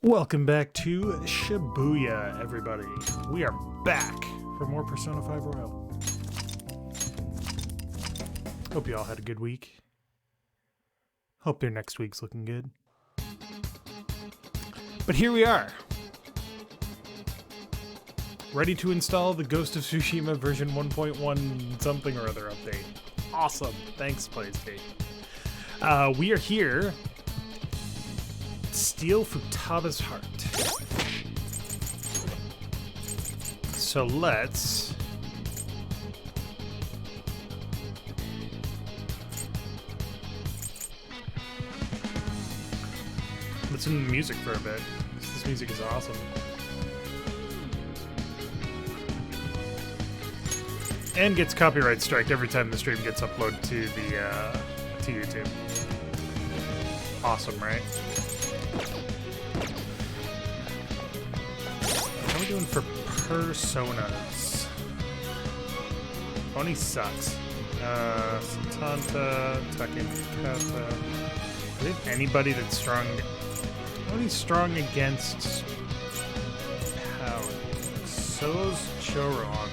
Welcome back to Shibuya, everybody. We are back for more Persona 5 Royal. Hope you all had a good week. Hope your next week's looking good. But here we are. Ready to install the Ghost of Tsushima version 1.1 something or other update. Awesome. Thanks, PlayStation. We are here. Steal Futaba's heart. So let's... listen to the music for a bit. This music is awesome. And gets copyright striked every time the stream gets uploaded to the to YouTube. Awesome, right? How are we doing for personas? Oni sucks. Satanta, Takekata. Do they have anybody that's strong? Oni's strong against power. So's Choron.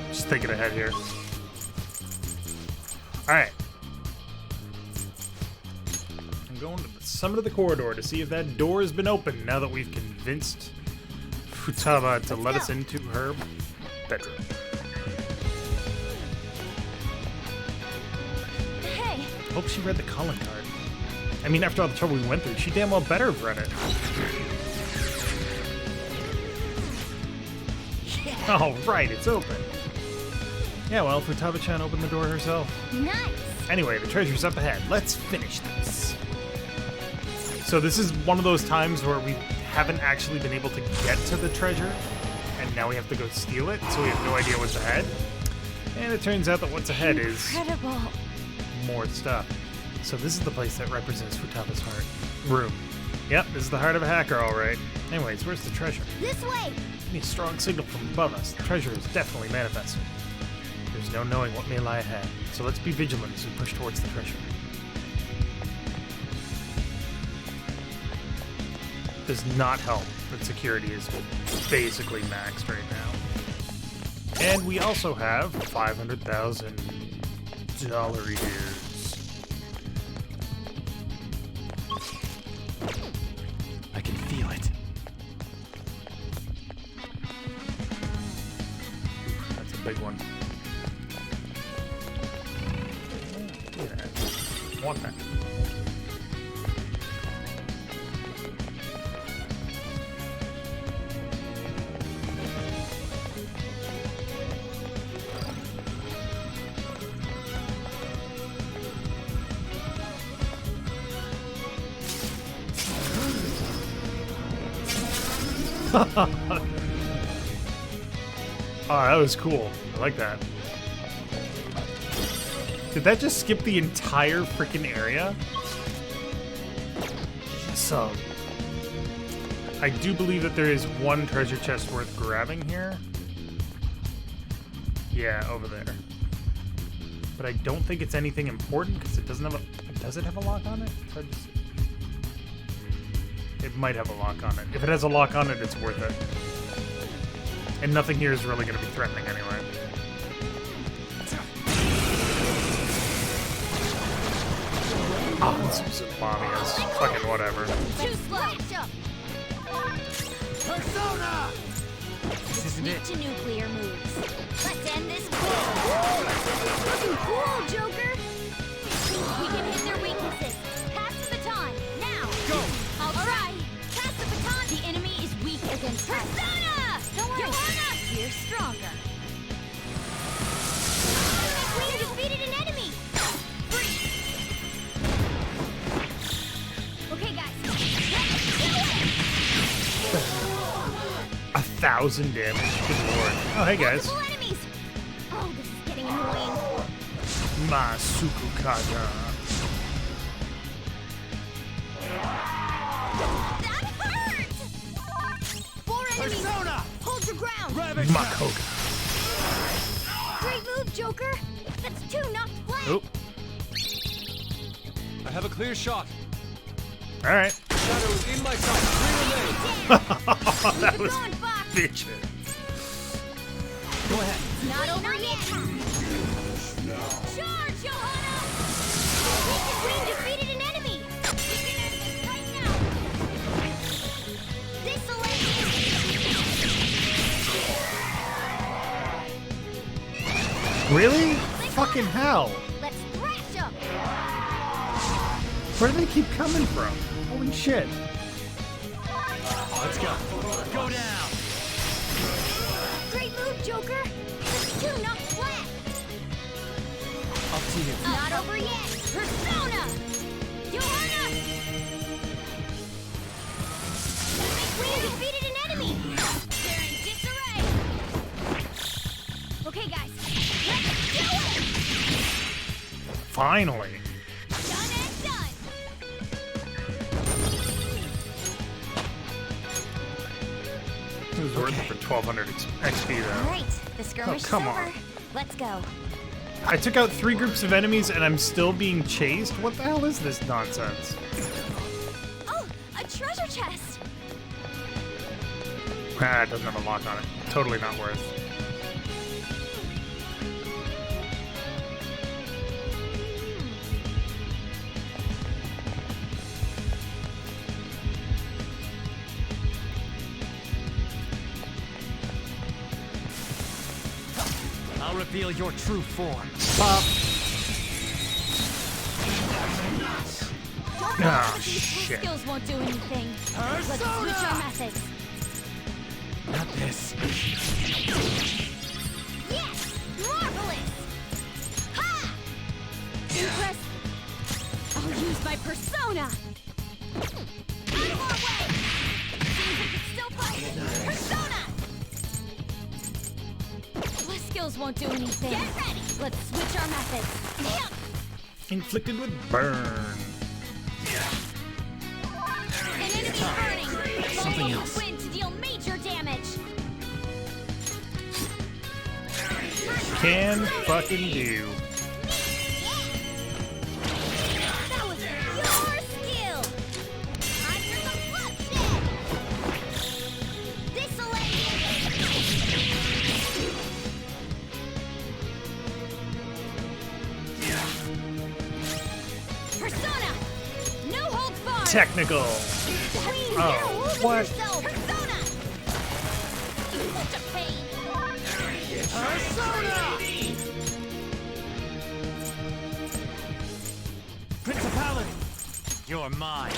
Just thinking ahead here. Alright. I'm going to the summit of the corridor to see if that door has been opened now that we've convinced Futaba to let us into her bedroom. Hey! Hope she read the calling card. I mean, after all the trouble we went through, she damn well better have read it. Yeah. Oh, right, it's open. Yeah, well, Futaba-chan opened the door herself. Nice! Anyway, the treasure's up ahead. Let's finish this. So this is one of those times where we haven't actually been able to get to the treasure, and now we have to go steal it, so we have no idea what's ahead. And it turns out that what's ahead is... incredible! More stuff. So this is the place that represents Futaba's heart. Room. Yep, this is the heart of a hacker, alright. Anyways, where's the treasure? This way! We need a strong signal from above us. The treasure is definitely manifesting. There's no knowing what may lie ahead, so let's be vigilant as we push towards the treasure. Does not help that security is basically maxed right now. And we also have 500,000 dollar ears. I can feel it. That's a big one. Yeah. Want that. Oh, that was cool. I like that. Did that just skip the entire freaking area? So, I do believe that there is one treasure chest worth grabbing here. Yeah, over there. But I don't think it's anything important because it doesn't have a... Does it have a lock on it? It's hard to see. It might have a lock on it. If it has a lock on it, it's worth it. And nothing here is really going to be threatening anyway. Oh, this is Amamiya's. Fucking whatever. Too slow! Persona! This isn't it. To nuclear moves. Let's end this cool! Looking cool, Joker! We can hit their weaknesses. Pass the baton, now! Go! Alright! Pass the baton! The enemy is weak against Persona! Don't worry! You're on us! We're stronger! We defeated an enemy! Freeze! Okay, guys. Let's do it! 1,000 damage. Good lord. Oh, hey guys. Multiple enemies! Oh, this is getting annoying. Masukukata. That hurt! 4 enemies! Persona! Hold your ground! Makoga. Great move, Joker! That's 2 knocked flat! Oh. have a clear shot. All right. Shadow is in my sight. That Keep it was going, Fox. bitchin'. Go ahead. Not over yet. Charge, Johanna! We defeated an enemy. We can end this right now. This'll end it. Really? Fucking hell. Let's thrash 'em. Where do they keep coming from? Holy shit. Let's go. Go down. Great move, Joker. Let's two knocked flat. Up to you. Not over yet. Persona! Johanna! We defeated an enemy. They're in disarray. Okay, guys. Let's do it! Finally. Done and done. It was worth it for 1200 XP All though. right, the skirmish is come over. on. Let's go. I took out 3 groups of enemies and I'm still being chased? What the hell is this nonsense? Oh, a treasure chest. Ah, it doesn't have a lock on it. Totally not worth. I'll reveal your true form. Pop. Ah, These shit. skills won't do anything. Let's switch our methods. Not this. Yes! Marvelous! Ha! Impress. I'll use my persona. Out of our way! Seems we can still fight. Persona! My skills won't do anything. Get ready! Let's switch our methods. Yep. Inflicted with burn. An enemy burning. Something else. Win to deal major damage. Can fucking do. That was your skill. Time for some bloodshed. This'll end it. Persona. No holds barred. Technical. Oh, what? Persona. Such a pain. Principality. You're mine.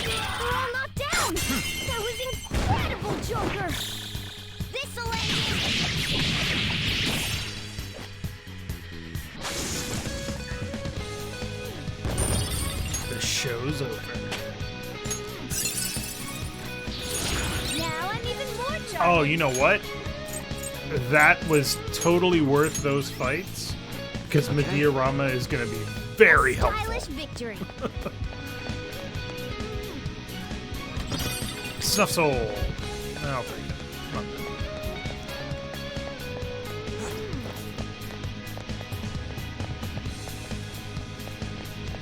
We're all knocked down. That was incredible, Joker. This'll end The show's over. it. Now I'm even more charged. Oh, you know what? That was totally worth those fights because Medjed Rama is going to be very helpful. Stylish victory. Snuff Soul. I'll take it. Not bad.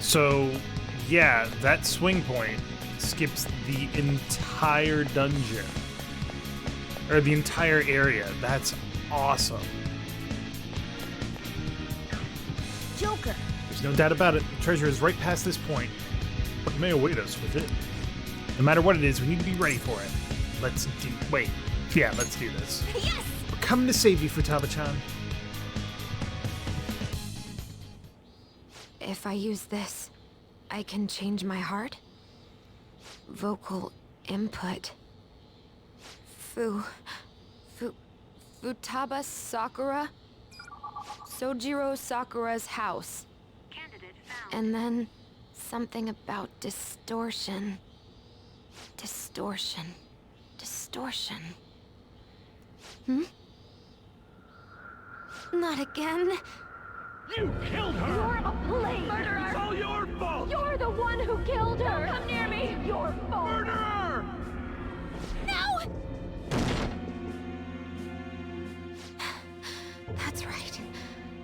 So, yeah, that swing point skips the entire dungeon. Or the entire area. That's awesome. Joker. There's no doubt about it. The treasure is right past this point. What may await us within? No matter what it is, we need to be ready for it. Let's do... Wait. Yeah, let's do this. Yes! We're coming to save you, Futaba-chan. If I use this, I can change my heart? Vocal input. Futaba Sakura? Sojiro Sakura's house. And then something about distortion. Distortion. Not again. You killed her! You're a blade murderer! It's all your fault! You're the one who killed her! Don't come near me! Your fault! Murderer! No! That's right.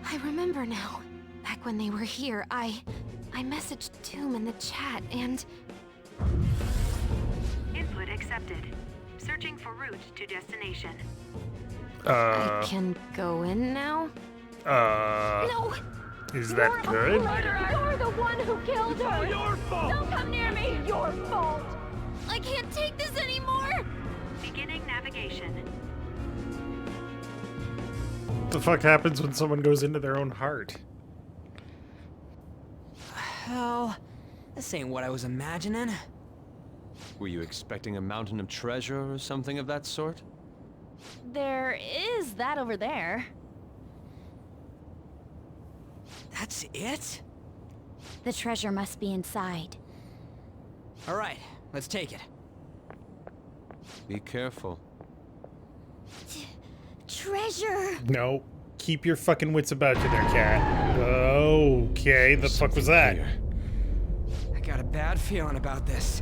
I remember now. Back when they were here, I I messaged Doom in the chat and... Input accepted. Searching for route to destination. I can go in now? No! Is that good? You're the one who killed her! Your fault! Don't come near me! Your fault! I can't take this anymore! Beginning navigation. What the fuck happens when someone goes into their own heart? Hell, this ain't what I was imagining. Were you expecting a mountain of treasure or something of that sort? There is that over there. That's it? The treasure must be inside. All right, let's take it. Be careful. Treasure! No. Keep your fucking wits about you there, cat. Okay, the fuck was that? Here. I got a bad feeling about this.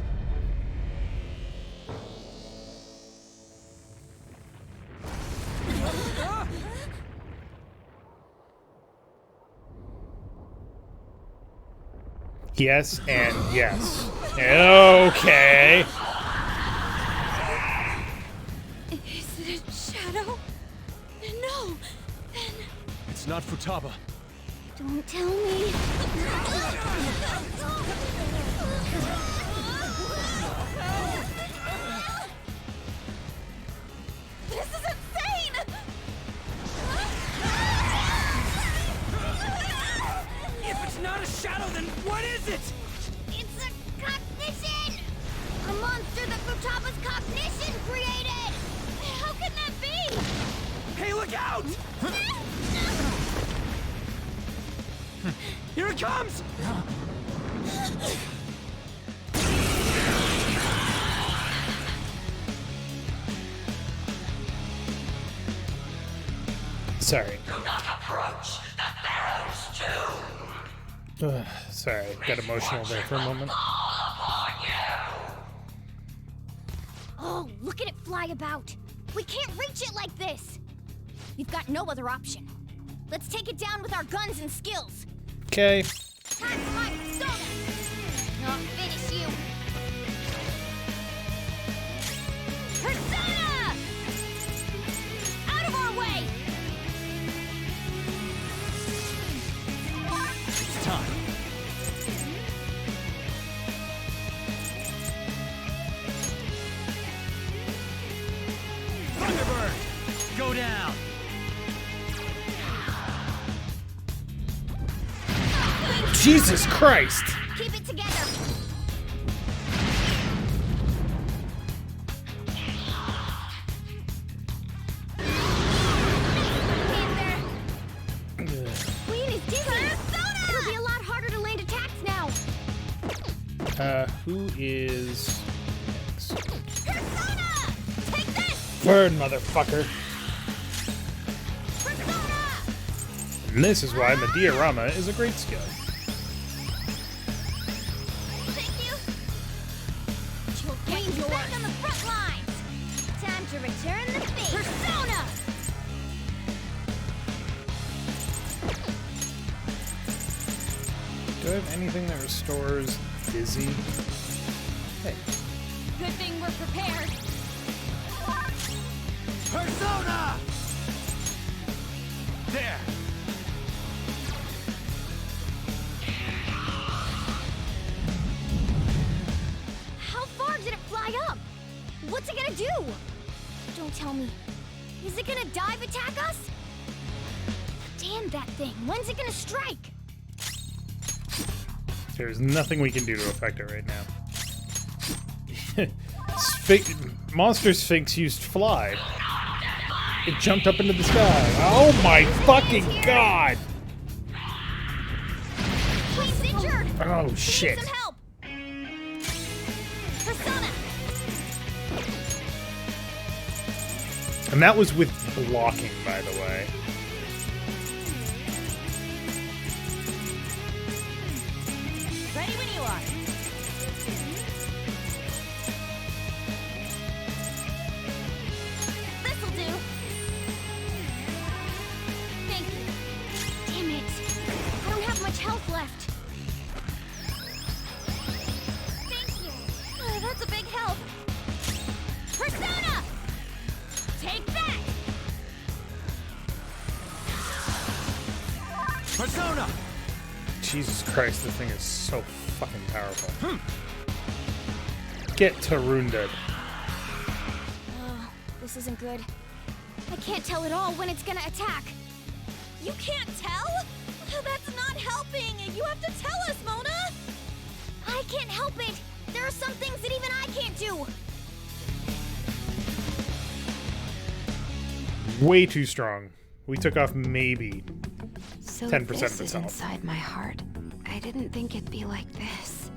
Yes and yes. Okay. Is it a shadow? No! Then It's not Futaba. don't tell me. This is insane! If it's not a shadow, then what is it? It's a cognition! A monster that Futaba's cognition created! How can that be? Hey, look out! Here it comes! Sorry. Sorry, got emotional there for a moment. Oh, look at it fly about! We can't reach it like this! We've got no other option. Let's take it down with our guns and skills! Okay. Time for my persona! I'll finish you! Persona! Out of our way! It's time. Thunderbird! Go down! Jesus Christ! Keep it together! Queen is dizzy! It'll be a lot harder to land attacks now! Who is next? Persona! Take this! Burn, motherfucker. Persona! And this is why Medjed is a great skill. Thank you! Queen's back on the front lines! Time to return the favor! Persona! Do I have anything that restores dizzy? Hey. Good thing we're prepared! Persona! There! How far did it fly up? What's it gonna do? Don't tell me. Is it gonna dive attack us? Damn that thing. When's it gonna strike? There's nothing we can do to affect it right now. Monster Sphinx used fly. It jumped up into the sky. Oh my fucking god! Queen's injured! Oh We shit. need some help! Persona! And that was with blocking, by the way. Ready when you are. This'll do. Thank you. Damn it. I don't have much health left. Persona! Jesus Christ, this thing is so fucking powerful. Get Tarunded. Oh, this isn't good. I can't tell at all when it's gonna attack. You can't tell? That's not helping. You have to tell us, Mona. I can't help it. There are some things that even I can't do. Way too strong. We took off maybe So 10% this of is itself. inside my heart. I didn't think it'd be like this.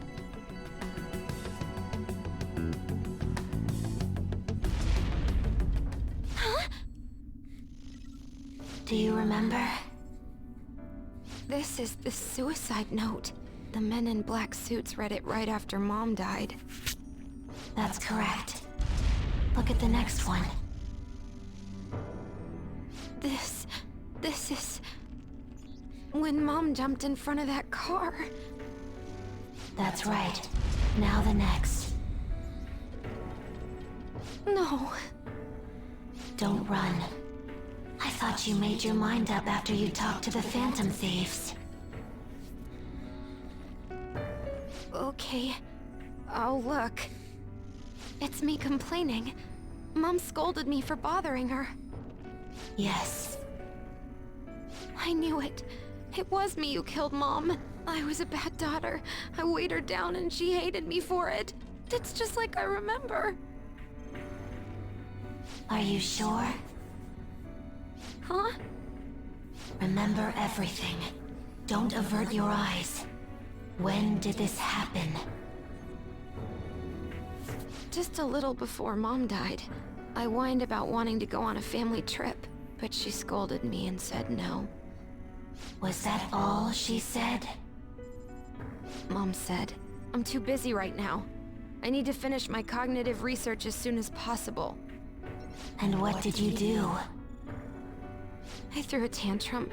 Huh? Do you remember? This is the suicide note. The men in black suits read it right after Mom died. That's correct. Look at the next one. This is... when Mom jumped in front of that car. That's right. Now the next. No. Don't run. I thought you made your mind up after you talked to the Phantom Thieves. Okay. I'll look. It's me complaining. Mom scolded me for bothering her. Yes. I knew it. It was me who killed Mom. I was a bad daughter. I weighed her down and she hated me for it. It's just like I remember. Are you sure? Huh? Remember everything. Don't avert your eyes. When did this happen? Just a little before Mom died. I whined about wanting to go on a family trip, but she scolded me and said no. Was that all she said? Mom said, I'm too busy right now. I need to finish my cognitive research as soon as possible. And what did you do? I threw a tantrum.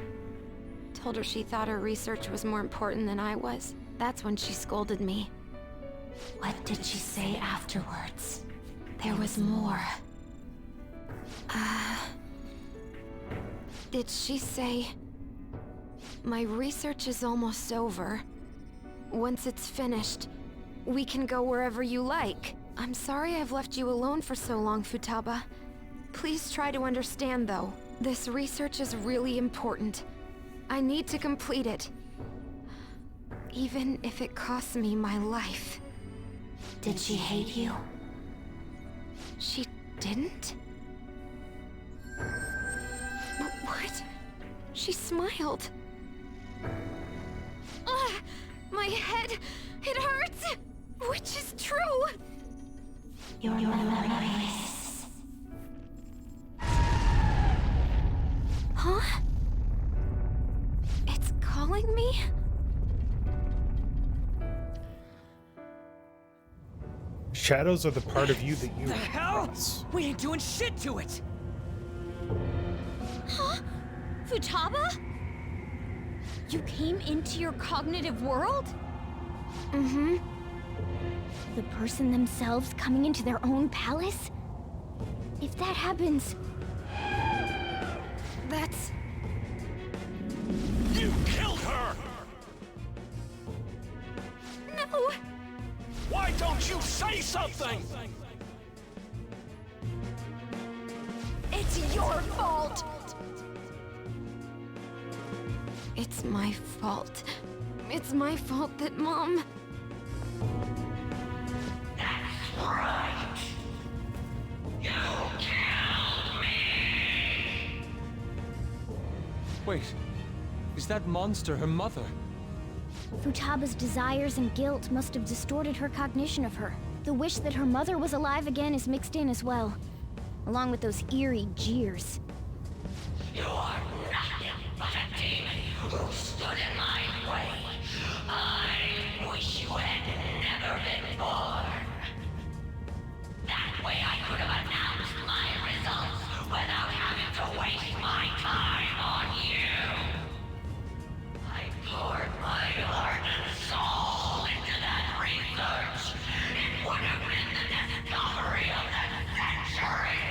Told her she thought her research was more important than I was. That's when she scolded me. What did she say afterwards? There was more. Did she say... My research is almost over. Once it's finished, we can go wherever you like. I'm sorry I've left you alone for so long, Futaba. Please try to understand, though. This research is really important. I need to complete it. Even if it costs me my life. Did she hate you? She didn't? What? She smiled. Ugh, my head, it hurts! Which is true! Your memories. Huh? It's calling me? Shadows are the part of you that you... The hell? We ain't doing shit to it! Huh? Futaba? You came into your cognitive world? Mm-hmm. The person themselves coming into their own palace? If that happens... That's... You killed her! No! Why don't you say something? It's your fault! It's my fault. It's my fault that Mom... That's right. You killed me. Wait, is that monster her mother? Futaba's desires and guilt must have distorted her cognition of her. The wish that her mother was alive again is mixed in as well, along with those eerie jeers. You are nothing but a demon who stood in my way. I wish you had never been born. That way I could have announced my results without having to waste my time on you. I poured my heart and soul into that research. It would have been the discovery of the century.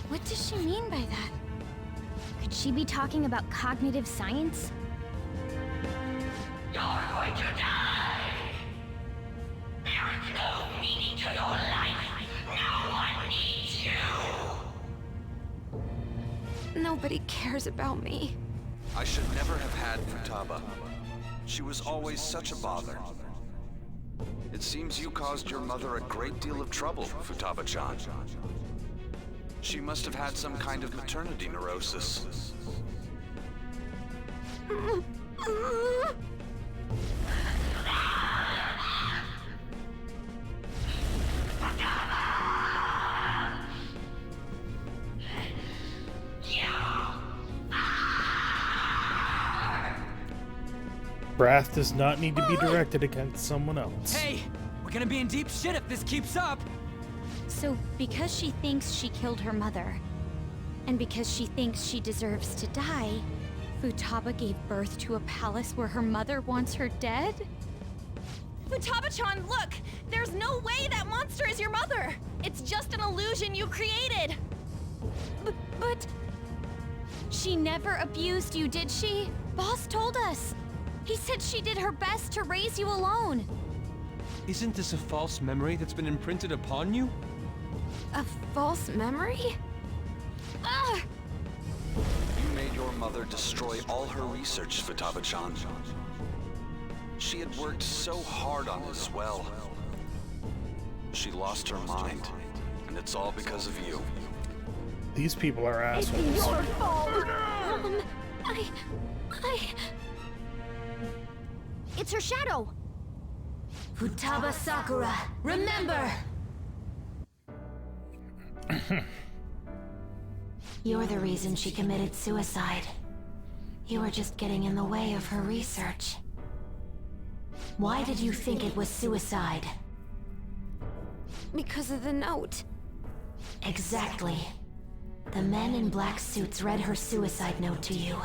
What does she mean by that? Could she she be talking about cognitive science? You're going to die. There's no meaning to your life. No one needs you. Nobody cares about me. I should never have had Futaba. She was always such a bother. It seems you caused your mother a great deal of trouble, Futaba-chan. She must have had some kind of maternity neurosis. Wrath does not need to be directed against someone else. Hey, we're gonna be in deep shit if this keeps up. So, because she thinks she killed her mother, and because she thinks she deserves to die, Futaba gave birth to a palace where her mother wants her dead? Futaba-chan, look! There's no way that monster is your mother! It's just an illusion you created! But... She never abused you, did she? Boss told us! He said she did her best to raise you alone! Isn't this a false memory that's been imprinted upon you? A false memory? Ugh! You made your mother destroy all her research, Futaba-chan. She had worked so hard on this well. She lost her mind, and it's all because of you. These people are assholes. It's your fault! It's her shadow! Futaba Sakura, remember! You're the reason she committed suicide. You were just getting in the way of her research. Why did you think it was suicide? Because of the note. Exactly. The men in black suits read her suicide note to you.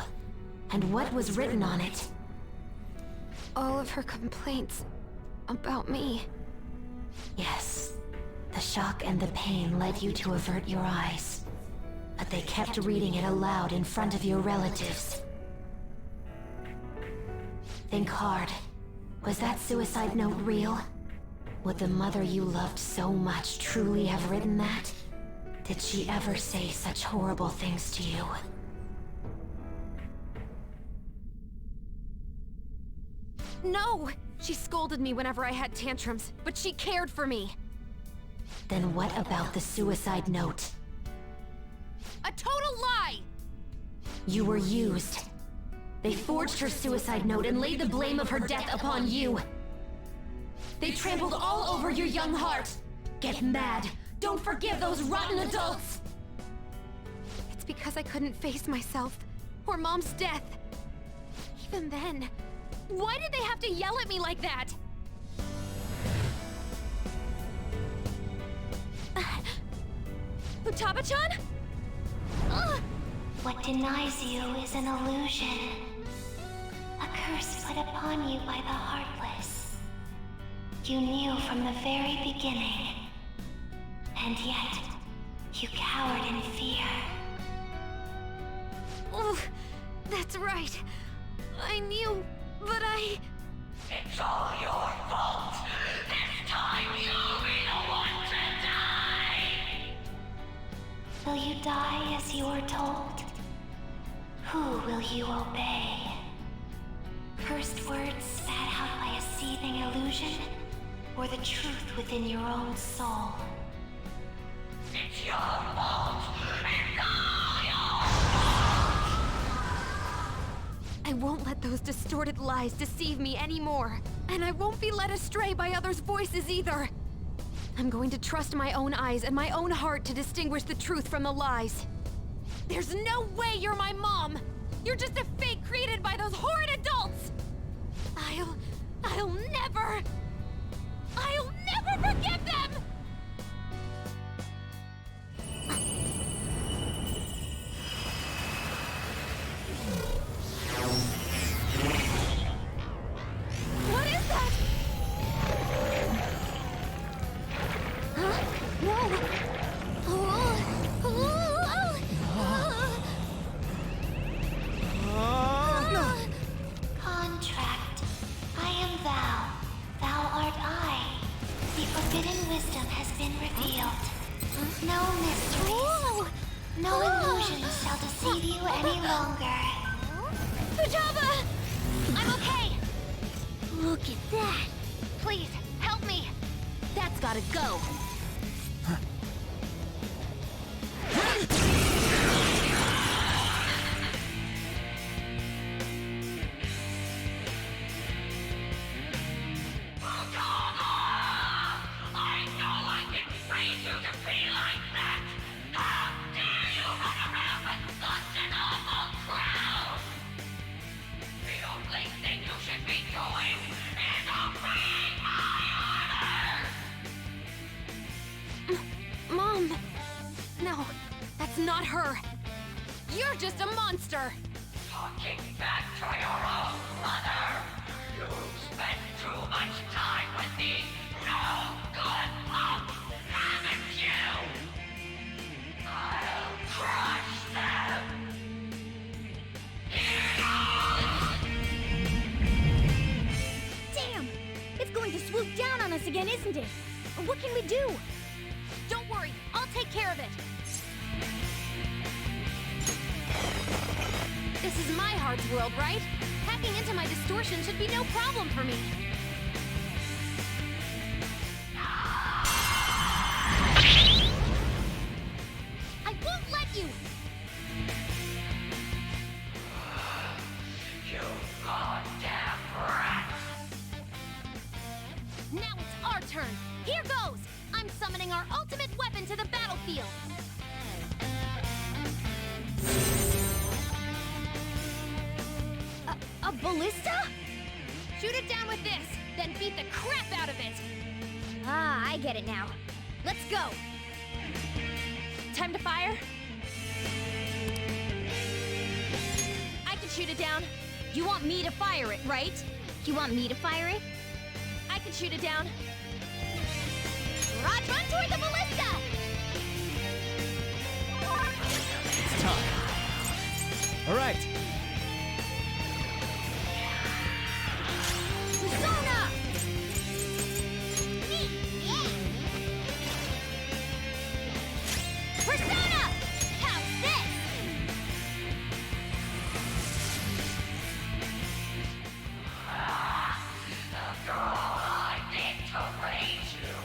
And what was written on it? All of her complaints about me. Yes. The shock and the pain led you to avert your eyes. But they kept reading it aloud in front of your relatives. Think hard. Was that suicide note real? Would the mother you loved so much truly have written that? Did she ever say such horrible things to you? No! She scolded me whenever I had tantrums, but she cared for me. Then what about the suicide note? A total lie! You were used. They forged her suicide note and laid the blame of her death upon you. They trampled all over your young heart. Get mad. Don't forgive those rotten adults! It's because I couldn't face myself, or Mom's death. Even then, why did they have to yell at me like that? Futaba-chan? What denies you is an illusion. A curse put upon you by the Heartless. You knew from the very beginning. And yet, you cowered in fear. Oh, that's right. I knew, but I... It's all your fault. This time you'll be the one to die. Will you die as you were told? Who will you obey? First words spat out by a seething illusion, or the truth within your own soul? It's your fault. It's all your I won't let those distorted lies deceive me anymore. And I won't be led astray by others' voices either. I'm going to trust my own eyes and my own heart to distinguish the truth from the lies. There's no way you're my mom! You're just a fake created by those horrid adults! I'll never forgive them! What is that? Huh? No! wisdom has been revealed. No mysteries. Whoa! No illusions shall deceive you any longer. Futaba! I'm okay! Look at that! Please, help me! That's gotta go! I know I didn't raise you to be like that! How dare you run around with such an awful crowd! The only thing you should be doing is obeying my orders! Mom! No, that's not her. You're just a monster! Talking back to your own mother! You spent too much time with me! No good mom! Haven't you? I'll crush them! Damn! It's going to swoop down on us again, isn't it? What can we do? Don't worry, I'll take care of it. This is my heart's world, right? Hacking into my distortion should be no problem for me. I won't let you! You goddamn rat! Now it's our turn! Here goes! I'm summoning our ultimate weapon to the battlefield! A ballista? Shoot it down with this, then beat the crap out of it! Ah, I get it now. Let's go! Time to fire? I can shoot it down. You want me to fire it, right? You want me to fire it? I can shoot it down. Run toward the ballista! It's time. All right. Persona! Persona! How's this? After all I did to raise you,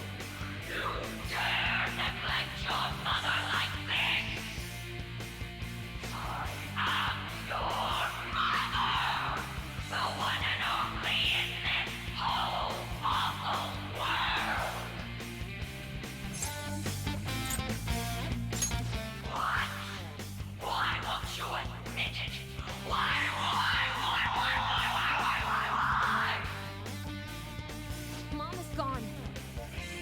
you dare neglect your mother like this? I am your mother, the one and only in this whole awful world. What? Why won't you admit it? Why? Mom is gone.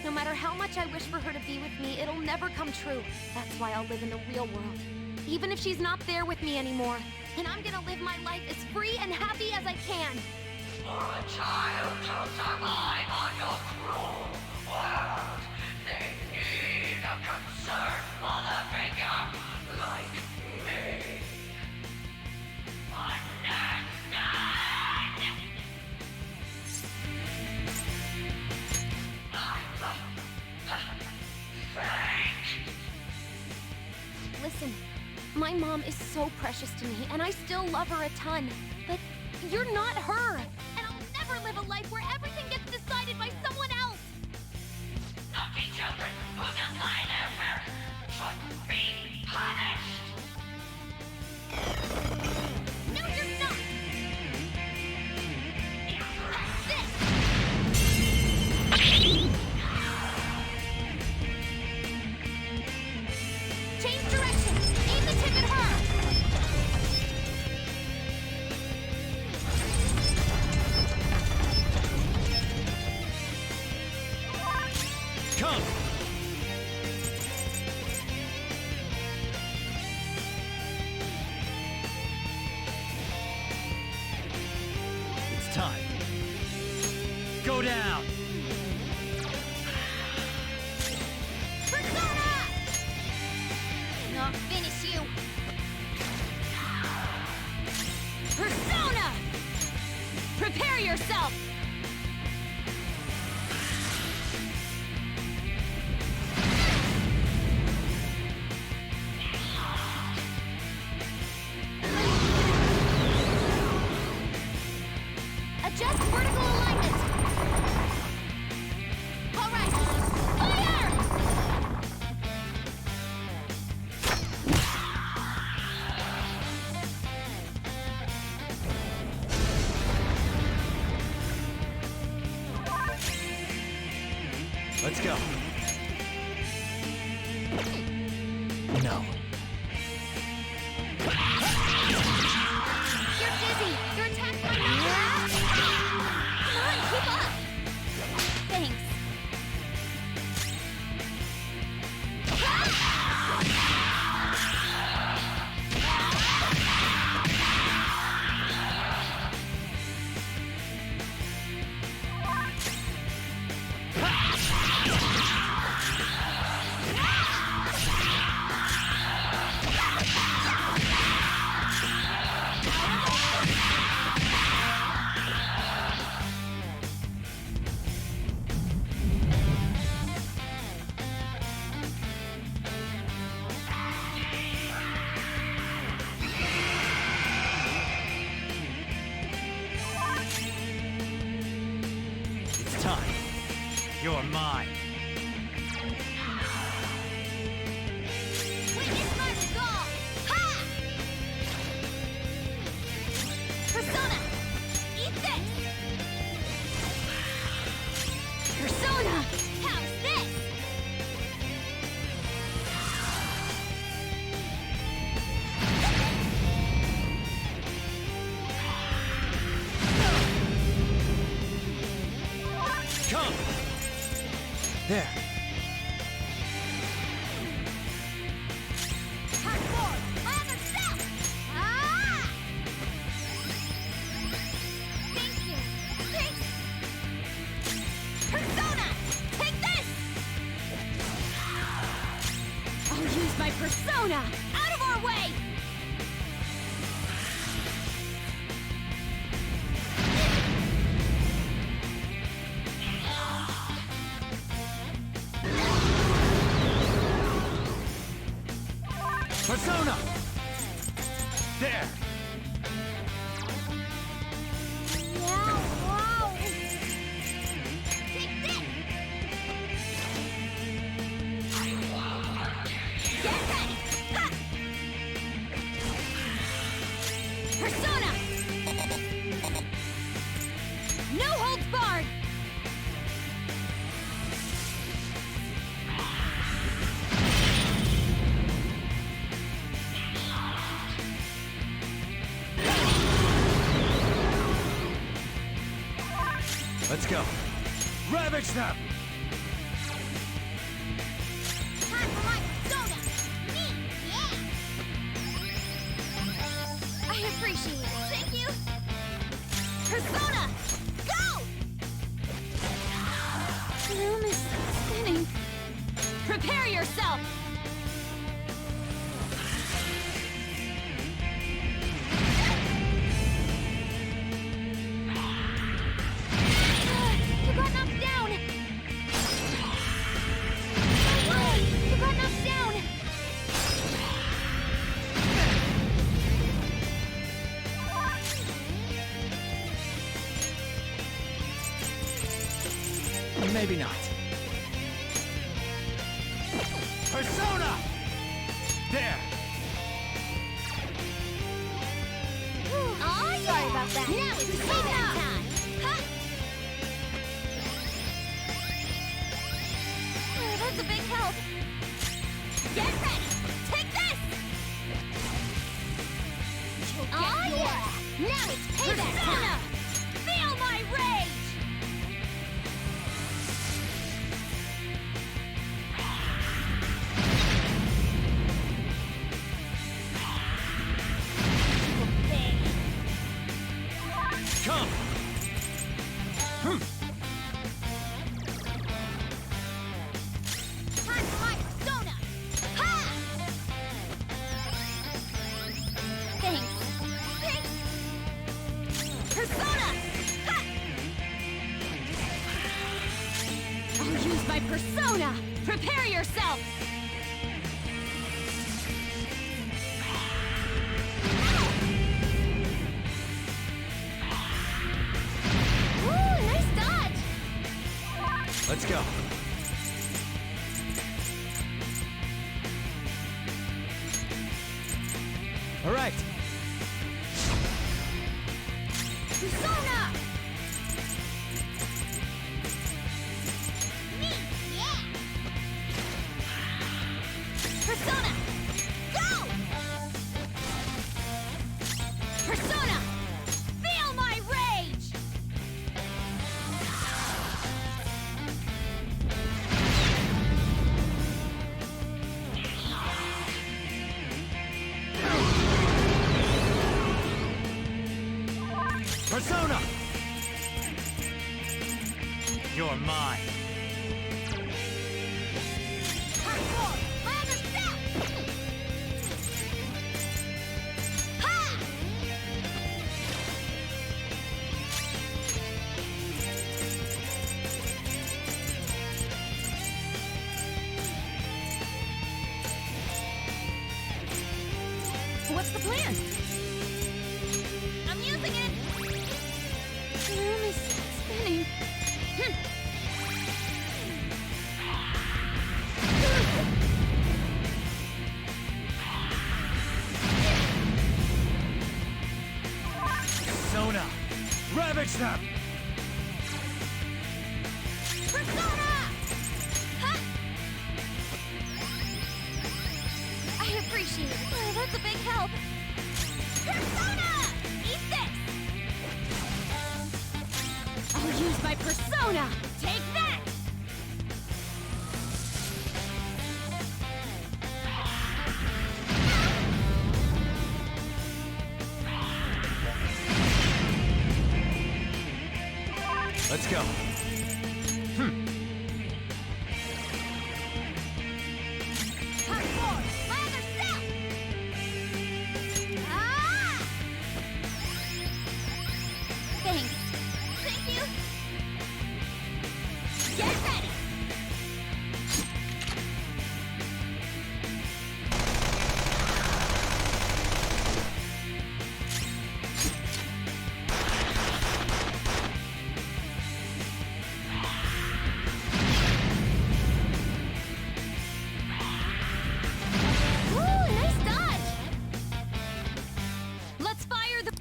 No matter how much I wish for her to be with me, it'll never come true. That's why I'll live in the real world. Even if she's not there with me anymore. And I'm gonna live my life as free and happy as I can. For a child to survive on your cruel world, they need a concerned mother figure like me. Understand? Thanks. Listen, my mom is so precious to me, and I still love her a ton. But you're not her. And I'll never live a life where everything gets decided by someone else. Naughty children who defy their parents should be punished. No, you're not! Change direction. Aim the tip at her. Come. It's time. Go down. Persona! I'll finish you! Persona! Prepare yourself! No. You're dizzy! You're attacked by knockout! Come on, keep up! Thanks. It's time. You're mine. Witness my resolve! Ha! Persona! Eat this! Persona! How's this? Come! There. Hard forward! My other self! Ah! Thank you! Thanks! Persona! Take this! I'll use my persona! Out of our way! Persona! There! Wow! Wow! Take this! Get ready! Ha! Persona! No holds barred! Let's go. Ravage them! Time for my persona! Me! Yeah! I appreciate it. Thank you! Persona! Go! The room is spinning. Prepare yourself! You got knocked down! You got knocked down! Maybe not. Persona! There! Oh, sorry about that. Now it's payback time! Huh? Oh, that's a big help. Get ready! Take this! Oh, yeah! Now it's payback time! Feel my rage! Come! Time for my persona! Ha! Thanks. Thanks. Persona! Ha! I'll use my persona! Prepare yourself! Ooh, nice dodge! Let's go. All right. Persona! Me, yeah! what's the plan? I'm using it! My arm is spinning. Persona! Ravage them! Persona! Huh? I appreciate it. Oh, that's a big help. Persona! Eat this! I'll use my persona! Take that! Let's go. Hard forward! My other self! Ah! Thanks. Thank you. Get ready! Ooh, nice dodge! Let's fire the...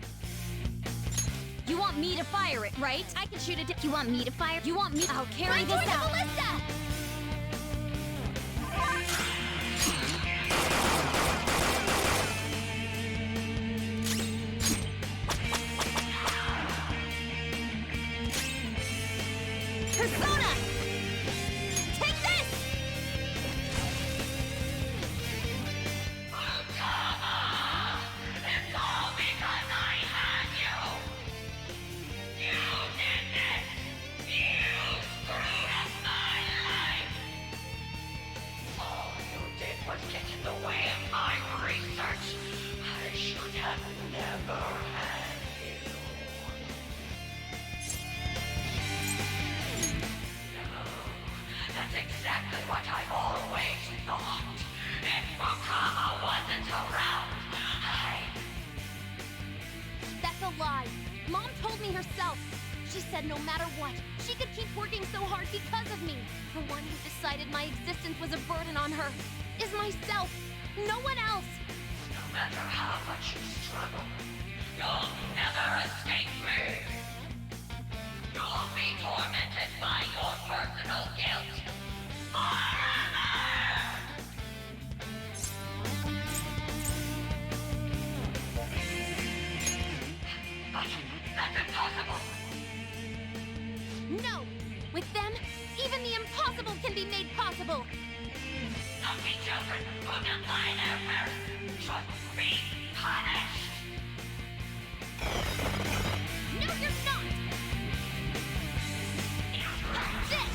You want me to fire it, right? I can shoot it. You want me to fire? You want me? I'll carry this out. Ballista! Persona! Take this! It's all because I had you. You did this. You screwed up my life. All you did was get in the way of my research. I should have never had you. No, that's exactly what I've always thought. If Futaba wasn't around, That's a lie. Mom told me herself. She said no matter what, she could keep working so hard because of me. The one who decided my existence was a burden on her is myself. No one else. no matter how much you struggle, you'll never escape me. You'll be tormented by your personal guilt forever. But that's impossible. No. With them, even the impossible can be made possible. Lucky children who defy their parents should be punished. No, you're not. This.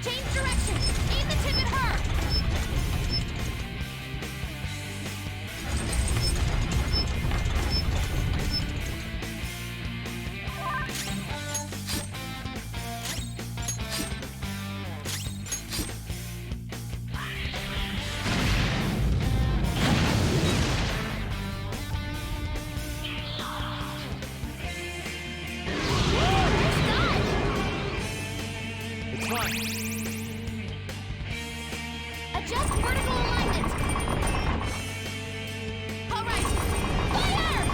Change direction. Aim the tip at her. It's fine. Adjust vertical alignment. All right. Fire!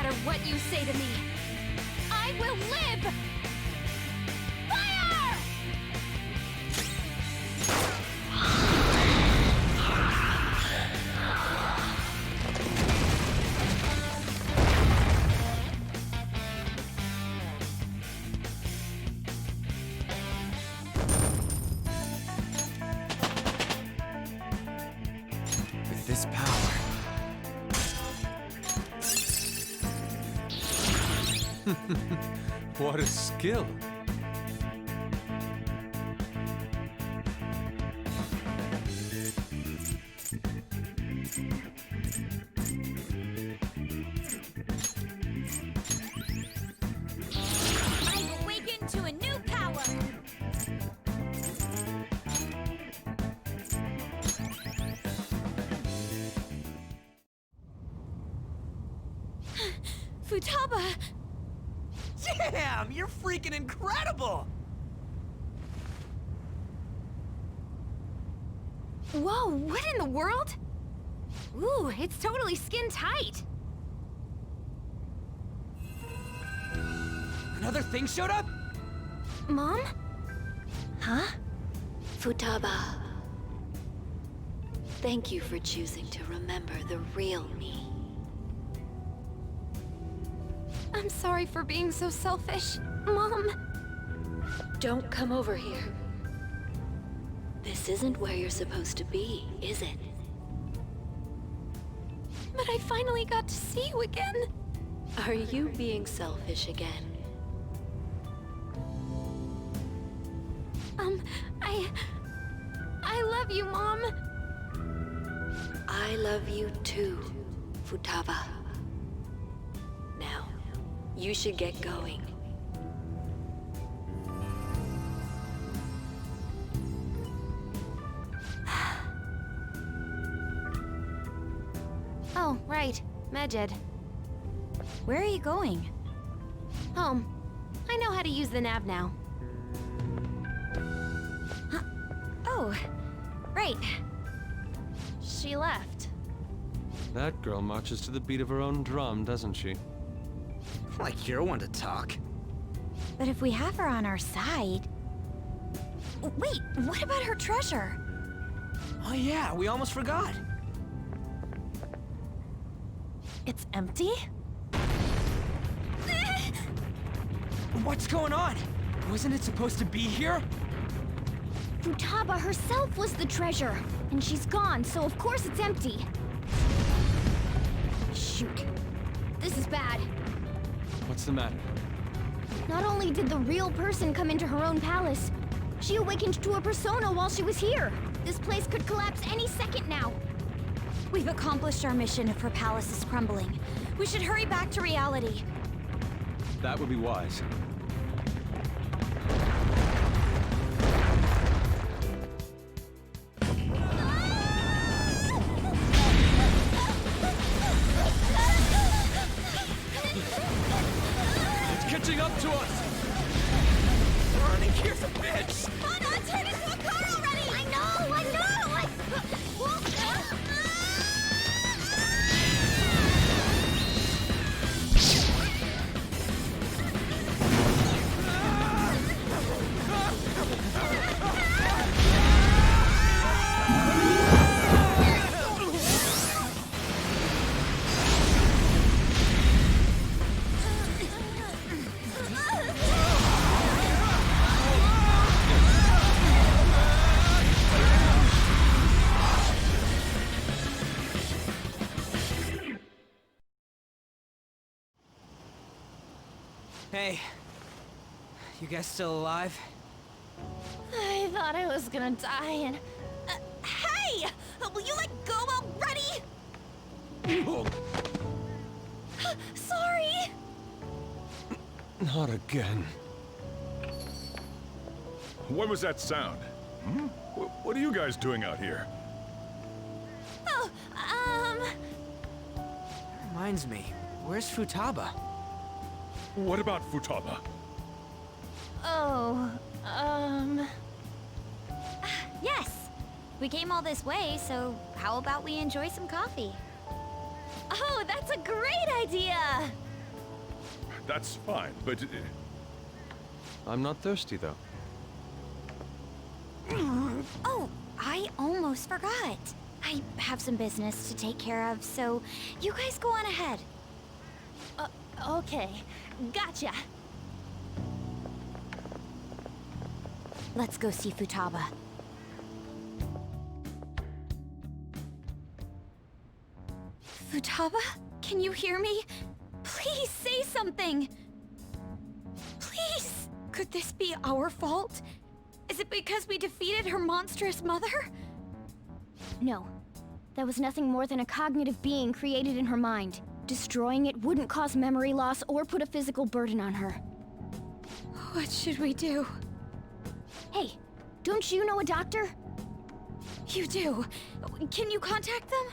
matter what you say to me. I will live! Fire! With this power... What a skill. I've awakened to a new power! Futaba! Damn, you're freaking incredible! Whoa, what in the world? Ooh, it's totally skin tight. Another thing showed up? Mom? Huh? Futaba. Thank you for choosing to remember the real me. I'm sorry for being so selfish. Mom! Don't come over here. This isn't where you're supposed to be, is it? But I finally got to see you again. Are you being selfish again? I love you, Mom. I love you too, Futaba. Now, you should get going. Oh, right. Medjed. Where are you going? Home. I know how to use the nav now. Oh, right. She left. That girl marches to the beat of her own drum, doesn't she? Like you're one to talk. But if we have her on our side... Wait, what about her treasure? Oh yeah, we almost forgot. It's empty? What's going on? Wasn't it supposed to be here? Futaba herself was the treasure, and she's gone, so of course it's empty. Shoot. This is bad. What's the matter? Not only did the real person come into her own palace, she awakened to a persona while she was here. This place could collapse any second now. We've accomplished our mission if her palace is crumbling. We should hurry back to reality. That would be wise. It's catching up to us! Running here's a bitch! Come on, turn into a car already! I know! Hey, you guys still alive? I thought I was gonna die and... hey! Will you let go already? Sorry! Not again. What was that sound? Hmm? What are you guys doing out here? Oh, Reminds me, where's Futaba? What about Futaba? Oh, yes! We came all this way, so how about we enjoy some coffee? Oh, that's a great idea! That's fine, but... I'm not thirsty, though. Oh, I almost forgot. I have some business to take care of, so you guys go on ahead. Okay. Gotcha. Let's go see Futaba. Futaba? Can you hear me? Please say something! Please! Could this be our fault? Is it because we defeated her monstrous mother? No. That was nothing more than a cognitive being created in her mind. Destroying it wouldn't cause memory loss or put a physical burden on her. What should we do? Hey, don't you know a doctor? You do. Can you contact them?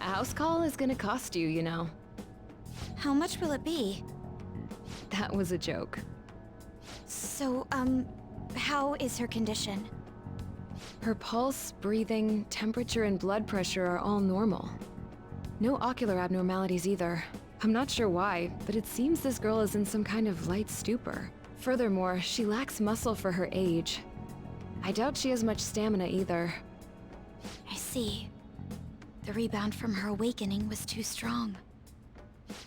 A house call is gonna cost you, you know. How much will it be? That was a joke. So, how is her condition? Her pulse, breathing, temperature, and blood pressure are all normal. No ocular abnormalities either. I'm not sure why, but it seems this girl is in some kind of light stupor. Furthermore, she lacks muscle for her age. I doubt she has much stamina either. I see. The rebound from her awakening was too strong.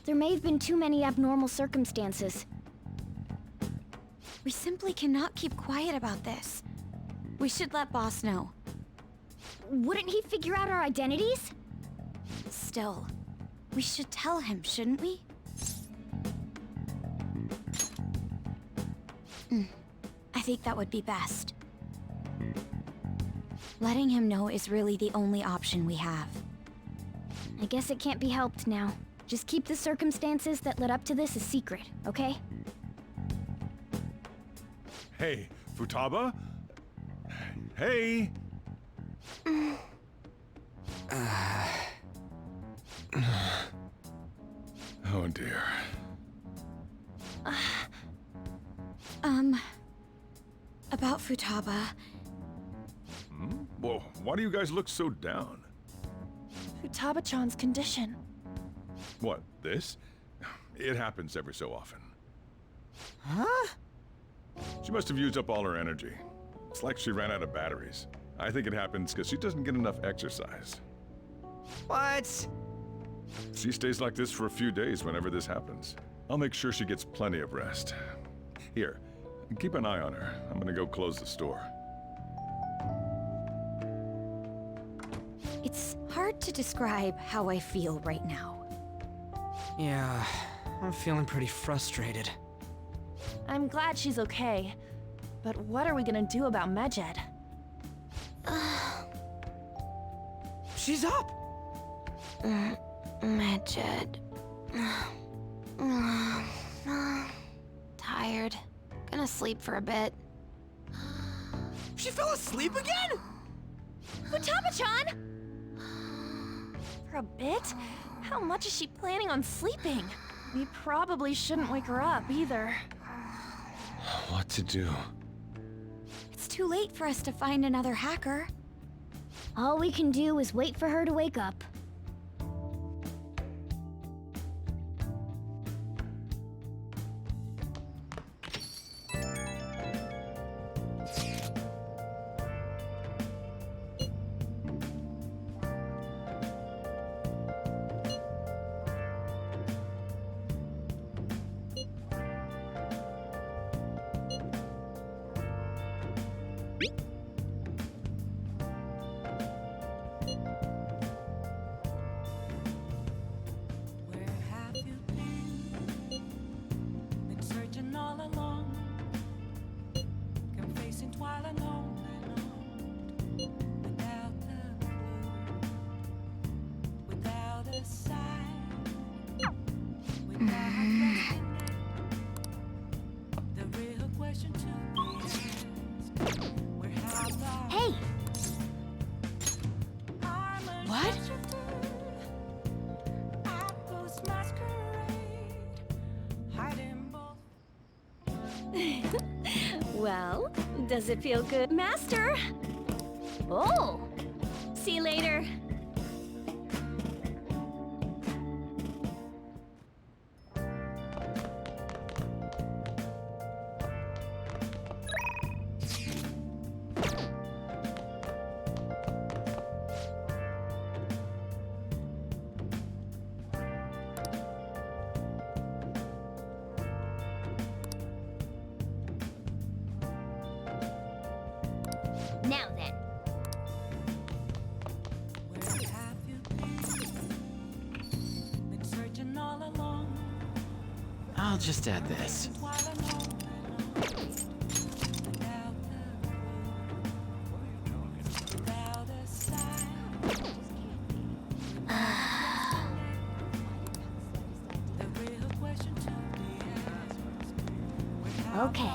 There may have been too many abnormal circumstances. We simply cannot keep quiet about this. We should let Boss know. Wouldn't he figure out our identities? Still, we should tell him, shouldn't we? I think that would be best. Letting him know is really the only option we have. I guess it can't be helped now. Just keep the circumstances that led up to this a secret, okay? Hey, Futaba? Hey! Oh dear. About Futaba. Whoa, why do you guys look so down? Futaba-chan's condition. What, this? It happens every so often. Huh? She must have used up all her energy. It's like she ran out of batteries. I think it happens because she doesn't get enough exercise. What? She stays like this for a few days whenever this happens. I'll make sure she gets plenty of rest. Here, keep an eye on her. I'm gonna go close the store. It's hard to describe how I feel right now. Yeah, I'm feeling pretty frustrated. I'm glad she's okay. But what are we gonna do about Medjed? She's up! Medjed. Tired. Gonna sleep for a bit. She fell asleep again? Futaba-chan! For a bit? How much is she planning on sleeping? We probably shouldn't wake her up either. What to do? It's too late for us to find another hacker. All we can do is wait for her to wake up. Hey! What? Well, does it feel good, Master? Oh! See you later. I'll just add this. Okay.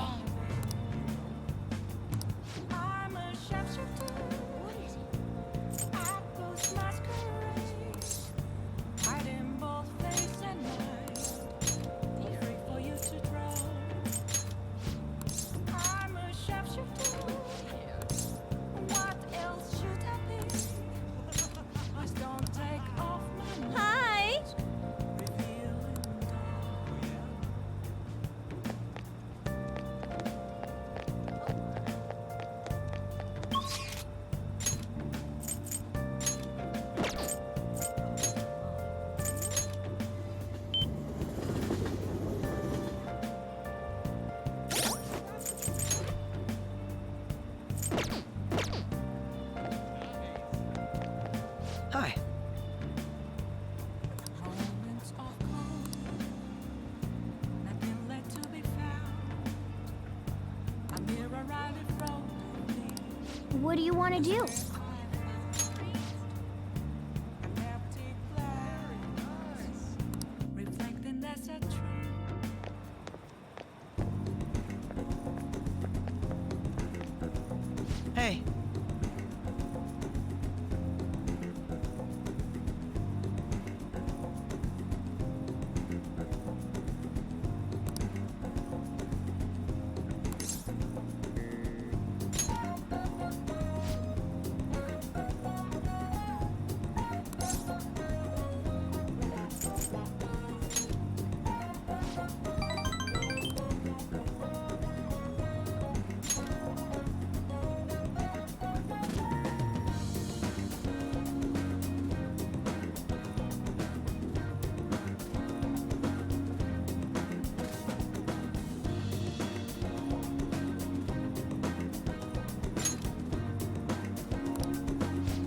Hi! Hi. What do you want to do? Hey.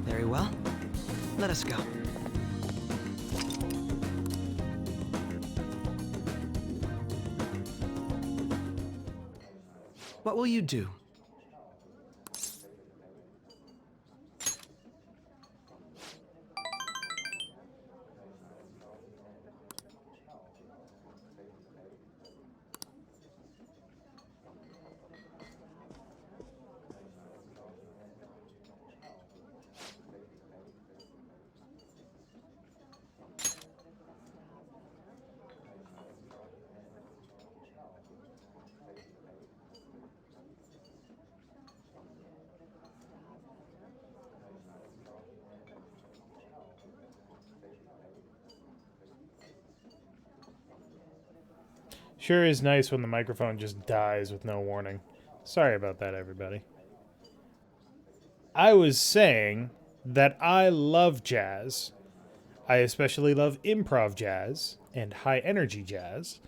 Very well. Let us go. What will you do? Sure is nice when the microphone just dies with no warning. Sorry about that, everybody. I was saying that I love jazz. I especially love improv jazz and high energy jazz,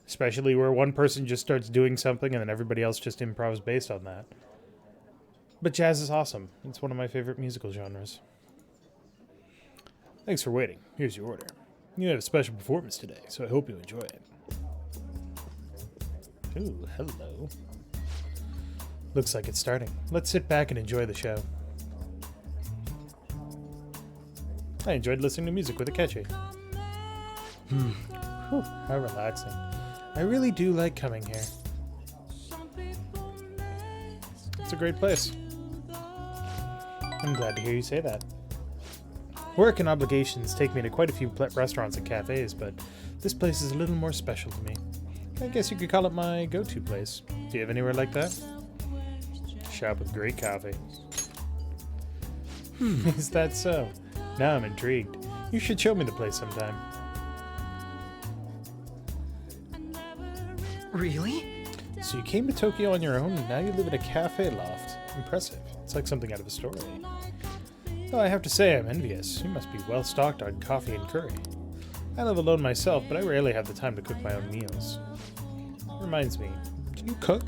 especially where one person just starts doing something and then everybody else just improvs based on that. But jazz is awesome. It's one of my favorite musical genres. Thanks for waiting. Here's your order. You have a special performance today, so I hope you enjoy it. Ooh, hello. Looks like it's starting. Let's sit back and enjoy the show. I enjoyed listening to music with a catchy. Whew, how relaxing. I really do like coming here. It's a great place. I'm glad to hear you say that. Work and obligations take me to quite a few restaurants and cafes, but this place is a little more special to me. I guess you could call it my go-to place. Do you have anywhere like that? Shop with great coffee. Is that so? Now I'm intrigued. You should show me the place sometime. Really? So you came to Tokyo on your own, and now you live at a cafe loft. Impressive. It's like something out of a story. Though I have to say I'm envious. You must be well stocked on coffee and curry. I live alone myself, but I rarely have the time to cook my own meals. Reminds me, do you cook?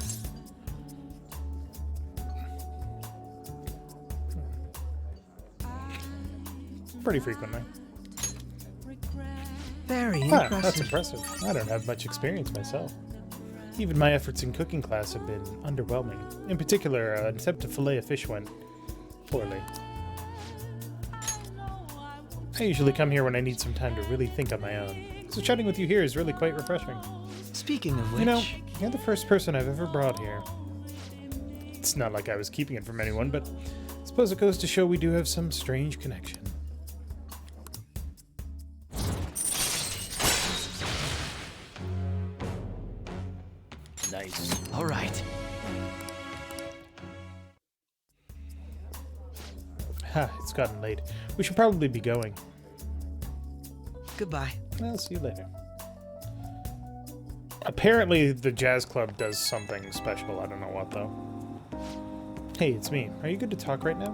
Pretty frequently. Very That's impressive. I don't have much experience myself. Even my efforts in cooking class have been underwhelming. In particular, an attempt to fillet a fish went poorly. I usually come here when I need some time to really think on my own. So chatting with you here is really quite refreshing. Speaking of which... You know, you're the first person I've ever brought here. It's not like I was keeping it from anyone, but I suppose it goes to show we do have some strange connection. Nice. All right. Ha, it's gotten late. We should probably be going. Goodbye. I'll see you later. Apparently the jazz club does something special. I don't know what, though. Hey, it's me. Are you good to talk right now?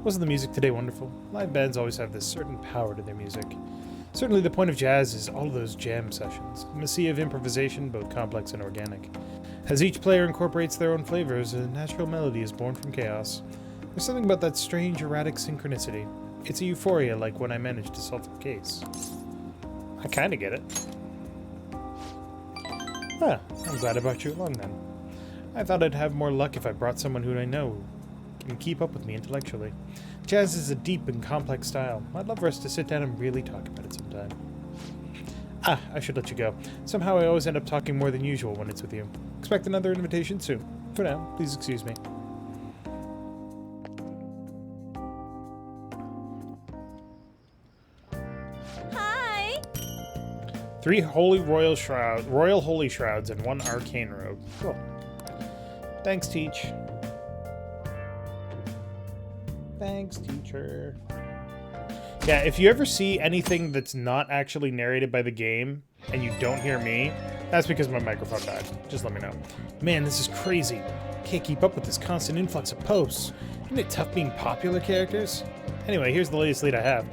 Wasn't the music today wonderful? Live bands always have this certain power to their music. Certainly the point of jazz is all of those jam sessions, a sea of improvisation, both complex and organic. As each player incorporates their own flavors, a natural melody is born from chaos. There's something about that strange, erratic synchronicity. It's a euphoria like when I managed to solve the case. I kinda get it. Ah, I'm glad I brought you along then. I thought I'd have more luck if I brought someone who I know can keep up with me intellectually. Jazz is a deep and complex style. I'd love for us to sit down and really talk about it sometime. Ah, I should let you go. Somehow I always end up talking more than usual when it's with you. Expect another invitation soon. For now, please excuse me. Hi! 3 royal holy shrouds and 1 arcane robe. Cool. Thanks, Teach. Thanks, teacher. Yeah, if you ever see anything that's not actually narrated by the game and you don't hear me, that's because my microphone died. Just let me know. Man, this is crazy. Can't keep up with this constant influx of posts. Isn't it tough being popular characters? Anyway, here's the latest lead I have.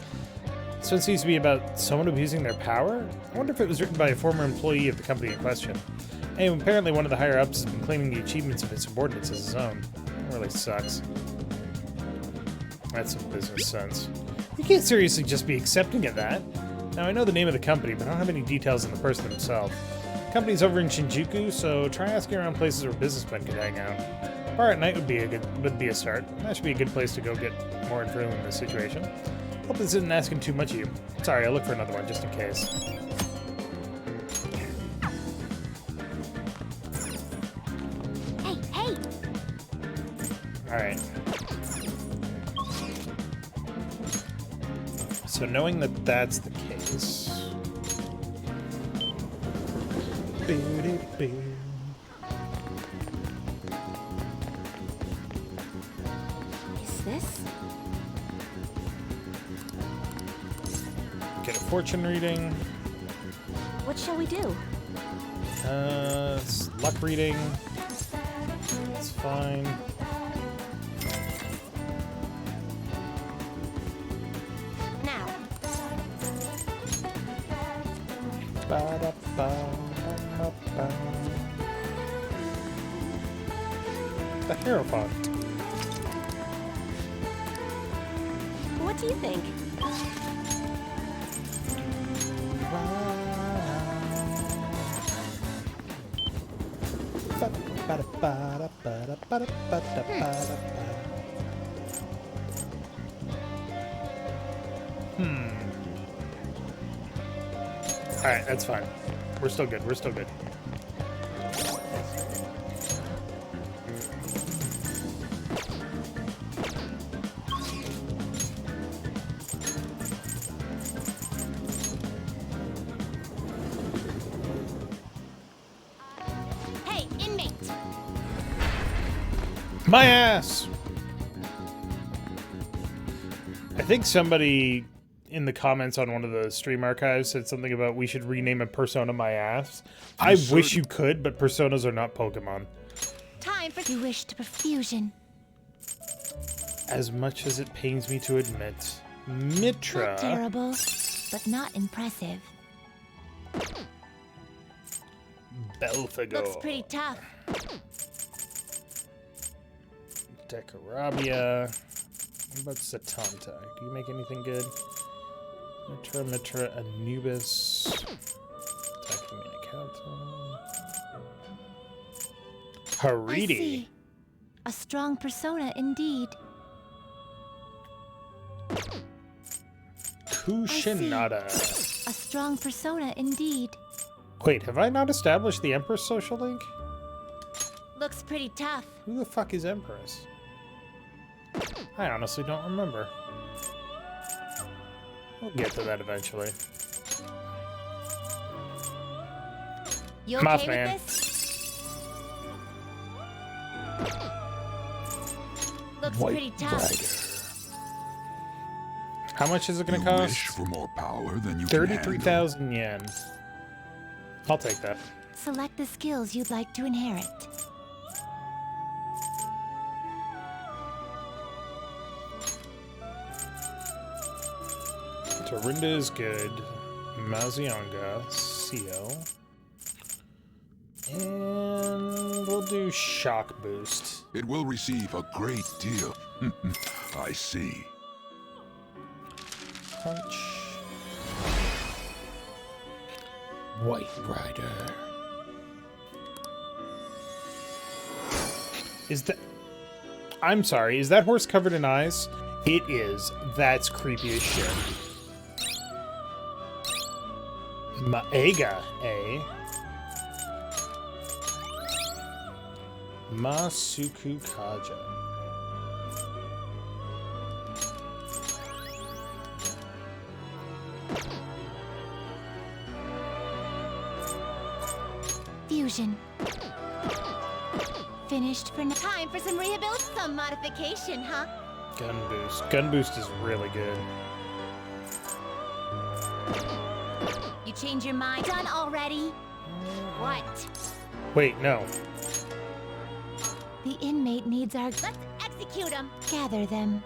This one seems to be about someone abusing their power? I wonder if it was written by a former employee of the company in question. And apparently one of the higher-ups has been claiming the achievements of his subordinates as his own. That really sucks. That's some business sense. You can't seriously just be accepting of that. Now, I know the name of the company, but I don't have any details on the person himself. The company's over in Shinjuku, so try asking around places where businessmen could hang out. Bar at night would be a start. That should be a good place to go get more info in this situation. Hope this isn't asking too much of you. Sorry, I'll look for another one just in case. Hey! Alright. So knowing that that's the case... Is this? Get a fortune reading. What shall we do? It's luck reading. It's fine. Now. The Hierophant. What do you think? Alright, that's fine. We're still good. We're still good. Hey, inmate! My ass! I think somebody in the comments on one of the stream archives said something about we should rename a persona my ass. I wish you could, but personas are not Pokemon. Time for you wish to perfusion. As much as it pains me to admit, Mitra. Not terrible, but not impressive. Belphegor. Looks pretty tough. Decarabia. What about Satanta? Do you make anything good? Mitra, Anubis. I Haridi. see. A strong persona indeed. Kushinada. A strong persona indeed. Wait, have I not established the Empress social link? Looks pretty tough. Who the fuck is Empress? I honestly don't remember. We'll get to that eventually. You Come okay on, man. with this? Looks pretty tough. How much is it going to You cost? wish for more power than you can 33,000 yen. I'll take that. Select the skills you'd like to inherit. Tarinda is good. Mazionga, Sio. And we'll do Shock Boost. It will receive a great deal. I see. Punch. White Rider. Is that... I'm sorry, is that horse covered in eyes? It is. That's creepy as shit. Maega, eh? Masuku Kaja. Fusion. Finished for time for some rehabilitation. Some modification, huh? Gun Boost. Gun Boost is really good. You change your mind? Done already? What? Wait, no. The inmate needs our... Let's execute them! Gather them.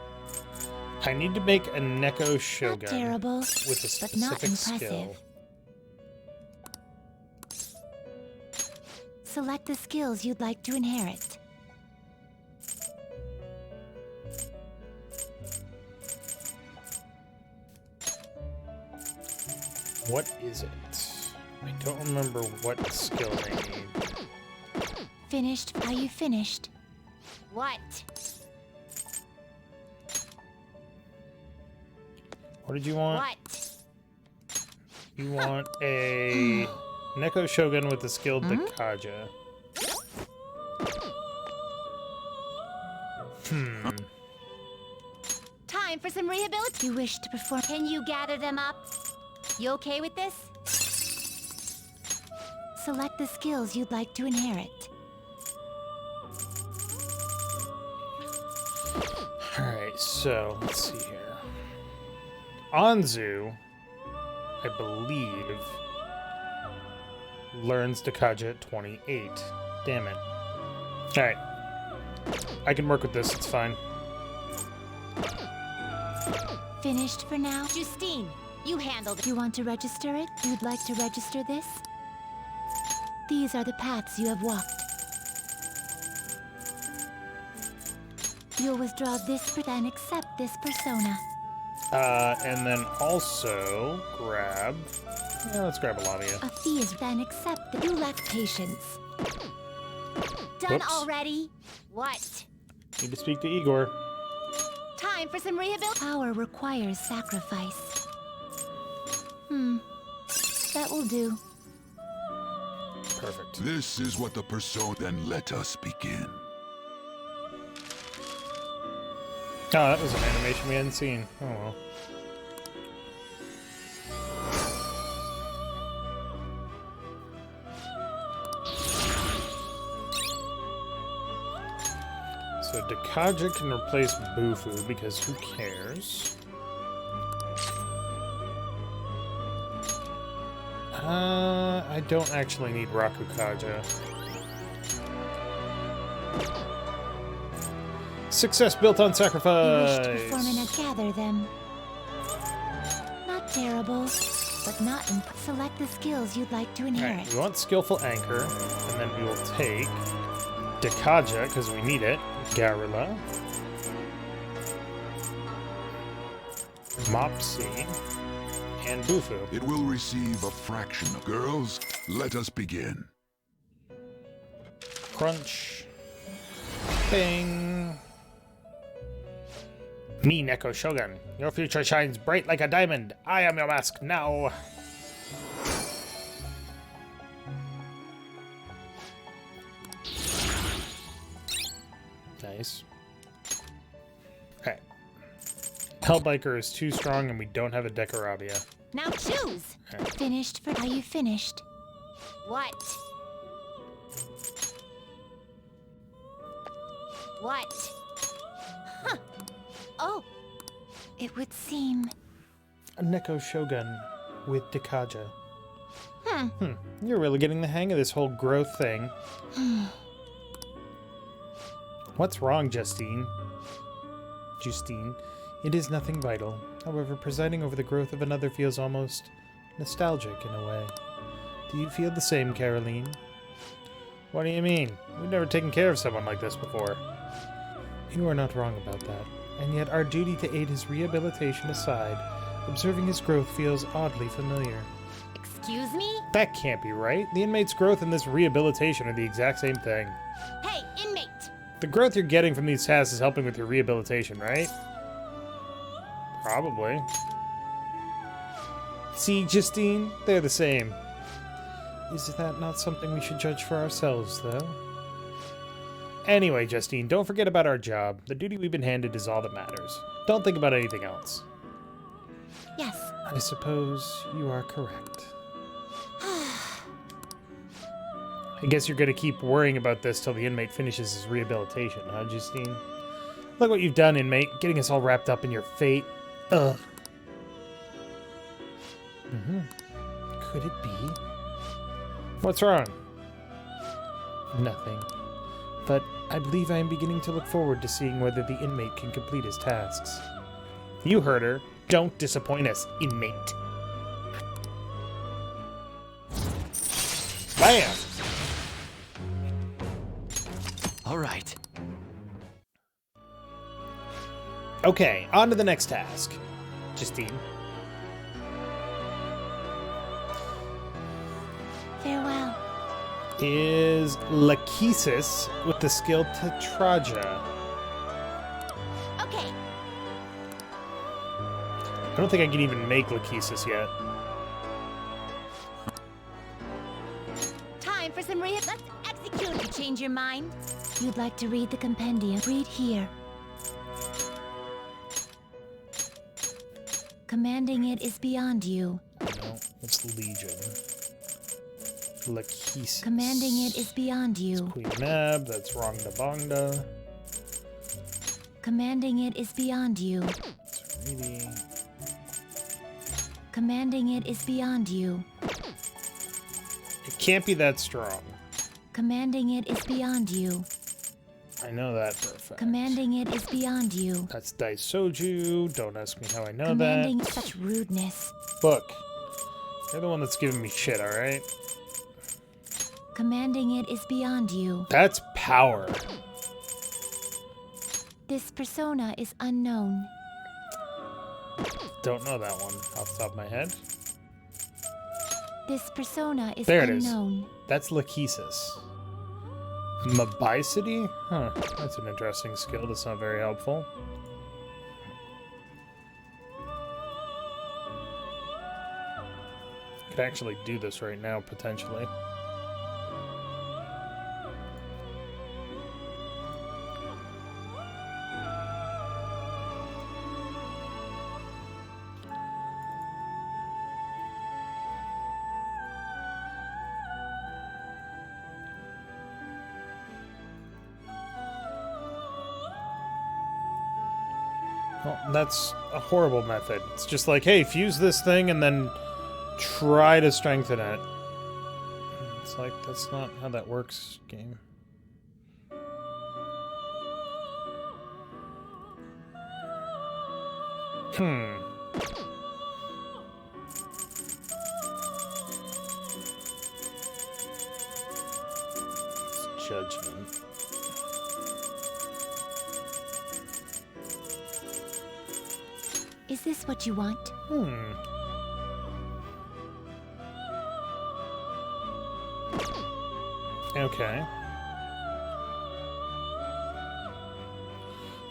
I need to make a Neko Shogun Not terrible, with a but not specific impressive. skill. Select the skills you'd like to inherit. What is it? I don't remember what skill they need. Finished? Are you finished? What? What did you want? What? You want a Neko Shogun with the skill Dakaja. Time for some rehabilitation. You wish to perform. Can you gather them up? You okay with this? Select the skills you'd like to inherit. Alright, so let's see here. Anzu, I believe, learns Dakaja at 28. Damn it. Alright. I can work with this, it's fine. Finished for now? Justine, you handled it. You want to register it? You'd like to register this? These are the paths you have walked. You'll withdraw this and accept this persona. And then also grab... Yeah, let's grab a Lavia. A fee is then accept that you lack patience. Done Whoops. already? What? Need to speak to Igor. Time for some rehabilitation. Power requires sacrifice. That will do. Perfect. This is what the persona. Then let us begin. Oh, that was an animation we hadn't seen. Oh well. So Dakaja can replace Bufu because who cares? I don't actually need Rakukaja. Success built on You sacrifice. wish to perform and gather them. Not terrible, but not select the skills you'd like to inherit. Alright, we want Skillful Anchor, and then we will take Dakaja, because we need it, Garula, Mopsy, And Bufu. It will receive a fraction of... Girls, let us begin. Crunch. Bing. Me, Neko Shogun. Your future shines bright like a diamond. I am your mask now. Nice. Okay. Hellbiker is too strong and we don't have a Decorabia. Now choose. Okay. Finished for... Are you finished? What? What? Huh. Oh. It would seem... A Neko Shogun with Dekaja. You're really getting the hang of this whole growth thing. What's wrong, Justine? Justine, it is nothing vital. However, presiding over the growth of another feels almost nostalgic in a way. Do you feel the same, Caroline? What do you mean? We've never taken care of someone like this before. You are not wrong about that. And yet our duty to aid his rehabilitation aside, observing his growth feels oddly familiar. Excuse me? That can't be right. The inmate's growth and this rehabilitation are the exact same thing. Hey, inmate! The growth you're getting from these tasks is helping with your rehabilitation, right? Probably. See, Justine? They're the same. Is that not something we should judge for ourselves, though? Anyway, Justine, don't forget about our job. The duty we've been handed is all that matters. Don't think about anything else. Yes. I suppose you are correct. I guess you're gonna keep worrying about this till the inmate finishes his rehabilitation, huh, Justine? Look what you've done, inmate. Getting us all wrapped up in your fate. Ugh. Could it be? What's wrong? Nothing. But I believe I am beginning to look forward to seeing whether the inmate can complete his tasks. You heard her. Don't disappoint us, inmate. Bam! All right. Okay, on to the next task. Justine. Farewell. Is Lachesis with the skill Tetraja. Okay. I don't think I can even make Lachesis yet. Time for some rehab. Let's execute. You change your mind? You'd like to read the compendium? Read here. Commanding it is beyond you. No, it's Legion. Lachesis. Commanding it is beyond you. Queen Neb, that's Rongda Bongda. Commanding it is beyond you. Maybe. Commanding it is beyond you. It can't be that strong. Commanding it is beyond you. I know that for a fact. Commanding it is beyond you. That's Daisoju. Don't ask me how I know Commanding that. such rudeness. Look, you're the one that's giving me shit, alright? Commanding it is beyond you. That's power. This persona is unknown. Don't know that one off the top of my head. This persona is There it is. unknown. That's Lachesis. Mabicity? Huh, that's an interesting skill. That's not very helpful. Could actually do this right now, potentially. Well, that's a horrible method. It's just like, hey, fuse this thing and then try to strengthen it. It's like, that's not how that works, game. It's judgment. Is this what you want? Okay.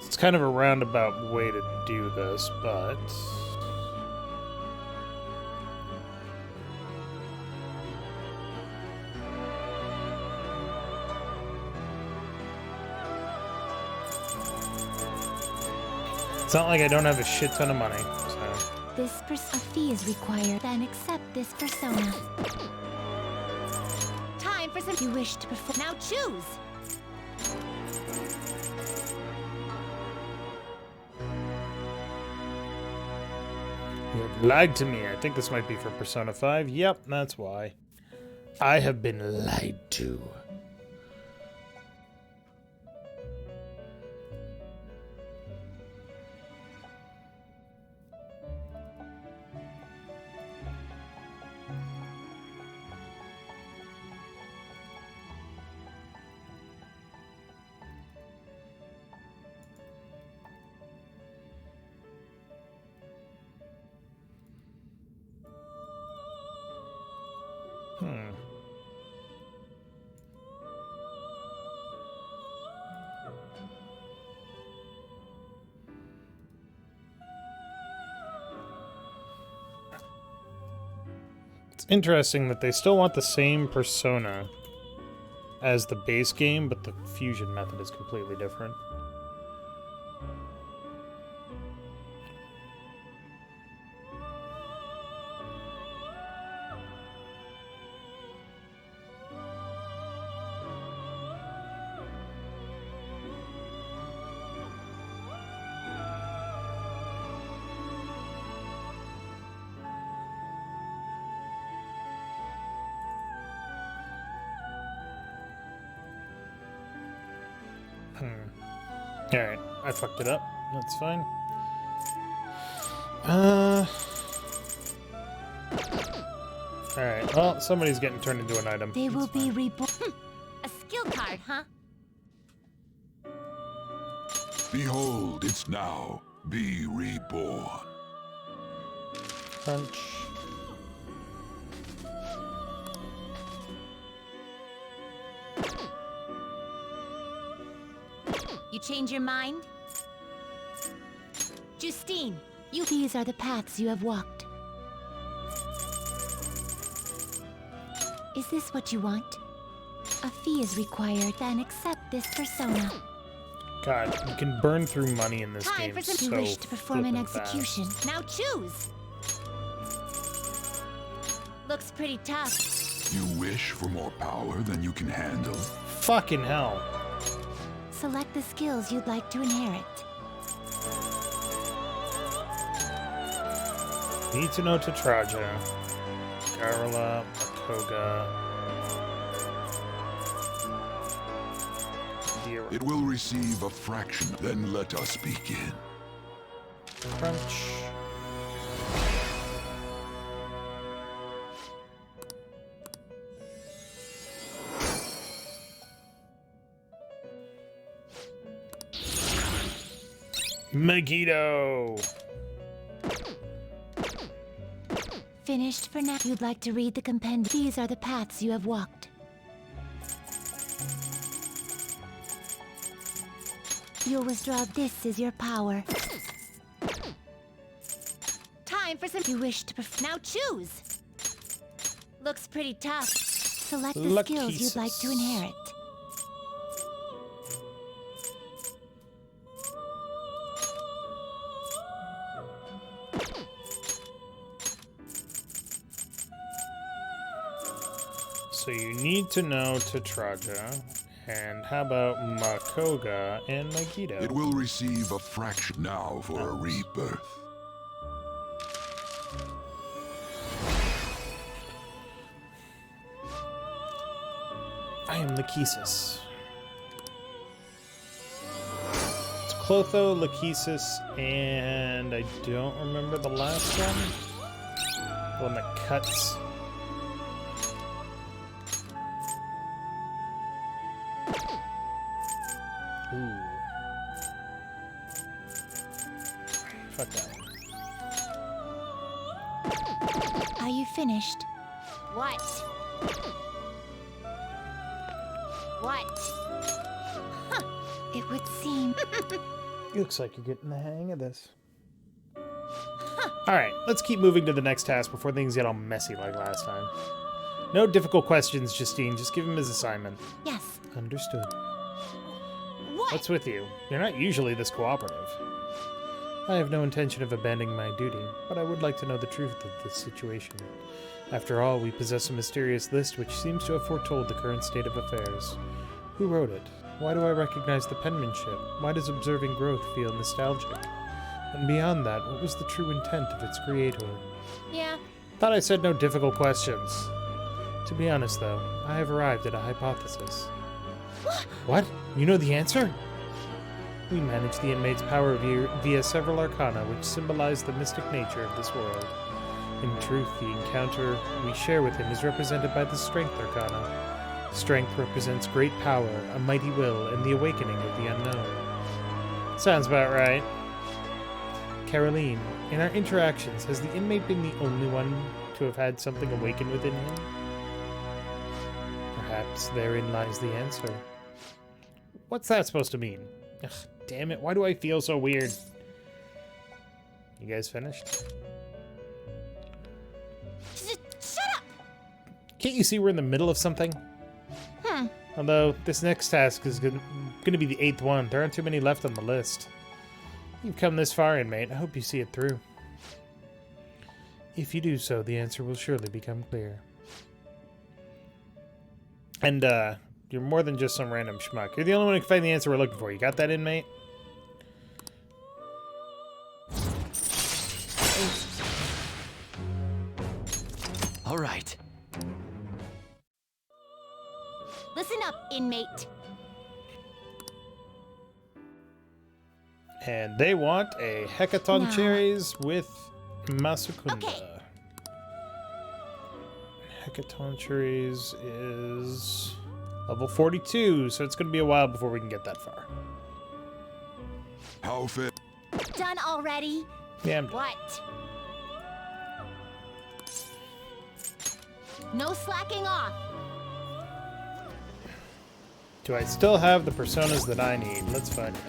It's kind of a roundabout way to do this, but... It's not like I don't have a shit ton of money, so... A fee is required, then accept this persona. Time for some. You wish to perform. Now choose. You have lied to me. I think this might be for Persona 5. Yep, that's why. I have been lied to. It's interesting that they still want the same persona as the base game, but the fusion method is completely different. Alright, I fucked it up. That's fine. Alright, well, somebody's getting turned into an item. They will be reborn. A skill card, huh? Behold, it's now. Be reborn. Crunch. You change your mind? Justine, you. These are the paths you have walked. Is this what you want? A fee is required, then accept this persona. God, you can burn through money in this Time game for some. so You wish to perform an flippin' execution. fast. Now choose. Looks pretty tough. You wish for more power than you can handle? Fucking hell. Select the skills you'd like to inherit. Need to know Tetraja. Garula, Makoga. Dira. It will receive a fraction, then let us begin. Crunch. Megiddo! Finished for now. You'd like to read the compendium. These are the paths you have walked. You'll withdraw. This is your power. Time for some. You wish to perform. Now choose. Looks pretty tough. Select the skills you'd like to inherit. So you need to know Tetraja, and how about Makoga and Megiddo? It will receive a fraction now for a rebirth. I am Lachesis. It's Clotho, Lachesis, and I don't remember the last one. The one that cuts. Ooh. Fuck that one. Are you finished? What? What? It would seem... Looks like you're getting the hang of this. Alright, let's keep moving to the next task before things get all messy like last time. No difficult questions, Justine. Just give him his assignment. Yes. Understood. What? What's with you? You're not usually this cooperative. I have no intention of abandoning my duty, but I would like to know the truth of this situation. After all, we possess a mysterious list which seems to have foretold the current state of affairs. Who wrote it? Why do I recognize the penmanship? Why does observing growth feel nostalgic? And beyond that, what was the true intent of its creator? Yeah. Thought I said no difficult questions. To be honest, though, I have arrived at a hypothesis. What? You know the answer? We manage the inmate's power via several arcana which symbolize the mystic nature of this world. In truth, the encounter we share with him is represented by the Strength Arcana. Strength represents great power, a mighty will, and the awakening of the unknown. Sounds about right. Caroline, in our interactions, has the inmate been the only one to have had something awaken within him? Perhaps therein lies the answer. What's that supposed to mean? Ugh, damn it, why do I feel so weird? You guys finished? Shut up! Can't you see we're in the middle of something? Although, this next task is going to be the 8th one. There aren't too many left on the list. You've come this far, inmate. I hope you see it through. If you do so, the answer will surely become clear. And, you're more than just some random schmuck. You're the only one who can find the answer we're looking for. You got that, inmate? All right. Listen up, inmate. And they want a Hecaton No. cherries with Masukunda. Okay. Hecaton cherries is level 42, so it's going to be a while before we can get that far. How fit? Done already? Yeah, I'm done. What? No slacking off. Do I still have the personas that I need? Let's find out.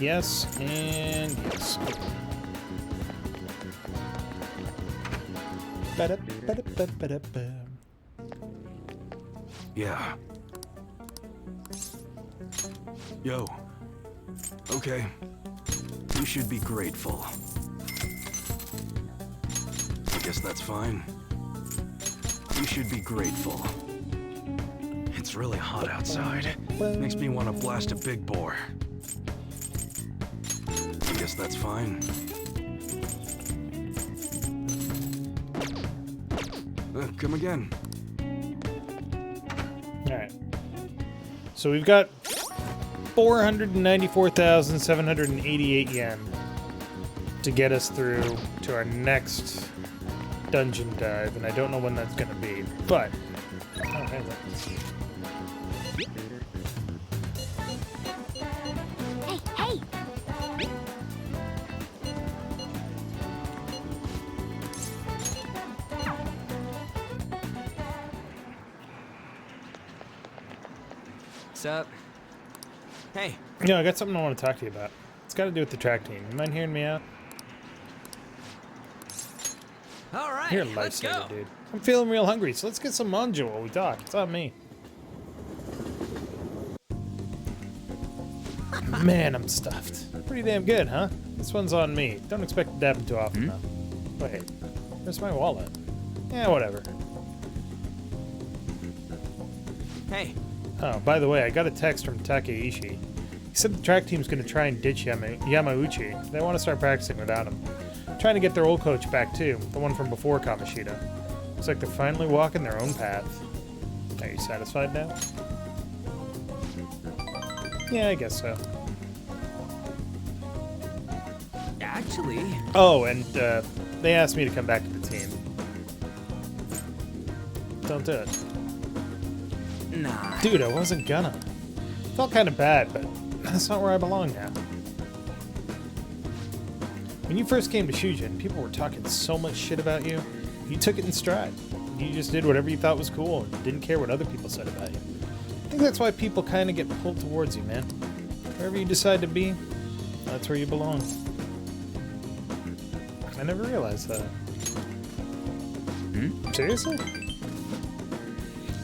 Yes, and yes. Ba-da-ba-da-ba-ba-da-ba. Yeah. Yo. Okay. You should be grateful. I guess that's fine. You should be grateful. It's really hot outside. Makes me want to blast a big bore. I guess that's fine. Come again. Alright. So we've got 494,788 yen to get us through to our next dungeon dive, and I don't know when that's going to be, but... Oh, hey, look. Hey, hey! Sup? Hey. Yeah, I got something I want to talk to you about. It's got to do with the track team. You mind hearing me out? All right, You're a let's go. lifesaver, dude. I'm feeling real hungry, so let's get some manju while we talk. It's on me. Man, I'm stuffed. Pretty damn good, huh? This one's on me. Don't expect it to happen too often, though. Wait, where's my wallet? Yeah, whatever. Hey. Oh, by the way, I got a text from Takeishi. He said the track team's gonna try and ditch Yamauchi. They want to start practicing without him. Trying to get their old coach back too, the one from before Kamoshida. Looks like they're finally walking their own path. Are you satisfied now? Yeah, I guess so. Actually... Oh, and they asked me to come back to the team. Don't do it. Nah. Dude, I wasn't gonna. Felt kind of bad, but that's not where I belong now. When you first came to Shujin, people were talking so much shit about you. You took it in stride. You just did whatever you thought was cool and didn't care what other people said about you. I think that's why people kind of get pulled towards you, man. Wherever you decide to be, that's where you belong. I never realized that. Seriously?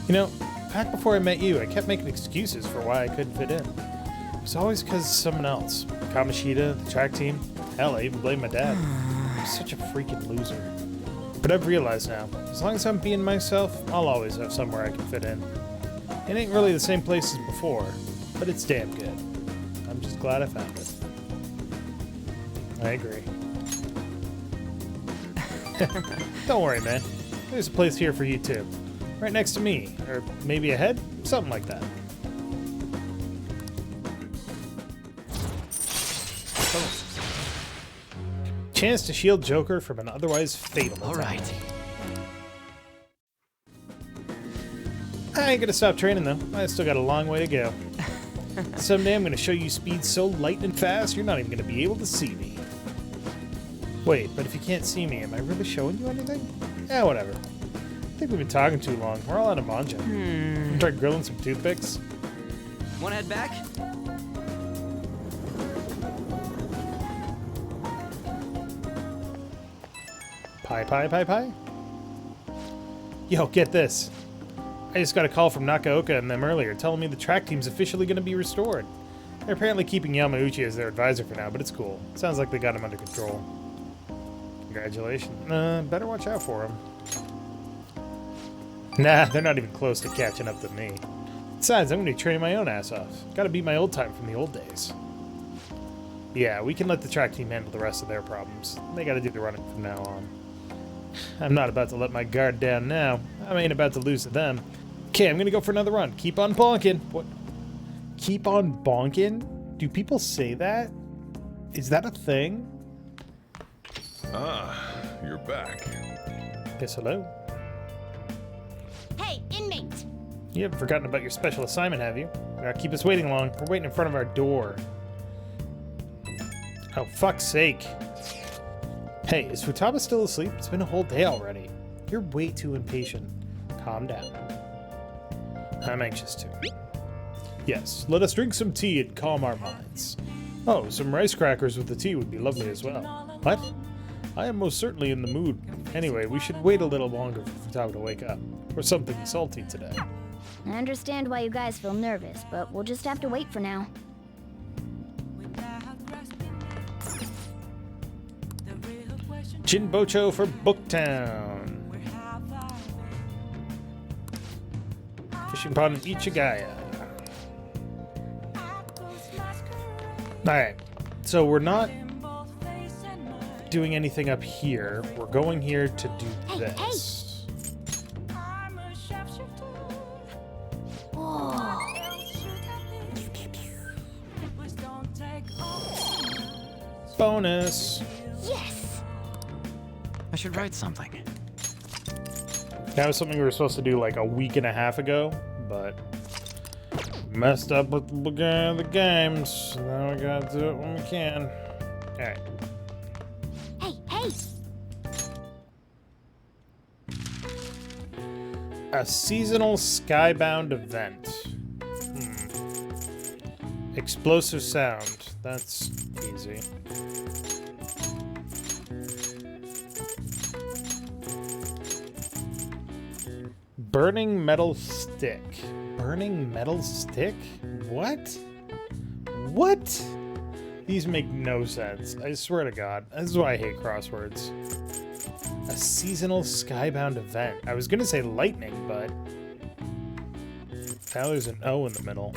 You know, back before I met you, I kept making excuses for why I couldn't fit in. It was always because of someone else. Kamoshida, the track team. Hell, I even blamed my dad. I'm such a freaking loser. But I've realized now, as long as I'm being myself, I'll always have somewhere I can fit in. It ain't really the same place as before, but it's damn good. I'm just glad I found it. I agree. Don't worry, man. There's a place here for you too. Right next to me, or maybe ahead? Something like that. Oh. Chance to shield Joker from an otherwise fatal attack. Alright. I ain't gonna stop training though. I still got a long way to go. Someday I'm gonna show you speed so light and fast you're not even gonna be able to see me. Wait, but if you can't see me, am I really showing you anything? Yeah, whatever. I think we've been talking too long. We're all out of manja. Try grilling some toothpicks. Wanna head back? Pie? Yo, get this. I just got a call from Nakaoka and them earlier telling me the track team's officially going to be restored. They're apparently keeping Yamauchi as their advisor for now, but it's cool. Sounds like they got him under control. Congratulations. Better watch out for him. Nah, they're not even close to catching up to me. Besides, I'm going to be training my own ass off. Gotta beat my old time from the old days. Yeah, we can let the track team handle the rest of their problems. They gotta do the running from now on. I'm not about to let my guard down now. I ain't about to lose to them. Okay, I'm gonna go for another run. Keep on bonking. What? Keep on bonking? Do people say that? Is that a thing? Ah, you're back. Yes, hello? Hey, inmate! You haven't forgotten about your special assignment, have you? Not keep us waiting long. We're waiting in front of our door. Oh, fuck's sake. Hey, is Futaba still asleep? It's been a whole day already. You're way too impatient. Calm down. I'm anxious too. Yes, let us drink some tea and calm our minds. Oh, some rice crackers with the tea would be lovely as well. What? I am most certainly in the mood. Anyway, we should wait a little longer for Futaba to wake up. Or something salty today. I understand why you guys feel nervous, but we'll just have to wait for now. Jinbocho for Booktown. Fishing pond in Ichigaya. Alright, so we're not doing anything up here. We're going here to do this. Bonus. Yes. I should write something. That was something we were supposed to do like a week and a half ago, but messed up with the games. So now we gotta do it when we can. Alright. Hey! A seasonal skybound event. Explosive sound. That's easy. Burning metal stick. Burning metal stick? What? What? These make no sense. I swear to God. This is why I hate crosswords. A seasonal skybound event. I was gonna say lightning, but now there's an O in the middle.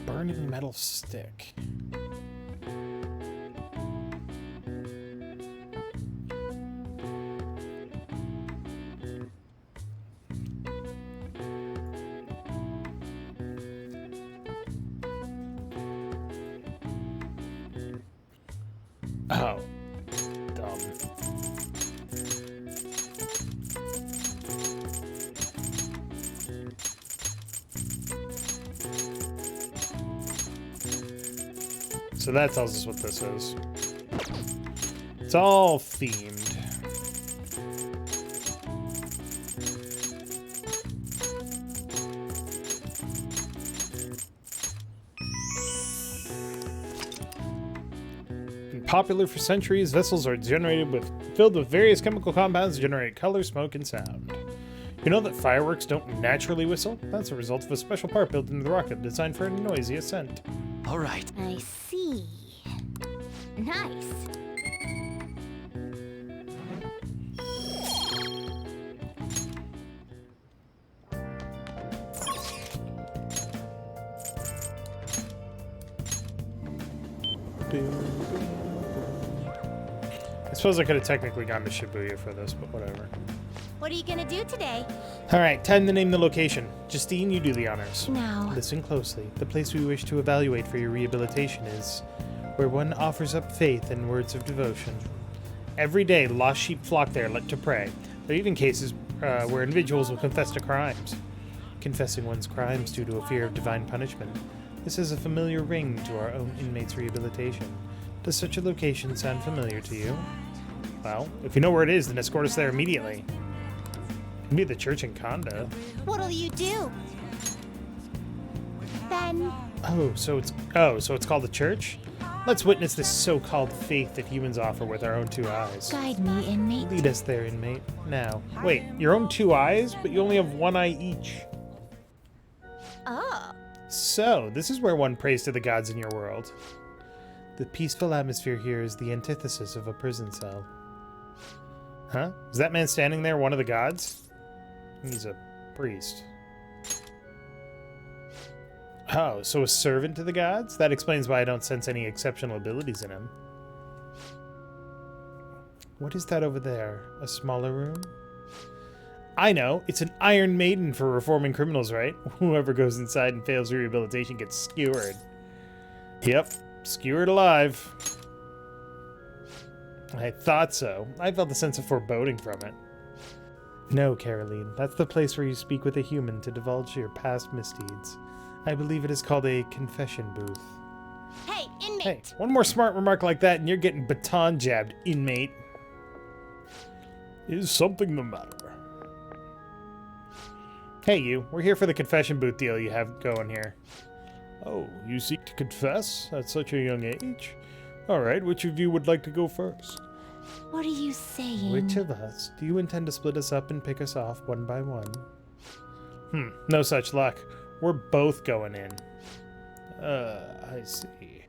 Burning metal stick. Oh, dumb. So that tells us what this is. it's all themed. Popular for centuries, vessels are filled with various chemical compounds that generate color, smoke, and sound. You know that fireworks don't naturally whistle? That's a result of a special part built into the rocket designed for a noisy ascent. All right. I see. Nice. I suppose I could have technically gone to Shibuya for this, but whatever. What are you gonna do today? Alright, time to name the location. Justine, you do the honors. Now. Listen closely. The place we wish to evaluate for your rehabilitation is where one offers up faith and words of devotion. Every day, lost sheep flock there to pray. There are even cases where individuals will confess to crimes. Confessing one's crimes due to a fear of divine punishment. This is a familiar ring to our own inmates' rehabilitation. Does such a location sound familiar to you? Well, if you know where it is, then escort us there immediately. It can be the church in Konda. What'll you do? Then. So it's called the church? Let's witness this so-called faith that humans offer with our own two eyes. Guide me, inmate. Lead us there, inmate. Now. Wait, your own two eyes? But you only have one eye each. Oh. So, this is where one prays to the gods in your world. The peaceful atmosphere here is the antithesis of a prison cell. Huh? Is that man standing there one of the gods? He's a priest. Oh, so a servant to the gods? That explains why I don't sense any exceptional abilities in him. What is that over there? A smaller room? I know. It's an Iron Maiden for reforming criminals, right? Whoever goes inside and fails rehabilitation gets skewered. Yep. Skewered alive. I thought so. I felt a sense of foreboding from it. No, Caroline. That's the place where you speak with a human to divulge your past misdeeds. I believe it is called a confession booth. Hey, inmate! Hey, one more smart remark like that and you're getting baton jabbed, inmate. Is something the matter? Hey, you. We're here for the confession booth deal you have going here. Oh, you seek to confess at such a young age? Alright, which of you would like to go first? What are you saying? Which of us? Do you intend to split us up and pick us off one by one? No such luck. We're both going in. I see.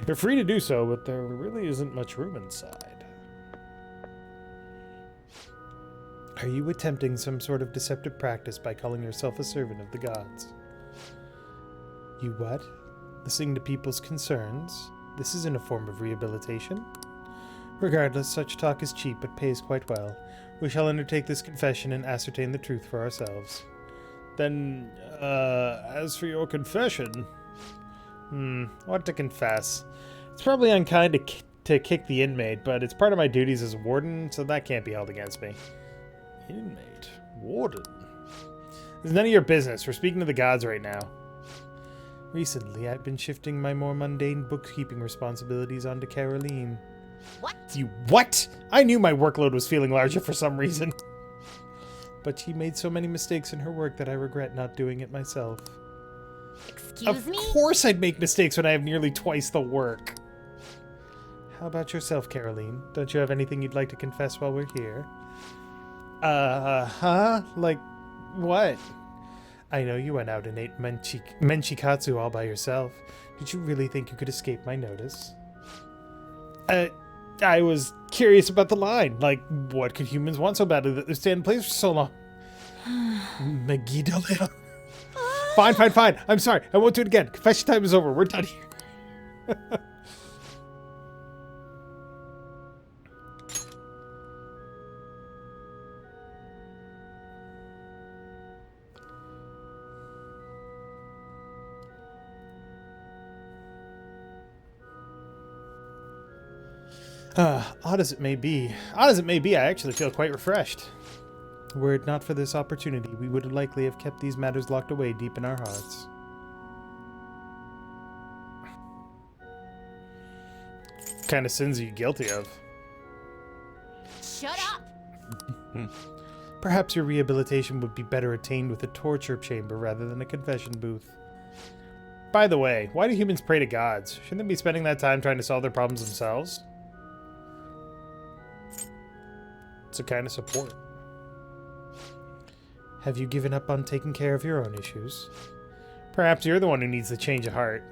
You're free to do so, but there really isn't much room inside. Are you attempting some sort of deceptive practice by calling yourself a servant of the gods? You what? Listening to people's concerns? This isn't a form of rehabilitation. Regardless, such talk is cheap but pays quite well. We shall undertake this confession and ascertain the truth for ourselves. Then, as for your confession... what to confess? It's probably unkind to kick the inmate, but it's part of my duties as a warden, so that can't be held against me. Inmate? Warden? It's none of your business. We're speaking to the gods right now. Recently, I've been shifting my more mundane bookkeeping responsibilities onto Caroline. What? You what? I knew my workload was feeling larger for some reason. But she made so many mistakes in her work that I regret not doing it myself. Excuse me? Of course I'd make mistakes when I have nearly twice the work. How about yourself, Caroline? Don't you have anything you'd like to confess while we're here? Like, what? I know you went out and ate menchikatsu all by yourself. Did you really think you could escape my notice? I was curious about the line. Like, what could humans want so badly that they stay in place for so long? Megiddo. Fine. I'm sorry. I won't do it again. Confession time is over. We're done here. Odd as it may be, I actually feel quite refreshed. Were it not for this opportunity, we would likely have kept these matters locked away deep in our hearts. What kind of sins are you guilty of? Perhaps your rehabilitation would be better attained with a torture chamber rather than a confession booth. By the way, why do humans pray to gods? Shouldn't they be spending that time trying to solve their problems themselves? It's a kind of support. Have you given up on taking care of your own issues? Perhaps you're the one who needs the change of heart.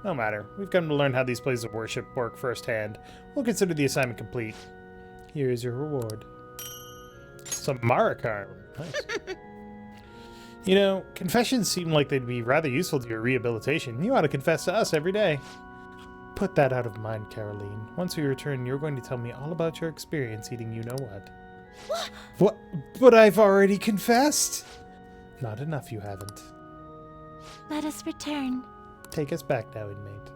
No matter. We've come to learn how these places of worship work firsthand. We'll consider the assignment complete. Here is your reward. Some Marikarm. Nice. You know, confessions seem like they'd be rather useful to your rehabilitation. You ought to confess to us every day. Put that out of mind, Caroline. Once we return, you're going to tell me all about your experience eating you-know-what. What? But I've already confessed! Not enough, you haven't. Let us return. Take us back now, inmate.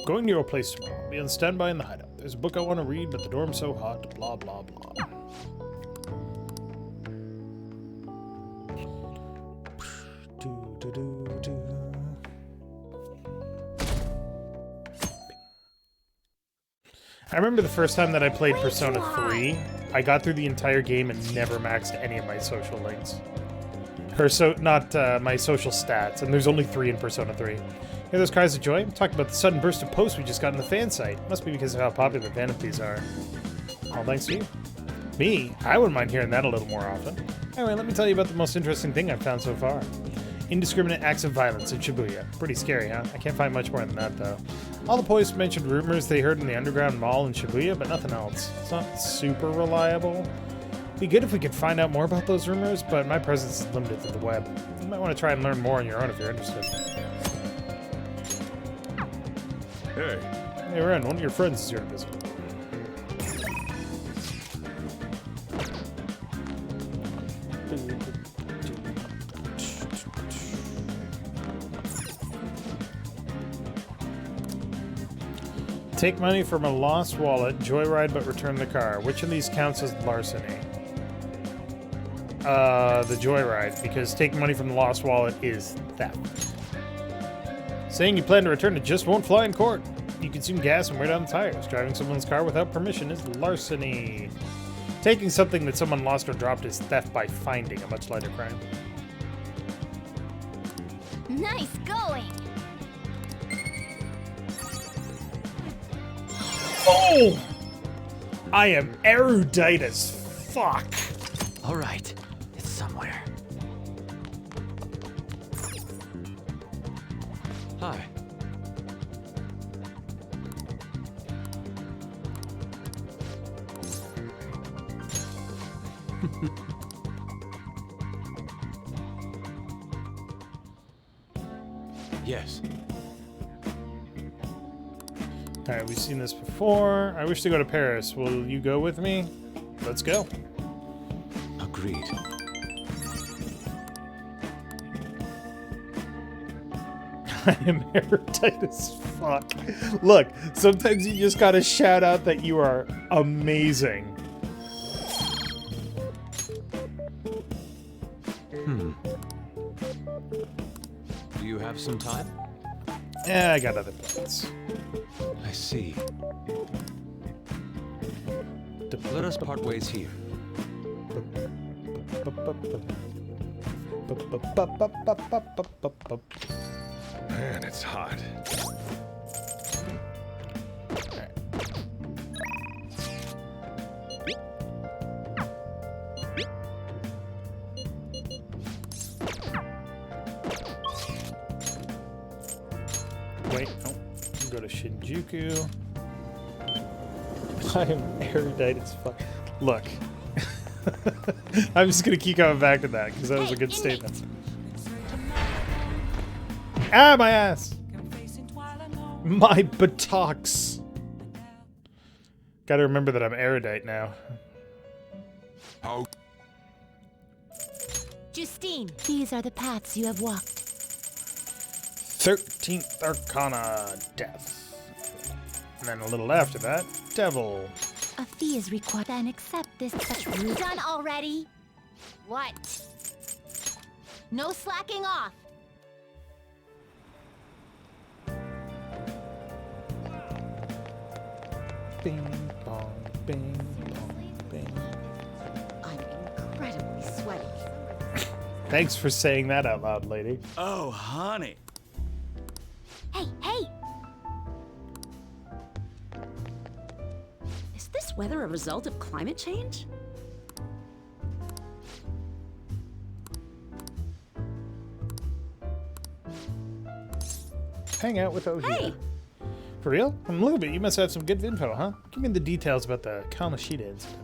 Going to your place tomorrow. Be on standby in the hideout. There's a book I want to read, but the dorm's so hot. Blah, blah, blah. I remember the first time that I played Persona 3, I got through the entire game and never maxed any of my social links. Not my social stats, and there's only 3 in Persona 3. Hear those cries of joy? I'm talking about the sudden burst of posts we just got in the fan site. Must be because of how popular vanities are. All thanks to you. Me? I wouldn't mind hearing that a little more often. Anyway, let me tell you about the most interesting thing I've found so far. Indiscriminate acts of violence in Shibuya. Pretty scary, huh? I can't find much more than that, though. All the posts mentioned rumors they heard in the underground mall in Shibuya, but nothing else. It's not super reliable. Be good if we could find out more about those rumors, but my presence is limited to the web. You might want to try and learn more on your own if you're interested. Hey. Hey, Ren, one of your friends is here to visit. Take money from a lost wallet, joyride but return the car. Which of these counts as larceny? The joyride, because taking money from the lost wallet is theft. Saying you plan to return it just won't fly in court. You consume gas and wear down the tires. Driving someone's car without permission is larceny. Taking something that someone lost or dropped is theft by finding, a much lighter crime. Nice going! Oh! I am erudite as fuck. All right, it's somewhere. Hi. Yes. Alright, we've seen this before. I wish to go to Paris. Will you go with me? Let's go. Agreed. I am erudite as fuck. Look, sometimes you just gotta shout out that you are amazing. Do you have some time? Yeah, I got other plans. I see. Let us part ways here. Man, it's hot. Wait, no. Go to Shinjuku. I am erudite as fuck. Look. I'm just gonna keep coming back to that because that was a good statement. Ah, my ass! My buttocks! Gotta remember that I'm erudite now. How? Justine, these are the paths you have walked. 13th Arcana, Death. And then a little after that, Devil. A fee is required and accept this such rude. Done already? What? No slacking off. Bing bong, bing bong, bing. I'm incredibly sweaty. Thanks for saying that out loud, lady. Oh, honey. Hey, hey! Is this weather a result of climate change? Hang out with Ohia. Hey! For real? Look at it. You must have some good info, huh? Give me the details about the Kamoshida incident.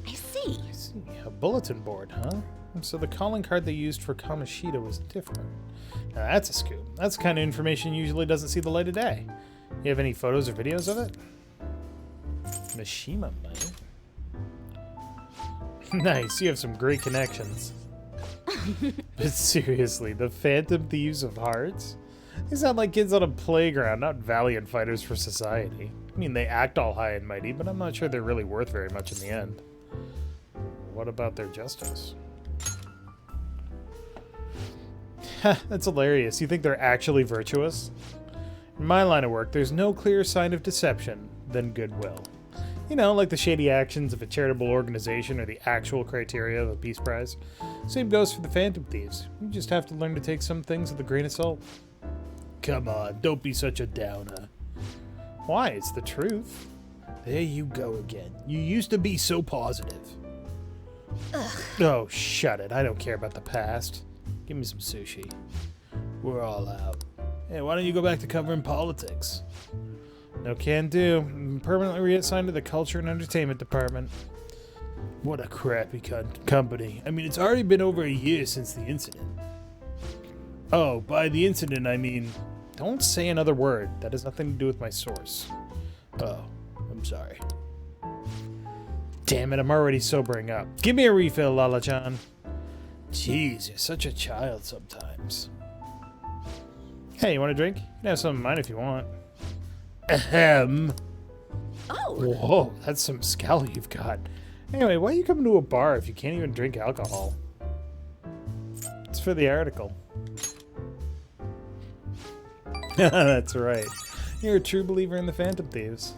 I see. I see. A bulletin board, huh? So the calling card they used for Kamoshida was different. Now that's a scoop. That's the kind of information usually doesn't see the light of day. You have any photos or videos of it? Mishima might. Nice, you have some great connections. But seriously, the Phantom Thieves of Hearts? They sound like kids on a playground, not valiant fighters for society. I mean, they act all high and mighty, but I'm not sure they're really worth very much in the end. What about their justice? That's hilarious. You think they're actually virtuous? In my line of work, there's no clearer sign of deception than goodwill. You know, like the shady actions of a charitable organization or the actual criteria of a peace prize. Same goes for the Phantom Thieves. You just have to learn to take some things with a grain of salt. Come on, don't be such a downer. Why? It's the truth. There you go again. You used to be so positive. Ugh. Oh, shut it. I don't care about the past. Give me some sushi. We're all out. Hey, why don't you go back to covering politics? No can do. I'm permanently reassigned to the Culture and Entertainment Department. What a crappy company. I mean, it's already been over a year since the incident. Oh, by the incident, I mean... Don't say another word. That has nothing to do with my source. Oh, I'm sorry. Damn it, I'm already sobering up. Give me a refill, Lala-chan. Jeez, you're such a child sometimes. Hey, you want a drink? You can have some of mine if you want. Ahem. Oh. Whoa, that's some scowl you've got. Anyway, why are you coming to a bar if you can't even drink alcohol? It's for the article. That's right. You're a true believer in the Phantom Thieves.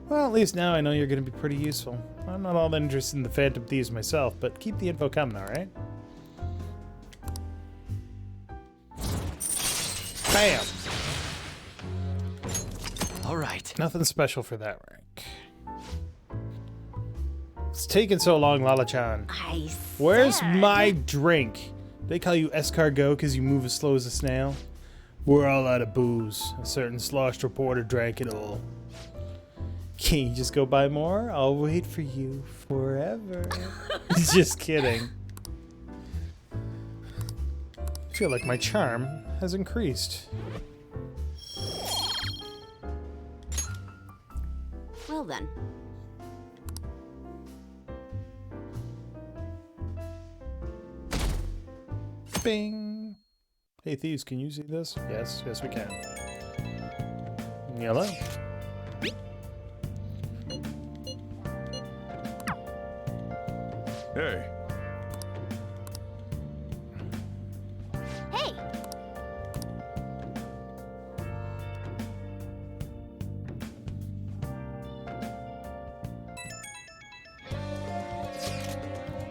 Well, at least now I know you're going to be pretty useful. I'm not all that interested in the Phantom Thieves myself, but keep the info coming, alright? Bam! Alright. Nothing special for that rank. It's taking so long, Lala-chan. Where's my drink? They call you escargot because you move as slow as a snail? We're all out of booze. A certain sloshed reporter drank it all. Can you just go buy more? I'll wait for you forever. Just kidding. I feel like my charm has increased. Well then. Bing! Hey thieves, can you see this? Yes, yes we can. Yellow. Hey. Hey!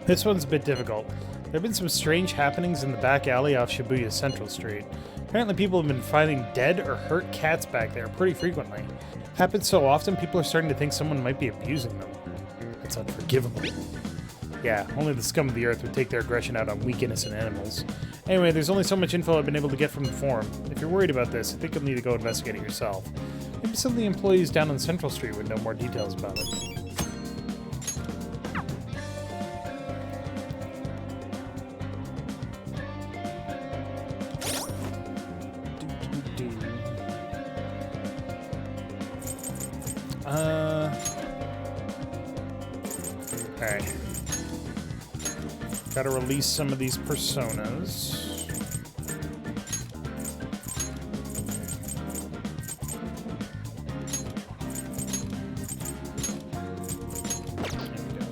This one's a bit difficult. There have been some strange happenings in the back alley off Shibuya Central Street. Apparently people have been finding dead or hurt cats back there pretty frequently. Happens so often people are starting to think someone might be abusing them. It's unforgivable. Yeah, only the scum of the earth would take their aggression out on weak innocent animals. Anyway, there's only so much info I've been able to get from the forum. If you're worried about this, I think you'll need to go investigate it yourself. Maybe some of the employees down on Central Street would know more details about it. Alright. Gotta release some of these personas. There we go.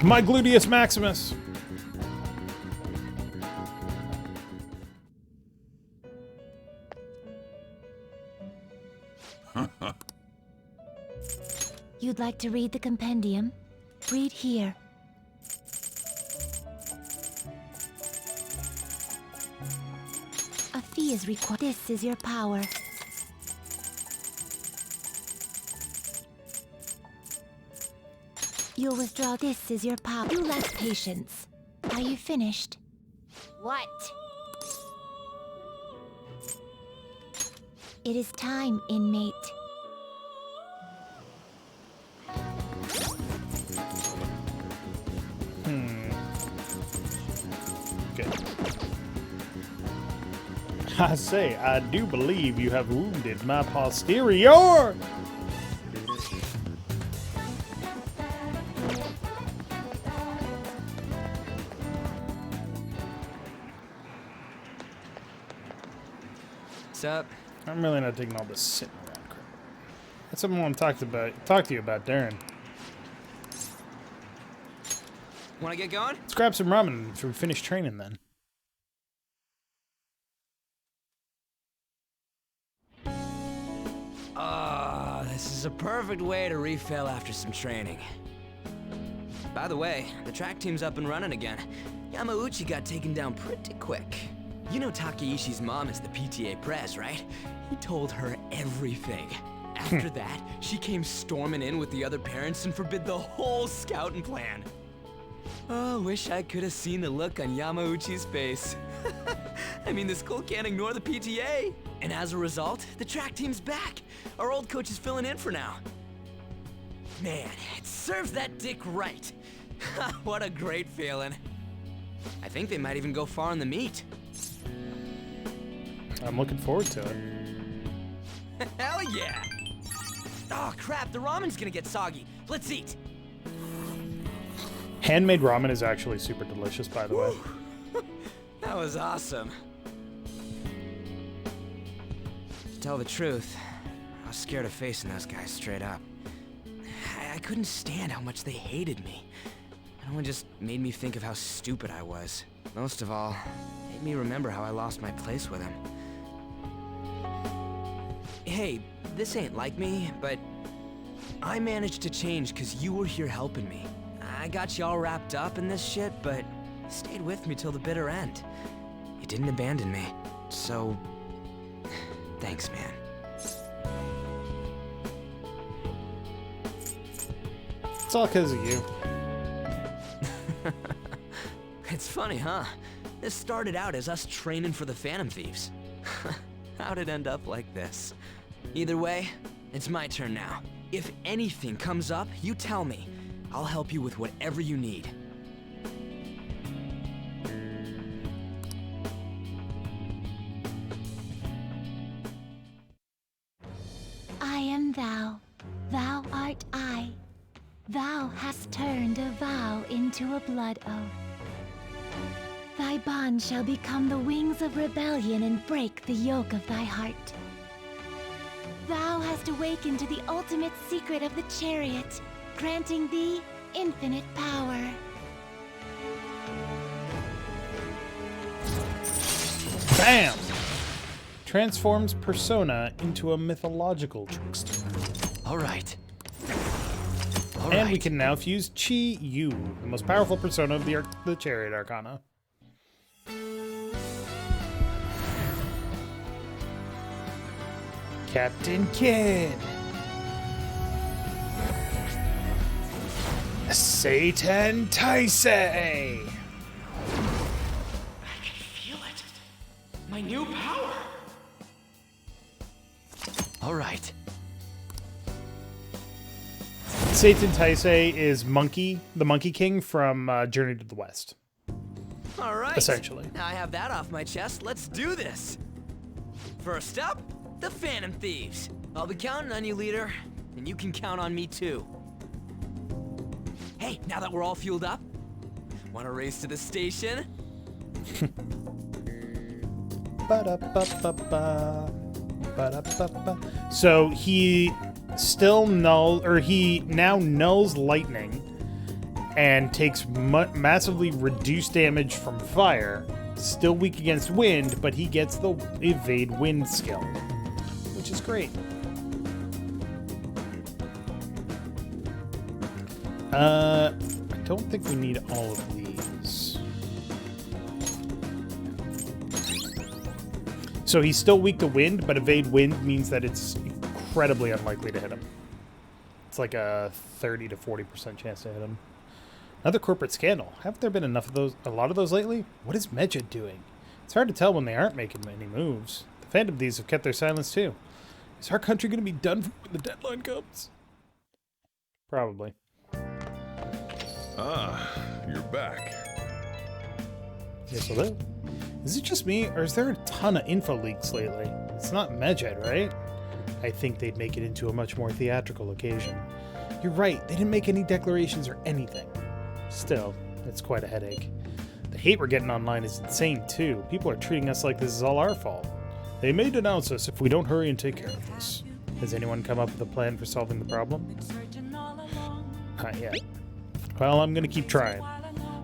My gluteus maximus. You'd like to read the compendium? Read here. A fee is required. This is your power. You'll withdraw. This is your power. You lack patience. Are you finished? What? It is time, inmate. Okay. I say, I do believe you have wounded my posterior. What's up? I'm really not taking all this sitting around crap. That's something I want to talk to you about, Darren. Wanna get going? Let's grab some ramen after we finish training then. This is a perfect way to refill after some training. By the way, the track team's up and running again. Yamauchi got taken down pretty quick. You know Takeishi's mom is the PTA press, right? He told her everything. After that, she came storming in with the other parents and forbid the whole scouting plan. Oh, wish I could have seen the look on Yamauchi's face. I mean, the school can't ignore the PTA. And as a result, the track team's back. Our old coach is filling in for now. Man, it serves that dick right. What a great feeling. I think they might even go far in the meet. I'm looking forward to it. Hell yeah! Oh crap, the ramen's gonna get soggy. Let's eat. Handmade ramen is actually super delicious, by the way. That was awesome. To tell the truth, I was scared of facing those guys straight up. I couldn't stand how much they hated me. Everyone just made me think of how stupid I was. Most of all, it made me remember how I lost my place with them. Hey, this ain't like me, but I managed to change because you were here helping me. I got you all wrapped up in this shit, but you stayed with me till the bitter end. You didn't abandon me, so thanks, man. It's all because of you. It's funny, huh? This started out as us training for the Phantom Thieves. How'd it end up like this? Either way, it's my turn now. If anything comes up, you tell me. I'll help you with whatever you need. I am thou. Thou art I. Thou hast turned a vow into a blood oath. Thy bond shall become the wings of rebellion and break the yoke of thy heart. Thou hast awakened to the ultimate secret of the chariot, granting thee infinite power. Bam! Transforms Persona into a mythological trickster. All right. And we can now fuse Chi Yu, the most powerful persona of the Chariot Arcana. Captain Kidd. Satan Taisei. I can feel it. My new power. All right. Satan Taisei is Monkey, the Monkey King from Journey to the West. All right. Essentially. Now I have that off my chest. Let's do this. First up, the Phantom Thieves. I'll be counting on you, leader, and you can count on me too. Hey, now that we're all fueled up, want to race to the station? So he still he now nulls lightning, and takes massively reduced damage from fire. Still weak against wind, but he gets the evade wind skill, which is great. I don't think we need all of these. So he's still weak to wind, but evade wind means that it's incredibly unlikely to hit him. It's like a 30 to 40% chance to hit him. Another corporate scandal. Haven't there been enough of those? A lot of those lately? What is Medjed doing? It's hard to tell when they aren't making any moves. The Phantom Thieves have kept their silence too. Is our country going to be done for when the deadline comes? Probably. Ah, you're back. Yes, hello. Is it just me, or is there a ton of info leaks lately? It's not Medjed, right? I think they'd make it into a much more theatrical occasion. You're right, they didn't make any declarations or anything. Still, it's quite a headache. The hate we're getting online is insane, too. People are treating us like this is all our fault. They may denounce us if we don't hurry and take care of this. Has anyone come up with a plan for solving the problem? Not yet. Well, I'm gonna keep trying.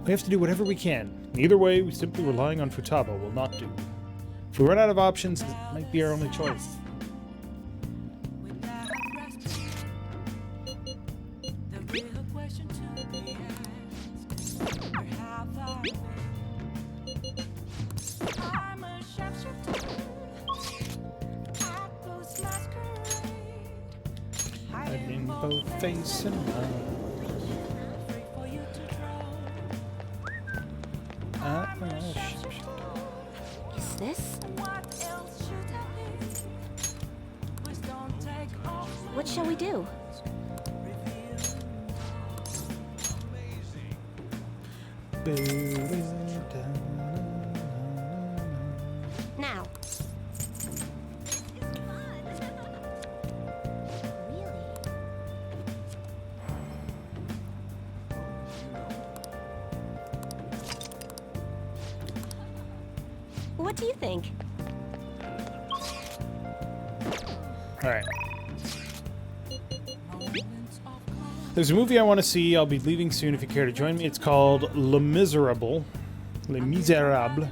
We have to do whatever we can. Either way, we simply relying on Futaba will not do. If we run out of options, it might be our only choice. I'm in both face and mouth. Is this? What shall we do? Now. What do you think? Alright. There's a movie I want to see. I'll be leaving soon if you care to join me. It's called Les Miserables. Les Miserables.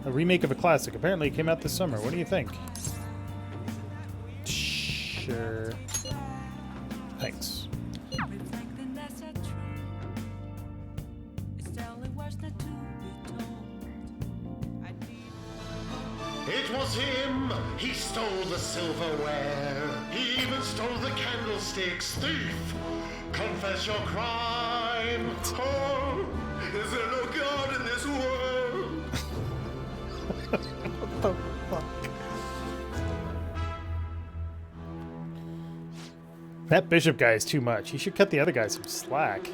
A remake of a classic. Apparently it came out this summer. What do you think? Sure. Thanks. It was him! He stole the silverware. He even stole the candlesticks. Thief! Confess your crime! Oh! Is there no God in this world? What the fuck? That bishop guy is too much. He should cut the other guy some slack.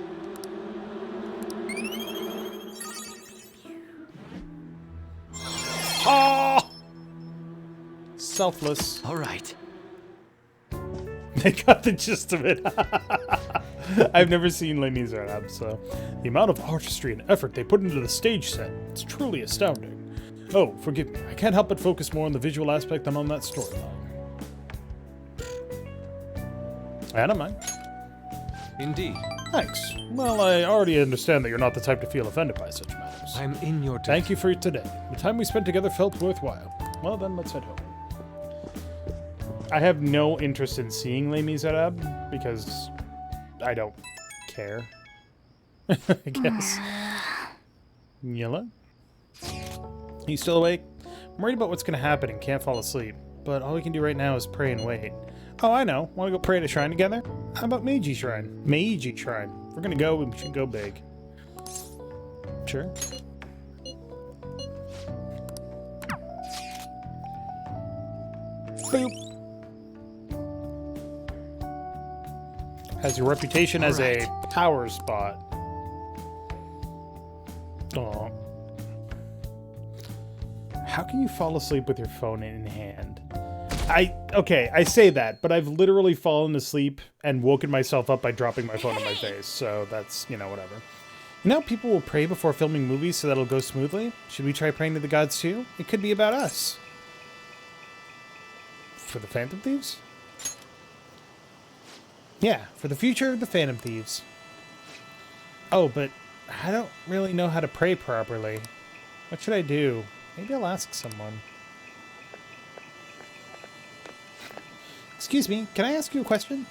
Oh! Selfless. All right. They got the gist of it. I've never seen Les Miserables, so the amount of artistry and effort they put into the stage set, it's truly astounding. Oh, forgive me. I can't help but focus more on the visual aspect than on that storyline. I don't mind. Indeed. Thanks. Well, I already understand that you're not the type to feel offended by such matters. I'm in your debt. Thank you for today. The time we spent together felt worthwhile. Well, then let's head home. I have no interest in seeing Les Miserables because I don't care. I guess. Yella? You still awake? I'm worried about what's going to happen and can't fall asleep. But all we can do right now is pray and wait. Oh, I know. Want to go pray at a shrine together? How about Meiji Shrine? Meiji Shrine. If we're going to go, we should go big. Sure. Boop. Has your reputation as a power spot. Aw. How can you fall asleep with your phone in hand? Okay, I say that, but I've literally fallen asleep and woken myself up by dropping my phone on my face, so that's, you know, whatever. You know, people will pray before filming movies so that'll go smoothly. Should we try praying to the gods too? It could be about us. For the Phantom Thieves? Yeah, for the future of the Phantom Thieves. Oh, but I don't really know how to pray properly. What should I do? Maybe I'll ask someone. Excuse me, can I ask you a question?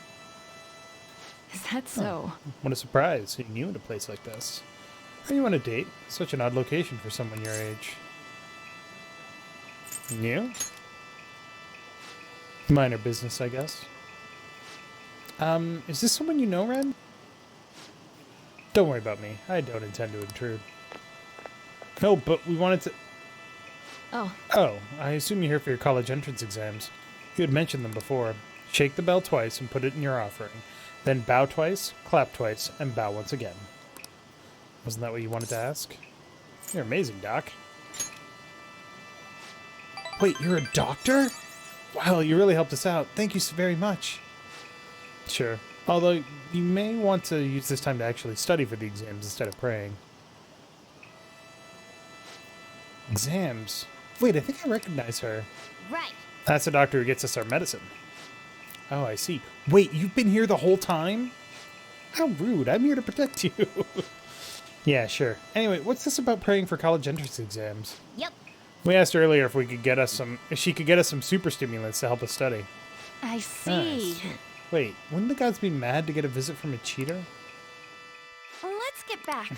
Is that so? What a surprise, seeing you in a place like this. Are you on a date? Such an odd location for someone your age. You? Minor business, I guess. Is this someone you know, Ren? Don't worry about me. I don't intend to intrude. No, but we wanted to... Oh. Oh, I assume you're here for your college entrance exams. You had mentioned them before. Shake the bell twice and put it in your offering. Then bow twice, clap twice, and bow once again. Wasn't that what you wanted to ask? You're amazing, Doc. Wait, you're a doctor? Wow, you really helped us out. Thank you so very much. Sure. Although, you may want to use this time to actually study for the exams instead of praying. Exams? Wait, I think I recognize her. Right. That's the doctor who gets us our medicine. Oh, I see. Wait, you've been here the whole time? How rude. I'm here to protect you. Yeah, sure. Anyway, what's this about praying for college entrance exams? Yep. We asked earlier if she could get us some super stimulants to help us study. I see. Nice. Wait, wouldn't the gods be mad to get a visit from a cheater? Let's get back.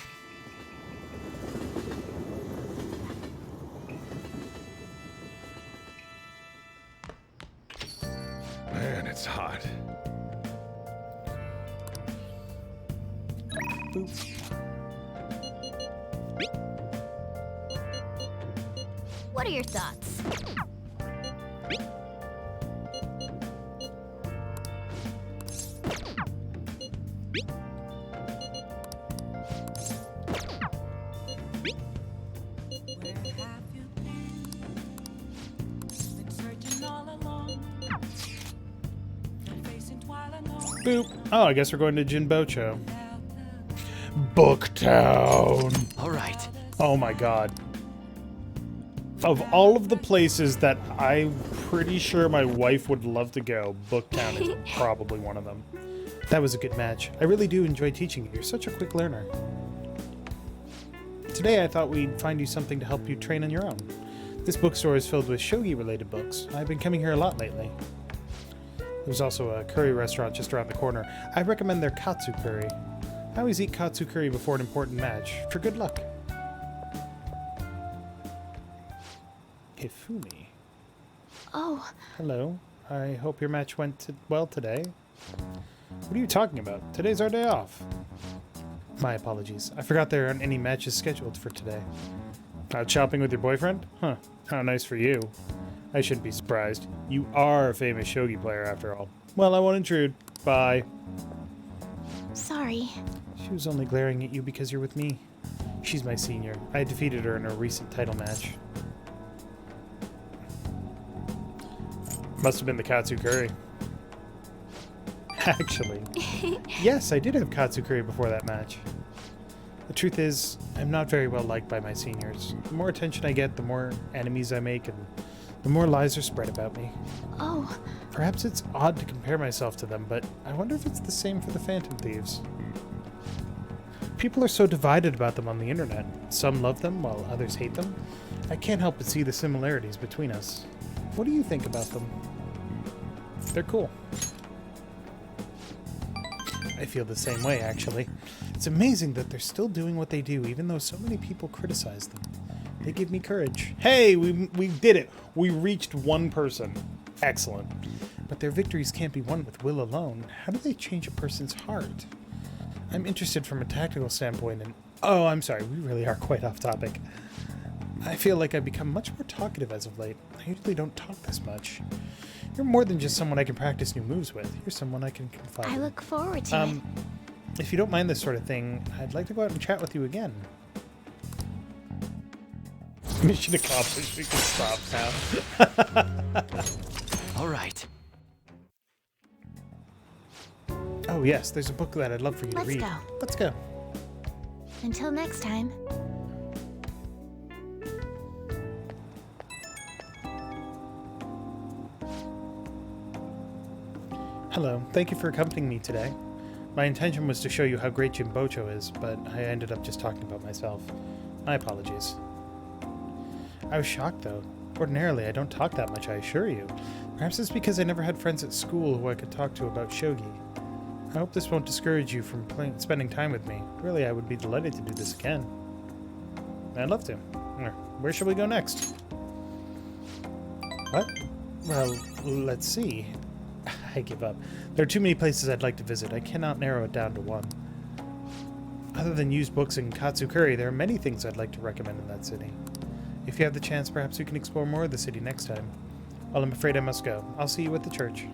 Man, it's hot. Boop. What are your thoughts? Boop. Oh, I guess we're going to Jinbocho. Booktown. All right. Oh my god. Of all of the places that I'm pretty sure my wife would love to go, Booktown is probably one of them. That was a good match. I really do enjoy teaching you. You're such a quick learner. Today I thought we'd find you something to help you train on your own. This bookstore is filled with shogi-related books. I've been coming here a lot lately. There's also a curry restaurant just around the corner. I recommend their katsu curry. I always eat katsu curry before an important match, for good luck. Hifumi. Oh. Hello. I hope your match went well today. What are you talking about? Today's our day off. My apologies. I forgot there aren't any matches scheduled for today. Out shopping with your boyfriend? Huh. How nice for you. I shouldn't be surprised. You are a famous shogi player after all. Well, I won't intrude. Bye. Sorry. She was only glaring at you because you're with me. She's my senior. I defeated her in a recent title match. Must have been the katsu curry. Actually. Yes, I did have katsu curry before that match. The truth is, I'm not very well liked by my seniors. The more attention I get, the more enemies I make, and the more lies are spread about me. Oh. Perhaps it's odd to compare myself to them, but I wonder if it's the same for the Phantom Thieves. People are so divided about them on the internet. Some love them, while others hate them. I can't help but see the similarities between us. What do you think about them? They're cool. I feel the same way, actually. It's amazing that they're still doing what they do, even though so many people criticize them. They give me courage. Hey, we did it! We reached one person. Excellent. But their victories can't be won with will alone. How do they change a person's heart? I'm interested from a tactical standpoint, and... Oh, I'm sorry, we really are quite off topic. I feel like I've become much more talkative as of late. I usually don't talk this much. You're more than just someone I can practice new moves with. You're someone I can confide in. I look forward to it. If you don't mind this sort of thing, I'd like to go out and chat with you again. Mission accomplished. We can stop now. All right. Oh yes, there's a book that I'd love for you to read. Let's go. Until next time. Hello, thank you for accompanying me today. My intention was to show you how great Jinbocho is, but I ended up just talking about myself. My apologies. I was shocked, though. Ordinarily, I don't talk that much, I assure you. Perhaps it's because I never had friends at school who I could talk to about shogi. I hope this won't discourage you from spending time with me. Really, I would be delighted to do this again. I'd love to. Where shall we go next? What? Well, let's see. I give up. There are too many places I'd like to visit. I cannot narrow it down to one. Other than used books and Katsukuri, there are many things I'd like to recommend in that city. If you have the chance, perhaps we can explore more of the city next time. Well, I'm afraid I must go. I'll see you at the church.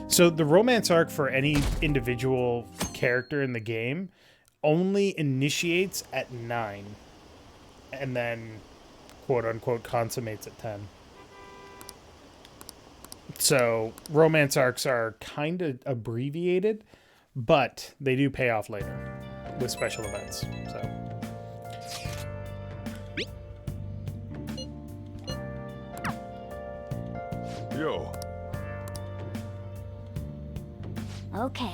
So the romance arc for any individual character in the game only initiates at 9. And then, quote-unquote, consummates at 10. So romance arcs are kind of abbreviated, but they do pay off later with special events. So Yo. Okay.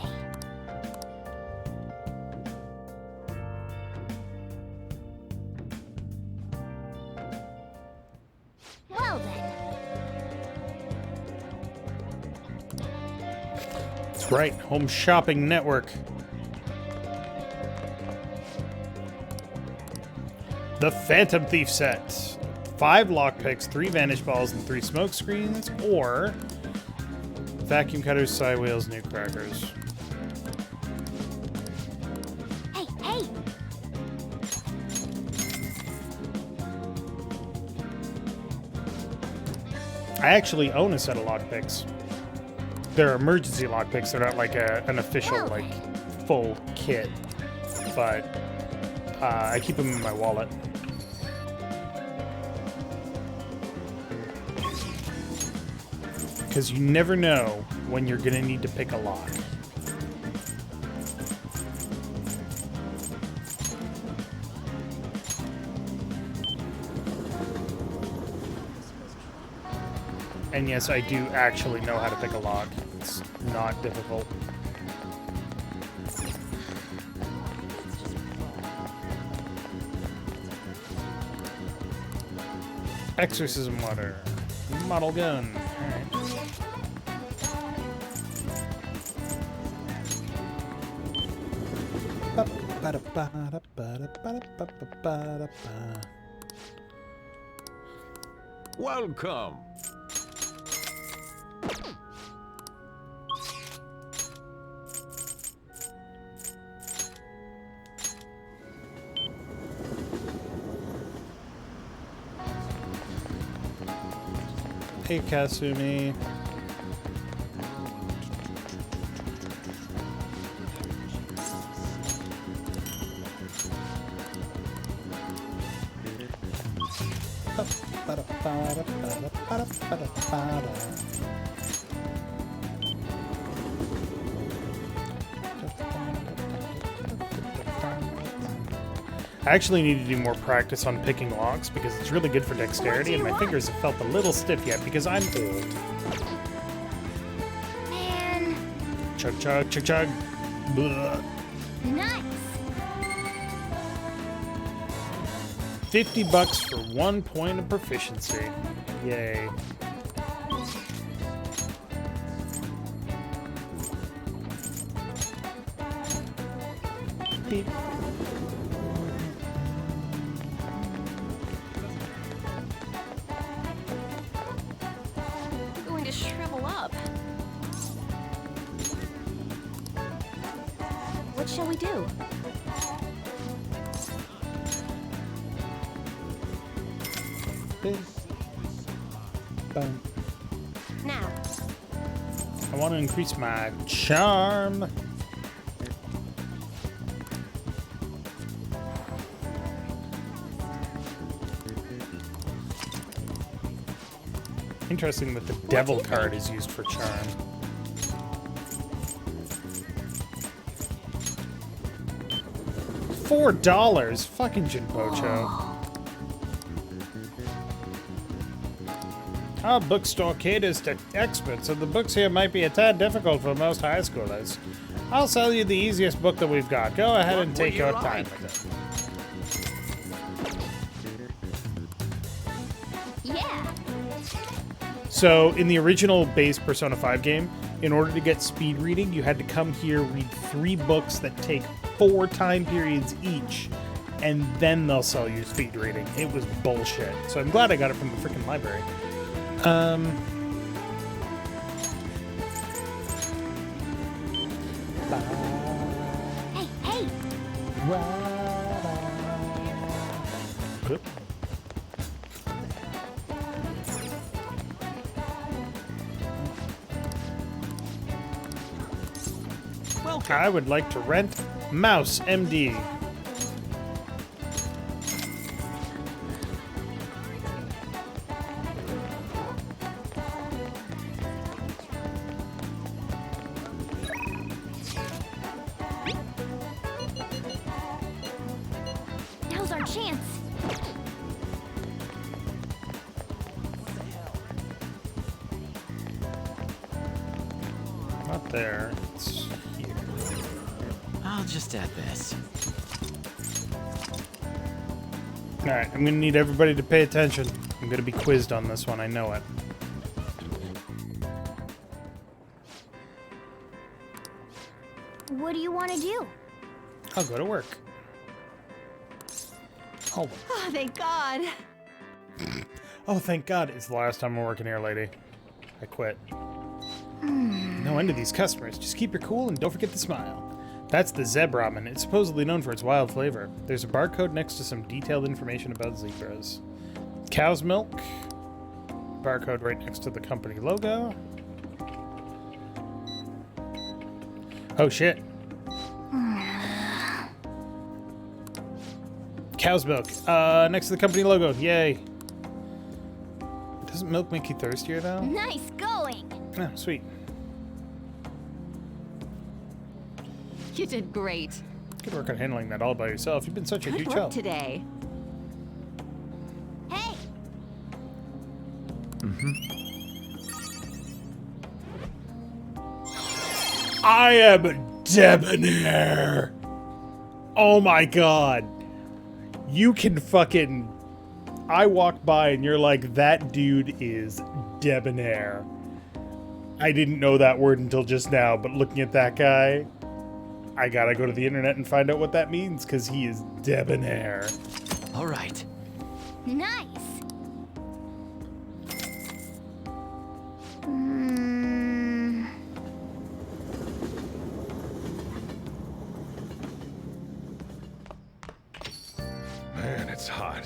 Well then. that's right, Home Shopping Network. The Phantom Thief set. 5 lockpicks, 3 vanish balls, and 3 smoke screens, or vacuum cutters, side wheels, new crackers. Hey, hey! I actually own a set of lockpicks. They're emergency lockpicks. They're not like an official, like, full kit. But I keep them in my wallet. Because you never know when you're going to need to pick a lock. And yes, I do actually know how to pick a lock. It's not difficult. Exorcism water. Model gun. Welcome. Hey, Kasumi. I actually need to do more practice on picking locks because it's really good for dexterity, and my fingers have felt a little stiff yet because I'm old. Man. Chug, chug, chug, chug. Blah. Nice. $50 for 1 point of proficiency. Yay. Beep. Going to shrivel up. What shall we do? Boom. Now. I want to increase my charm. Interesting that the devil card is used for charm. $4? Fucking Jinbocho. Our bookstore caters to experts, and the books here might be a tad difficult for most high schoolers. I'll sell you the easiest book that we've got. Go ahead and take your time with it. Yeah. So, in the original base Persona 5 game, in order to get speed reading, you had to come here, read 3 books that take 4 time periods each, and then they'll sell you speed reading. It was bullshit. So I'm glad I got it from the freaking library. Hey, hey! Oop. I would like to rent Mouse MD. Now's our chance. Not there. It's here. I'll just add this. Alright, I'm gonna need everybody to pay attention. I'm gonna be quizzed on this one, I know it. What do you want to do? I'll go to work. Oh. Oh, thank God. Oh, thank God. It's the last time I'm working here, lady. I quit. No end to these customers. Just keep your cool and don't forget to smile. That's the Zeb Ramen. It's supposedly known for its wild flavor. There's a barcode next to some detailed information about zebras. Cow's milk. Barcode right next to the company logo. Oh, shit. Cow's milk. Next to the company logo. Yay. Doesn't milk make you thirstier, though? Nice going. Oh, sweet. You did great. Good work on handling that all by yourself. You've been such a Good huge work help. today. Hey! I am debonair. Oh my god. You can fucking... I walk by and you're like, that dude is debonair. I didn't know that word until just now, but looking at that guy, I gotta go to the internet and find out what that means, because he is debonair. All right. Nice. Man, it's hot.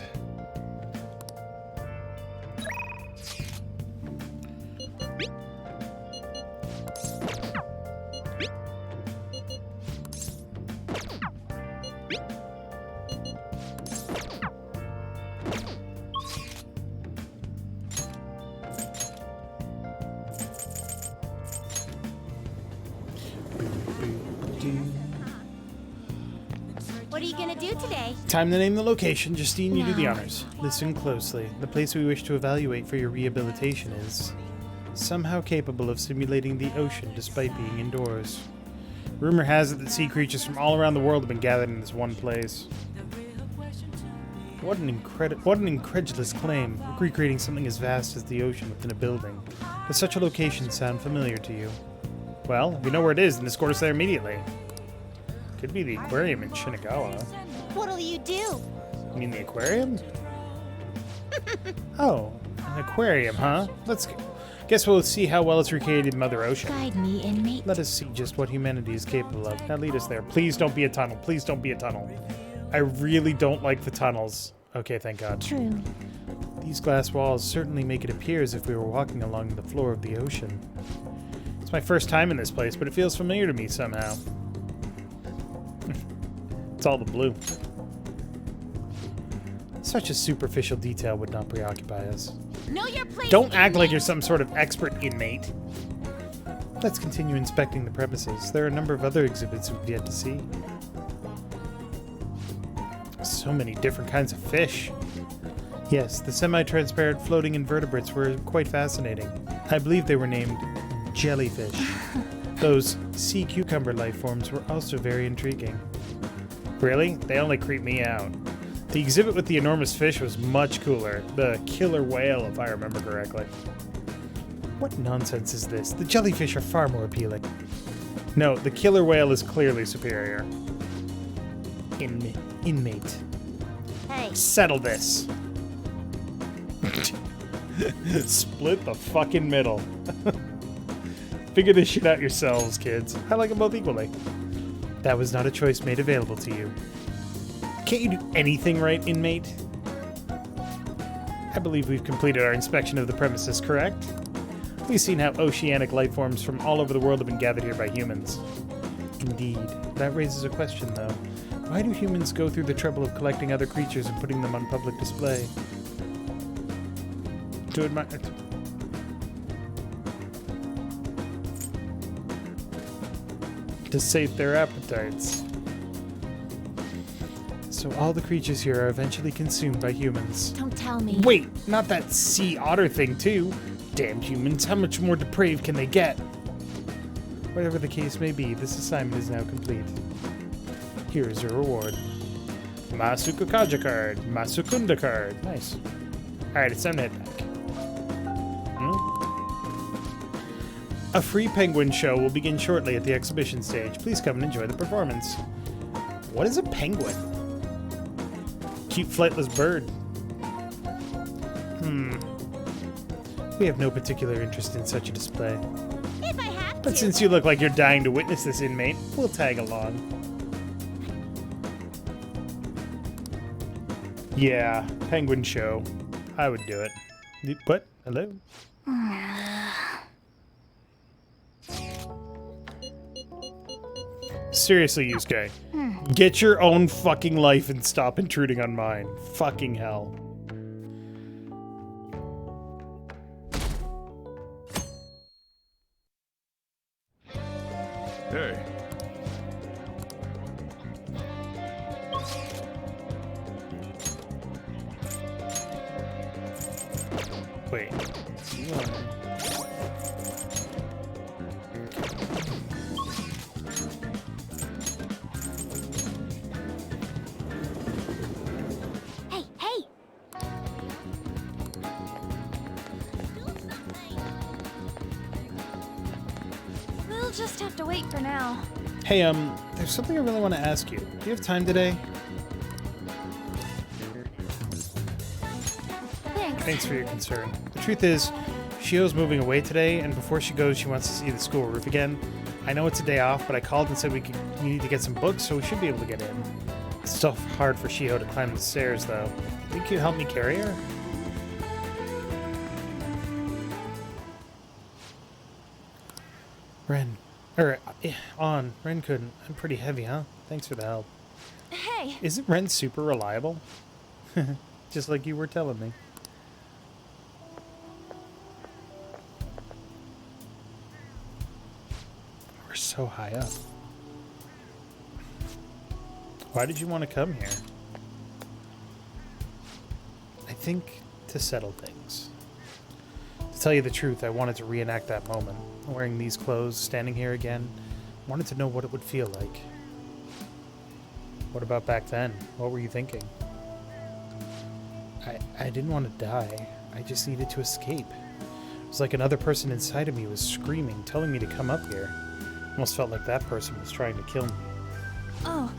What are you gonna do today? Time to name the location. Justine, you do the honors. Listen closely. The place we wish to evaluate for your rehabilitation is somehow capable of simulating the ocean despite being indoors. Rumor has it that sea creatures from all around the world have been gathered in this one place. What an incredulous claim, recreating something as vast as the ocean within a building. Does such a location sound familiar to you? Well, if you know where it is, then escort us there immediately. Could be the aquarium in Shinagawa. What'll you do? You mean the aquarium? Oh, an aquarium, huh? Let's go. Guess we'll see how well it's recreated in Mother Ocean. Guide me, inmate. Let us see just what humanity is capable of. Now lead us there. Please don't be a tunnel. Please don't be a tunnel. I really don't like the tunnels. Okay, thank God. True. These glass walls certainly make it appear as if we were walking along the floor of the ocean. It's my first time in this place, but it feels familiar to me somehow. It's all the blue. Such a superficial detail would not preoccupy us. Know your place. Don't act like you're some sort of expert inmate. Let's continue inspecting the premises. There are a number of other exhibits we've yet to see. So many different kinds of fish. Yes, the semi-transparent floating invertebrates were quite fascinating. I believe they were named jellyfish. Those sea cucumber life forms were also very intriguing. Really? They only creep me out. The exhibit with the enormous fish was much cooler. The killer whale, if I remember correctly. What nonsense is this? The jellyfish are far more appealing. No, the killer whale is clearly superior. Inmate. Hey. Settle this. Split the fucking middle. Figure this shit out yourselves, kids. I like them both equally. That was not a choice made available to you. Can't you do anything right, inmate? I believe we've completed our inspection of the premises, correct? We've seen how oceanic life forms from all over the world have been gathered here by humans. Indeed. That raises a question, though. Why do humans go through the trouble of collecting other creatures and putting them on public display? To admire... to sate their appetites. So all the creatures here are eventually consumed by humans. Don't tell me. Wait, not that sea otter thing too. Damned humans, how much more depraved can they get? Whatever the case may be, this assignment is now complete. Here is your reward. Masukukaja card. Masukunda card. Nice. Alright, it's time to head back. A free penguin show will begin shortly at the exhibition stage. Please come and enjoy the performance. What is a penguin? Cute flightless bird. We have no particular interest in such a display. If I have to. But since you look like you're dying to witness this, inmate, we'll tag along. Yeah, penguin show. I would do it. What? Hello? Seriously, Yusuke. Get your own fucking life and stop intruding on mine. Fucking hell. Hey. Wait. Hey, hey! We'll just have to wait for now. Hey, there's something I really want to ask you. Do you have time today? Thanks for your concern. The truth is, Shio's moving away today, and before she goes, she wants to see the school roof again. I know it's a day off, but I called and said we need to get some books, so we should be able to get in. It's still hard for Shio to climb the stairs, though. Think you'd help me carry her? Ren. Ren couldn't. I'm pretty heavy, huh? Thanks for the help. Hey! Isn't Ren super reliable? Just like you were telling me. We're so high up. Why did you want to come here? I think to settle things. To tell you the truth, I wanted to reenact that moment. Wearing these clothes, standing here again. Wanted to know what it would feel like. What about back then? What were you thinking? I didn't want to die. I just needed to escape. It was like another person inside of me was screaming, telling me to come up here. Almost felt like that person was trying to kill me. Oh.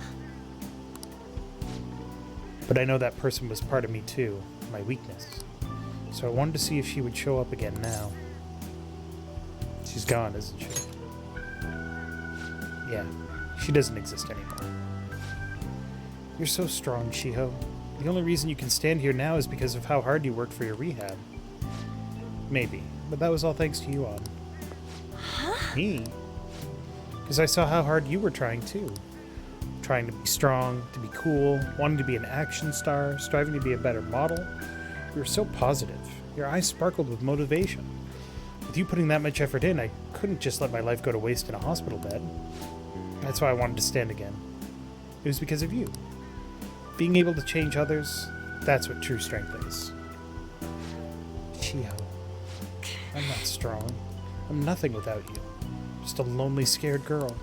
But I know that person was part of me too, my weakness. So I wanted to see if she would show up again now. She's gone, isn't she? Yeah, she doesn't exist anymore. You're so strong, Shiho. The only reason you can stand here now is because of how hard you worked for your rehab. Maybe, but that was all thanks to you, On. Huh? Me? Because I saw how hard you were trying too. Trying to be strong, to be cool, wanting to be an action star, striving to be a better model. You were so positive. Your eyes sparkled with motivation. With you putting that much effort in, I couldn't just let my life go to waste in a hospital bed. That's why I wanted to stand again. It was because of you. Being able to change others, that's what true strength is. Shiho. I'm not strong. I'm nothing without you. Just a lonely, scared girl.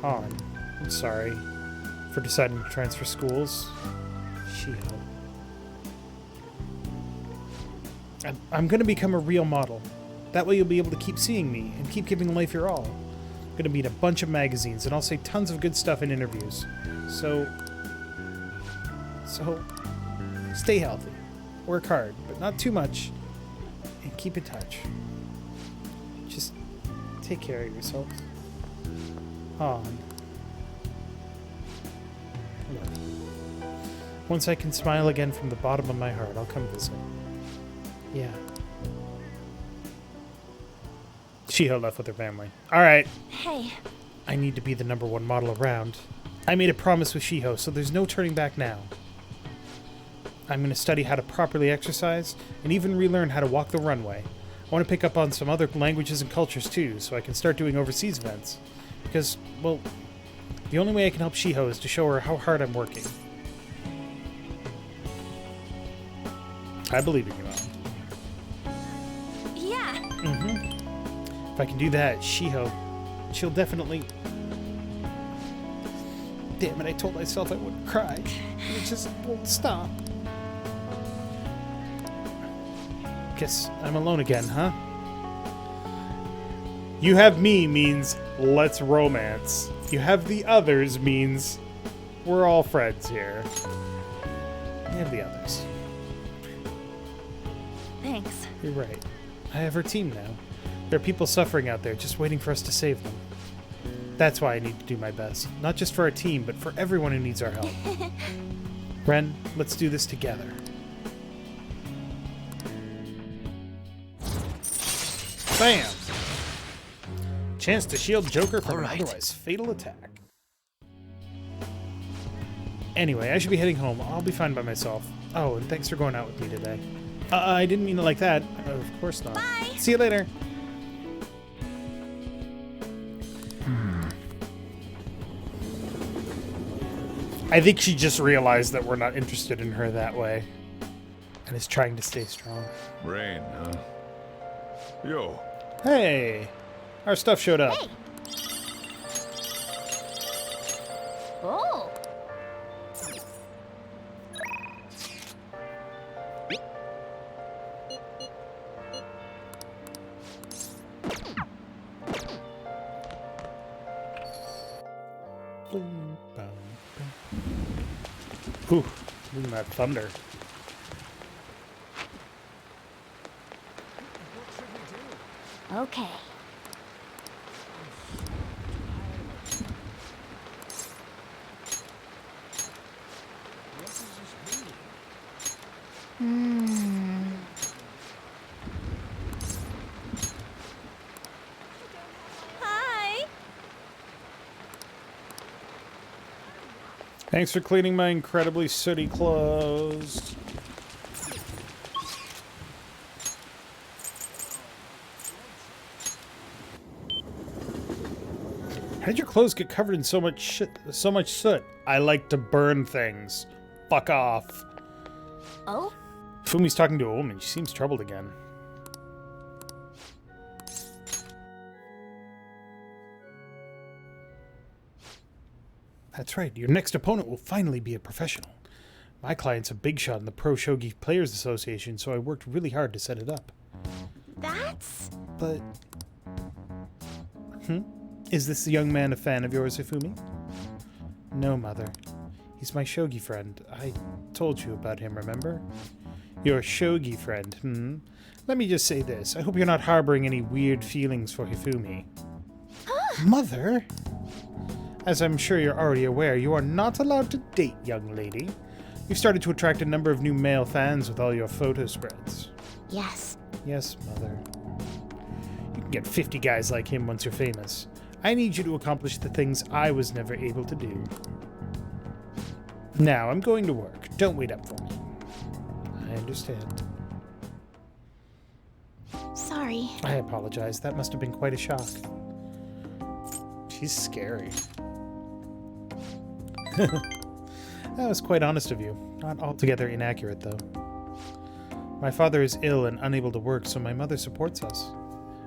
Han, I'm sorry for deciding to transfer schools. Shiho. I'm gonna become a real model. That way you'll be able to keep seeing me and keep giving life your all. I'm gonna be in a bunch of magazines and I'll say tons of good stuff in interviews. So stay healthy. Work hard, but not too much. And keep in touch. Just take care of yourself. Han. Once I can smile again from the bottom of my heart, I'll come visit. Yeah. Shiho left with her family. Alright. Hey. I need to be the #1 model around. I made a promise with Shiho, so there's no turning back now. I'm going to study how to properly exercise, and even relearn how to walk the runway. I want to pick up on some other languages and cultures too, so I can start doing overseas events. Because, well, the only way I can help Shiho is to show her how hard I'm working. I believe in you, Alan. Yeah. Mm-hmm. If I can do that, Shiho, she'll definitely... Damn it, I told myself I wouldn't cry. It just won't stop. Guess I'm alone again, huh? You have me means let's romance. You have the others means we're all friends here. You have the others. Thanks. You're right. I have her team now. There are people suffering out there just waiting for us to save them. That's why I need to do my best. Not just for our team, but for everyone who needs our help. Ren, let's do this together. Bam! Chance to shield Joker from an otherwise fatal attack. Anyway, I should be heading home. I'll be fine by myself. Oh, and thanks for going out with me today. I didn't mean it like that. Of course not. Bye! See you later. I think she just realized that we're not interested in her that way. And is trying to stay strong. Rain, huh? Yo. Hey! Our stuff showed up. Hey. Oh. Ooh, look at that thunder. Okay. Hi. Thanks for cleaning my incredibly sooty clothes. How did your clothes get covered in so much shit, so much soot? I like to burn things. Fuck off. Oh? Fumi's talking to a woman. She seems troubled again. That's right. Your next opponent will finally be a professional. My client's a big shot in the Pro Shogi Players Association, so I worked really hard to set it up. That's... But... Is this young man a fan of yours, Hifumi? No, Mother. He's my shogi friend. I told you about him, remember? Your shogi friend, Let me just say this. I hope you're not harboring any weird feelings for Hifumi. Mother? As I'm sure you're already aware, you are not allowed to date, young lady. You've started to attract a number of new male fans with all your photo spreads. Yes. Yes, Mother. You can get 50 guys like him once you're famous. I need you to accomplish the things I was never able to do. Now, I'm going to work. Don't wait up for me. I understand. Sorry. I apologize. That must have been quite a shock. She's scary. That was quite honest of you. Not altogether inaccurate, though. My father is ill and unable to work, so my mother supports us.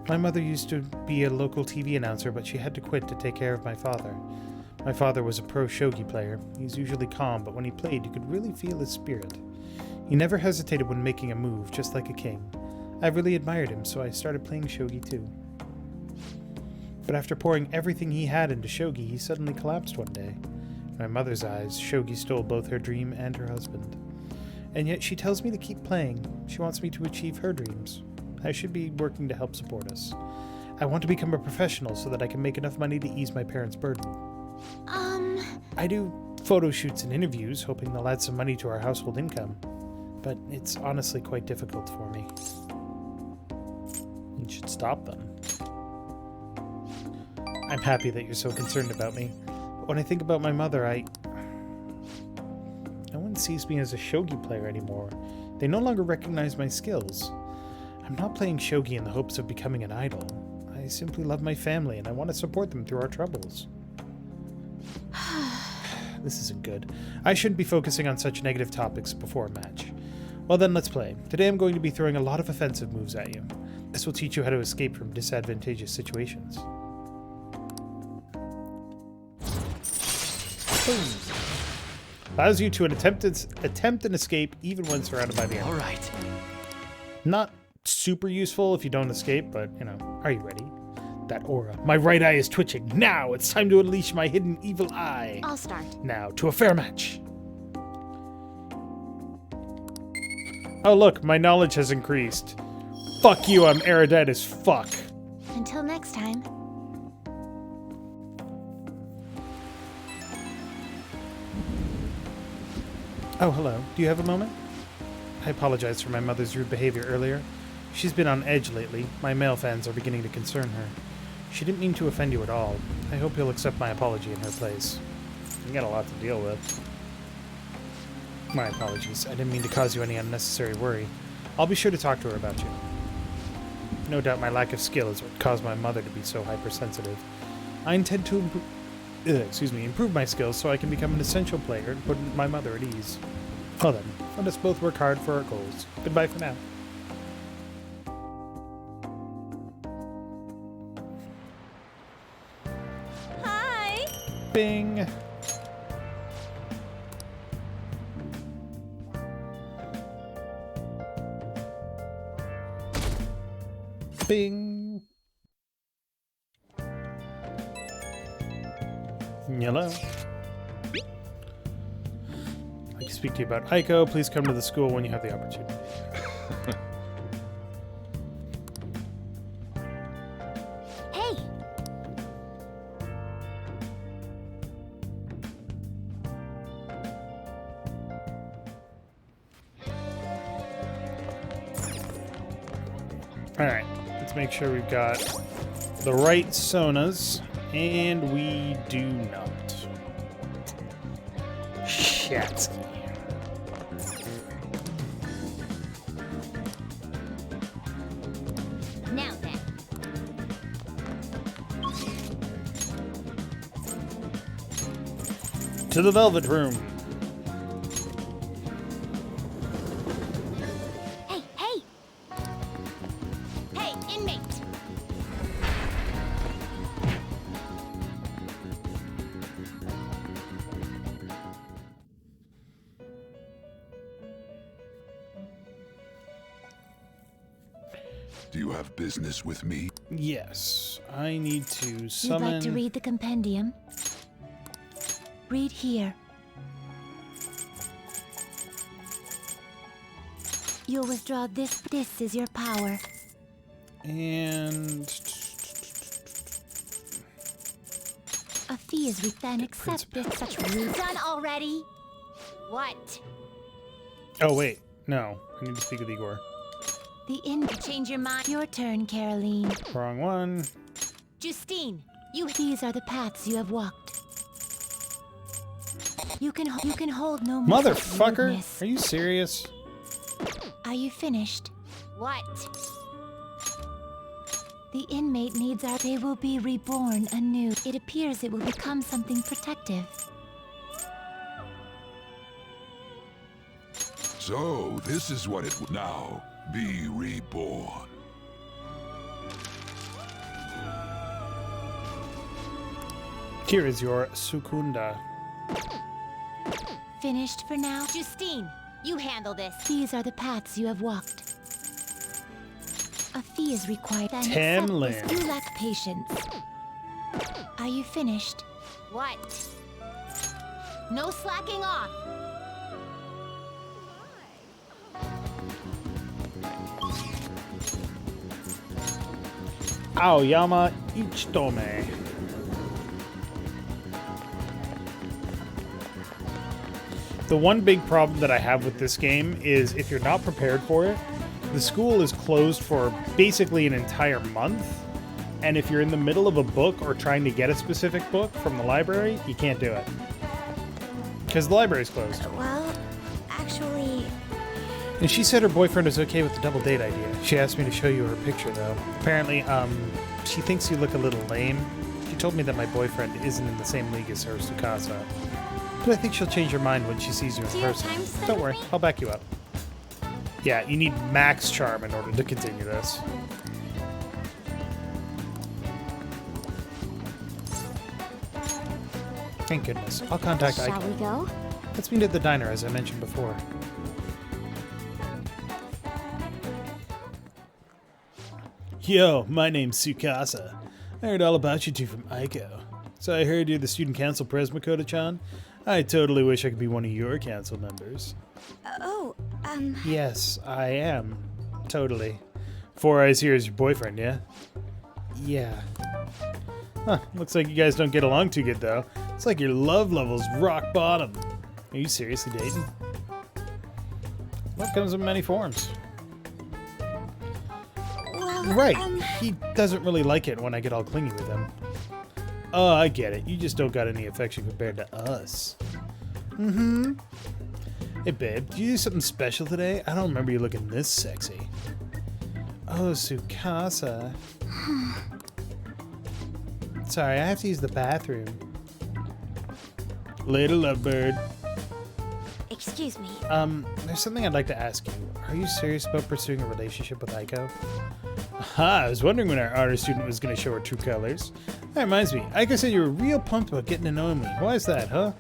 My mother used to be a local TV announcer, but she had to quit to take care of my father. My father was a pro shogi player. He's usually calm, but when he played, you could really feel his spirit. He never hesitated when making a move, just like a king. I really admired him, so I started playing shogi too. But after pouring everything he had into shogi, he suddenly collapsed one day. In my mother's eyes, shogi stole both her dream and her husband. And yet she tells me to keep playing. She wants me to achieve her dreams. I should be working to help support us. I want to become a professional so that I can make enough money to ease my parents' burden. I do photo shoots and interviews, hoping they'll add some money to our household income. But it's honestly quite difficult for me. You should stop them. I'm happy that you're so concerned about me. But when I think about my mother, no one sees me as a shogi player anymore. They no longer recognize my skills. I'm not playing shogi in the hopes of becoming an idol. I simply love my family and I want to support them through our troubles. This isn't good. I shouldn't be focusing on such negative topics before a match. Well then, let's play. Today I'm going to be throwing a lot of offensive moves at you. This will teach you how to escape from disadvantageous situations. Boom. Allows you to attempt an escape even when surrounded by the enemy. Alright. Not super useful if you don't escape, but, you know, are you ready? That aura. My right eye is twitching. Now it's time to unleash my hidden evil eye. I'll start. Now, to a fair match. Oh look, my knowledge has increased. Fuck you, I'm erudite as fuck. Until next time. Oh, hello. Do you have a moment? I apologize for my mother's rude behavior earlier. She's been on edge lately. My male fans are beginning to concern her. She didn't mean to offend you at all. I hope you'll accept my apology in her place. You got a lot to deal with. My apologies. I didn't mean to cause you any unnecessary worry. I'll be sure to talk to her about you. No doubt my lack of skill is what caused my mother to be so hypersensitive. I intend to improve my skills so I can become an essential player and put my mother at ease. Well then, let us both work hard for our goals. Goodbye for now. Hi! Bing! Bing! Hello. I can speak to you about Aiko. Please come to the school when you have the opportunity. Hey! Alright, let's make sure we've got the right sonas, and we do not. Shit. Now then. To the Velvet Room. Hey, hey! Hey, inmate! Do you have business with me? Yes, I need to You'd summon... like to read the compendium? Read here. You'll withdraw this. This is your power. And... A fee is then accept this such rude. Done already? What? Oh, wait. No. I need to speak with Igor. The change your mind. Your turn, Caroline. Wrong one. Justine, These are the paths you have walked. You can hold no more such Motherfucker! rudeness. Are you serious? Are you finished? what? The inmate needs our. They will be reborn anew. It appears it will become something protective. So, this is what it would now be reborn. Here is your Sukunda. Finished for now? Justine, you handle this. These are the paths you have walked. A fee is required. Then Tamlin. accept this. You lack patience. Are you finished? What? No slacking off. Aoyama Ichitome. The one big problem that I have with this game is if you're not prepared for it, the school is closed for basically an entire month, and if you're in the middle of a book or trying to get a specific book from the library, you can't do it. Because the library's closed. Well, actually... And she said her boyfriend is okay with the double date idea. She asked me to show you her picture, though. Apparently, she thinks you look a little lame. She told me that my boyfriend isn't in the same league as her, Tsukasa. But I think she'll change her mind when she sees you in person. Don't worry, I'll back you up. Yeah, you need max charm in order to continue this. Thank goodness. I'll contact Aiko. Shall we go? Let's meet at the diner, as I mentioned before. Yo, my name's Tsukasa. I heard all about you two from Aiko. So I heard you're the student council pres, Makoto-chan? I totally wish I could be one of your council members. Yes, I am. Totally. Four Eyes here is your boyfriend, yeah? Yeah. Huh, looks like you guys don't get along too good, though. It's like your love level's rock bottom. Are you seriously dating? Love comes in many forms. Well, Right. He doesn't really like it when I get all clingy with him. Oh, I get it. You just don't got any affection compared to us. Mm-hmm. Hey, babe, did you do something special today? I don't remember you looking this sexy. Oh, Tsukasa. Sorry, I have to use the bathroom. Later, lovebird. Excuse me. There's something I'd like to ask you. Are you serious about pursuing a relationship with Aiko? Aha, I was wondering when our honor student was going to show her true colors. That reminds me, Aiko said you were real pumped about getting to know me. Why is that, huh?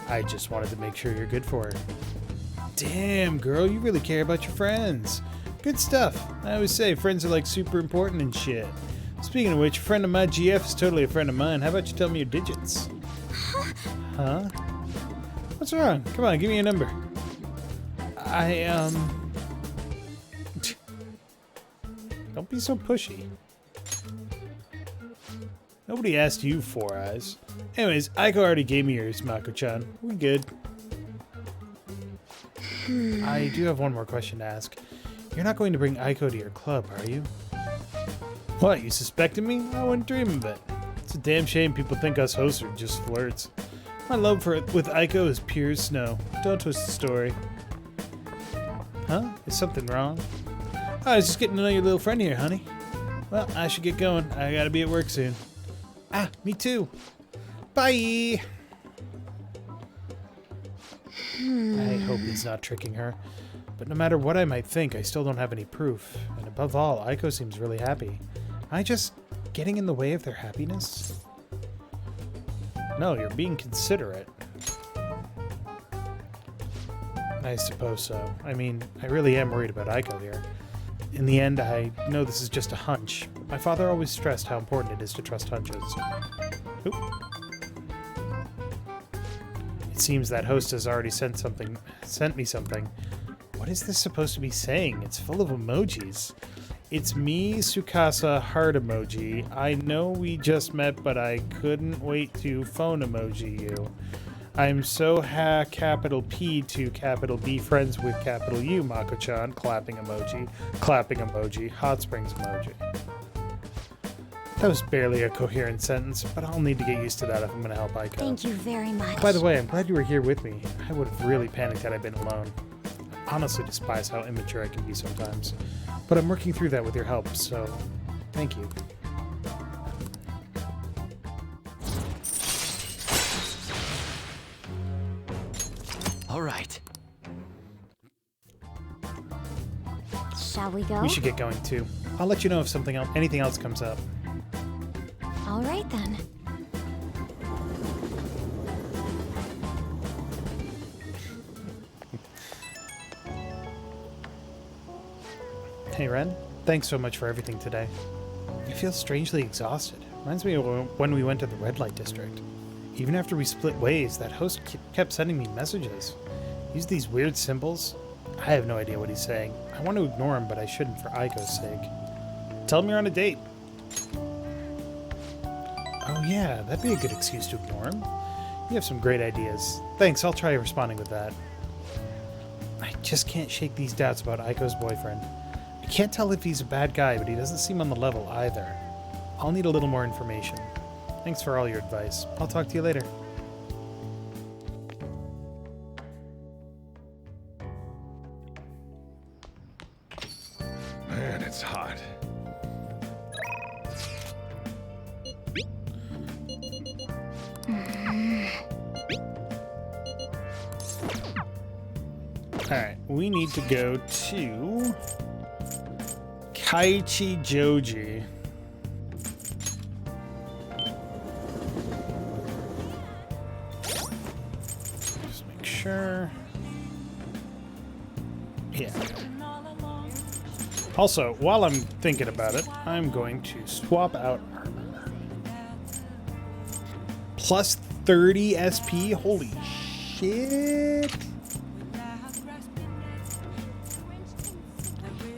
I just wanted to make sure you're good for her. Damn, girl, you really care about your friends. Good stuff. I always say friends are like super important and shit. Speaking of which, a friend of my GF is totally a friend of mine. How about you tell me your digits? Huh? What's wrong? Come on, give me a number. Don't be so pushy. Nobody asked you, Four Eyes. Anyways, Aiko already gave me yours, Mako-chan. We good. I do have one more question to ask. You're not going to bring Aiko to your club, are you? What, you suspected me? I wouldn't dream of it. It's a damn shame people think us hosts are just flirts. My love with Aiko is pure as snow. Don't twist the story. Huh? Is something wrong? I was just getting to know your little friend here, honey. Well, I should get going. I gotta be at work soon. Ah, me too. Bye! I hope he's not tricking her. But no matter what I might think, I still don't have any proof. And above all, Aiko seems really happy. Am I just getting in the way of their happiness? No, you're being considerate. I suppose so. I mean, I really am worried about Aiko here. In the end, I know this is just a hunch. But my father always stressed how important it is to trust hunches. Oop. It seems that host has already sent me something. What is this supposed to be saying? It's full of emojis. It's me, Tsukasa, heart emoji. I know we just met, but I couldn't wait to phone emoji you. I'm so capital P to capital B friends with capital U, Mako-chan, clapping emoji, hot springs emoji. That was barely a coherent sentence, but I'll need to get used to that if I'm going to help Aiko. Thank you very much. By the way, I'm glad you were here with me. I would have really panicked had I been alone. I honestly despise how immature I can be sometimes. But I'm working through that with your help, so thank you. All right. Shall we go? We should get going too. I'll let you know if anything else comes up. All right then. Hey Ren, thanks so much for everything today. I feel strangely exhausted. Reminds me of when we went to the red light district. Even after we split ways, that host kept sending me messages. He used these weird symbols. I have no idea what he's saying. I want to ignore him, but I shouldn't for Aiko's sake. Tell him you're on a date. Oh yeah, that'd be a good excuse to ignore him. You have some great ideas. Thanks, I'll try responding with that. I just can't shake these doubts about Aiko's boyfriend. I can't tell if he's a bad guy, but he doesn't seem on the level either. I'll need a little more information. Thanks for all your advice. I'll talk to you later. Man, it's hot. Alright, we need to go to Kaichi Joji. Just make sure. Yeah. Also, while I'm thinking about it, I'm going to swap out armor. Plus 30 SP? Holy shit!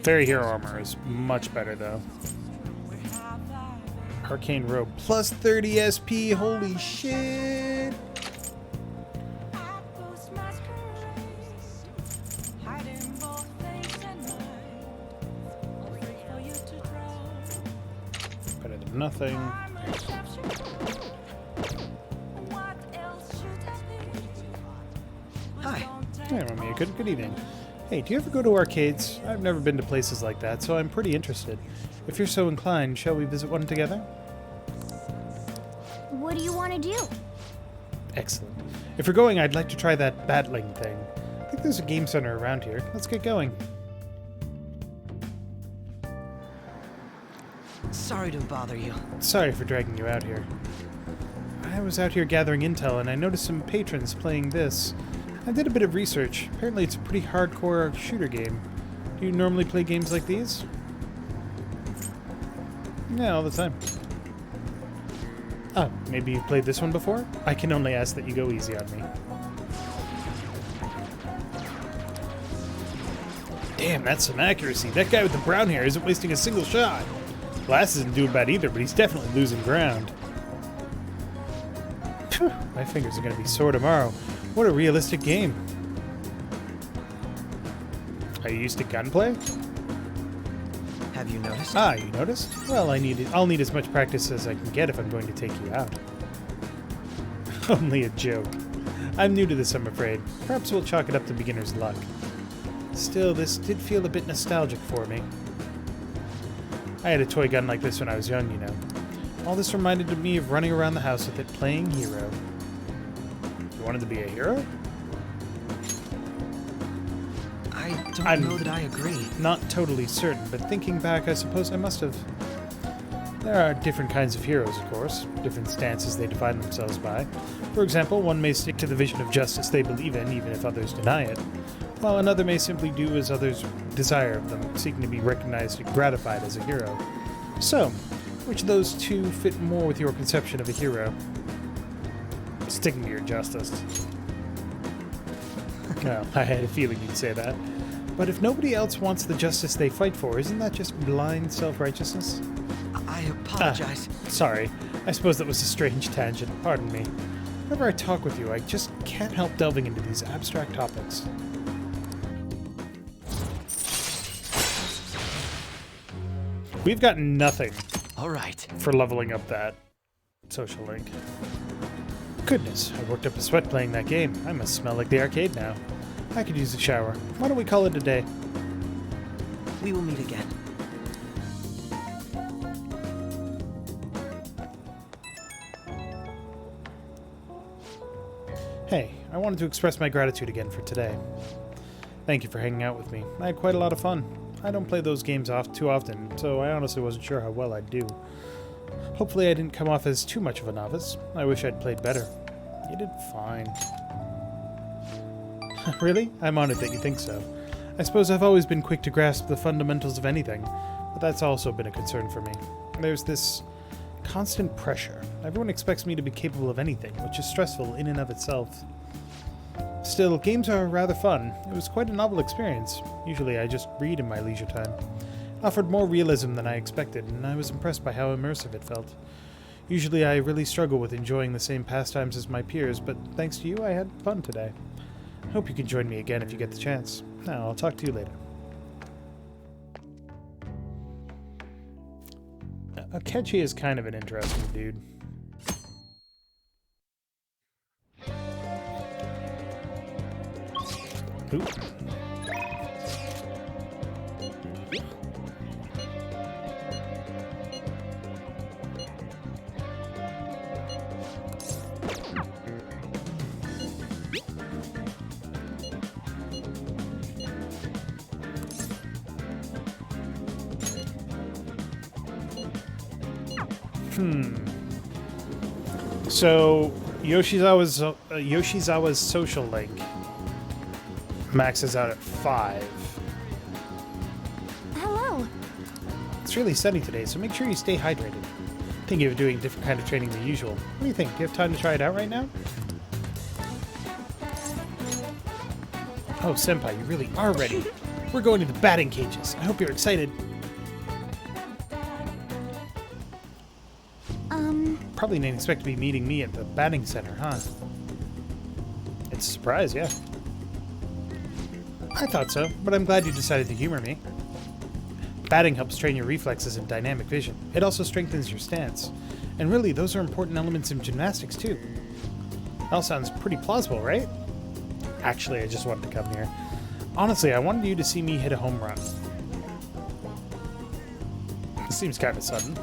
Fairy Hero armor is much better though. Arcane Robe plus 30 SP, holy shit! Better than nothing. Hi. Hey, Amamiya, good evening. Hey, do you ever go to arcades? I've never been to places like that, so I'm pretty interested. If you're so inclined, shall we visit one together? What do you want to do? Excellent. If you're going, I'd like to try that battling thing. I think there's a game center around here. Let's get going. Sorry to bother you. Sorry for dragging you out here. I was out here gathering intel, and I noticed some patrons playing this. I did a bit of research. Apparently it's a pretty hardcore shooter game. Do you normally play games like these? Yeah, all the time. Oh, maybe you've played this one before? I can only ask that you go easy on me. Damn, that's some accuracy. That guy with the brown hair isn't wasting a single shot. Glass isn't doing bad either, but he's definitely losing ground. Phew, my fingers are going to be sore tomorrow. What a realistic game. Are you used to gunplay? Have you noticed? Ah, you noticed? Well, I'll need as much practice as I can get if I'm going to take you out. Only a joke. I'm new to this, I'm afraid. Perhaps we'll chalk it up to beginner's luck. Still, this did feel a bit nostalgic for me. I had a toy gun like this when I was young, you know. All this reminded me of running around the house with it, playing hero. You wanted to be a hero? I don't know that I agree. Not totally certain, but thinking back, I suppose I must have. There are different kinds of heroes, of course, different stances they define themselves by. For example, one may stick to the vision of justice they believe in, even if others deny it, while another may simply do as others desire of them, seeking to be recognized and gratified as a hero. So, which of those two fit more with your conception of a hero? Sticking to your justice. Well, I had a feeling you'd say that. But if nobody else wants the justice they fight for, isn't that just blind self-righteousness? I apologize. Sorry. I suppose that was a strange tangent. Pardon me. Whenever I talk with you, I just can't help delving into these abstract topics. We've got nothing. All right. For leveling up that social link. Goodness, I worked up a sweat playing that game. I must smell like the arcade now. I could use a shower. Why don't we call it a day? We will meet again. Hey, I wanted to express my gratitude again for today. Thank you for hanging out with me. I had quite a lot of fun. I don't play those games too often, so I honestly wasn't sure how well I'd do. Hopefully I didn't come off as too much of a novice. I wish I'd played better. You did fine. Really? I'm honored that you think so. I suppose I've always been quick to grasp the fundamentals of anything, but that's also been a concern for me. There's this constant pressure. Everyone expects me to be capable of anything, which is stressful in and of itself. Still, games are rather fun. It was quite a novel experience. Usually I just read in my leisure time. It offered more realism than I expected, and I was impressed by how immersive it felt. Usually I really struggle with enjoying the same pastimes as my peers, but thanks to you I had fun today. I hope you can join me again if you get the chance. Now, I'll talk to you later. Akechi is kind of an interesting dude. Ooh. So, Yoshizawa's social link maxes out at 5. Hello. It's really sunny today, so make sure you stay hydrated. Thinking of doing a different kind of training than usual. What do you think? Do you have time to try it out right now? Oh, Senpai, you really are ready. We're going to the batting cages. I hope you're excited. Probably didn't expect to be meeting me at the batting center, huh? It's a surprise, yeah. I thought so, but I'm glad you decided to humor me. Batting helps train your reflexes and dynamic vision. It also strengthens your stance. And really, those are important elements in gymnastics, too. That all sounds pretty plausible, right? Actually, I just wanted to come here. Honestly, I wanted you to see me hit a home run. Seems kind of sudden.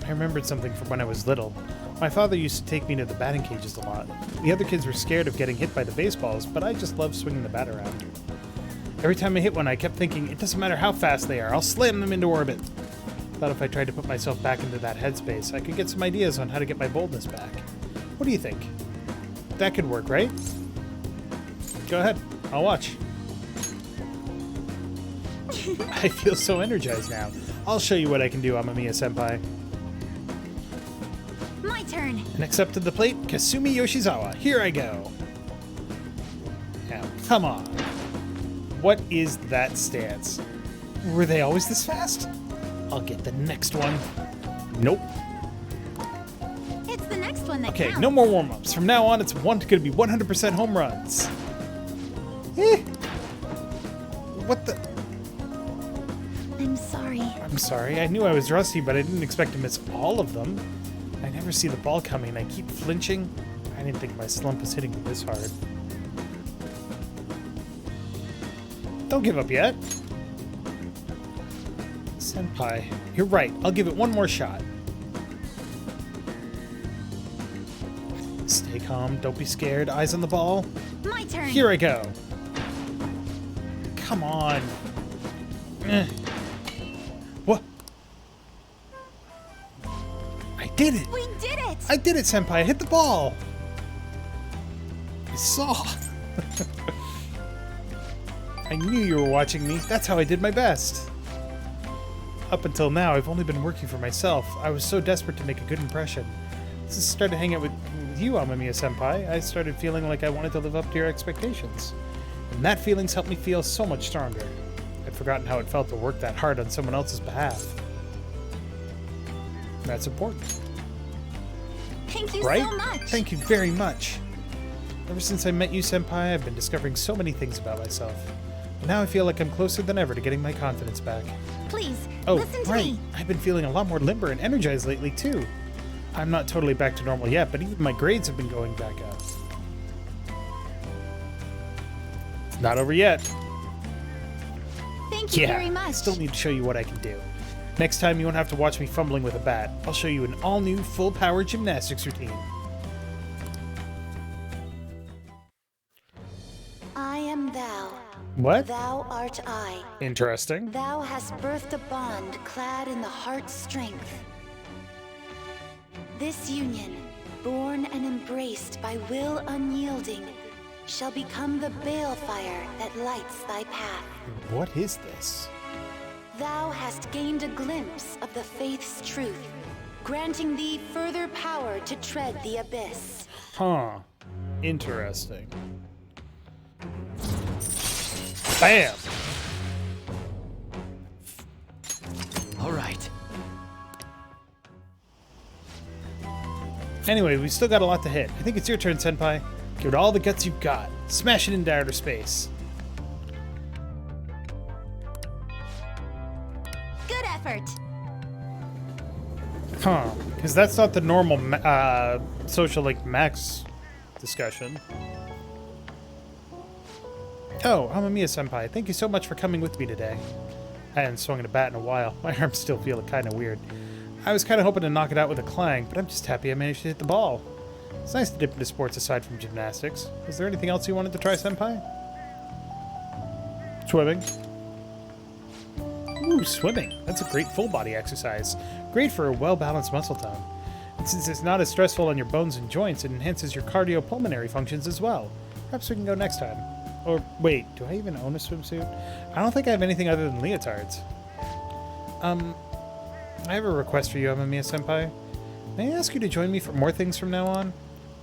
I remembered something from when I was little. My father used to take me to the batting cages a lot. The other kids were scared of getting hit by the baseballs, but I just loved swinging the bat around. Every time I hit one, I kept thinking, it doesn't matter how fast they are, I'll slam them into orbit. Thought if I tried to put myself back into that headspace, I could get some ideas on how to get my boldness back. What do you think? That could work, right? Go ahead, I'll watch. I feel so energized now. I'll show you what I can do, Amamiya-senpai. My turn. Next up to the plate, Kasumi Yoshizawa. Here I go. Now, come on. What is that stance? Were they always this fast? I'll get the next one. Nope. It's the next one that Okay, counts. no more warm-ups. From now on, it's going to be 100% home runs. Eh. What the... I'm sorry. I'm sorry. I knew I was rusty, but I didn't expect to miss all of them. I never see the ball coming. I keep flinching. I didn't think my slump was hitting me this hard. Don't give up yet. Senpai, you're right. I'll give it one more shot. Stay calm. Don't be scared. Eyes on the ball. My turn. Here I go. Come on. What? I did it! We did it! I did it, Senpai! I hit the ball! I saw! I knew you were watching me. That's how I did my best. Up until now, I've only been working for myself. I was so desperate to make a good impression. Since I started hanging out with you, Amamiya-senpai, I started feeling like I wanted to live up to your expectations. And that feeling's helped me feel so much stronger. I'd forgotten how it felt to work that hard on someone else's behalf. That's important. Thank you Right? so much. Thank you very much. Ever since I met you, Senpai, I've been discovering so many things about myself. And now I feel like I'm closer than ever to getting my confidence back. Please, Oh, listen to right. me. I've been feeling a lot more limber and energized lately, too. I'm not totally back to normal yet, but even my grades have been going back up. It's not over yet. Thank you very much. Still need to show you what I can do. Next time, you won't have to watch me fumbling with a bat. I'll show you an all-new, full-power gymnastics routine. I am thou. What? Thou art I. Interesting. Thou hast birthed a bond clad in the heart's strength. This union, born and embraced by will unyielding, shall become the balefire that lights thy path. What is this? Thou hast gained a glimpse of the faith's truth, granting thee further power to tread the abyss. Huh. Interesting. Bam! All right. Anyway, we've still got a lot to hit. I think it's your turn, Senpai. Give it all the guts you've got. Smash it into outer space. Good effort. Huh. Because that's not the normal social link max discussion. Oh, Amamiya-senpai, thank you so much for coming with me today. I hadn't swung a bat in a while. My arms still feel kind of weird. I was kind of hoping to knock it out with a clang, but I'm just happy I managed to hit the ball. It's nice to dip into sports aside from gymnastics. Is there anything else you wanted to try, Senpai? Swimming. Ooh, swimming. That's a great full-body exercise. Great for a well-balanced muscle tone. And since it's not as stressful on your bones and joints, it enhances your cardiopulmonary functions as well. Perhaps we can go next time. Or, wait, do I even own a swimsuit? I don't think I have anything other than leotards. I have a request for you, Amamiya-senpai. May I ask you to join me for more things from now on?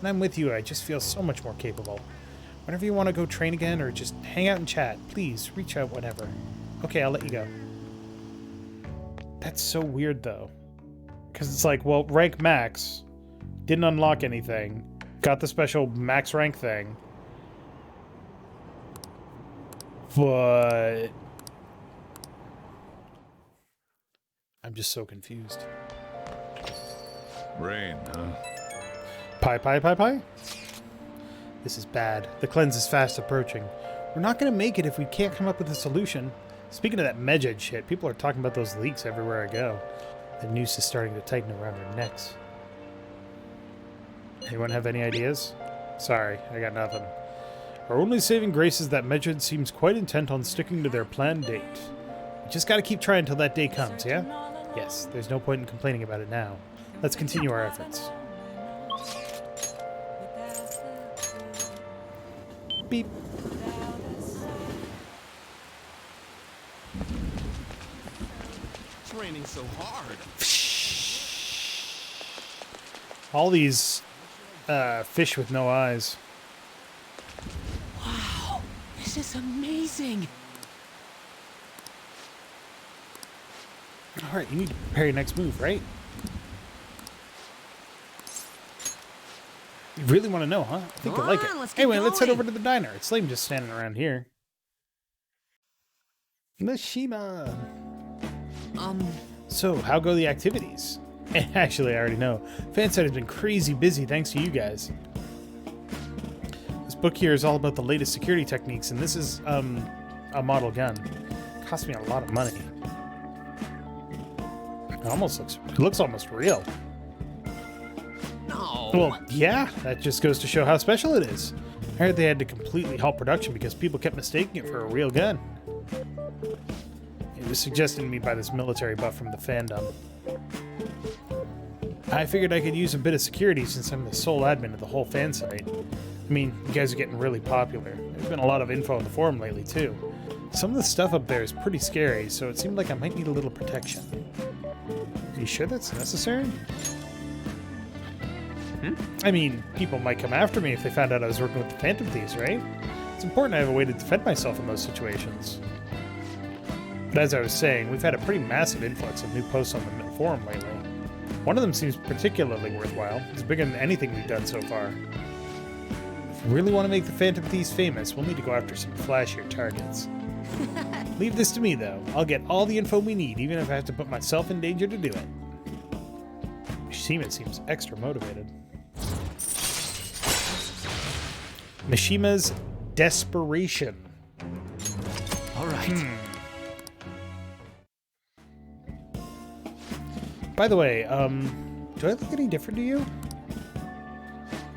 When I'm with you, I just feel so much more capable. Whenever you want to go train again or just hang out and chat, please reach out whenever. Okay, I'll let you go. That's so weird, though. Because it's like, well, rank max, didn't unlock anything, got the special max rank thing, but I'm just so confused. Rain, huh? Pie? This is bad. The cleanse is fast approaching. We're not gonna make it if we can't come up with a solution. Speaking of that Medjed shit, people are talking about those leaks everywhere I go. The noose is starting to tighten around our necks. Anyone have any ideas? Sorry, I got nothing. Our only saving grace is that Medjed seems quite intent on sticking to their planned date. We just gotta keep trying until that day comes, yeah? Yes, there's no point in complaining about it now. Let's continue our efforts. Beep. It's raining so hard. All these fish with no eyes. Wow, this is amazing. All right, you need to prepare your next move, right? You really want to know, huh? I think I like it. Anyway, let's head over to the diner. It's lame just standing around here. Mishima. So, how go the activities? Actually, I already know. Fansite has been crazy busy thanks to you guys. This book here is all about the latest security techniques, and this is a model gun. It cost me a lot of money. It looks almost real. No. Well, yeah, that just goes to show how special it is. I heard they had to completely halt production because people kept mistaking it for a real gun. It was suggested to me by this military buff from the fandom. I figured I could use a bit of security since I'm the sole admin of the whole fan site. I mean, you guys are getting really popular. There's been a lot of info on the forum lately, too. Some of the stuff up there is pretty scary, so it seemed like I might need a little protection. Are you sure that's necessary? I mean, people might come after me if they found out I was working with the Phantom Thieves, right? It's important I have a way to defend myself in those situations. But as I was saying, we've had a pretty massive influx of new posts on the forum lately. One of them seems particularly worthwhile. It's bigger than anything we've done so far. If we really want to make the Phantom Thieves famous, we'll need to go after some flashier targets. Leave this to me, though. I'll get all the info we need, even if I have to put myself in danger to do it. Mishima seems extra motivated. Mishima's desperation. All right. By the way, do I look any different to you?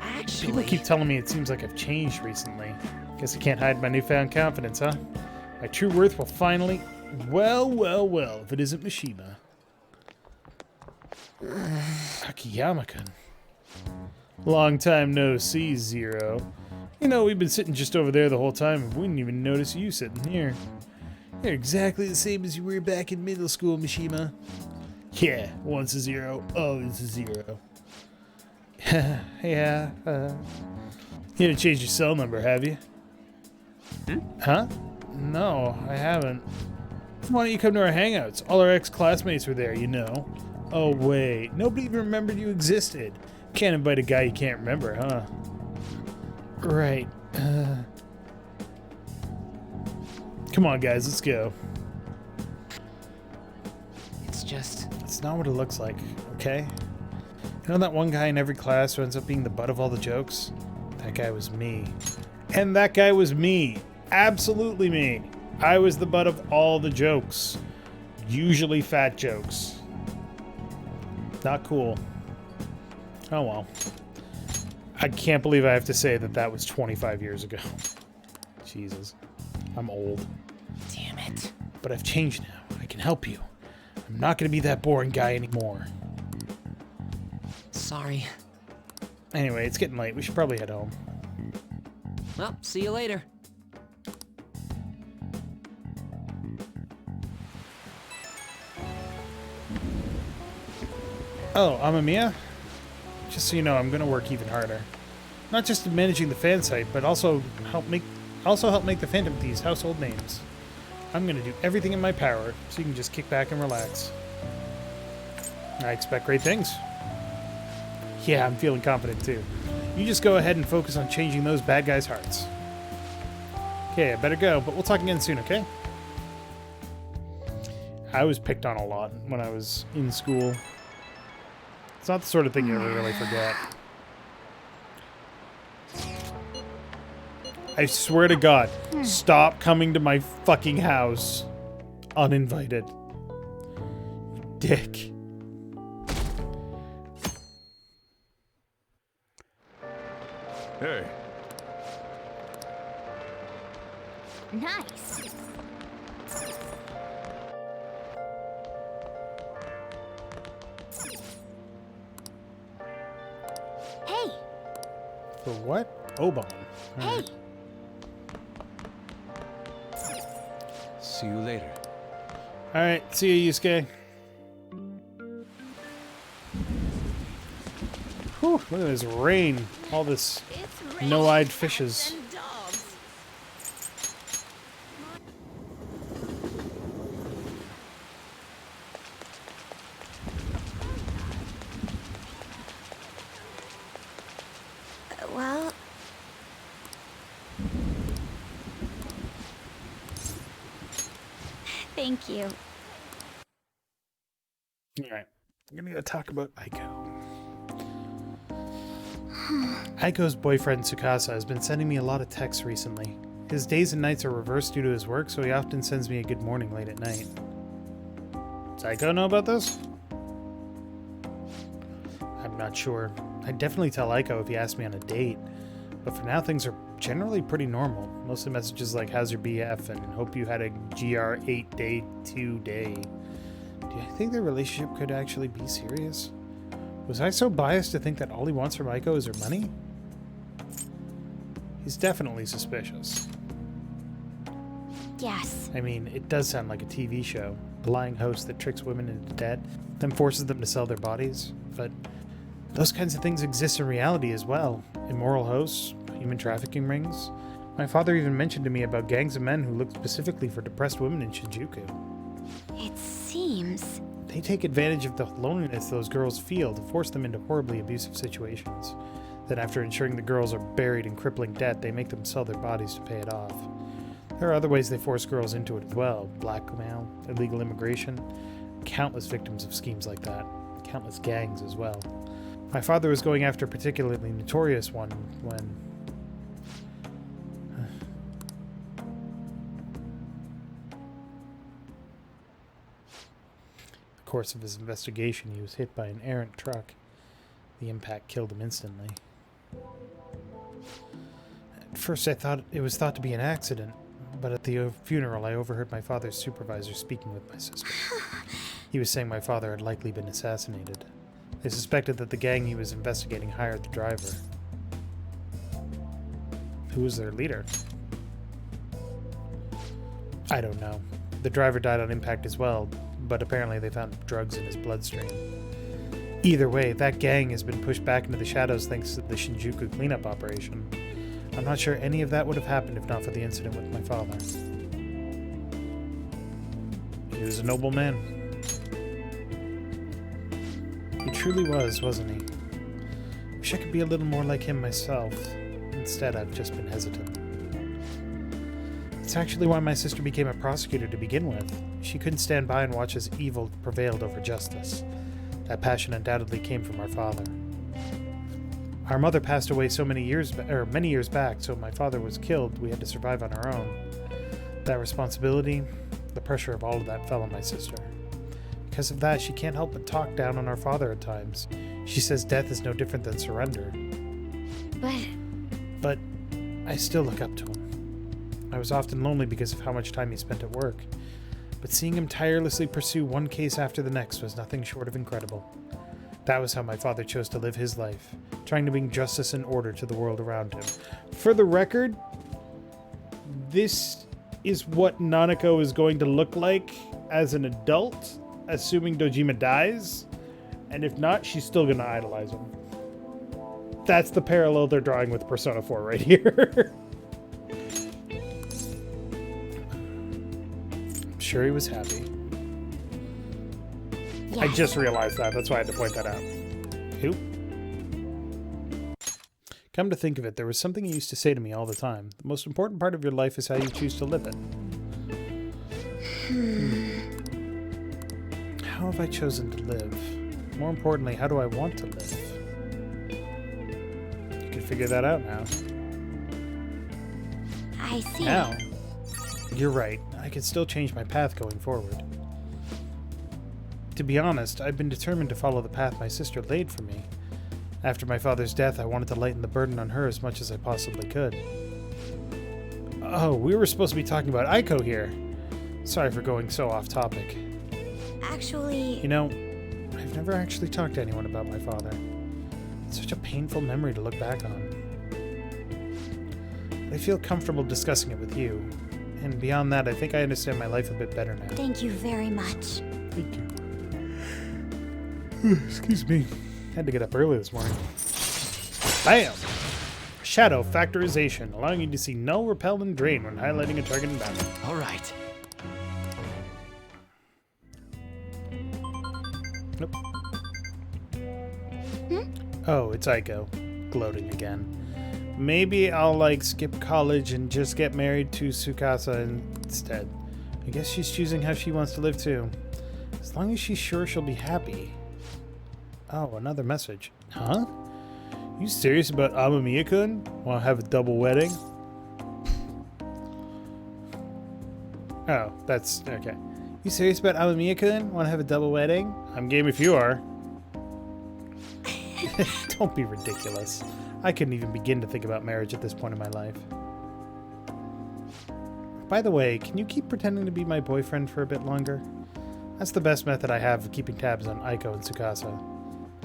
Actually, people keep telling me it seems like I've changed recently. Guess I can't hide my newfound confidence, huh? My true worth will finally... Well, well, well, if it isn't Mishima. Akiyama-kun. Long time no see, Zero. You know, we've been sitting just over there the whole time, and we didn't even notice you sitting here. You're exactly the same as you were back in middle school, Mishima. Yeah, once a zero, always a zero. Yeah, you didn't change your cell number, have you? Huh? No, I haven't. Why don't you come to our hangouts? All our ex-classmates were there, you know. Oh, wait. Nobody even remembered you existed. Can't invite a guy you can't remember, huh? Right. Come on, guys, let's go. It's not what it looks like, okay? You know that one guy in every class who ends up being the butt of all the jokes? That guy was me. And that guy was me. Absolutely me. I was the butt of all the jokes. Usually fat jokes. Not cool. Oh well. I can't believe I have to say that that was 25 years ago. Jesus. I'm old. Damn it. But I've changed now. I can help you. I'm not going to be that boring guy anymore. Sorry. Anyway, it's getting late. We should probably head home. Well, see you later. Oh, Amamiya? Just so you know, I'm going to work even harder. Not just in managing the fan site, but also help make the Phantom Thieves household names. I'm going to do everything in my power, so you can just kick back and relax. I expect great things. Yeah, I'm feeling confident too. You just go ahead and focus on changing those bad guys' hearts. Okay, I better go, but we'll talk again soon, okay? I was picked on a lot when I was in school. It's not the sort of thing you ever really forget. I swear to God, stop coming to my fucking house uninvited. Dick. Hey. Nice. Hey. For what? Obon. Hey. See you later. Alright, see you, Yusuke. Whew, look at this rain. All this no-eyed fishes. Well... Thank you. Alright, I'm gonna go talk about Aiko. Aiko's boyfriend Tsukasa has been sending me a lot of texts recently. His days and nights are reversed due to his work, so he often sends me a good morning late at night. Does Aiko know about this? I'm not sure. I'd definitely tell Aiko if he asked me on a date, but for now things are generally pretty normal. Mostly messages like, how's your BF, and hope you had a GR 8-day 2-day. Do you think their relationship could actually be serious? Was I so biased to think that all he wants from Aiko is her money? He's definitely suspicious. Yes. I mean, it does sound like a TV show. A lying host that tricks women into debt, then forces them to sell their bodies. But those kinds of things exist in reality as well. Immoral hosts, human trafficking rings. My father even mentioned to me about gangs of men who look specifically for depressed women in Shinjuku. It seems... They take advantage of the loneliness those girls feel to force them into horribly abusive situations. Then after ensuring the girls are buried in crippling debt, they make them sell their bodies to pay it off. There are other ways they force girls into it as well. Blackmail, illegal immigration, countless victims of schemes like that. Countless gangs as well. My father was going after a particularly notorious one when... In the course of his investigation, he was hit by an errant truck. The impact killed him instantly. At first I thought it was thought to be an accident. but at the funeral I overheard my father's supervisor speaking with my sister. He was saying my father had likely been assassinated. They suspected that the gang he was investigating hired the driver. Who was their leader? I don't know. The driver died on impact as well, but apparently they found drugs in his bloodstream. Either way, that gang has been pushed back into the shadows thanks to the Shinjuku cleanup operation. I'm not sure any of that would have happened if not for the incident with my father. He was a noble man. He truly was, wasn't he? Wish I could be a little more like him myself. Instead, I've just been hesitant. It's actually why my sister became a prosecutor to begin with. She couldn't stand by and watch as evil prevailed over justice. That passion undoubtedly came from our father. Our mother passed away many years back, so my father was killed. We had to survive on our own. That responsibility, the pressure of all of that fell on my sister. Because of that, she can't help but talk down on our father at times. She says death is no different than surrender. But I still look up to him. I was often lonely because of how much time he spent at work. But seeing him tirelessly pursue one case after the next was nothing short of incredible. That was how my father chose to live his life, trying to bring justice and order to the world around him. For the record, this is what Nanako is going to look like as an adult, assuming Dojima dies. And if not, she's still going to idolize him. That's the parallel they're drawing with Persona 4 right here. I'm sure he was happy. Yes. I just realized that. That's why I had to point that out. Who? Come to think of it, there was something he used to say to me all the time. The most important part of your life is how you choose to live it. How have I chosen to live? More importantly, how do I want to live? You can figure that out now. I see. Now, you're right. I can still change my path going forward. To be honest, I've been determined to follow the path my sister laid for me. After my father's death, I wanted to lighten the burden on her as much as I possibly could. Oh, we were supposed to be talking about Aiko here. Sorry for going so off topic. Actually... You know, I've never actually talked to anyone about my father. It's such a painful memory to look back on. But I feel comfortable discussing it with you. And beyond that, I think I understand my life a bit better now. Thank you very much. Thank you. Excuse me. Had to get up early this morning. Bam! Shadow factorization, allowing you to see null, repel, and drain when highlighting a target in battle. All right. Nope. Oh, it's Aiko. Gloating again. Maybe I'll, skip college and just get married to Tsukasa instead. I guess she's choosing how she wants to live, too. As long as she's sure she'll be happy. Oh, another message. Huh? You serious about Amamiya-kun? Want to have a double wedding? Oh, that's... okay. You serious about Amamiya-kun? Want to have a double wedding? I'm game if you are. Don't be ridiculous. I couldn't even begin to think about marriage at this point in my life. By the way, can you keep pretending to be my boyfriend for a bit longer? That's the best method I have of keeping tabs on Aiko and Tsukasa.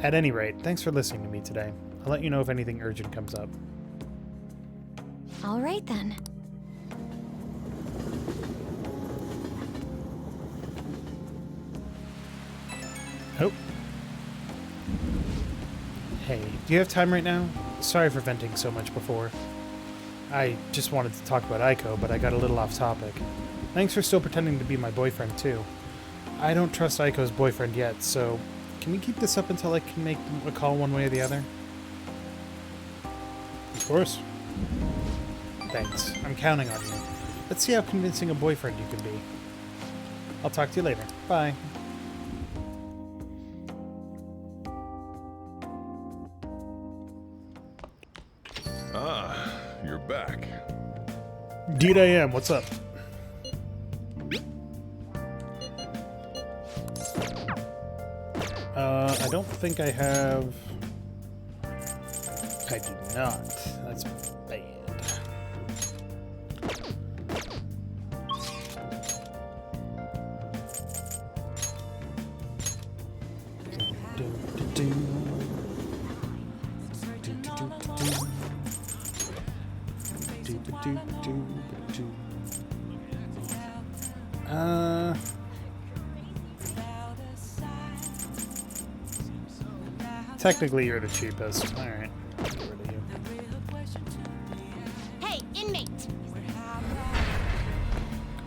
At any rate, thanks for listening to me today. I'll let you know if anything urgent comes up. All right, then. Oh. Hey, do you have time right now? Sorry for venting so much before. I just wanted to talk about Aiko, but I got a little off topic. Thanks for still pretending to be my boyfriend, too. I don't trust Aiko's boyfriend yet, so can we keep this up until I can make a call one way or the other? Of course. Thanks. I'm counting on you. Let's see how convincing a boyfriend you can be. I'll talk to you later. Bye. Ah, you're back. Indeed I am. What's up? I don't think I have... I do not. That's bad. Technically, you're the cheapest. All right. Get rid of you. Hey, inmate!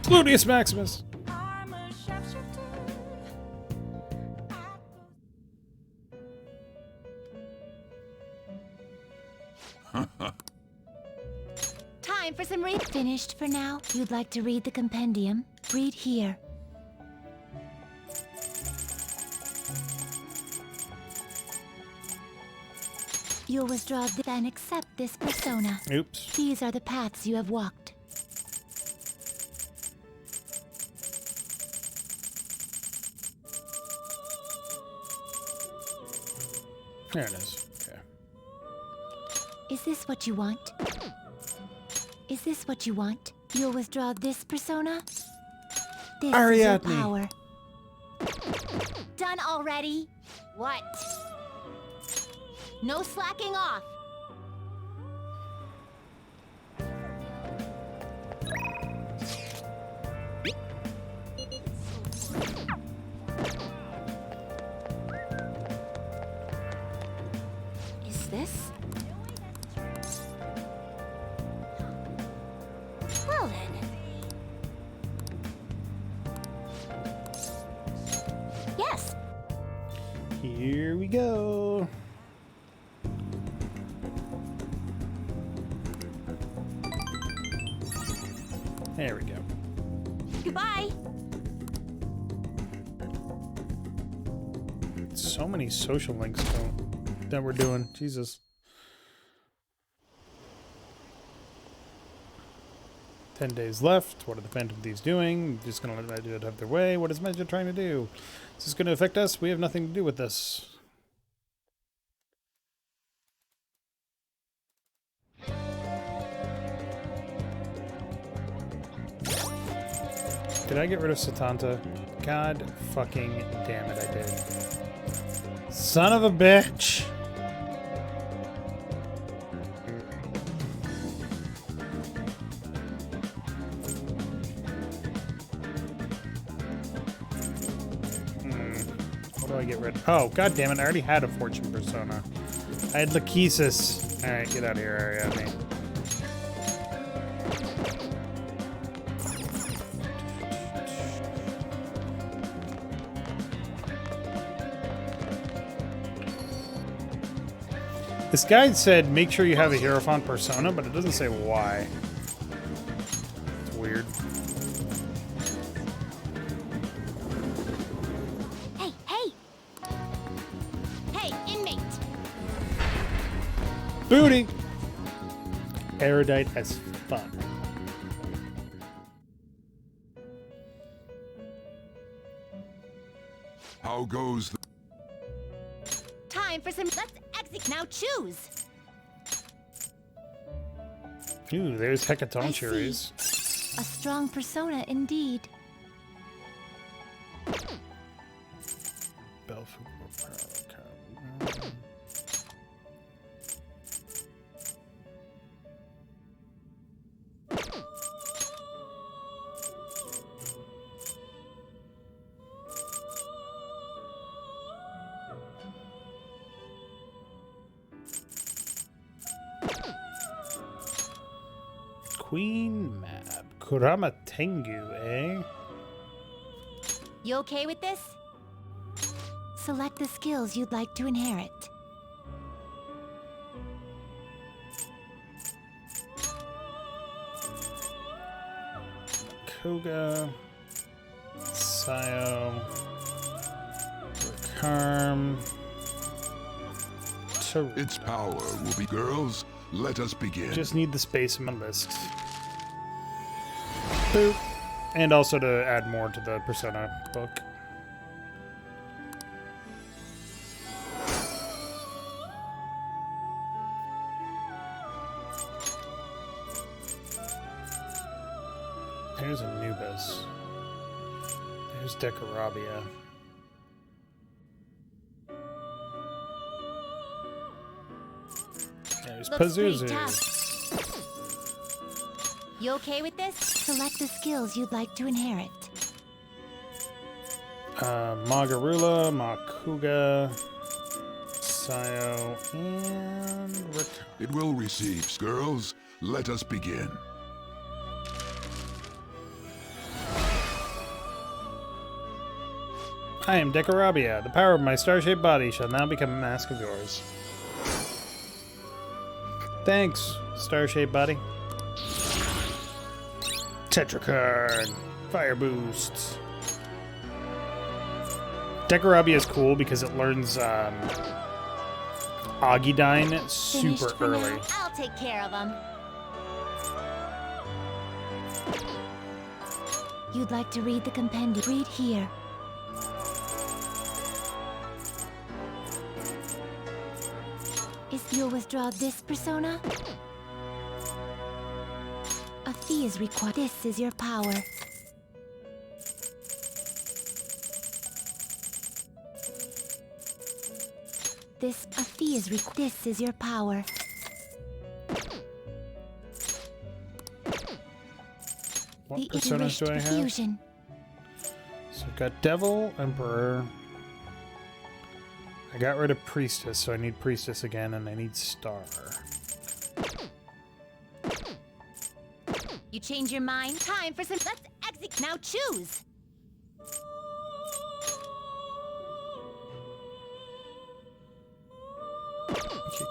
Gluteus Maximus. Time for some read. Finished for now? You'd like to read the compendium? Read here. You'll withdraw then accept this persona. Oops. These are the paths you have walked. There it is. Okay. Is this what you want? Is this what you want? You'll withdraw this persona? This is your Ariadne. power. Done already? What? No slacking off. Is this? Well then. Yes. Here we go. There we go. Goodbye. So many social links that we're doing. Jesus. 10 days left. What are the Phantom Thieves doing? Just gonna let Medjed have their way. What is Medjed trying to do? Is this gonna affect us? We have nothing to do with this. Did I get rid of Satanta? God fucking damn it, I did. Son of a bitch! What do I get rid of? Oh, god damn it, I already had a Fortune persona. I had Lachesis. Alright, get out of here, Ariadne. This guide said make sure you have a Hierophant persona, but it doesn't say why. It's weird. Hey, hey! Hey, inmate! Booty! Erudite as fuck. How goes the... Time for some. Let's exit. Now choose! Ooh, there's I Hecaton see. cherries. A strong persona indeed. Queen map. Kurama Tengu, eh? You okay with this? Select the skills you'd like to inherit. Koga. Sayo. Karm. Its power will be girls. Let us begin. Just need the space in my list. Boop. And also to add more to the Persona book. There's Anubis. There's Decarabia. There's Looks pretty Pazuzu. tough. You okay with this? Select the skills you'd like to inherit. Magarula, Makuga, Sayo, and Rika. It will receive, girls. Let us begin. I am Dekarabia. The power of my star-shaped body shall now become a mask of yours. Thanks, star-shaped body. Tetracard. Fire boost. Dekarabia is cool because it learns Agidyne super Finished for early. now? I'll take care of them. You'd like to read the compendium? Read here. You'll withdraw this persona? A fee is required. This is your power. A fee is required. This is your power. What The personas do I have? fusion. So I've got Devil, Emperor. I got rid of Priestess, so I need Priestess again, and I need Star. You change your mind? Time for some. Let's execute. Now choose.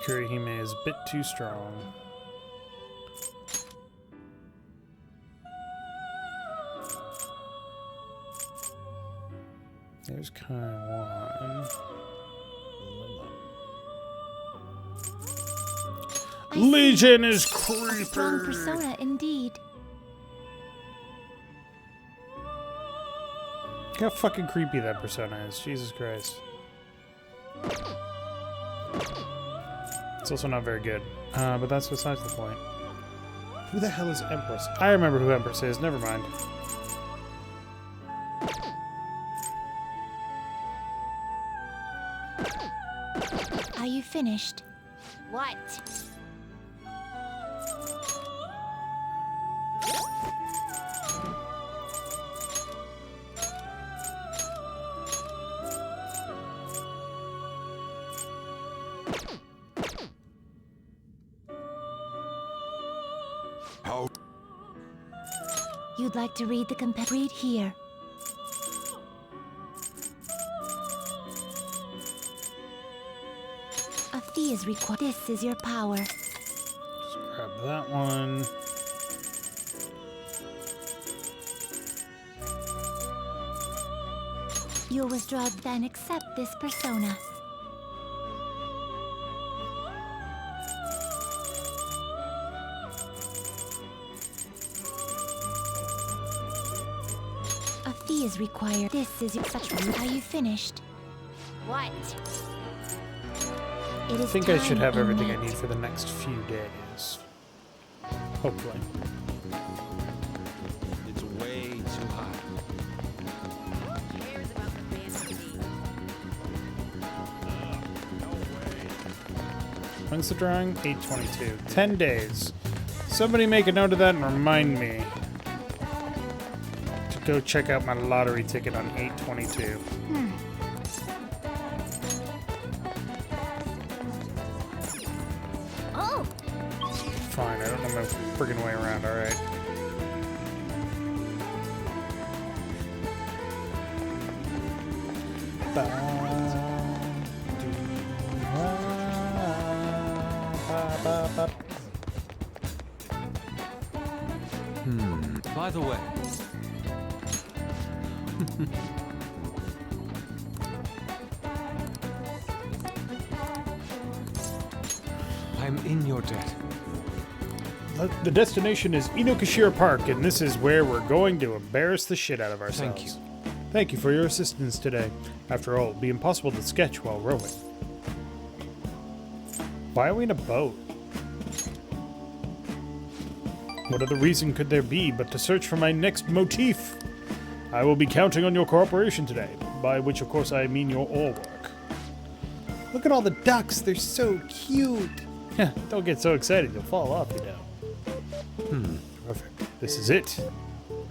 Kikurihime is a bit too strong. There's Kaiwan. Legion is creepy. Strong persona indeed. Look how fucking creepy that persona is. Jesus Christ. It's also not very good. But that's besides the point. Who the hell is Empress? I remember who Empress is. Never mind. Are you finished? What? How? You'd like to read the read here. A fee is required. This is your power. Just grab that one. You'll withdraw, then accept this persona. A fee is required. This is your such. Are you finished? What? It I is think I should have time everything I innate. need for the next few days. Hopefully. It's way too hot. When's the drawing? 8/22. 10 days. Somebody make a note of that and remind me to go check out my lottery ticket on 8/22. Oh, Fine, I don't know my friggin' way around, alright. By the way, I'm in your debt. The destination is Inokashira Park, and this is where we're going to embarrass the shit out of ourselves. Thank you. Thank you for your assistance today. After all, it would be impossible to sketch while rowing. Why are we in a boat? What other reason could there be but to search for my next motif? I will be counting on your cooperation today, by which of course I mean your oar work. Look at all the ducks, they're so cute. Don't get so excited, you'll fall off, you know. Perfect. This is it.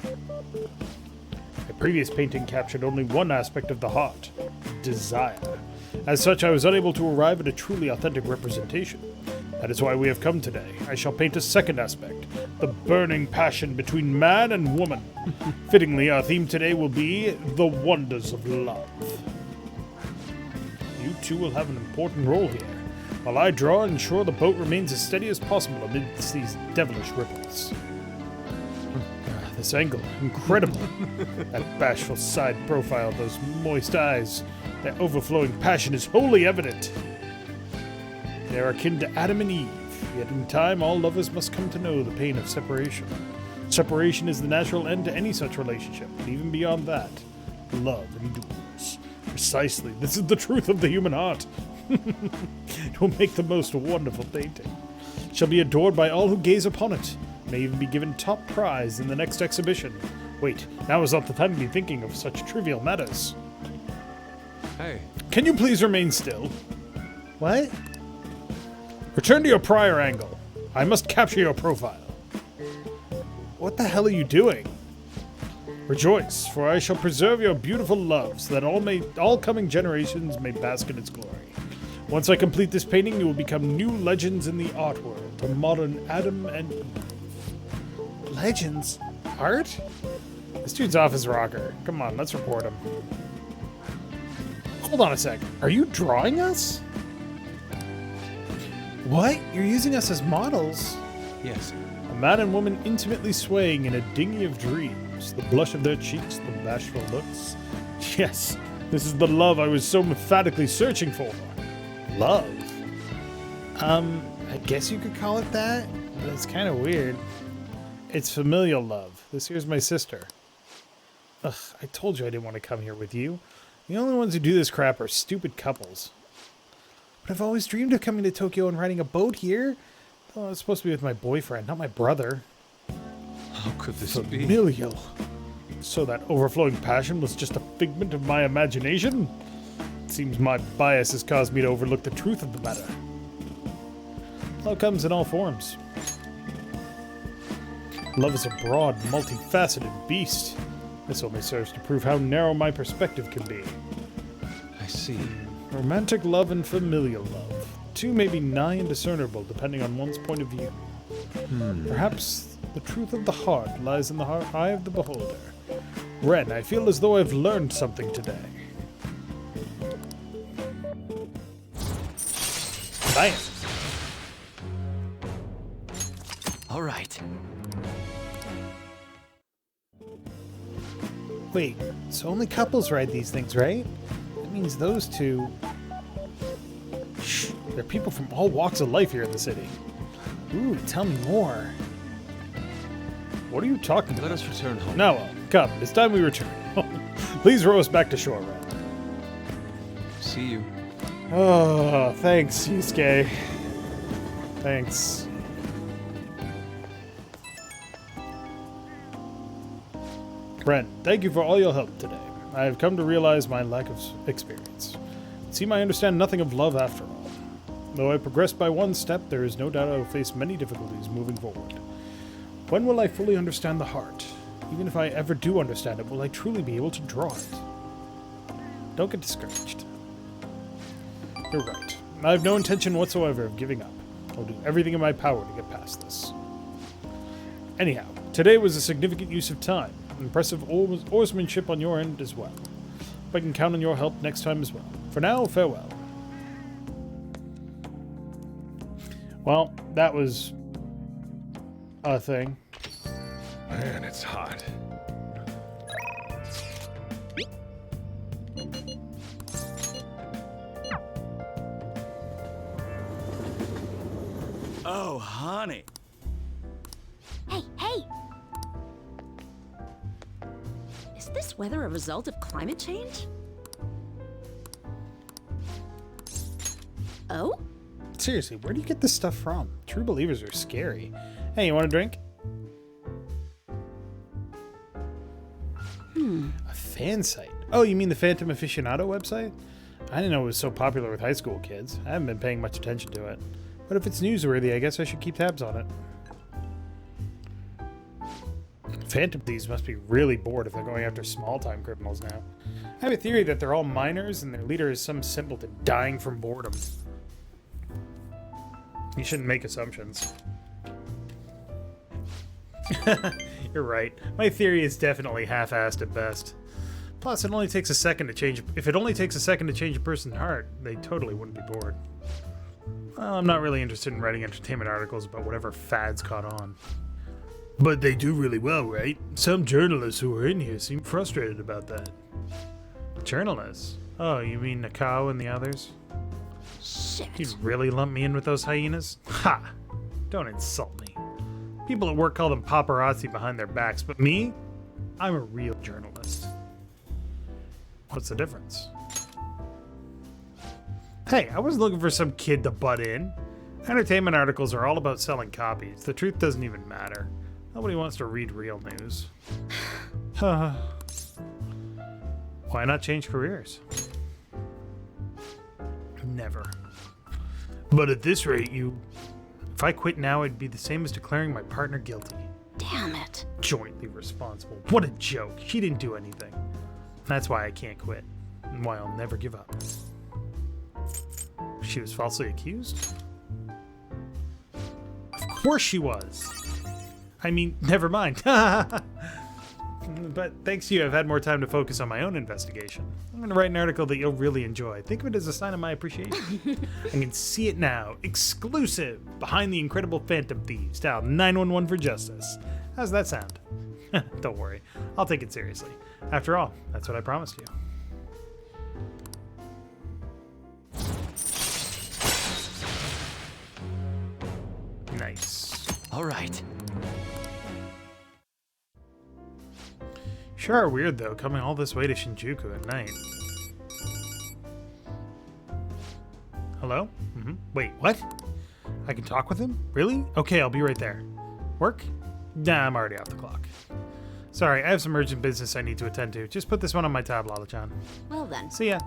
My previous painting captured only one aspect of the heart, desire. As such, I was unable to arrive at a truly authentic representation. That is why we have come today. I shall paint a second aspect, the burning passion between man and woman. Fittingly, our theme today will be the wonders of love. You two will have an important role here. While I draw, ensure the boat remains as steady as possible amidst these devilish ripples. This angle, incredible. That bashful side profile, those moist eyes, that overflowing passion is wholly evident. They are akin to Adam and Eve, yet in time all lovers must come to know the pain of separation. Separation is the natural end to any such relationship, but even beyond that, love endures. Precisely, this is the truth of the human heart. It will make the most wonderful painting. It shall be adored by all who gaze upon it. May even be given top prize in the next exhibition. Wait, now is not the time to be thinking of such trivial matters. Hey. Can you please remain still? What? Return to your prior angle. I must capture your profile. What the hell are you doing? Rejoice, for I shall preserve your beautiful love, so that all coming generations may bask in its glory. Once I complete this painting, you will become new legends in the art world, a modern Adam and Eve. Legends? Art? This dude's off his rocker. Come on, let's report him. Hold on a sec. Are you drawing us? What? You're using us as models? Yes. A man and woman intimately swaying in a dinghy of dreams. The blush of their cheeks, the bashful looks. Yes, this is the love I was so emphatically searching for. Love? I guess you could call it that, but it's kind of weird. It's familial love. This here's my sister. Ugh, I told you I didn't want to come here with you. The only ones who do this crap are stupid couples. But I've always dreamed of coming to Tokyo and riding a boat here. Oh, it's supposed to be with my boyfriend, not my brother. How could this be? Familial. So that overflowing passion was just a figment of my imagination? It seems my bias has caused me to overlook the truth of the matter. Love comes in all forms. Love is a broad, multifaceted beast. This only serves to prove how narrow my perspective can be. I see. Romantic love and familial love. Two may be nigh indiscernible depending on one's point of view. Perhaps the truth of the heart lies in the eye of the beholder. Ren, I feel as though I've learned something today. Bam! All right. Wait, so only couples ride these things, right? That means those two... Shh, there are people from all walks of life here in the city. Ooh, tell me more. What are you talking about? Let us return home. Now, well, come, it's time we return. Please row us back to shore, Ren. See you. Oh, thanks, Yusuke. Thanks. Ren, thank you for all your help today. I have come to realize my lack of experience. It seems I understand nothing of love after all. Though I progressed by one step, there is no doubt I will face many difficulties moving forward. When will I fully understand the heart? Even if I ever do understand it, will I truly be able to draw it? Don't get discouraged. You're right. I have no intention whatsoever of giving up. I'll do everything in my power to get past this. Anyhow, today was a significant use of time. Impressive oarsmanship on your end as well. If I can count on your help next time as well. For now, farewell. Well, that was a thing. Man, it's hot. Oh, honey. Hey, hey! Is this weather a result of climate change? Oh? Seriously, where do you get this stuff from? True believers are scary. Hey, you want a drink? A fan site. Oh, you mean the Phantom Aficionado website? I didn't know it was so popular with high school kids. I haven't been paying much attention to it. But if it's newsworthy, I guess I should keep tabs on it. Phantom Thieves must be really bored if they're going after small-time criminals now. I have a theory that they're all minors and their leader is some simpleton dying from boredom. You shouldn't make assumptions. You're right. My theory is definitely half-assed at best. Plus, it only takes a second to change. If it only takes a second to change a person's heart, they totally wouldn't be bored. Well, I'm not really interested in writing entertainment articles about whatever fads caught on. But they do really well, right? Some journalists who are in here seem frustrated about that. Journalists? Oh, you mean Nakao and the others? Shit. You'd really lump me in with those hyenas? Ha! Don't insult me. People at work call them paparazzi behind their backs, but me? I'm a real journalist. What's the difference? Hey, I wasn't looking for some kid to butt in. Entertainment articles are all about selling copies. The truth doesn't even matter. Nobody wants to read real news. Why not change careers? Never. But at this rate, if I quit now, it'd be the same as declaring my partner guilty. Damn it. Jointly responsible. What a joke. She didn't do anything. That's why I can't quit. And why I'll never give up. She was falsely accused? Of course she was. I mean, never mind. But thanks to you, I've had more time to focus on my own investigation. I'm going to write an article that you'll really enjoy. Think of it as a sign of my appreciation. I can see it now. Exclusive. Behind the Incredible Phantom Thieves. Dial 911 for justice. How's that sound? Don't worry. I'll take it seriously. After all, that's what I promised you. Nice. All right. Sure are weird, though, coming all this way to Shinjuku at night. Hello? Wait, what? I can talk with him? Really? Okay, I'll be right there. Work? Nah, I'm already off the clock. Sorry, I have some urgent business I need to attend to. Just put this one on my tab, Lala-chan. Well then. See ya.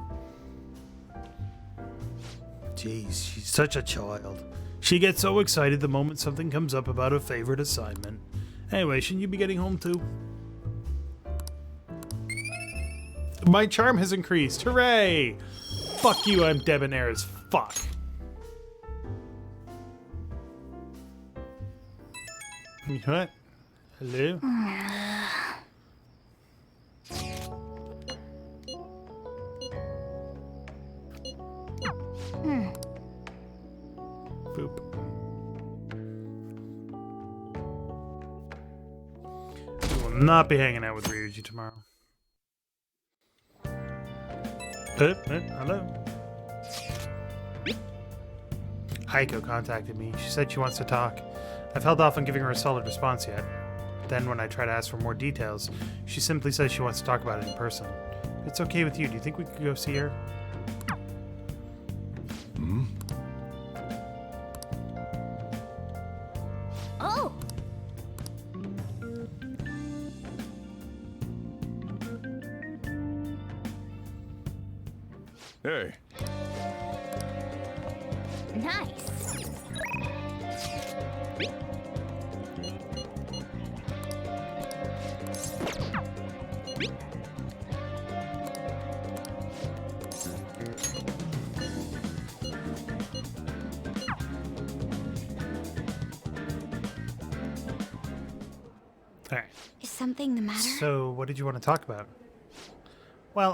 Jeez, she's such a child. She gets so excited the moment something comes up about a favorite assignment. Anyway, shouldn't you be getting home too? My charm has increased. Hooray! Fuck you, I'm debonair as fuck. What? Hello? Boop. We will not be hanging out with Ryuji tomorrow. Hello? Heiko contacted me. She said she wants to talk. I've held off on giving her a solid response yet. Then when I try to ask for more details, she simply says she wants to talk about it in person. If it's okay with you, do you think we could go see her? Oh! Hey. Nice. Alright. Is something the matter? So, what did you want to talk about? Well,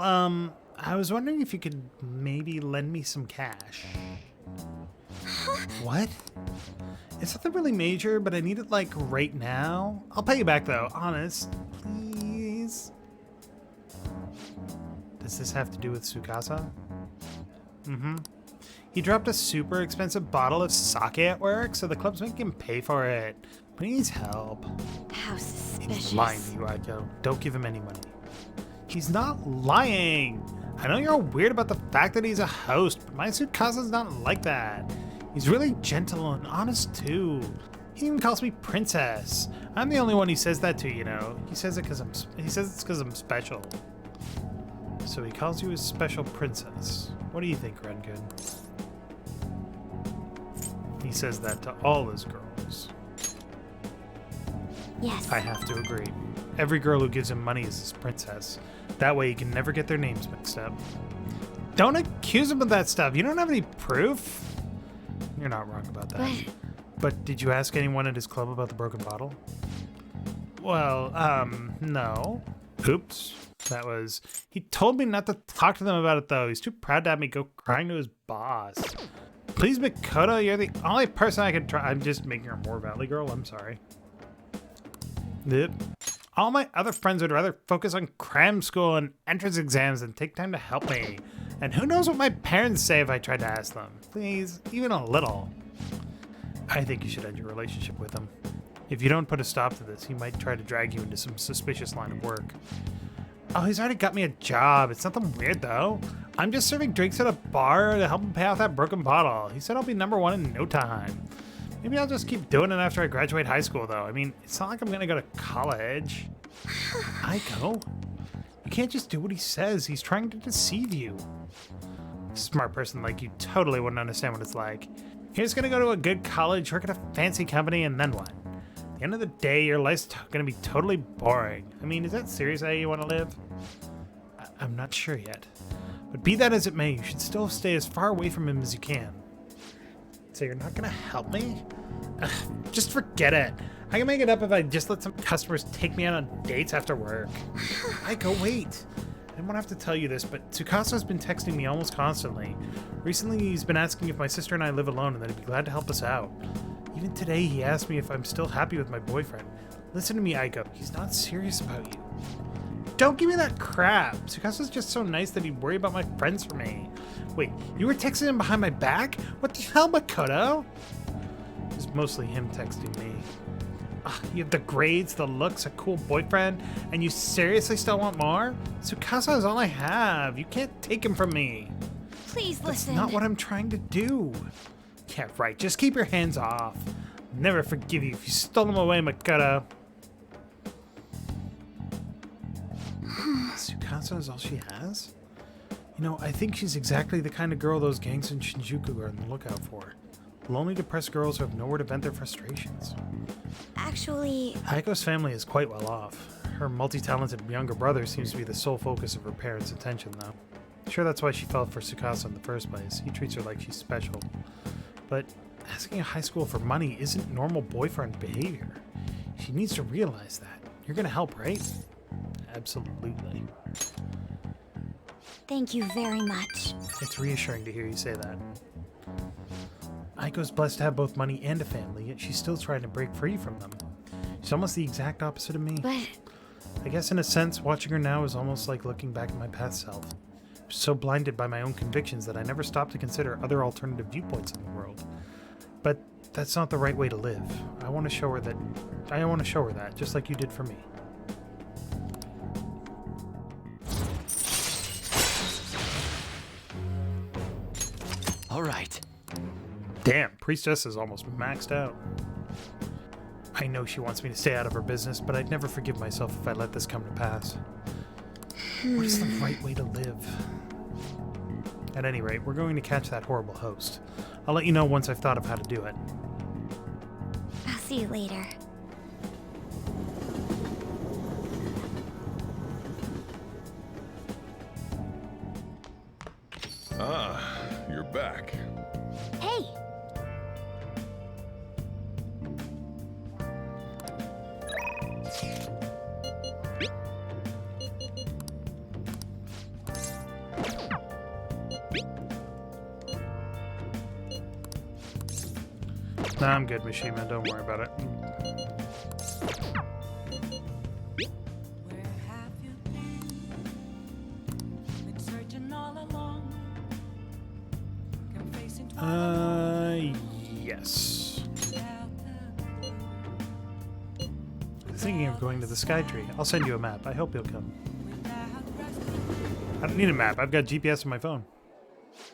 I was wondering if you could maybe lend me some cash. What? It's nothing really major, but I need it, like, right now. I'll pay you back, though. Honest. Please. Does this have to do with Tsukasa? He dropped a super expensive bottle of sake at work, so the club's making him pay for it. But he needs help. How suspicious. He's lying to you, Aiko. Don't give him any money. He's not lying. I know you're all weird about the fact that he's a host, but my Tsukasa's not like that. He's really gentle and honest, too. He even calls me princess. I'm the only one he says that to, you know. He says it's because I'm special. So he calls you his special princess. What do you think, Rengoon? He says that to all his girls. Yes. I have to agree. every girl who gives him money is his princess. That way he can never get their names mixed up. Don't accuse him of that stuff. You don't have any proof. You're not wrong about that. But did you ask anyone at his club about the broken bottle? Well, no. Oops. That was... He told me not to talk to them about it, though. He's too proud to have me go crying to his boss. Please, Makoto, you're the only person I can try... I'm just making her more Valley Girl. I'm sorry. Yep. All my other friends would rather focus on cram school and entrance exams than take time to help me. And who knows what my parents say if I tried to ask them. Please, even a little. I think you should end your relationship with him. If you don't put a stop to this, he might try to drag you into some suspicious line of work. Oh, he's already got me a job. It's nothing weird, though. I'm just serving drinks at a bar to help him pay off that broken bottle. He said I'll be #1 in no time. Maybe I'll just keep doing it after I graduate high school, though. I mean, it's not like I'm gonna go to college. Aiko, you can't just do what he says. He's trying to deceive you. A smart person like you totally wouldn't understand what it's like. You're just gonna go to a good college, work at a fancy company, and then what? At the end of the day, your life's gonna be totally boring. I mean, is that seriously how you want to live? I'm not sure yet. But be that as it may, you should still stay as far away from him as you can. So you're not gonna help me? Ugh, just forget it. I can make it up if I just let some customers take me out on dates after work. Aiko, wait. I didn't want to have to tell you this, but Tsukasa's been texting me almost constantly. Recently, he's been asking if my sister and I live alone and that he'd be glad to help us out. Even today, he asked me if I'm still happy with my boyfriend. Listen to me, Aiko. He's not serious about you. Don't give me that crap. Tsukasa's just so nice that he'd worry about my friends for me. Wait, you were texting him behind my back? What the hell, Makoto? It was mostly him texting me. You have the grades, the looks, a cool boyfriend, and you seriously still want more? Tsukasa is all I have. You can't take him from me. Please listen. That's not what I'm trying to do. Yeah, right. Just keep your hands off. I'll never forgive you if you stole him away, Makoto. Tsukasa is all she has? You know, I think she's exactly the kind of girl those gangs in Shinjuku are on the lookout for. Lonely, depressed girls who have nowhere to vent their frustrations. Actually... Aiko's family is quite well off. Her multi-talented younger brother seems to be the sole focus of her parents' attention, though. Sure, that's why she fell for Tsukasa in the first place. He treats her like she's special. But asking a high school for money isn't normal boyfriend behavior. She needs to realize that. You're gonna help, right? Absolutely. Thank you very much. It's reassuring to hear you say that. Aiko's blessed to have both money and a family, yet she's still trying to break free from them. She's almost the exact opposite of me. But... I guess in a sense, watching her now is almost like looking back at my past self. I'm so blinded by my own convictions that I never stopped to consider other alternative viewpoints in the world. But that's not the right way to live. I want to show her that, just like you did for me. All right. Damn, Priestess is almost maxed out. I know she wants me to stay out of her business, but I'd never forgive myself if I let this come to pass. What is the right way to live? At any rate, we're going to catch that horrible host. I'll let you know once I've thought of how to do it. I'll see you later. Ah, you're back. Hey! Nah, I'm good, Mishima. Don't worry about it. Yes. Thinking of going to the Sky Tree. I'll send you a map. I hope you'll come. I don't need a map. I've got GPS on my phone.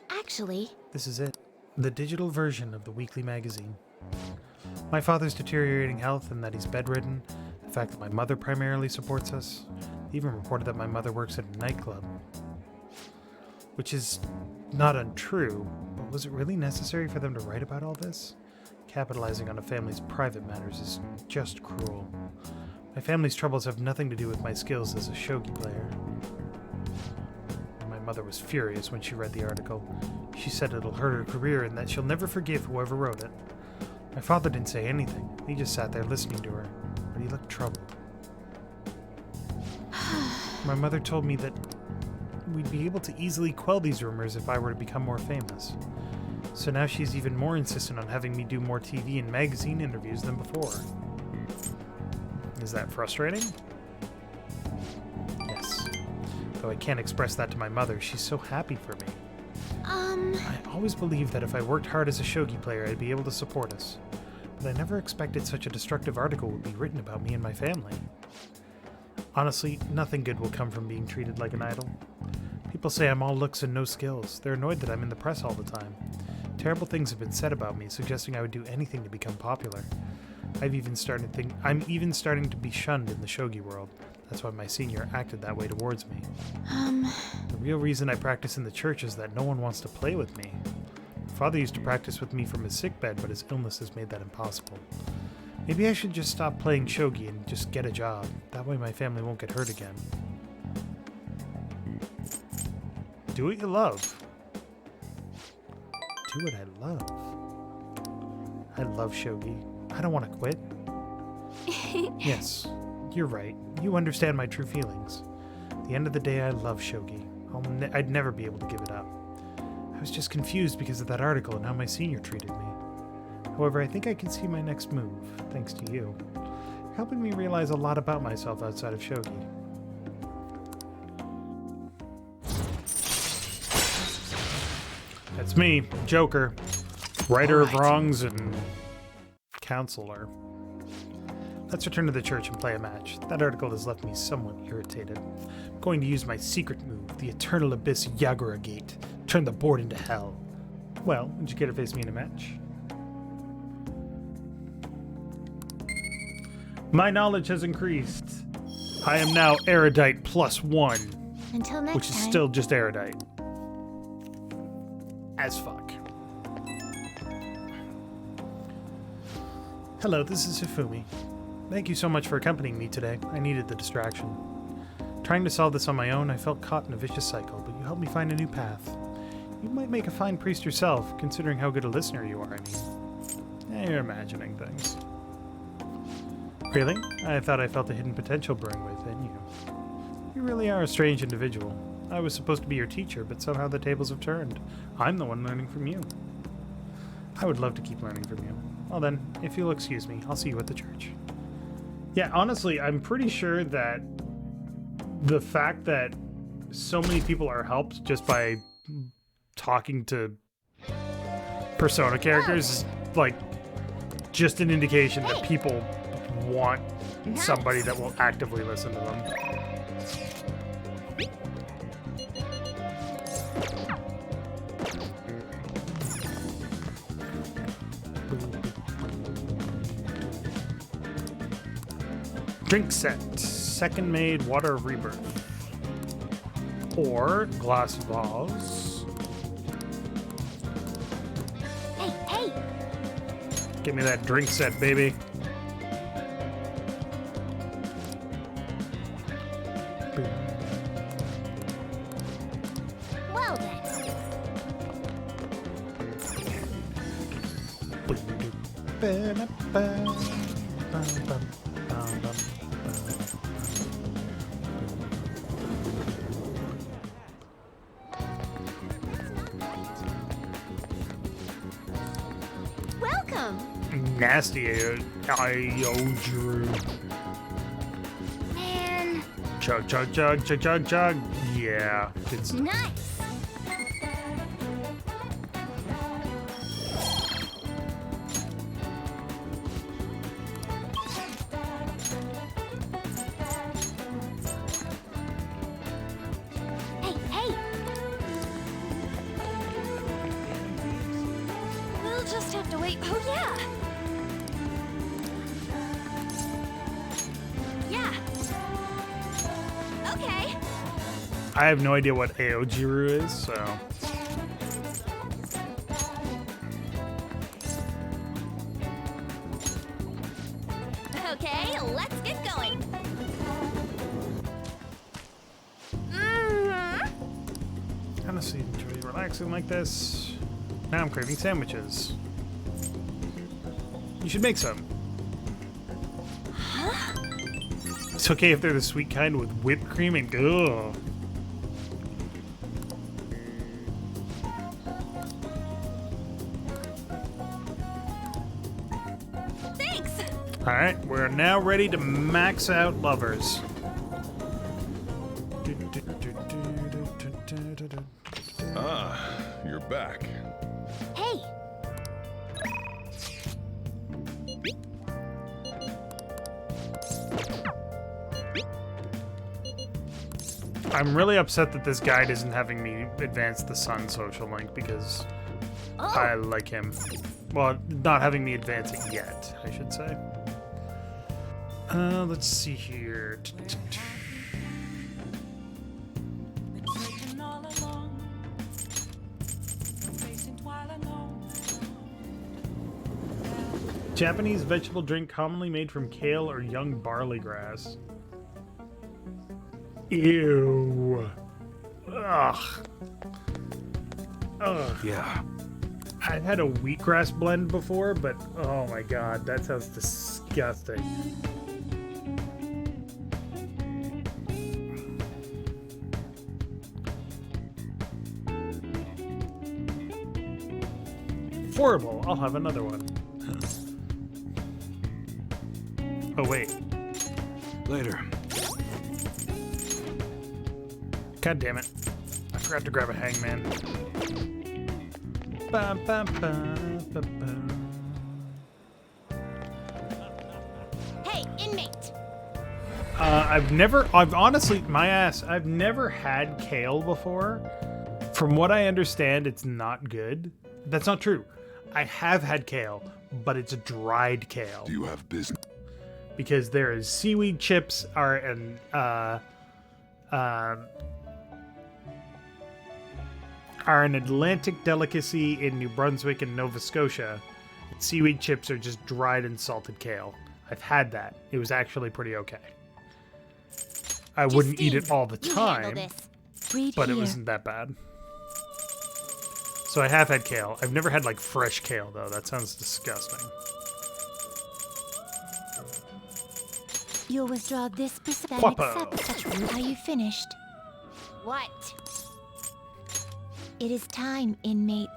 Actually... This is it. The digital version of the weekly magazine. My father's deteriorating health and that he's bedridden. The fact that my mother primarily supports us. They even reported that my mother works at a nightclub. Which is not untrue, but was it really necessary for them to write about all this? Capitalizing on a family's private matters is just cruel. My family's troubles have nothing to do with my skills as a shogi player. My mother was furious when she read the article. She said it'll hurt her career and that she'll never forgive whoever wrote it. My father didn't say anything. He just sat there listening to her, but he looked troubled. My mother told me that we'd be able to easily quell these rumors if I were to become more famous. So now she's even more insistent on having me do more TV and magazine interviews than before. Is that frustrating? Yes. Though I can't express that to my mother, she's so happy for me. I always believed that if I worked hard as a shogi player, I'd be able to support us. But I never expected such a destructive article would be written about me and my family. Honestly, nothing good will come from being treated like an idol. People say I'm all looks and no skills. They're annoyed that I'm in the press all the time. Terrible things have been said about me, suggesting I would do anything to become popular. I'm even starting to be shunned in the shogi world. That's why my senior acted that way towards me. The real reason I practice in the church is that no one wants to play with me. My father used to practice with me from his sickbed, but his illness has made that impossible. Maybe I should just stop playing shogi and just get a job. That way my family won't get hurt again. Do what you love. Do what I love. I love shogi. I don't want to quit. Yes, you're right. You understand my true feelings. At the end of the day, I love shogi. I'd never be able to give it up. I was just confused because of that article and how my senior treated me. However, I think I can see my next move, thanks to you. You're helping me realize a lot about myself outside of shogi. That's me, Joker, righter of wrongs and counselor. Let's return to the church and play a match. That article has left me somewhat irritated. I'm going to use my secret move, the Eternal Abyss Yagura Gate. Turn the board into hell. Well, would you care to face me in a match? My knowledge has increased. I am now erudite +1. Until next which is time. still just erudite. As fuck. Hello, this is Hifumi. Thank you so much for accompanying me today. I needed the distraction. Trying to solve this on my own, I felt caught in a vicious cycle, but you helped me find a new path. You might make a fine priest yourself, considering how good a listener you are, I mean. You're imagining things. Really? I thought I felt a hidden potential brewing within you. You really are a strange individual. I was supposed to be your teacher, but somehow the tables have turned. I'm the one learning from you. I would love to keep learning from you. Well then, if you'll excuse me, I'll see you at the church. Yeah, honestly, I'm pretty sure that the fact that so many people are helped just by talking to Persona characters is, like, just an indication that people want somebody that will actively listen to them. Drink set. Second made water of rebirth. Or glass vase. Hey, hey! Give me that drink set, baby. Well then. Welcome! Nasty Drew. Man. Chug, chug, chug, chug, chug, chug. Yeah. It's Nice! Hey, hey! We'll just have to wait. Oh, yeah! Yeah! Okay! I have no idea what Aojiru is, so. Okay, let's get going! honestly enjoy relaxing like this. Now I'm craving sandwiches. You should make some. Huh? It's okay if they're the sweet kind with whipped cream and ugh. Thanks! Alright, we're now ready to max out lovers. Ah, you're back. Hey! I'm really upset that this guide isn't having me advance the Sun social link because I like him. Well, not having me advance it yet, I should say. Let's see here. Japanese vegetable drink commonly made from kale or young barley grass. Ew. Ugh. Ugh. Yeah. I've had a wheatgrass blend before, but oh my god, that sounds disgusting. Horrible. I'll have another one. Oh, wait. Later. God damn it. I forgot to grab a hangman. Ba, ba, ba, ba, ba. Hey, inmate! I've honestly, my ass, I've never had kale before. From what I understand, it's not good. That's not true. I have had kale, but it's dried kale. Do you have business? Because there is seaweed chips are an Atlantic delicacy in New Brunswick and Nova Scotia. Seaweed chips are just dried and salted kale. I've had that. It was actually pretty okay. I wouldn't eat it all the time, but it wasn't that bad. So I have had kale. I've never had like fresh kale though. That sounds disgusting. You'll withdraw this percent Guapo. except such route. Are you finished? What? It is time, inmate.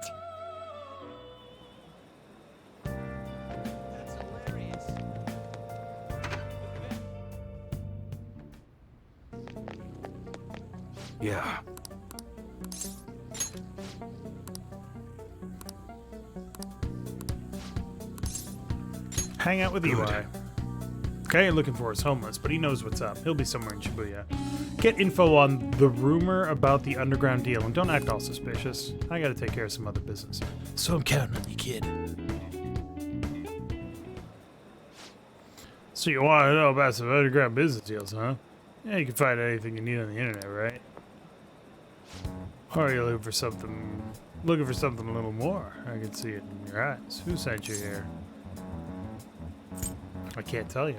Yeah. Hang out with Eli. Okay, looking for is homeless, but he knows what's up. He'll be somewhere in Shibuya. Get info on the rumor about the underground deal, and don't act all suspicious. I gotta take care of some other business. So I'm counting on you, kid. So you want to know about some underground business deals, huh? Yeah, you can find anything you need on the internet, right? Or are you looking for something a little more? I can see it in your eyes. Who sent you here? I can't tell you.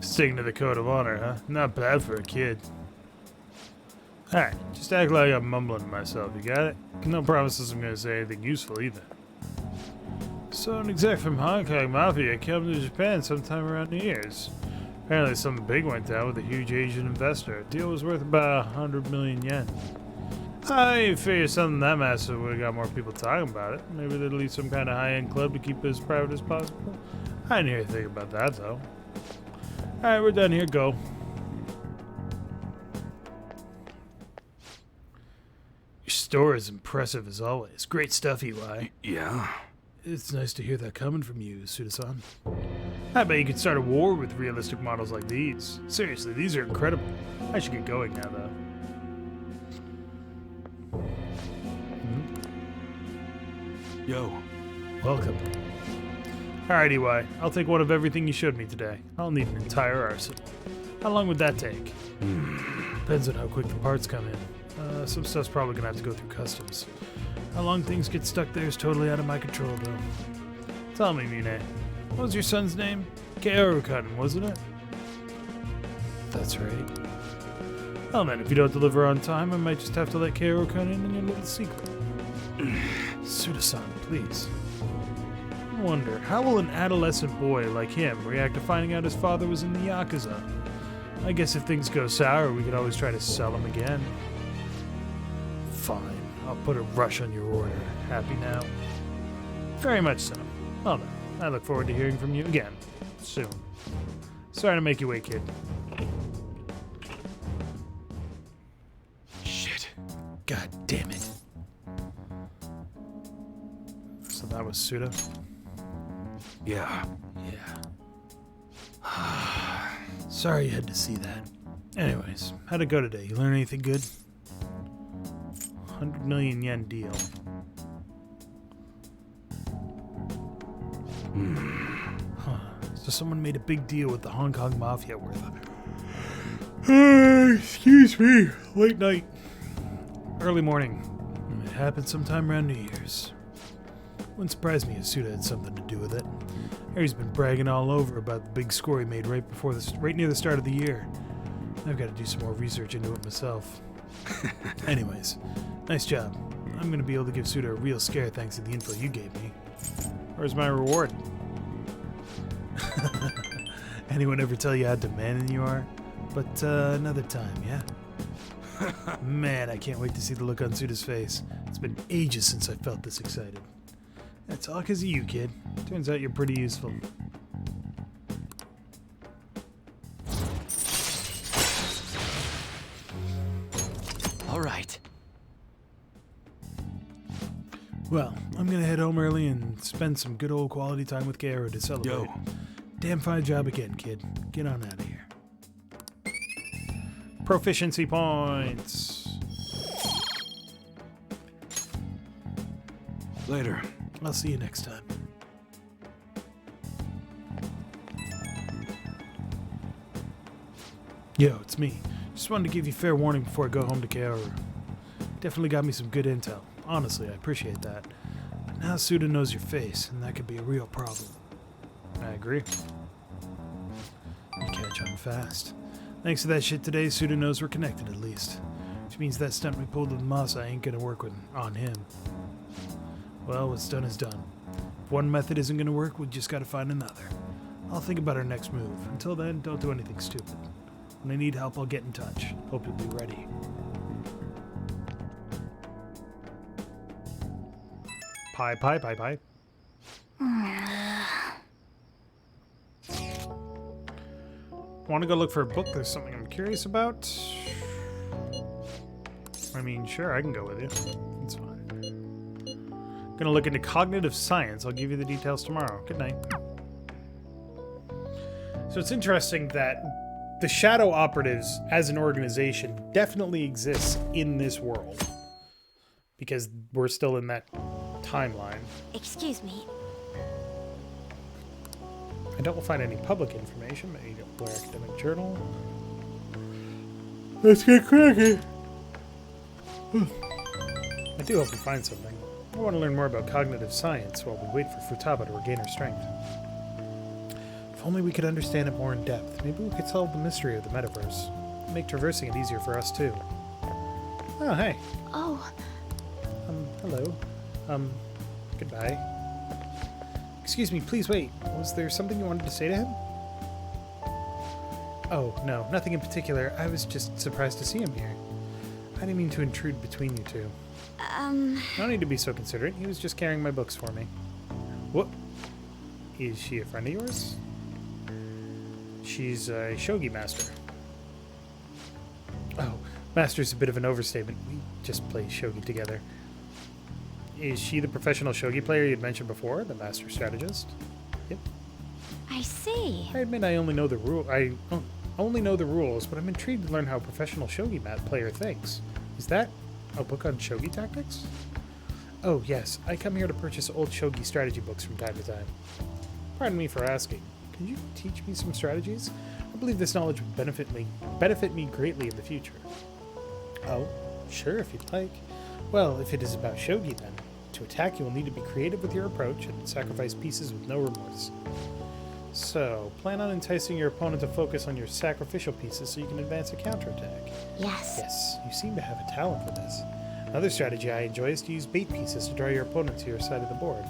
Sticking to the code of honor, huh? Not bad for a kid. Alright, just act like I'm mumbling to myself, you got it? No promises I'm gonna say anything useful either. So an exec from Hong Kong Mafia came to Japan sometime around New Year's. Apparently something big went down with a huge Asian investor. Deal was worth about 100 million yen. I figure something that massive would have got more people talking about it. Maybe they'd leave some kind of high-end club to keep it as private as possible. I didn't hear anything about that, though. Alright, we're done here. Go. Your store is impressive as always. Great stuff, Eli. Yeah? It's nice to hear that coming from you, Suda-san. I bet you could start a war with realistic models like these. Seriously, these are incredible. I should get going now, though. Yo. Welcome. Alright, EY. I'll take one of everything you showed me today. I'll need an entire arsenal. How long would that take? Depends on how quick the parts come in. Some stuff's probably gonna have to go through customs. How long things get stuck there is totally out of my control, though. Tell me, Mine. What was your son's name? Kaoru-kun, wasn't it? That's right. Well then, if you don't deliver on time, I might just have to let Kaoru cut in on your little secret. Suda-san, please. I wonder, how will an adolescent boy like him react to finding out his father was in the Yakuza? I guess if things go sour, we could always try to sell him again. Fine, I'll put a rush on your order. Happy now? Very much so. Well then, I look forward to hearing from you again, soon. Sorry to make you wait, kid. Shit. God damn it. So that was Suda? Yeah. Sorry you had to see that. Anyways, how'd it go today? You learn anything good? 100 million yen deal. Huh. So someone made a big deal with the Hong Kong Mafia worth it. Excuse me. Late night. Early morning. It happened sometime around New Year's. Wouldn't surprise me if Suda had something to do with it. Harry's been bragging all over about the big score he made right near the start of the year. I've got to do some more research into it myself. Anyways, nice job. I'm going to be able to give Suda a real scare thanks to the info you gave me. Where's my reward? Anyone ever tell you how demanding you are? But another time, yeah? Man, I can't wait to see the look on Suda's face. It's been ages since I felt this excited. That's all because of you, kid. Turns out you're pretty useful. All right. Well, I'm gonna head home early and spend some good old quality time with Kaoru to celebrate. Yo. Damn fine job again, kid. Get on out of here. Proficiency points. Later. I'll see you next time. Yo, it's me. Just wanted to give you fair warning before I go home to Kaoru. Definitely got me some good intel. Honestly, I appreciate that. But now Suda knows your face, and that could be a real problem. I agree. You catch on fast. Thanks to that shit today, Suda knows we're connected at least. Which means that stunt we pulled with Masa ain't gonna work on him. Well, what's done is done. If one method isn't gonna work, we just gotta find another. I'll think about our next move. Until then, don't do anything stupid. When I need help, I'll get in touch. Hope you'll be ready. Pie. Want to go look for a book? There's something I'm curious about. I mean, sure, I can go with you. It's fine. Gonna look into cognitive science. I'll give you the details tomorrow. Good night. So it's interesting that the Shadow Operatives as an organization definitely exists in this world. Because we're still in that timeline. Excuse me. I don't find any public information. Maybe a academic journal. Let's get cracking. I do hope we find something. I want to learn more about cognitive science while we wait for Futaba to regain her strength. If only we could understand it more in depth, maybe we could solve the mystery of the metaverse. Make traversing it easier for us too. Oh, hey. Oh. Hello. Goodbye. Excuse me, please wait. Was there something you wanted to say to him? Oh, no, nothing in particular. I was just surprised to see him here. I didn't mean to intrude between you two. No need to be so considerate. He was just carrying my books for me. What? Is she a friend of yours? She's a shogi master. Oh, master's a bit of an overstatement. We just play shogi together. Is she the professional shogi player you'd mentioned before, the master strategist? Yep. I see. I admit I only know the rules, but I'm intrigued to learn how a professional shogi player thinks. Is that a book on shogi tactics? Oh, yes. I come here to purchase old shogi strategy books from time to time. Pardon me for asking. Can you teach me some strategies? I believe this knowledge would benefit me greatly in the future. Oh, sure, if you'd like. Well, if it is about shogi, then. To attack, you will need to be creative with your approach and sacrifice pieces with no remorse. So, plan on enticing your opponent to focus on your sacrificial pieces so you can advance a counterattack. Yes. Yes, you seem to have a talent for this. Another strategy I enjoy is to use bait pieces to draw your opponent to your side of the board.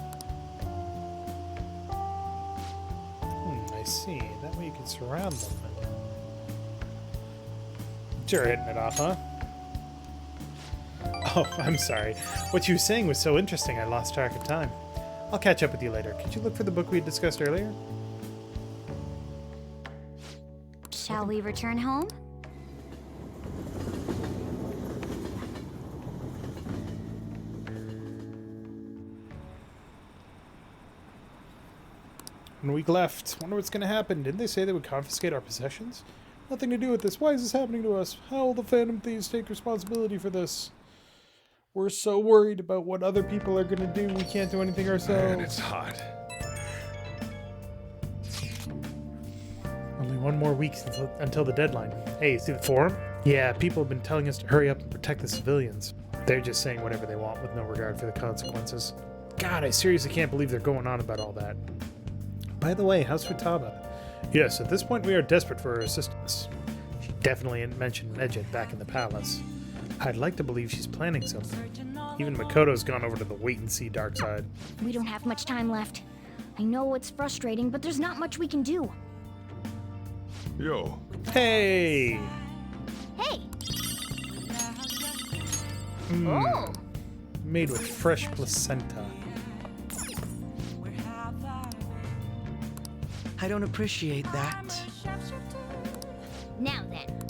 I see. That way you can surround them. Sure, hitting it off, huh? Oh, I'm sorry. What you were saying was so interesting I lost track of time. I'll catch up with you later. Could you look for the book we had discussed earlier? Shall we return home? One week left. Wonder what's gonna happen. Didn't they say they would confiscate our possessions? Nothing to do with this. Why is this happening to us? How will the Phantom Thieves take responsibility for this? We're so worried about what other people are gonna do. We can't do anything ourselves. Man, it's hot. Only one more week until the deadline. Hey, see the forum? Yeah, people have been telling us to hurry up and protect the civilians. They're just saying whatever they want with no regard for the consequences. God, I seriously can't believe they're going on about all that. By the way, how's Futaba? Yes, at this point we are desperate for her assistance. She definitely hadn't mentioned Medjed back in the palace. I'd like to believe she's planning something. Even Makoto's gone over to the wait-and-see dark side. We don't have much time left. I know it's frustrating, but there's not much we can do. Yo. Hey! Hey! Oh! Made with fresh placenta. I don't appreciate that. Now then.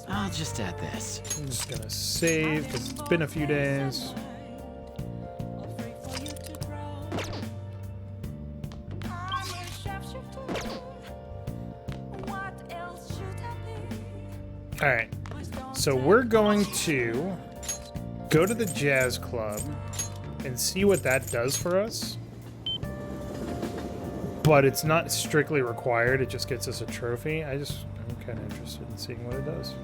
I'll just add this. I'm just gonna save, because it's been a few days. Alright, so we're going to go to the jazz club and see what that does for us. But it's not strictly required, it just gets us a trophy. I'm kind of interested in seeing what it does.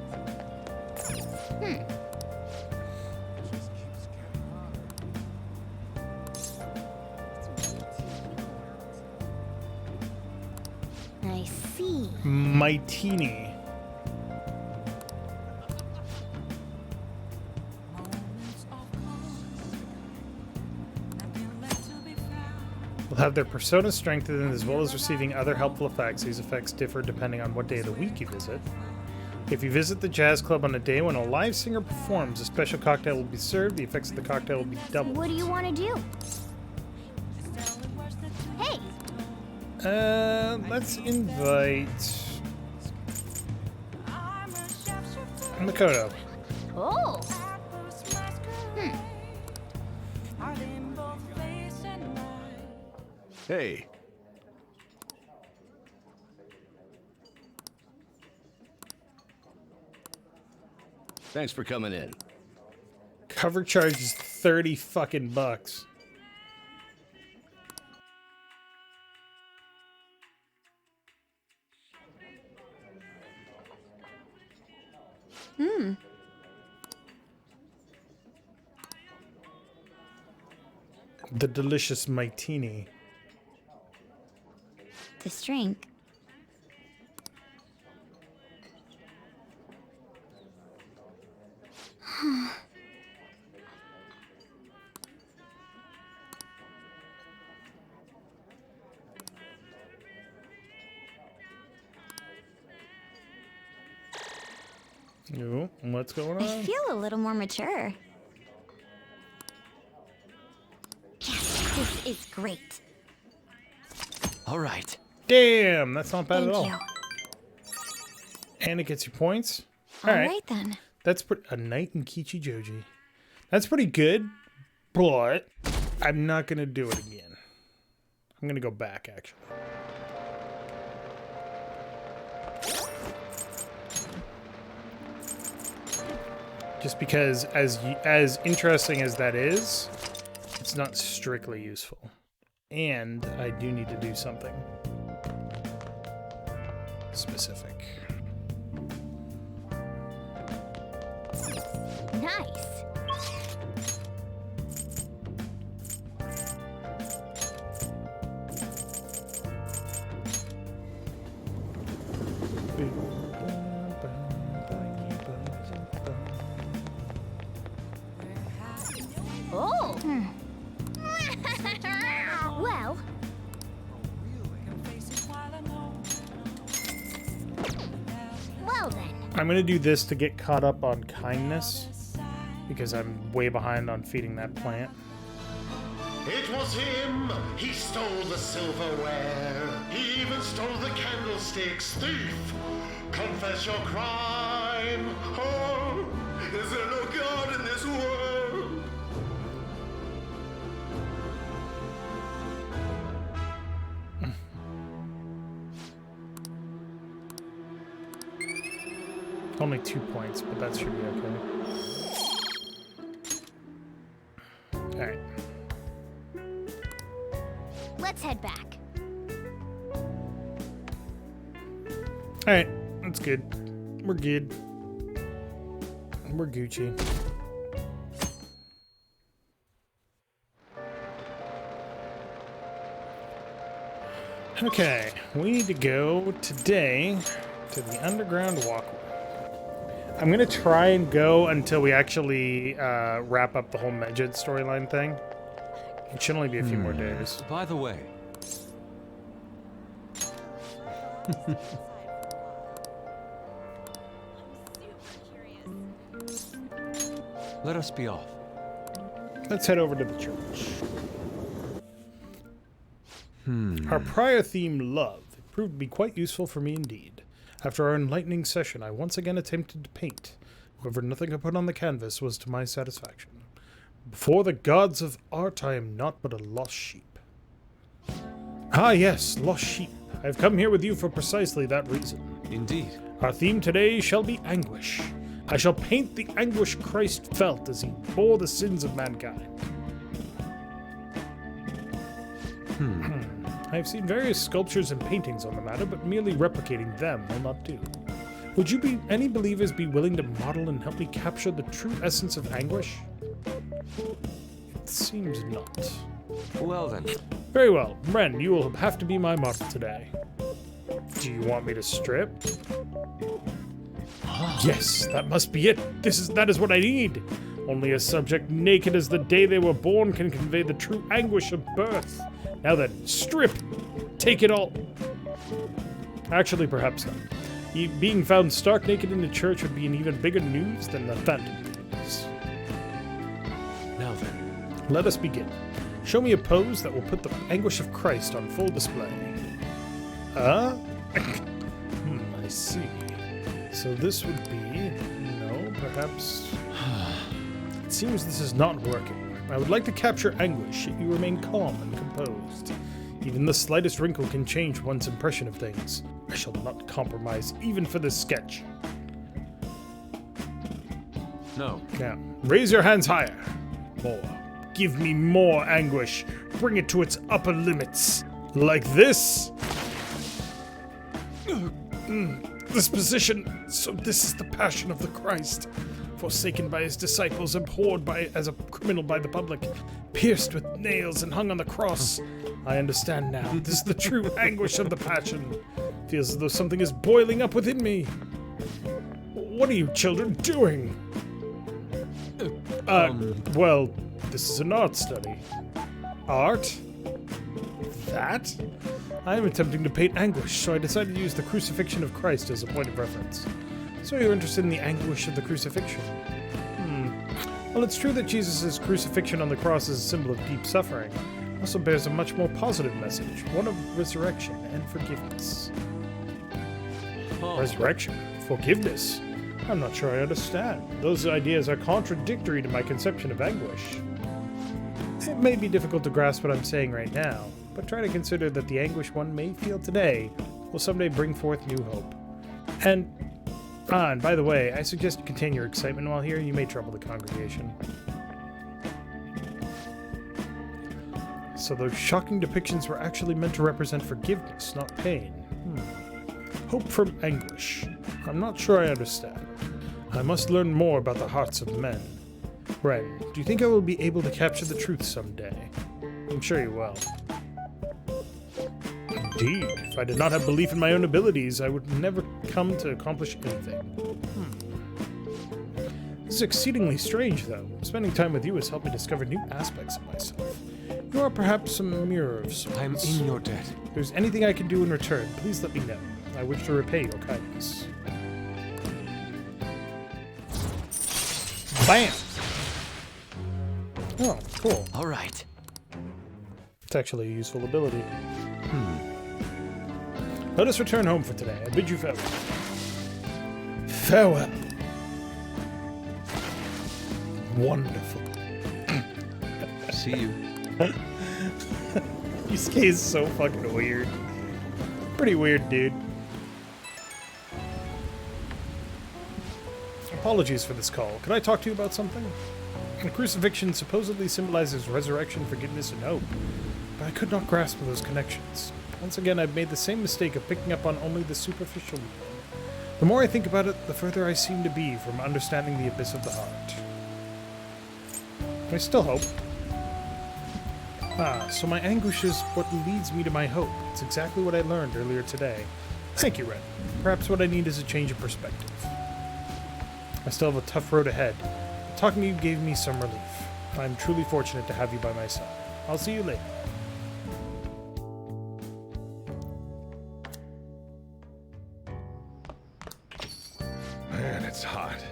I see. Maitini. Will have their persona strengthened as well as receiving other helpful effects. These effects differ depending on what day of the week you visit. If you visit the jazz club on a day when a live singer performs, a special cocktail will be served. The effects of the cocktail will be doubled. What do you want to do? Hey! Let's invite Makoto. Oh! Hey. Thanks for coming in. Cover charge is 30 fucking bucks. The delicious Maitini. This drink. Ooh, what's going on? I feel a little more mature. Yes, this is great. All right. Damn, that's not bad at all. Thank And it gets you points. you. All right. Alright then. That's a night in Kichijoji. That's pretty good, but I'm not going to do it again. I'm going to go back, actually. Just because, as interesting as that is, it's not strictly useful. And I do need to do something specific. Nice. I'm gonna do this to get caught up on kindness, because I'm way behind on feeding that plant. It was him! He stole the silverware. He even stole the candlesticks. Thief! Confess your crime! Oh, is there no God in this world? Only 2 points, but that should be okay. Alright. Let's head back. Alright, that's good. We're good. We're Gucci. Okay, we need to go today to the underground walkway. I'm gonna try and go until we actually wrap up the whole Medjed storyline thing. It should only be a few more days. By the way. Let us be off. Let's head over to the church. Our prior theme, love, proved to be quite useful for me indeed. After our enlightening session, I once again attempted to paint. However, nothing I put on the canvas was to my satisfaction. Before the gods of art, I am not but a lost sheep. Ah yes, lost sheep. I have come here with you for precisely that reason. Indeed. Our theme today shall be anguish. I shall paint the anguish Christ felt as he bore the sins of mankind. I have seen various sculptures and paintings on the matter, but merely replicating them will not do. Would you any believers be willing to model and help me capture the true essence of anguish? It seems not. Well then. Very well. Ren, you will have to be my model today. Do you want me to strip? Yes, that must be it. That is what I need. Only a subject naked as the day they were born can convey the true anguish of birth. Now then, strip! Take it all! Actually, perhaps not. Being found stark naked in the church would be an even bigger news than the Phantom Thieves. Now then. Let us begin. Show me a pose that will put the anguish of Christ on full display. I see. So this would be... No, perhaps... It seems this is not working. I would like to capture anguish, yet you remain calm and composed. Even the slightest wrinkle can change one's impression of things. I shall not compromise even for this sketch. No. Now, raise your hands higher. More. Give me more anguish. Bring it to its upper limits. Like this. This position. So this is the passion of the Christ. Forsaken by his disciples, abhorred as a criminal by the public, pierced with nails and hung on the cross. I understand now. This is the true anguish of the passion. Feels as though something is boiling up within me. What are you children doing? Well, this is an art study. Art? That? I am attempting to paint anguish, so I decided to use the crucifixion of Christ as a point of reference. So you're interested in the anguish of the crucifixion? Well, it's true that Jesus' crucifixion on the cross is a symbol of deep suffering. It also bears a much more positive message, one of resurrection and forgiveness. Resurrection? Forgiveness? I'm not sure I understand. Those ideas are contradictory to my conception of anguish. It may be difficult to grasp what I'm saying right now, but try to consider that the anguish one may feel today will someday bring forth new hope. And by the way, I suggest you contain your excitement while here. You may trouble the congregation. So those shocking depictions were actually meant to represent forgiveness, not pain. Hope from anguish. I'm not sure I understand. I must learn more about the hearts of men. Ren, do you think I will be able to capture the truth someday? I'm sure you will. Indeed. If I did not have belief in my own abilities, I would never come to accomplish anything. This is exceedingly strange, though. Spending time with you has helped me discover new aspects of myself. You are perhaps a mirror of sorts. I'm in your debt. If there's anything I can do in return, please let me know. I wish to repay your kindness. Bam! Oh, cool. All right. It's actually a useful ability. Let us return home for today. I bid you farewell. Farewell. Wonderful. See you. Yusuke is so fucking weird. Pretty weird, dude. Apologies for this call. Could I talk to you about something? The crucifixion supposedly symbolizes resurrection, forgiveness, and hope, but I could not grasp those connections. Once again, I've made the same mistake of picking up on only the superficial. The more I think about it, the further I seem to be from understanding the abyss of the heart. I still hope. So my anguish is what leads me to my hope. It's exactly what I learned earlier today. Thank you, Ren. Perhaps what I need is a change of perspective. I still have a tough road ahead. But talking to you gave me some relief. I'm truly fortunate to have you by my side. I'll see you later. Man, it's hot.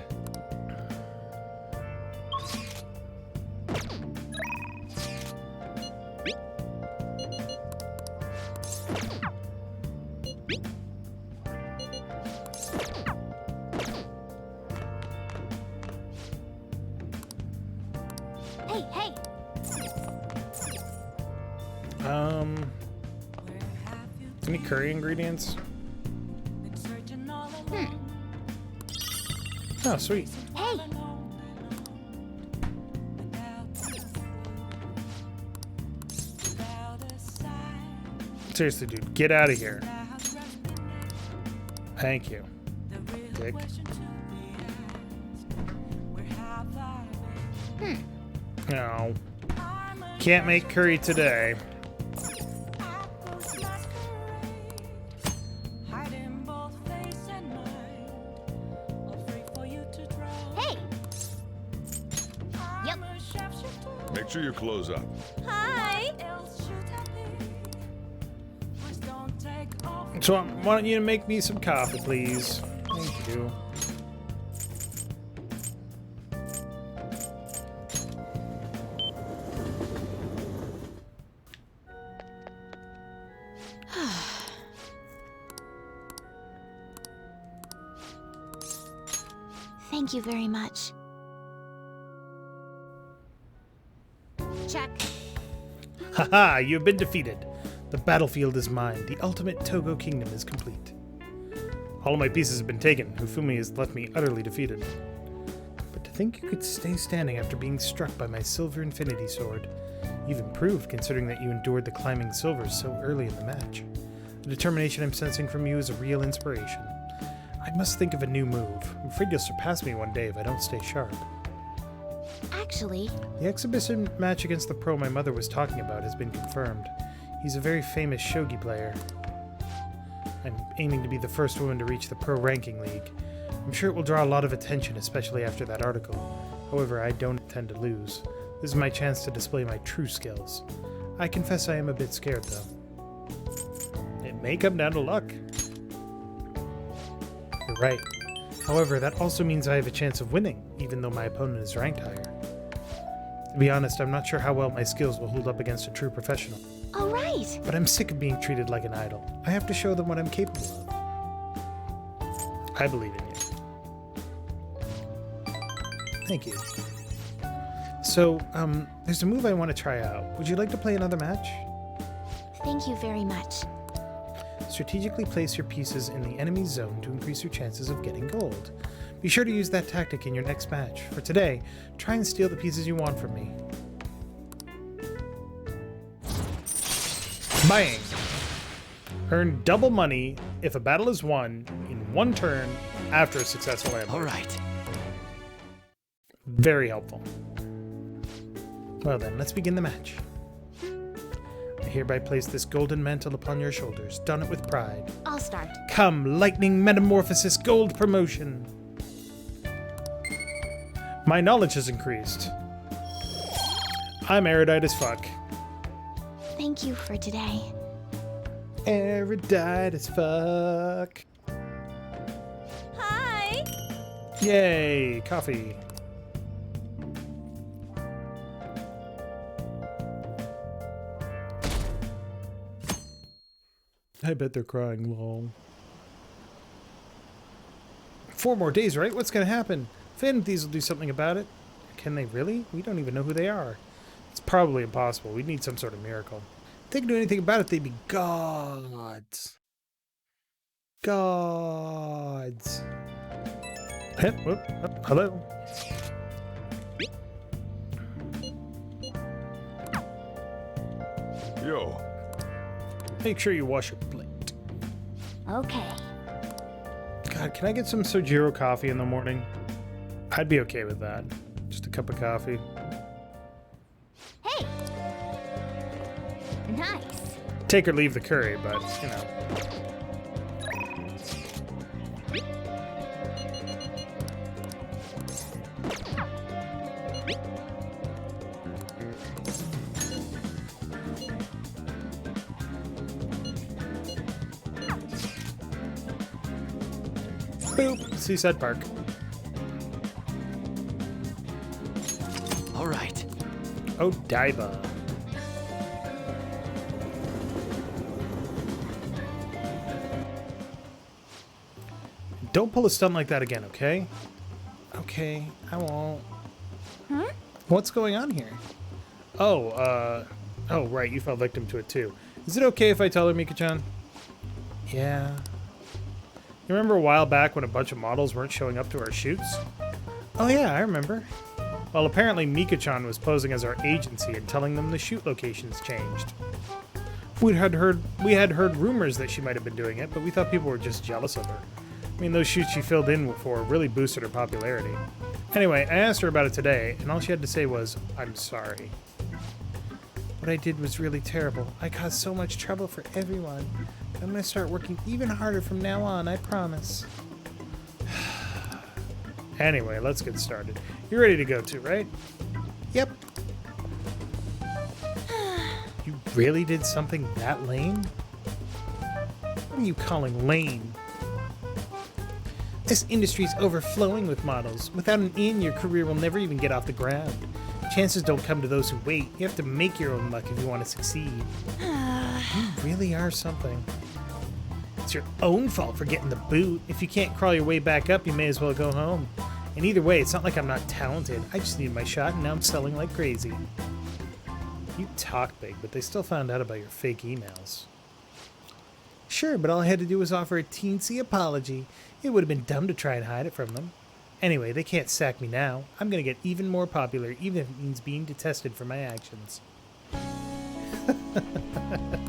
Hey! Any curry ingredients? Oh, sweet. Hey! Seriously, dude, get out of here. Thank you. Dick. No. Can't make curry today. Hey! Yep. Make sure your clothes up. Hi! So I want you to make me some coffee, please. Thank you. Thank you very much. Check. Haha, you have been defeated. The battlefield is mine. The ultimate Togo kingdom is complete. All of my pieces have been taken. Hifumi has left me utterly defeated. But to think you could stay standing after being struck by my silver infinity sword. You've improved, considering that you endured the climbing silvers so early in the match. The determination I'm sensing from you is a real inspiration. I must think of a new move. I'm afraid you'll surpass me one day if I don't stay sharp. Actually, The exhibition match against the pro my mother was talking about has been confirmed. He's a very famous shogi player. I'm aiming to be the first woman to reach the pro ranking league. I'm sure it will draw a lot of attention, especially after that article. However, I don't intend to lose. This is my chance to display my true skills. I confess I am a bit scared, though. It may come down to luck. You're right. However, that also means I have a chance of winning, even though my opponent is ranked higher. To be honest, I'm not sure how well my skills will hold up against a true professional. all right. But I'm sick of being treated like an idol. I have to show them what I'm capable of. I believe in you. Thank you. So, there's a move I want to try out. Would you like to play another match? Thank you very much. Strategically place your pieces in the enemy's zone to increase your chances of getting gold. Be sure to use that tactic in your next match. For today, try and steal the pieces you want from me. Bang! Earn double money if a battle is won in one turn after a successful ambush. All right. Very helpful. Well then, let's begin the match. I hereby place this golden mantle upon your shoulders. Don it with pride. I'll start. Come, lightning metamorphosis gold promotion. My knowledge has increased. I'm erudite as fuck. Thank you for today. Erudite as fuck. Hi! Yay, coffee. I bet they're crying, lol. 4 more days, right? What's gonna happen? These will do something about it. Can they really? We don't even know who they are. It's probably impossible. We'd need some sort of miracle. If they can do anything about it, they'd be gods. Gods. Hello. Yo. Make sure you wash your plate. Okay. God, can I get some Sojiro coffee in the morning? I'd be okay with that. Just a cup of coffee. Hey! Nice. Take or leave the curry, but, you know. Boop! Seaside Park. All right. Oh, Daiba. Don't pull a stunt like that again, okay? Okay, I won't. Hmm? What's going on here? Oh, oh, right, you fell victim to it too. Is it okay if I tell her, Mika-chan? Yeah. You remember a while back when a bunch of models weren't showing up to our shoots? Oh yeah, I remember. Well, apparently Mika-chan was posing as our agency and telling them the shoot locations changed. We had heard rumors that she might have been doing it, but we thought people were just jealous of her. I mean, those shoots she filled in for really boosted her popularity. Anyway, I asked her about it today, and all she had to say was, "I'm sorry. What I did was really terrible. I caused so much trouble for everyone. I'm going to start working even harder from now on, I promise." Anyway, let's get started. You're ready to go too, right? Yep. You really did something that lame? What are you calling lame? This industry's overflowing with models. Without an in, your career will never even get off the ground. Chances don't come to those who wait. You have to make your own luck if you want to succeed. You really are something. It's your own fault for getting the boot. If you can't crawl your way back up, you may as well go home. And either way, it's not like I'm not talented. I just needed my shot, and now I'm selling like crazy. You talk big, but they still found out about your fake emails. Sure, but all I had to do was offer a teensy apology. It would have been dumb to try and hide it from them. Anyway, they can't sack me now. I'm gonna get even more popular, even if it means being detested for my actions.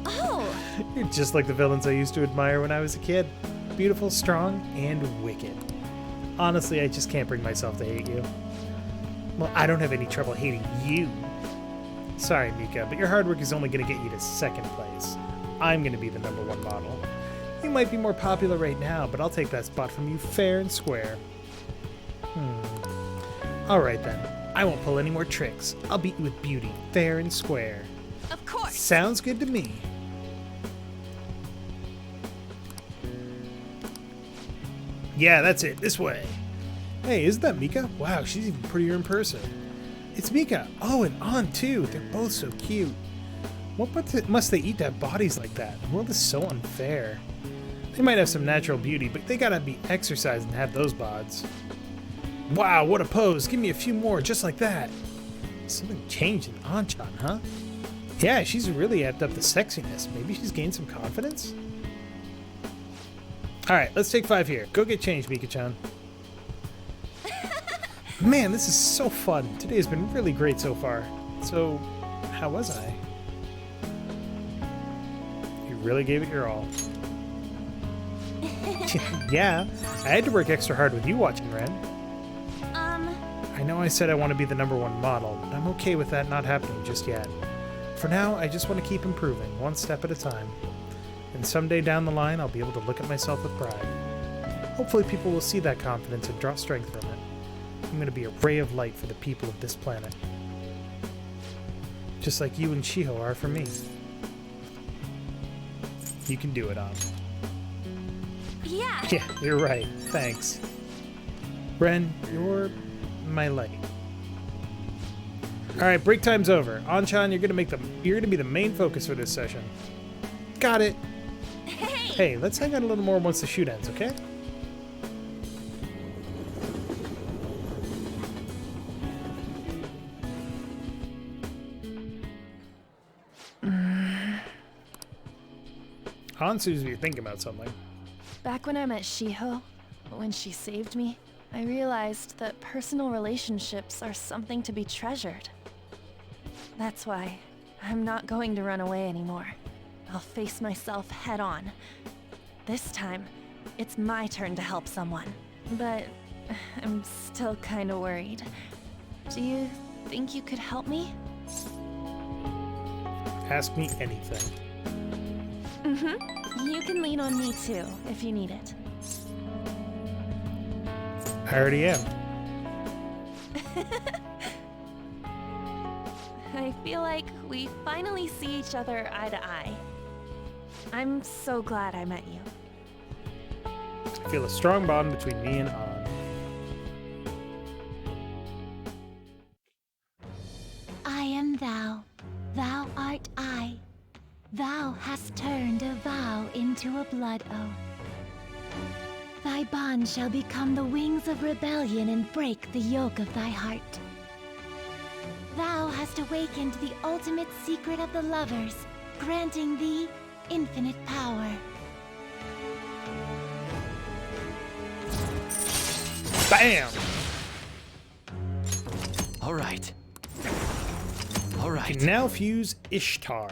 Oh! You're just like the villains I used to admire when I was a kid. Beautiful, strong, and wicked. Honestly, I just can't bring myself to hate you. Well, I don't have any trouble hating you. Sorry, Mika, but your hard work is only going to get you to second place. I'm going to be the #1 model. You might be more popular right now, but I'll take that spot from you fair and square. Alright then. I won't pull any more tricks. I'll beat you with beauty, fair and square. Of course. Sounds good to me. Yeah, that's it. This way. Hey, isn't that Mika? Wow, she's even prettier in person. It's Mika. Oh, and An too. They're both so cute. What must they eat to have bodies like that? The world is so unfair. They might have some natural beauty, but they gotta be exercised and have those bods. Wow, what a pose. Give me a few more, just like that. Something changed in An-chan, huh? Yeah, she's really amped up the sexiness. Maybe she's gained some confidence? Alright, let's take 5 here. Go get changed, Mika-chan. Man, this is so fun. Today has been really great so far. So, how was I? You really gave it your all. Yeah, I had to work extra hard with you watching, Ren. I know I said I want to be the #1 model, but I'm okay with that not happening just yet. For now, I just want to keep improving, one step at a time. And someday down the line, I'll be able to look at myself with pride. Hopefully people will see that confidence and draw strength from it. I'm going to be a ray of light for the people of this planet. Just like you and Shiho are for me. You can do it, Am. Yeah. Yeah, you're right. Thanks. Ren, you're my light. Alright, break time's over. An-chan, you're gonna be the main focus for this session. Got it. Hey, let's hang out a little more once the shoot ends, okay? Han seems to be thinking about something. Back when I met Shiho, when she saved me, I realized that personal relationships are something to be treasured. That's why I'm not going to run away anymore. I'll face myself head on. This time, it's my turn to help someone. But I'm still kinda worried. Do you think you could help me? Ask me anything. You can lean on me too, if you need it. I already am. I feel like we finally see each other eye to eye. I'm so glad I met you. I feel a strong bond between me and Han. I am thou, thou art I. Thou hast turned a vow into a blood oath. Thy bond shall become the wings of rebellion and break the yoke of thy heart. Thou hast awakened the ultimate secret of the lovers, granting thee infinite power. Bam! All right. All right. Can now fuse Ishtar.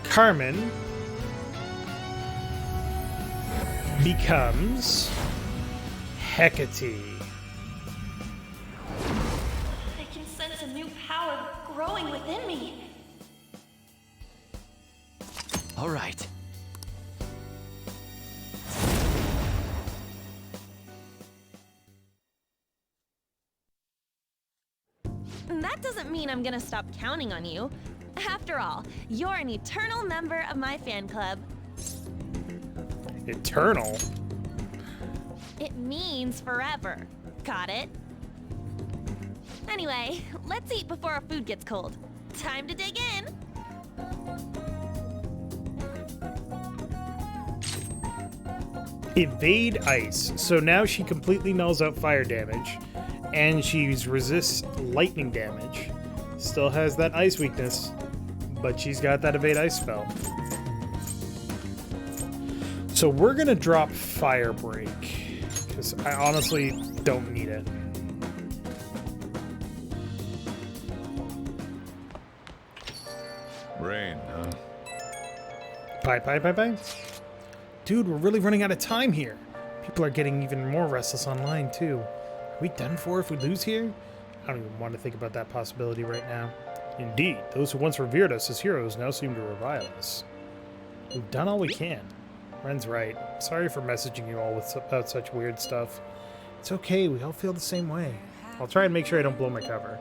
Carmen becomes Hecate. I can sense a new power growing within me. All right. That doesn't mean I'm gonna stop counting on you. After all, you're an eternal member of my fan club. Eternal? It means forever. Got it? Anyway, let's eat before our food gets cold. Time to dig in. Evade ice. So now she completely nulls out fire damage, and she resists lightning damage. Still has that ice weakness, but she's got that evade ice spell. So we're gonna drop Fire Break, because I honestly don't need it. Rain, huh? Bye. Dude, we're really running out of time here. People are getting even more restless online, too. Are we done for if we lose here? I don't even want to think about that possibility right now. Indeed, those who once revered us as heroes now seem to revile us. We've done all we can. Ren's right. Sorry for messaging you all about such weird stuff. It's okay, we all feel the same way. I'll try and make sure I don't blow my cover.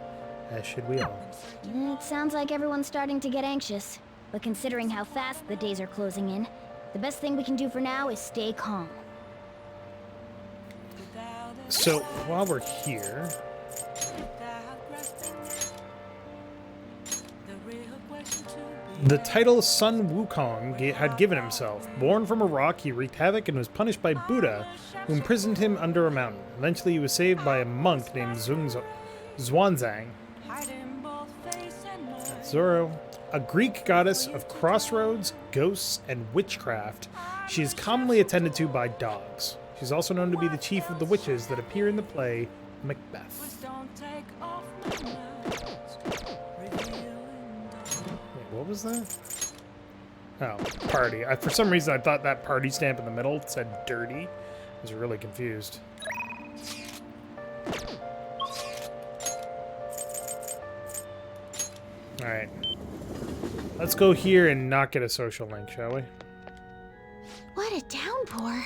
As should we all. It sounds like everyone's starting to get anxious. But considering how fast the days are closing in, the best thing we can do for now is stay calm. So, while we're here... The title Sun Wukong had given himself. Born from a rock, he wreaked havoc and was punished by Buddha, who imprisoned him under a mountain. Eventually, he was saved by a monk named Zhuangzang. Zoro, a Greek goddess of crossroads, ghosts, and witchcraft. She is commonly attended to by dogs. She's also known to be the chief of the witches that appear in the play Macbeth. What was that? Oh, party. For some reason, I thought that party stamp in the middle said dirty. I was really confused. Alright. Let's go here and not get a social link, shall we? What a downpour.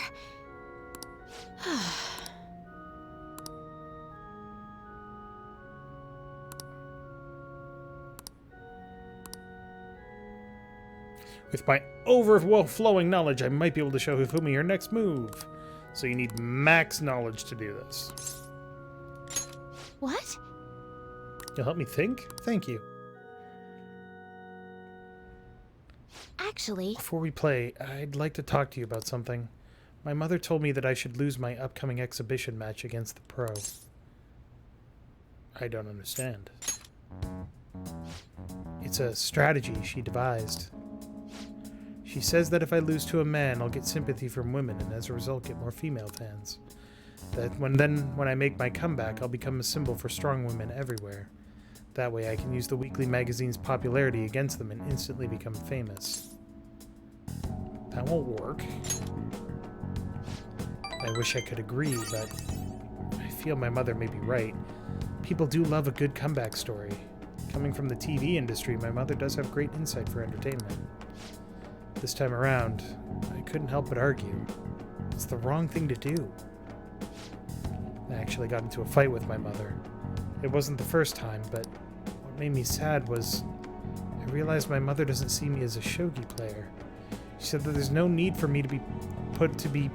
With my overflowing knowledge, I might be able to show Hifumi her next move. So you need max knowledge to do this. What? You'll help me think? Thank you. Actually, Before we play, I'd like to talk to you about something. My mother told me that I should lose my upcoming exhibition match against the pro. I don't understand. It's a strategy she devised. She says that if I lose to a man, I'll get sympathy from women and as a result get more female fans. That when I make my comeback, I'll become a symbol for strong women everywhere. That way I can use the weekly magazine's popularity against them and instantly become famous. That won't work. I wish I could agree, but I feel my mother may be right. People do love a good comeback story. Coming from the TV industry, my mother does have great insight for entertainment. This time around, I couldn't help but argue. It's the wrong thing to do. I actually got into a fight with my mother. It wasn't the first time, but what made me sad was I realized my mother doesn't see me as a shogi player. She said that there's no need for me to be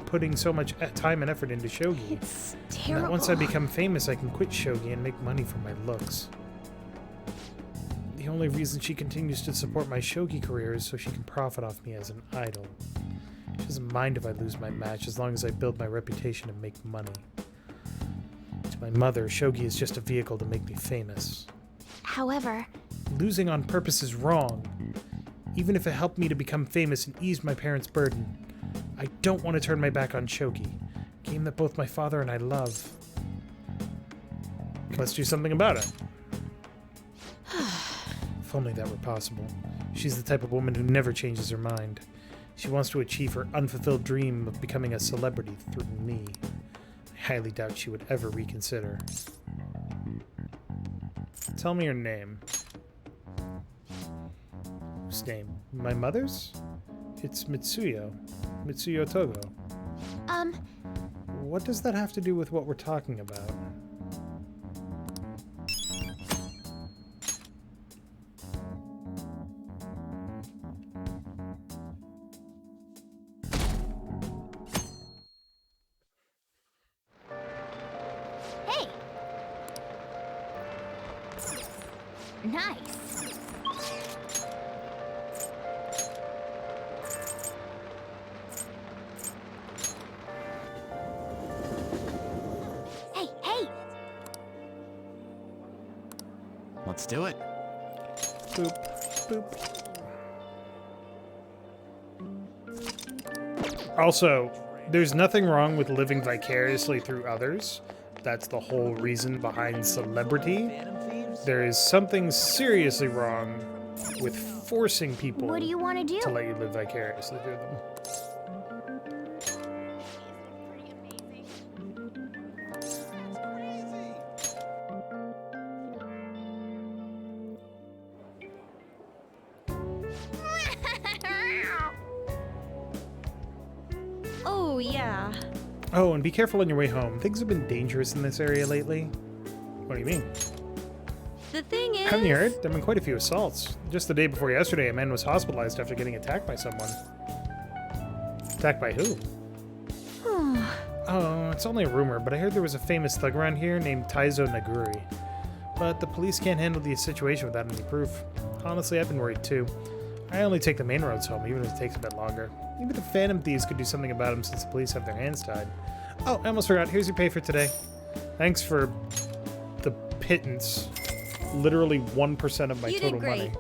putting so much time and effort into shogi. It's And terrible. that once I become famous, I can quit shogi and make money from my looks. The only reason she continues to support my shogi career is so she can profit off me as an idol. She doesn't mind if I lose my match as long as I build my reputation and make money. To my mother, shogi is just a vehicle to make me famous. However, Losing on purpose is wrong. Even if it helped me to become famous and eased my parents' burden, I don't want to turn my back on shogi, a game that both my father and I love. Let's do something about it. If only that were possible. She's the type of woman who never changes her mind. She wants to achieve her unfulfilled dream of becoming a celebrity through me. I highly doubt she would ever reconsider. Tell me your name. Whose name? My mother's? It's Mitsuyo. Mitsuyo Togo. What does that have to do with what we're talking about? hey! Nice. Hey, hey! Let's do it. Boop, boop. Also, there's nothing wrong with living vicariously through others. That's the whole reason behind celebrity. There is something seriously wrong with forcing people What do you want to do? to let you live vicariously through them. Oh, yeah. Oh, and be careful on your way home. Things have been dangerous in this area lately. What do you mean? The thing is... Haven't you heard? There have been quite a few assaults. Just the day before yesterday, a man was hospitalized after getting attacked by someone. Attacked by who? Oh, it's only a rumor, but I heard there was a famous thug around here named Taizo Naguri. But the police can't handle the situation without any proof. Honestly, I've been worried too. I only take the main roads home, even if it takes a bit longer. Even the Phantom Thieves could do something about him since the police have their hands tied. Oh, I almost forgot. Here's your pay for today. Thanks for the pittance. Literally 1% of my You total did great. money.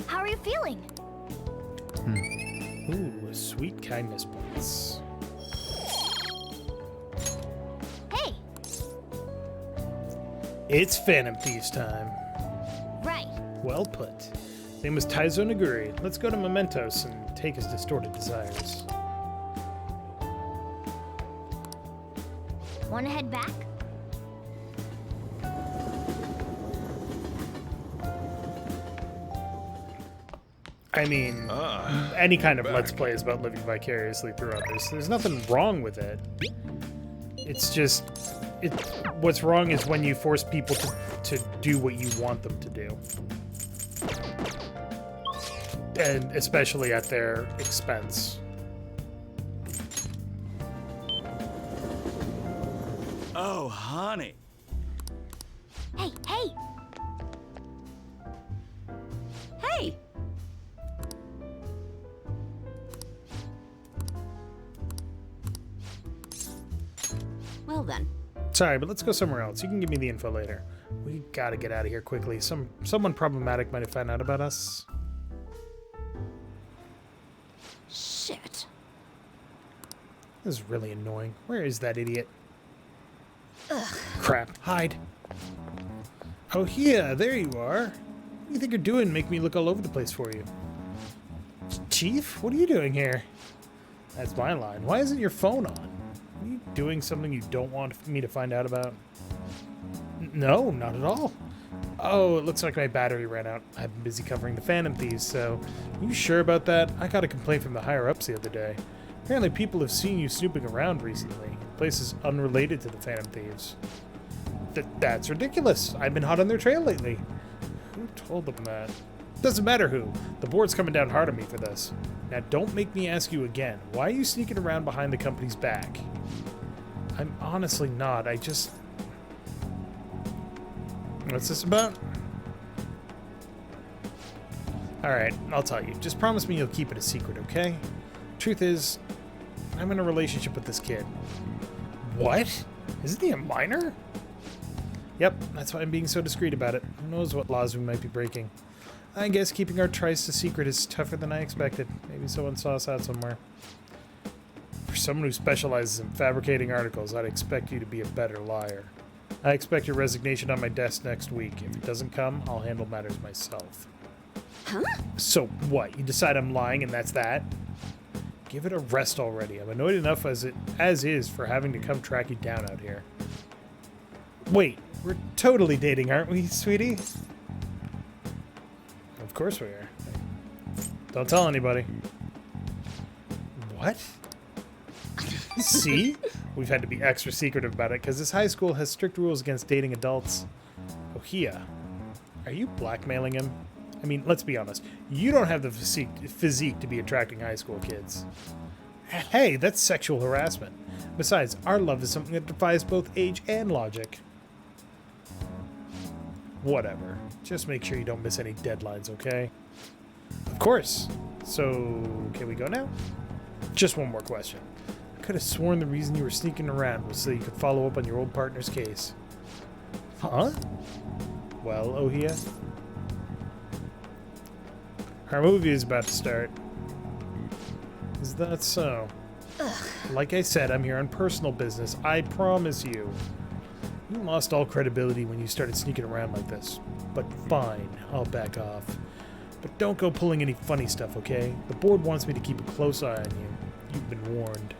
How are you feeling? Ooh, sweet kindness points. Hey! It's Phantom Thieves time. Right. Well put. His name was Taizo Naguri. Let's go to Mementos and take his distorted desires. Wanna head back? I mean, any kind of Let's Play is about living vicariously through others. There's nothing wrong with it. It's just, what's wrong is when you force people to do what you want them to do. And especially at their expense. Oh, honey. Hey, hey! Hey! Well then. Sorry, but let's go somewhere else. You can give me the info later. We gotta get out of here quickly. Someone problematic might have found out about us. Shit. This is really annoying. Where is that idiot? Ugh. Crap. Hide. Oh, yeah, there you are. What do you think you're doing? Make me look all over the place for you. Chief, what are you doing here? That's my line. Why isn't your phone on? Are you doing something you don't want me to find out about? No, not at all. Oh, it looks like my battery ran out. I've been busy covering the Phantom Thieves, so... You sure about that? I got a complaint from the higher-ups the other day. Apparently people have seen you snooping around recently. Places unrelated to the Phantom Thieves. That's ridiculous. I've been hot on their trail lately. Who told them that? Doesn't matter who. The board's coming down hard on me for this. Now don't make me ask you again. Why are you sneaking around behind the company's back? I'm honestly not. I just... What's this about? Alright, I'll tell you. Just promise me you'll keep it a secret, okay? Truth is, I'm in a relationship with this kid. What? Isn't he a minor? Yep, that's why I'm being so discreet about it. Who knows what laws we might be breaking. I guess keeping our tryst a secret is tougher than I expected. Maybe someone saw us out somewhere. For someone who specializes in fabricating articles, I'd expect you to be a better liar. I expect your resignation on my desk next week. If it doesn't come, I'll handle matters myself. Huh? So what? You decide I'm lying and that's that? Give it a rest already. I'm annoyed enough as is for having to come track you down out here. Wait, we're totally dating, aren't we, sweetie? Of course we are. Don't tell anybody. What? See? We've had to be extra secretive about it because this high school has strict rules against dating adults. Ohia, are you blackmailing him? I mean, let's be honest. You don't have the physique to be attracting high school kids. Hey, that's sexual harassment. Besides, our love is something that defies both age and logic. Whatever. Just make sure you don't miss any deadlines, okay? Of course. So, can we go now? Just one more question. I could have sworn the reason you were sneaking around was so you could follow up on your old partner's case. Huh? Well, Ohia? Our movie is about to start. Is that so? Ugh. Like I said, I'm here on personal business. I promise you. You lost all credibility when you started sneaking around like this. But fine, I'll back off. But don't go pulling any funny stuff, okay? The board wants me to keep a close eye on you. You've been warned.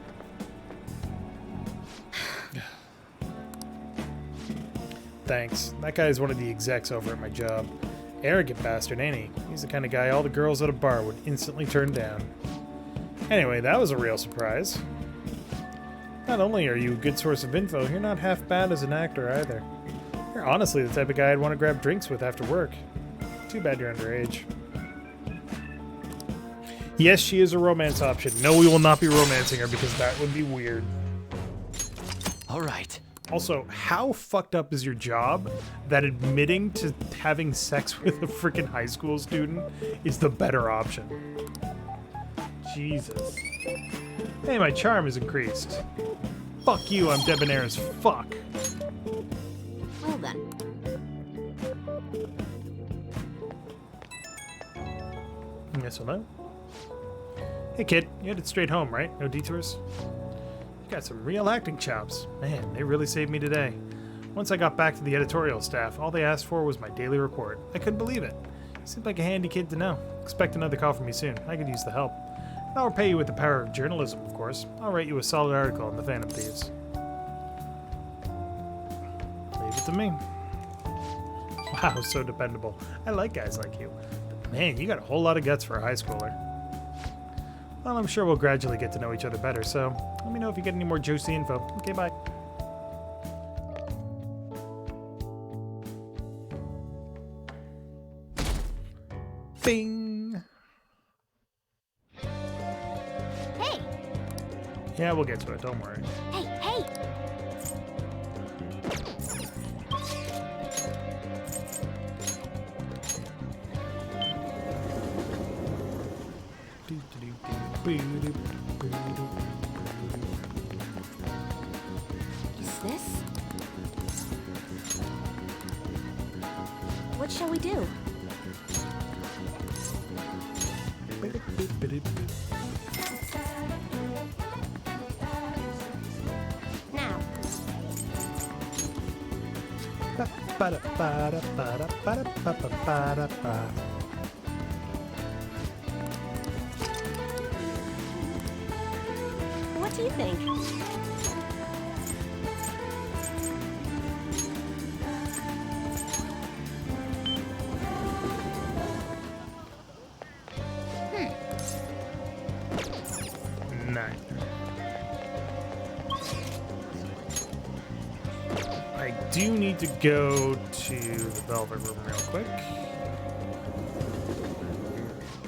Thanks. That guy's one of the execs over at my job. Arrogant bastard, ain't he? He's the kind of guy all the girls at a bar would instantly turn down. Anyway, that was a real surprise. Not only are you a good source of info, you're not half bad as an actor either. You're honestly the type of guy I'd want to grab drinks with after work. Too bad you're underage. Yes, she is a romance option. No, we will not be romancing her because that would be weird. All right. Also, how fucked up is your job that admitting to having sex with a freaking high school student is the better option? Jesus. Hey, my charm is increased. Fuck you, I'm debonair as fuck. Well then. Yes or no? Hey kid, you headed straight home, right? No detours? You got some real acting chops. Man, they really saved me today. Once I got back to the editorial staff, all they asked for was my daily report. I couldn't believe it. Seemed like a handy kid to know. Expect another call from me soon. I could use the help. And I'll repay you with the power of journalism, of course. I'll write you a solid article on the Phantom Thieves. Leave it to me. Wow, so dependable. I like guys like you. But man, you got a whole lot of guts for a high schooler. Well, I'm sure we'll gradually get to know each other better, so let me know if you get any more juicy info. Okay, bye. Bing! Hey! Yeah, we'll get to it, don't worry. Hey, hey! Is this? What shall we do? Now. What do you think? Nice. I do need to go to the Velvet Room real quick.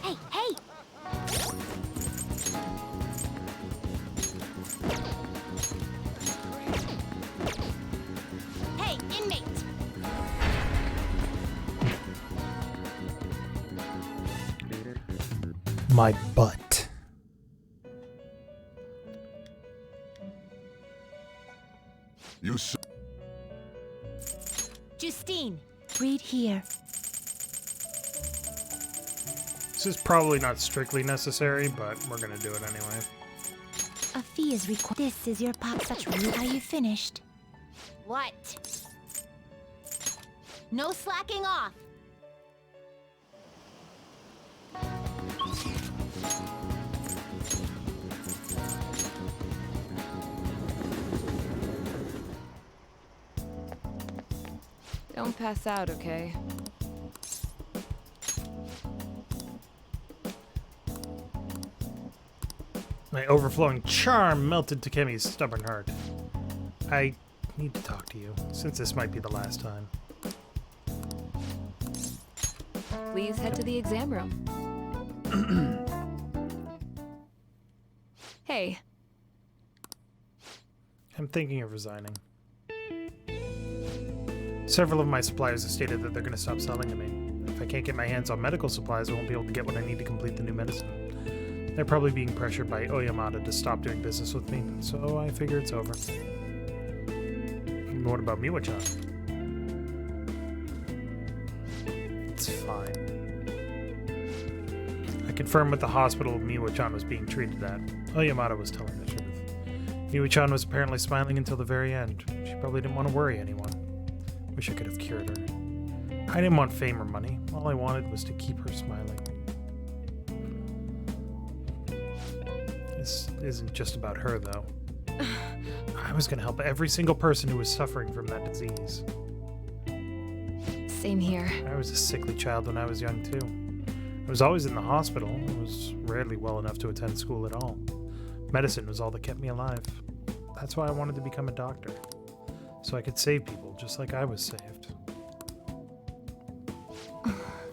Hey, hey! Hey, inmate! My butt. You s- Justine, read here. This is probably not strictly necessary, but we're gonna do it anyway. A fee is required. This is your pop. Such rude. Are you finished? What? No slacking off! Don't pass out, okay? My overflowing charm melted Takemi's stubborn heart. I need to talk to you, since this might be the last time. Please head to the exam room. Hey. I'm thinking of resigning. Several of my suppliers have stated that they're going to stop selling to me. If I can't get my hands on medical supplies, I won't be able to get what I need to complete the new medicine. They're probably being pressured by Oyamada to stop doing business with me, so I figure it's over. And what about Miwa-chan? It's fine. I confirmed with the hospital Miwa-chan was being treated at. Oyamada was telling the truth. Miwa-chan was apparently smiling until the very end. She probably didn't want to worry anyone. Wish I could have cured her. I didn't want fame or money. All I wanted was to keep her smiling. This isn't just about her, though. I was going to help every single person who was suffering from that disease. Same here. I was a sickly child when I was young, too. I was always in the hospital. I was rarely well enough to attend school at all. Medicine was all that kept me alive. That's why I wanted to become a doctor. So I could save people, just like I was saved.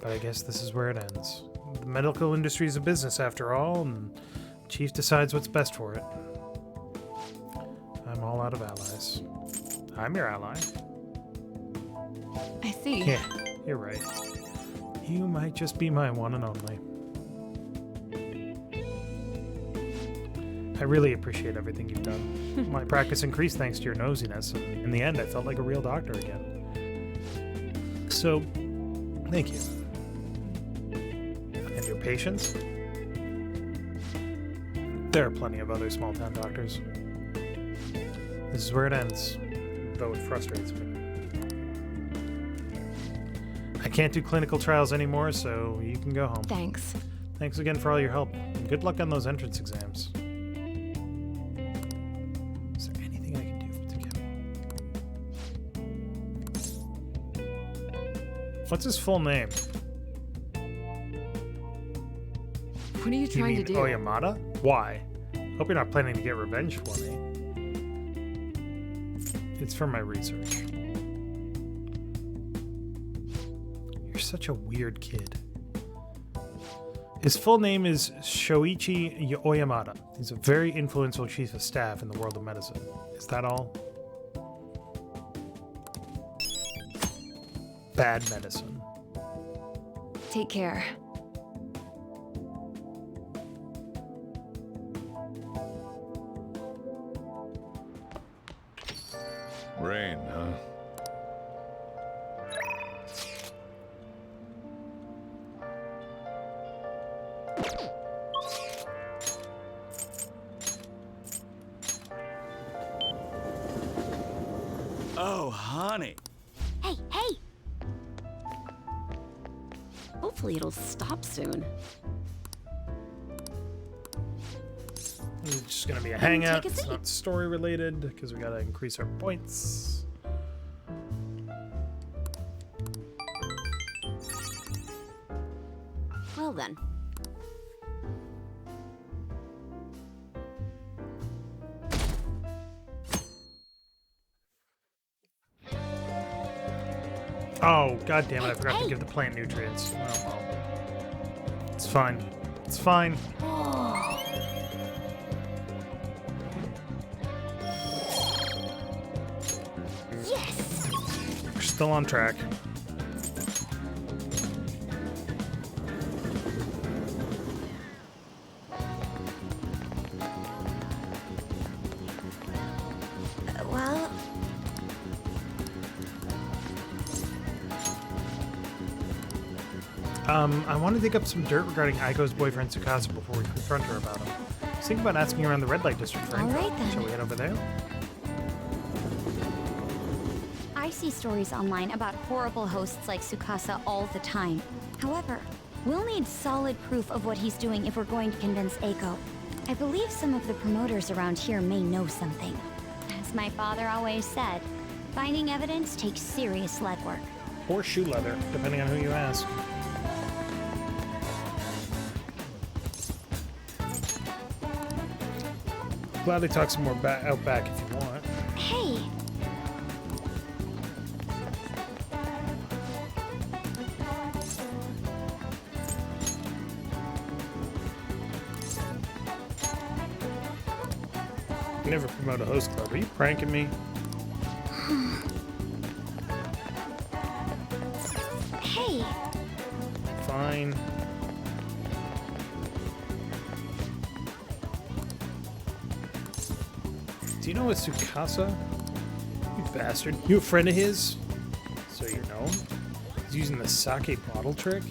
But I guess this is where it ends. The medical industry is a business, after all, and the chief decides what's best for it. I'm all out of allies. I'm your ally. I see. Yeah, you're right. You might just be my one and only. I really appreciate everything you've done. My practice increased thanks to your nosiness, and in the end I felt like a real doctor again. So, thank you. And your patience? There are plenty of other small-town doctors. This is where it ends, though it frustrates me. I can't do clinical trials anymore, so you can go home. Thanks. Thanks again for all your help, and good luck on those entrance exams. Is there anything I can do for Takemi? What's his full name? What are you trying to do? Oyamada? Why? Hope you're not planning to get revenge for me. It's for my research. You're such a weird kid. His full name is Shoichi Oyamada. He's a very influential chief of staff in the world of medicine. Is that all? Bad medicine. Take care. Rain, huh? Oh, honey. Hey, hey! Hopefully it'll stop soon. It's just gonna be a Take hangout. a It's seat. not story related because we gotta increase our points. Well then. Oh, god damn it, I forgot to give the plant nutrients. Oh, well. It's fine. It's fine. Yes! We're still on track. Well, I want to dig up some dirt regarding Aiko's boyfriend Tsukasa before we confront her about him. I was thinking about asking around the red light district for info. Alright then. Shall we head over there? I see stories online about horrible hosts like Tsukasa all the time. However, we'll need solid proof of what he's doing if we're going to convince Eiko. I believe some of the promoters around here may know something. As my father always said, finding evidence takes serious legwork. Or shoe leather, depending on who you ask. Gladly talk some more out back if you want. Hey! You never promote a host club. Are you pranking me? Hey! Fine. Do you know what Tsukasa? You bastard. You a friend of his? So you know him? He's using the sake bottle trick?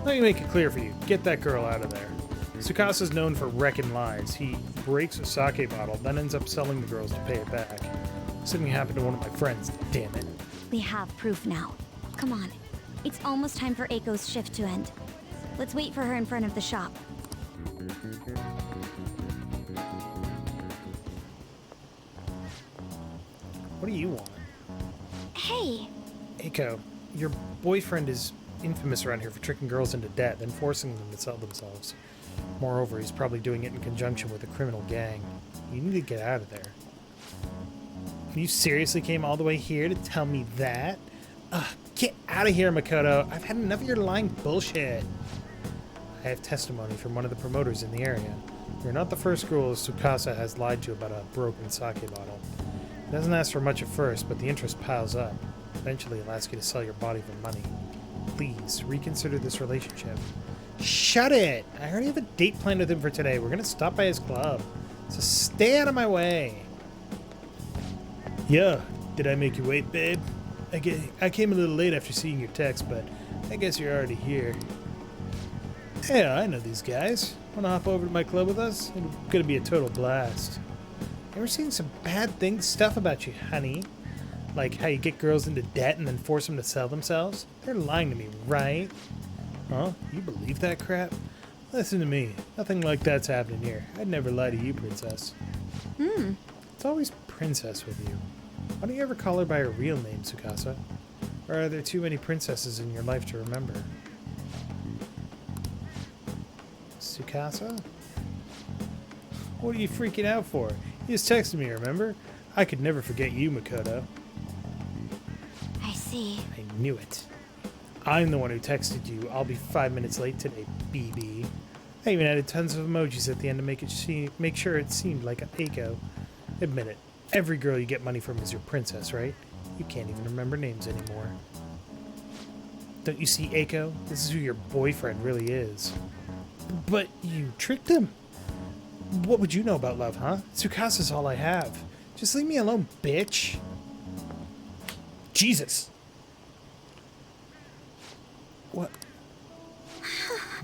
Let me make it clear for you. Get that girl out of there. Tsukasa's known for wrecking lies. He breaks a sake bottle, then ends up selling the girls to pay it back. Something happened to one of my friends, damn it. We have proof now. Come on. It's almost time for Eiko's shift to end. Let's wait for her in front of the shop. What do you want? Hey! Eiko, your boyfriend is infamous around here for tricking girls into debt, then forcing them to sell themselves. Moreover, he's probably doing it in conjunction with a criminal gang. You need to get out of there. You seriously came all the way here to tell me that? Ugh, get out of here, Makoto. I've had enough of your lying bullshit. I have testimony from one of the promoters in the area. You're not the first girl Tsukasa has lied to about a broken sake bottle. He doesn't ask for much at first, but the interest piles up. Eventually, he'll ask you to sell your body for money. Please, reconsider this relationship. Shut it! I already have a date planned with him for today. We're gonna stop by his club. So stay out of my way. Yeah, did I make you wait, babe? I came a little late after seeing your text, but I guess you're already here. Yeah, I know these guys. Wanna hop over to my club with us? It's gonna be a total blast. Ever seen some bad stuff about you, honey? Like how you get girls into debt and then force them to sell themselves? They're lying to me, right? Huh? You believe that crap? Listen to me. Nothing like that's happening here. I'd never lie to you, princess. It's always princess with you. Why don't you ever call her by her real name, Tsukasa? Or are there too many princesses in your life to remember? Tsukasa? What are you freaking out for? You just texted me, remember? I could never forget you, Makoto. I see. I knew it. I'm the one who texted you. I'll be 5 minutes late today, BB. I even added tons of emojis at the end to make sure it seemed like a Eiko. Admit it. Every girl you get money from is your princess, right? You can't even remember names anymore. Don't you see, Eiko? This is who your boyfriend really is. But you tricked him. What would you know about love, huh? Tsukasa's all I have. Just leave me alone, bitch. Jesus. What?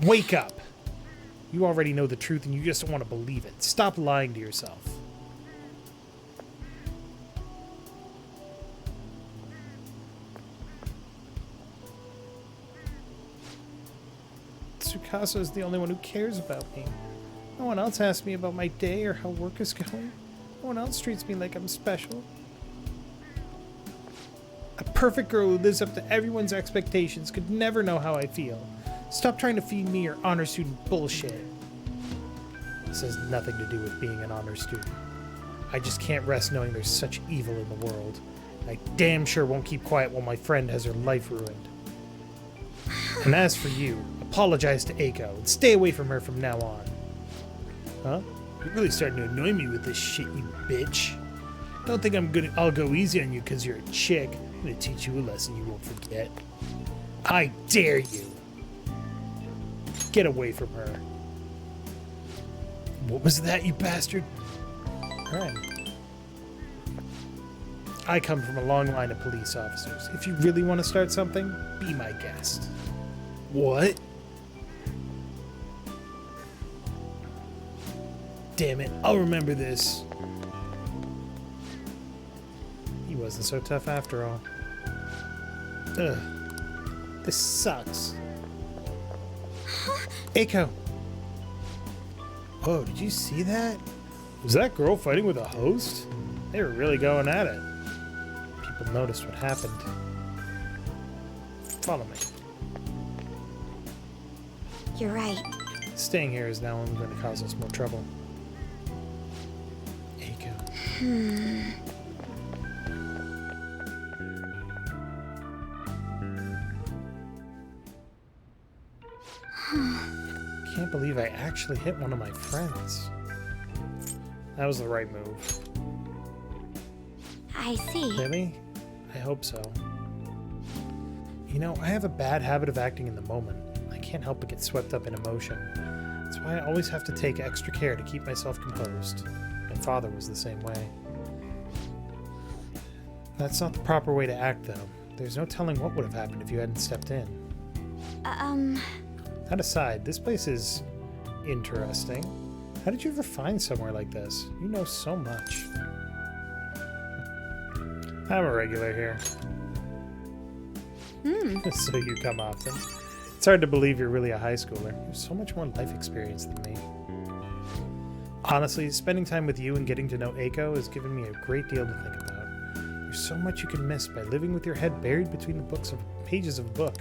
Wake up. You already know the truth and you just don't want to believe it. Stop lying to yourself. Tsukasa is the only one who cares about me. No one else asks me about my day or how work is going. No one else treats me like I'm special. A perfect girl who lives up to everyone's expectations could never know how I feel. Stop trying to feed me your honor student bullshit. This has nothing to do with being an honor student. I just can't rest knowing there's such evil in the world. I damn sure won't keep quiet while my friend has her life ruined. And as for you, apologize to Eiko and stay away from her from now on. Huh? You're really starting to annoy me with this shit, you bitch. Don't think I'll go easy on you because you're a chick. I'm gonna teach you a lesson you won't forget. I dare you. Get away from her. What was that, you bastard? Alright. I come from a long line of police officers. If you really want to start something, be my guest. What? Damn it, I'll remember this. He wasn't so tough after all. Ugh. This sucks. Eiko! Oh, did you see that? Was that girl fighting with a host? They were really going at it. People noticed what happened. Follow me. You're right. Staying here is now only going to cause us more trouble. Eiko. Can't believe I actually hit one of my friends. That was the right move. I see. Really? I hope so. You know, I have a bad habit of acting in the moment. I can't help but get swept up in emotion. That's why I always have to take extra care to keep myself composed. My father was the same way. That's not the proper way to act, though. There's no telling what would have happened if you hadn't stepped in. That aside, this place is interesting. How did you ever find somewhere like this? You know so much. I'm a regular here. So you come often. It's hard to believe you're really a high schooler. You have so much more life experience than me. Honestly, spending time with you and getting to know Eiko has given me a great deal to think about. There's so much you can miss by living with your head buried between the pages of a book.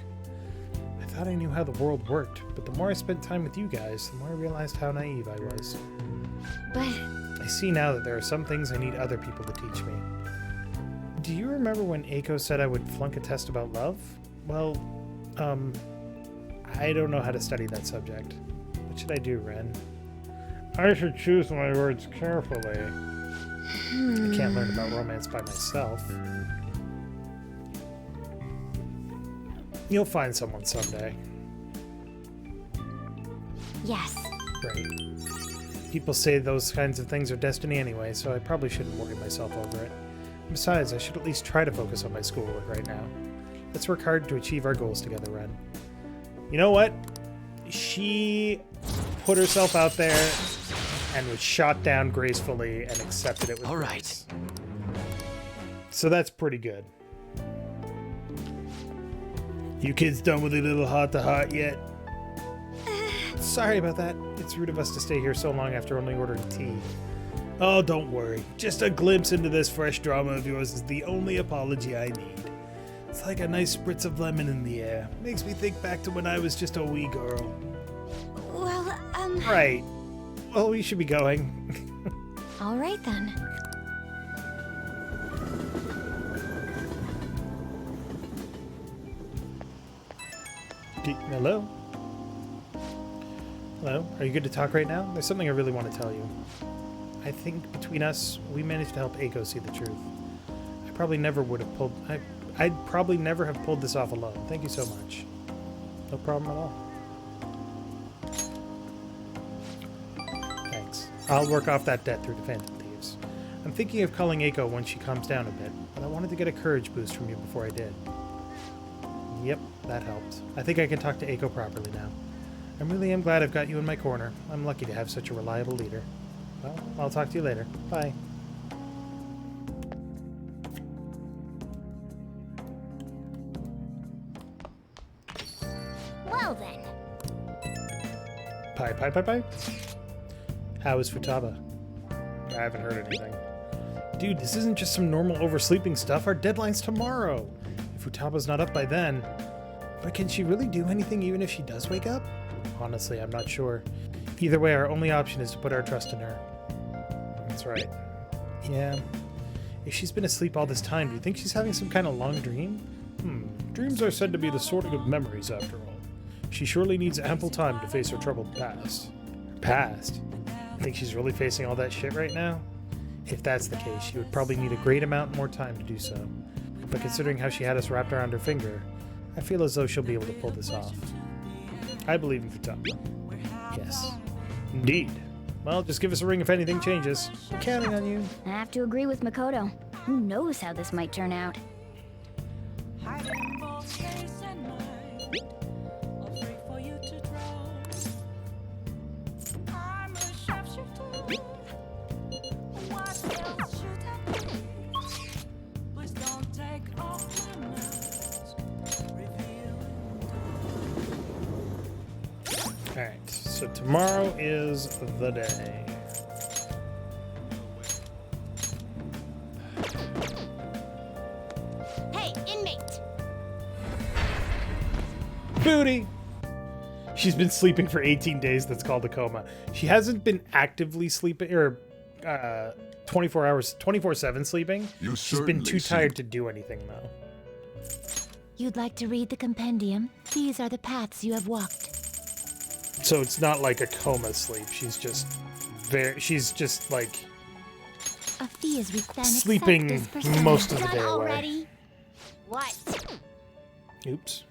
I thought I knew how the world worked, but the more I spent time with you guys, the more I realized how naive I was. But I see now that there are some things I need other people to teach me. Do you remember when Eiko said I would flunk a test about love? Well, I don't know how to study that subject. What should I do, Ren? I should choose my words carefully. I can't learn about romance by myself. You'll find someone someday. yes. Right. People say those kinds of things are destiny anyway, so I probably shouldn't worry myself over it. Besides, I should at least try to focus on my schoolwork right now. Let's work hard to achieve our goals together, Ren. You know what? She put herself out there and was shot down gracefully and accepted it with grace. So that's pretty good. You kids done with a little heart-to-heart yet? Sorry about that. It's rude of us to stay here so long after only ordering tea. Oh, don't worry. Just a glimpse into this fresh drama of yours is the only apology I need. It's like a nice spritz of lemon in the air. Makes me think back to when I was just a wee girl. Well, Right. Well, we should be going. all right then. Hello? Hello? Are you good to talk right now? There's something I really want to tell you. I think between us, we managed to help Eiko see the truth. I'd probably never have pulled this off alone. Thank you so much. No problem at all. Thanks. I'll work off that debt through the Phantom Thieves. I'm thinking of calling Eiko once she calms down a bit, but I wanted to get a courage boost from you before I did. Yep, that helped. I think I can talk to Eiko properly now. I really am glad I've got you in my corner. I'm lucky to have such a reliable leader. Well, I'll talk to you later. Bye. Well then. Bye. How is Futaba? I haven't heard anything. Dude, this isn't just some normal oversleeping stuff. Our deadline's tomorrow. If Futaba's not up by then. But can she really do anything even if she does wake up? Honestly, I'm not sure. Either way, our only option is to put our trust in her. That's right. Yeah. If she's been asleep all this time, do you think she's having some kind of long dream? Dreams are said to be the sorting of memories, after all. She surely needs ample time to face her troubled past. Past? Think she's really facing all that shit right now? If that's the case, she would probably need a great amount more time to do so. But considering how she had us wrapped around her finger, I feel as though she'll be able to pull this off. I believe in Futaba. Yes. Indeed. Well, just give us a ring if anything changes. We're counting on you. I have to agree with Makoto. Who knows how this might turn out? Alright, so tomorrow is the day. Hey, inmate! Booty! She's been sleeping for 18 days, that's called a coma. She hasn't been actively sleeping, or 24 hours, 24/7 sleeping. She's been too tired to do anything, though. You'd like to read the compendium? These are the paths you have walked. So it's not like a coma sleep. She's just like A fee is sleeping most of the day away. Already? What? Oops.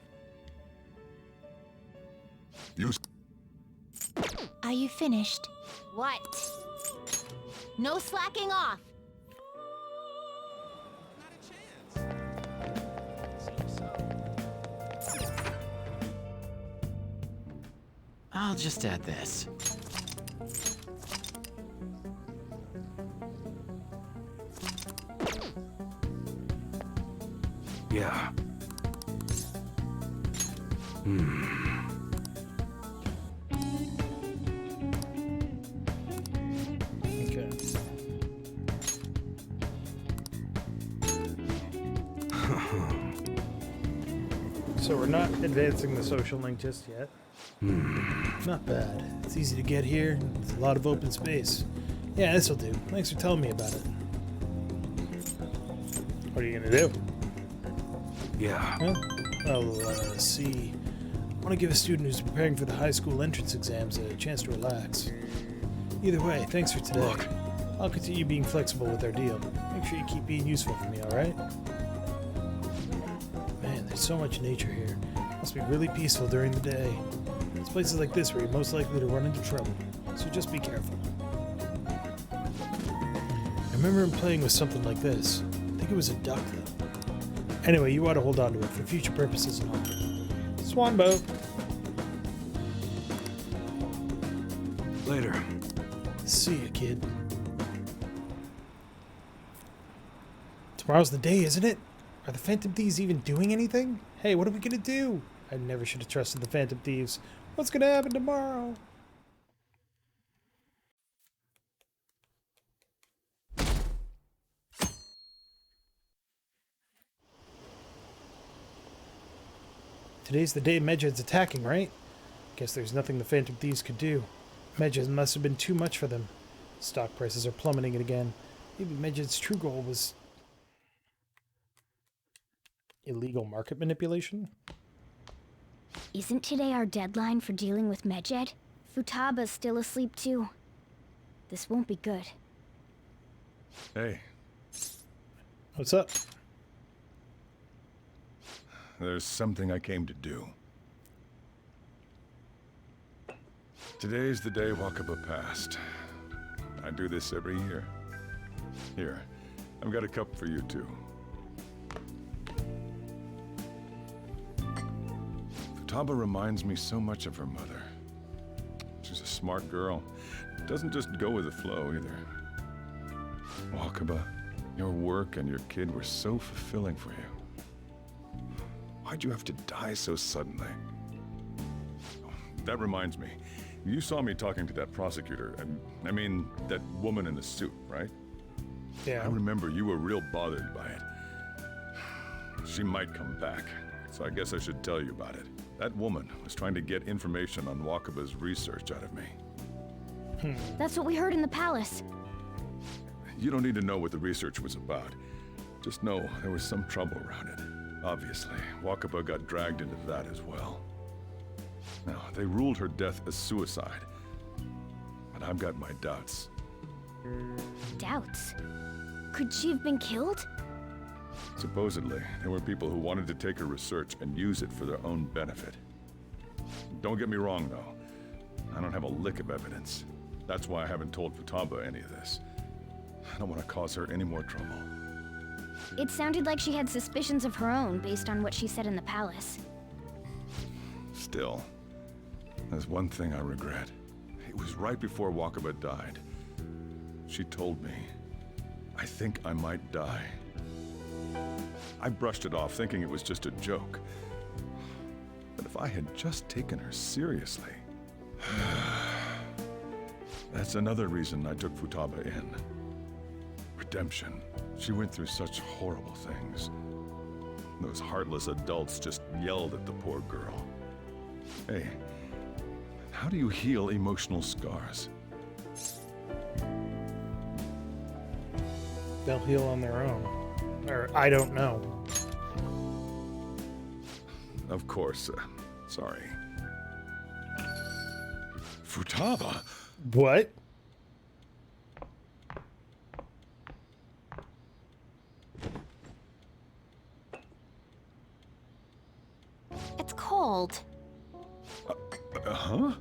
Are you finished? What? No slacking off. I'll just add this. Yeah. Okay. So we're not advancing the social link just yet. Not bad. It's easy to get here. There's a lot of open space. Yeah, this'll do. Thanks for telling me about it. What are you gonna do? Yeah. Well, let's see. I want to give a student who's preparing for the high school entrance exams a chance to relax. Either way, thanks for today. Look. I'll continue being flexible with our deal. Make sure you keep being useful for me, alright? Man, there's so much nature here. Must be really peaceful during the day. It's places like this where you're most likely to run into trouble, so just be careful. I remember him playing with something like this. I think it was a duck, though. Anyway, you ought to hold on to it for future purposes and all. Swan boat. Later. See ya, kid. Tomorrow's the day, isn't it? Are the Phantom Thieves even doing anything? Hey, what are we gonna do? I never should have trusted the Phantom Thieves. What's gonna happen tomorrow? Today's the day Medjed's attacking, right? Guess there's nothing the Phantom Thieves could do. Medjed must have been too much for them. Stock prices are plummeting again. Maybe Medjed's true goal was illegal market manipulation? Isn't today our deadline for dealing with Medjed? Futaba's still asleep too. This won't be good. Hey, What's up? there's something I came to do. Today's the day Wakaba passed. I do this every year. Here, I've got a cup for you too. Futaba reminds me so much of her mother. She's a smart girl. Doesn't just go with the flow either. Wakaba, your work and your kid were so fulfilling for you. Why'd you have to die so suddenly? That reminds me. You saw me talking to that prosecutor, and I mean, that woman in the suit, right? Yeah. I remember you were real bothered by it. She might come back, so I guess I should tell you about it. That woman was trying to get information on Wakaba's research out of me. That's what we heard in the palace. You don't need to know what the research was about. Just know there was some trouble around it. Obviously, Wakaba got dragged into that as well. Now, they ruled her death as suicide. But I've got my doubts. Doubts? Could she have been killed? Supposedly, there were people who wanted to take her research and use it for their own benefit. Don't get me wrong, though. I don't have a lick of evidence. That's why I haven't told Futaba any of this. I don't want to cause her any more trouble. It sounded like she had suspicions of her own based on what she said in the palace. Still, there's one thing I regret. It was right before Wakaba died. She told me, I think I might die. I brushed it off, thinking it was just a joke. But if I had just taken her seriously... That's another reason I took Futaba in. Redemption. She went through such horrible things. Those heartless adults just yelled at the poor girl. Hey, how do you heal emotional scars? They'll heal on their own. Or, I don't know. Of course. Sorry. Futaba? What? It's cold. Huh?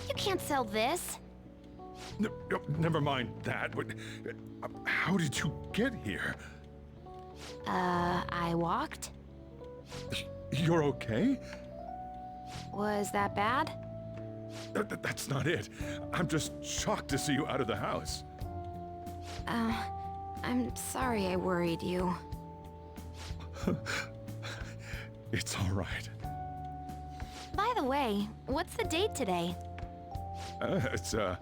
You can't sell this. No, never mind that. But how did you get here? I walked. You're okay? Was that bad? That's not it. I'm just shocked to see you out of the house. I'm sorry I worried you. It's all right. By the way, what's the date today? It's the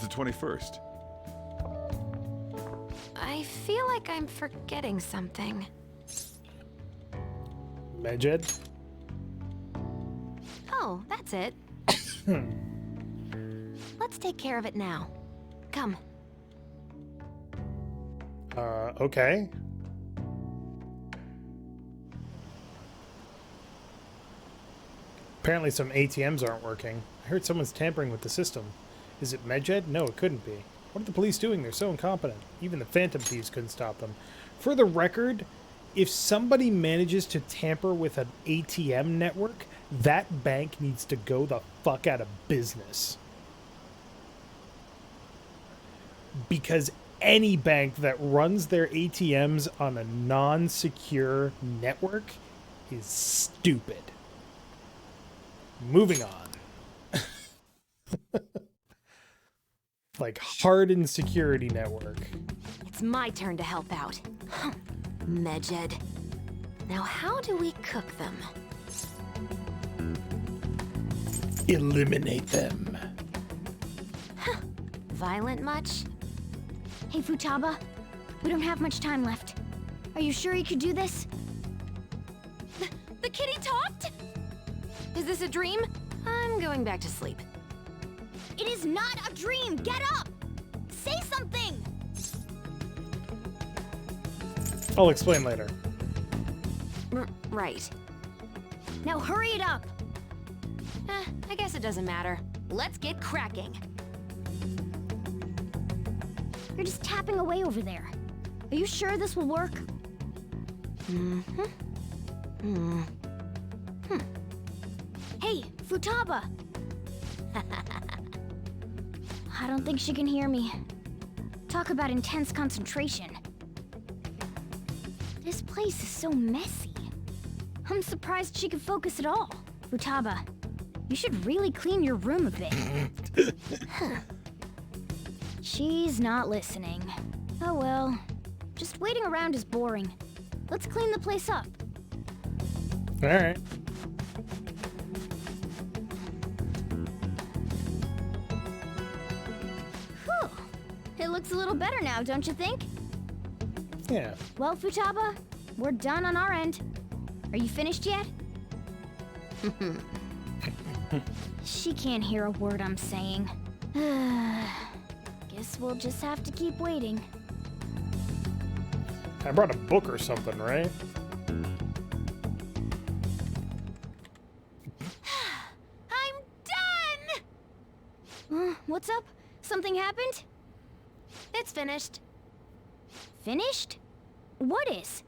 21st. I feel like I'm forgetting something. Medjed? Oh, that's it. Let's take care of it now. Come. Okay. Apparently some ATMs aren't working. I heard someone's tampering with the system. Is it Medjed? No, it couldn't be. What are the police doing? They're so incompetent. Even the Phantom Thieves couldn't stop them. For the record, if somebody manages to tamper with an ATM network, that bank needs to go the fuck out of business. Because any bank that runs their ATMs on a non-secure network is stupid. Moving on. Like hardened security network. It's my turn to help out. Medjed. Now how do we cook them? Eliminate them. Violent much? Hey, Futaba. We don't have much time left. Are you sure you could do this? The kitty talked? Is this a dream? I'm going back to sleep. It is not a dream! Get up! Say something! I'll explain later. Right. Now hurry it up! I guess it doesn't matter. Let's get cracking. You're just tapping away over there. Are you sure this will work? Hey, Futaba! I don't think she can hear me. Talk about intense concentration. This place is so messy. I'm surprised she could focus at all. Futaba, you should really clean your room a bit. She's not listening. Oh well. Just waiting around is boring. Let's clean the place up. Alright. Whew. It looks a little better now, don't you think? Yeah. Well, Futaba, we're done on our end. Are you finished yet? She can't hear a word I'm saying. Guess we'll just have to keep waiting. I brought a book or something, right? I'm done! What's up? Something happened? It's finished. Finished? What is?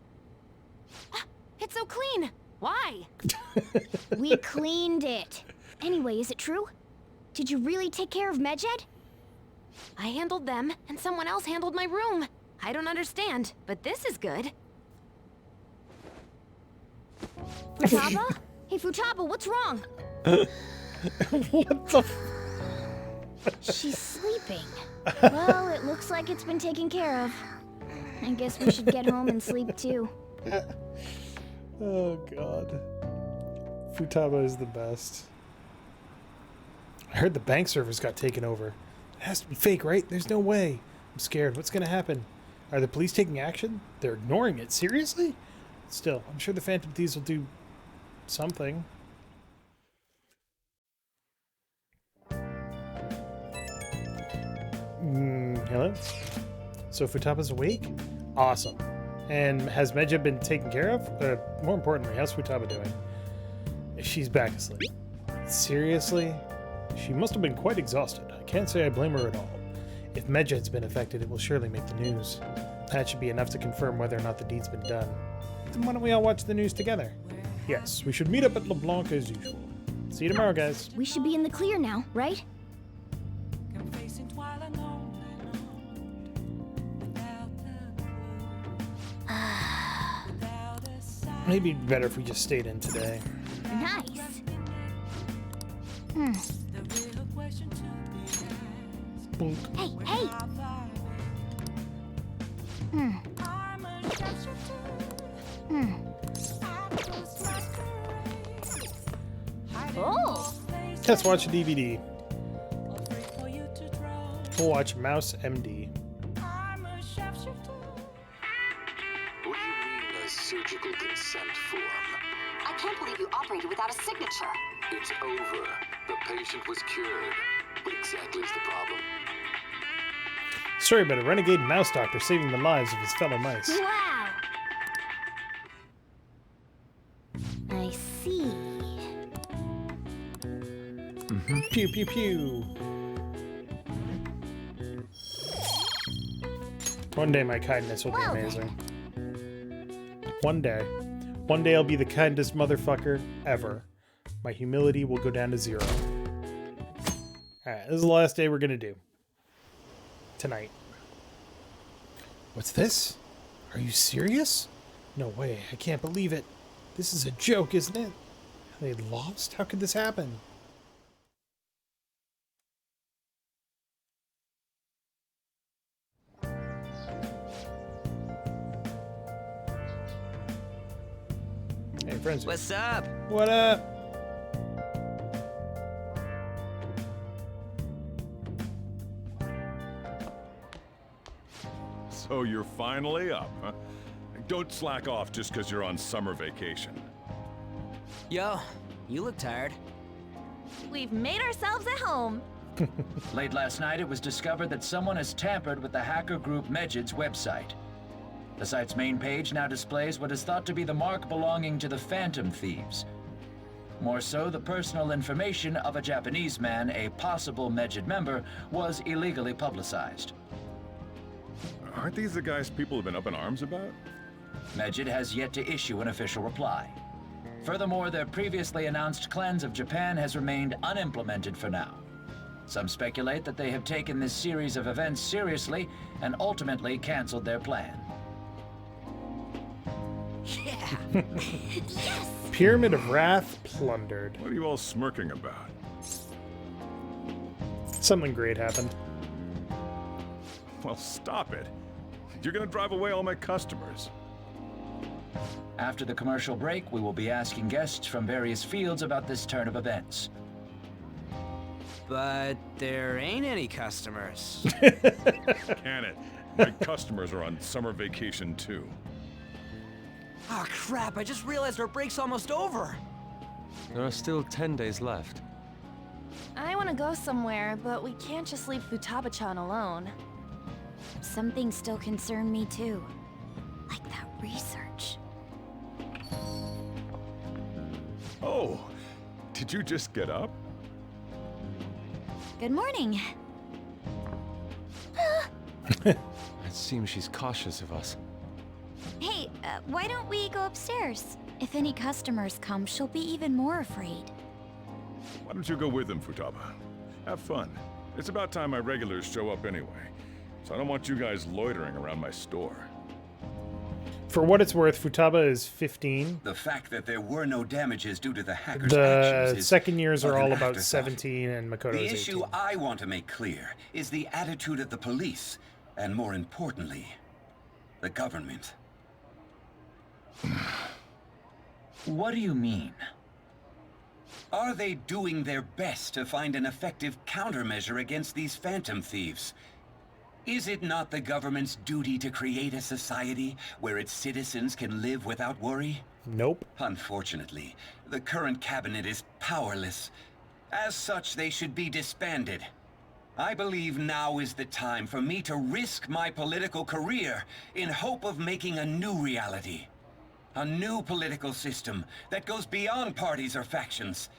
It's so clean. Why? We cleaned it. Anyway, is it true? Did you really take care of Medjed? I handled them, and someone else handled my room. I don't understand, but this is good. Futaba? Hey, Futaba, what's wrong? What the She's sleeping. Well, it looks like it's been taken care of. I guess we should get home and sleep too. Oh god. Futaba is the best. I heard the bank servers got taken over. It has to be fake, right? There's no way. I'm scared. What's gonna happen? Are the police taking action? They're ignoring it. Seriously? Still, I'm sure the Phantom Thieves will do something. Hello? So Futaba's awake? Awesome. And has Medjed been taken care of? More importantly, how's Futaba doing? She's back asleep. Seriously? She must have been quite exhausted. I can't say I blame her at all. If Medjed's been affected, it will surely make the news. That should be enough to confirm whether or not the deed's been done. Then why don't we all watch the news together? Yes, we should meet up at LeBlanc as usual. See you tomorrow, guys. We should be in the clear now, right? Maybe better if we just stayed in today. Nice. Hey, hey! Oh! Let's watch a DVD. We'll watch Mouse MD. What do you mean a surgical consent form? I can't believe you operated without a signature. It's over. The patient was cured. What exactly is the problem? Story about a renegade mouse doctor saving the lives of his fellow mice. Wow! I see. Pew pew pew. One day my kindness will be amazing. One day. One day I'll be the kindest motherfucker ever. My humility will go down to 0. Alright, this is the last day we're gonna do. Tonight. What's this? Are you serious? No way, I can't believe it. This is a joke, isn't it? Are they lost? How could this happen? Hey, friends. What's up? What up? So you're finally up, huh? Don't slack off just because you're on summer vacation. Yo, you look tired. We've made ourselves at home. Late last night, it was discovered that someone has tampered with the hacker group Medjed's website. The site's main page now displays what is thought to be the mark belonging to the Phantom Thieves. More so, the personal information of a Japanese man, a possible Medjed member, was illegally publicized. Aren't these the guys people have been up in arms about? Medjed has yet to issue an official reply. Furthermore, their previously announced cleanse of Japan has remained unimplemented for now. Some speculate that they have taken this series of events seriously and ultimately canceled their plan. Yeah! Pyramid of Wrath plundered. What are you all smirking about? Something great happened. Well, stop it. You're gonna drive away all my customers. After the commercial break, we will be asking guests from various fields about this turn of events. But there ain't any customers. Can it? My customers are on summer vacation too. Oh crap, I just realized our break's almost over. There are still 10 days left. I want to go somewhere, but we can't just leave Futaba-chan alone. Some things still concern me too. Like that research. Oh, did you just get up? Good morning. It seems she's cautious of us. Hey, why don't we go upstairs? If any customers come, she'll be even more afraid. Why don't you go with them, Futaba? Have fun. It's about time my regulars show up anyway, so I don't want you guys loitering around my store. For what it's worth, Futaba is 15. The fact that there were no damages due to the hackers' The actions is second years are but an all about afterthought. 17, and Makoto's The 18. issue I want to make clear is the attitude of the police, and more importantly, the government. What do you mean? Are they doing their best to find an effective countermeasure against these phantom thieves? Is it not the government's duty to create a society where its citizens can live without worry? Nope. Unfortunately, the current cabinet is powerless. As such, they should be disbanded. I believe now is the time for me to risk my political career in hope of making a new reality. A new political system that goes beyond parties or factions.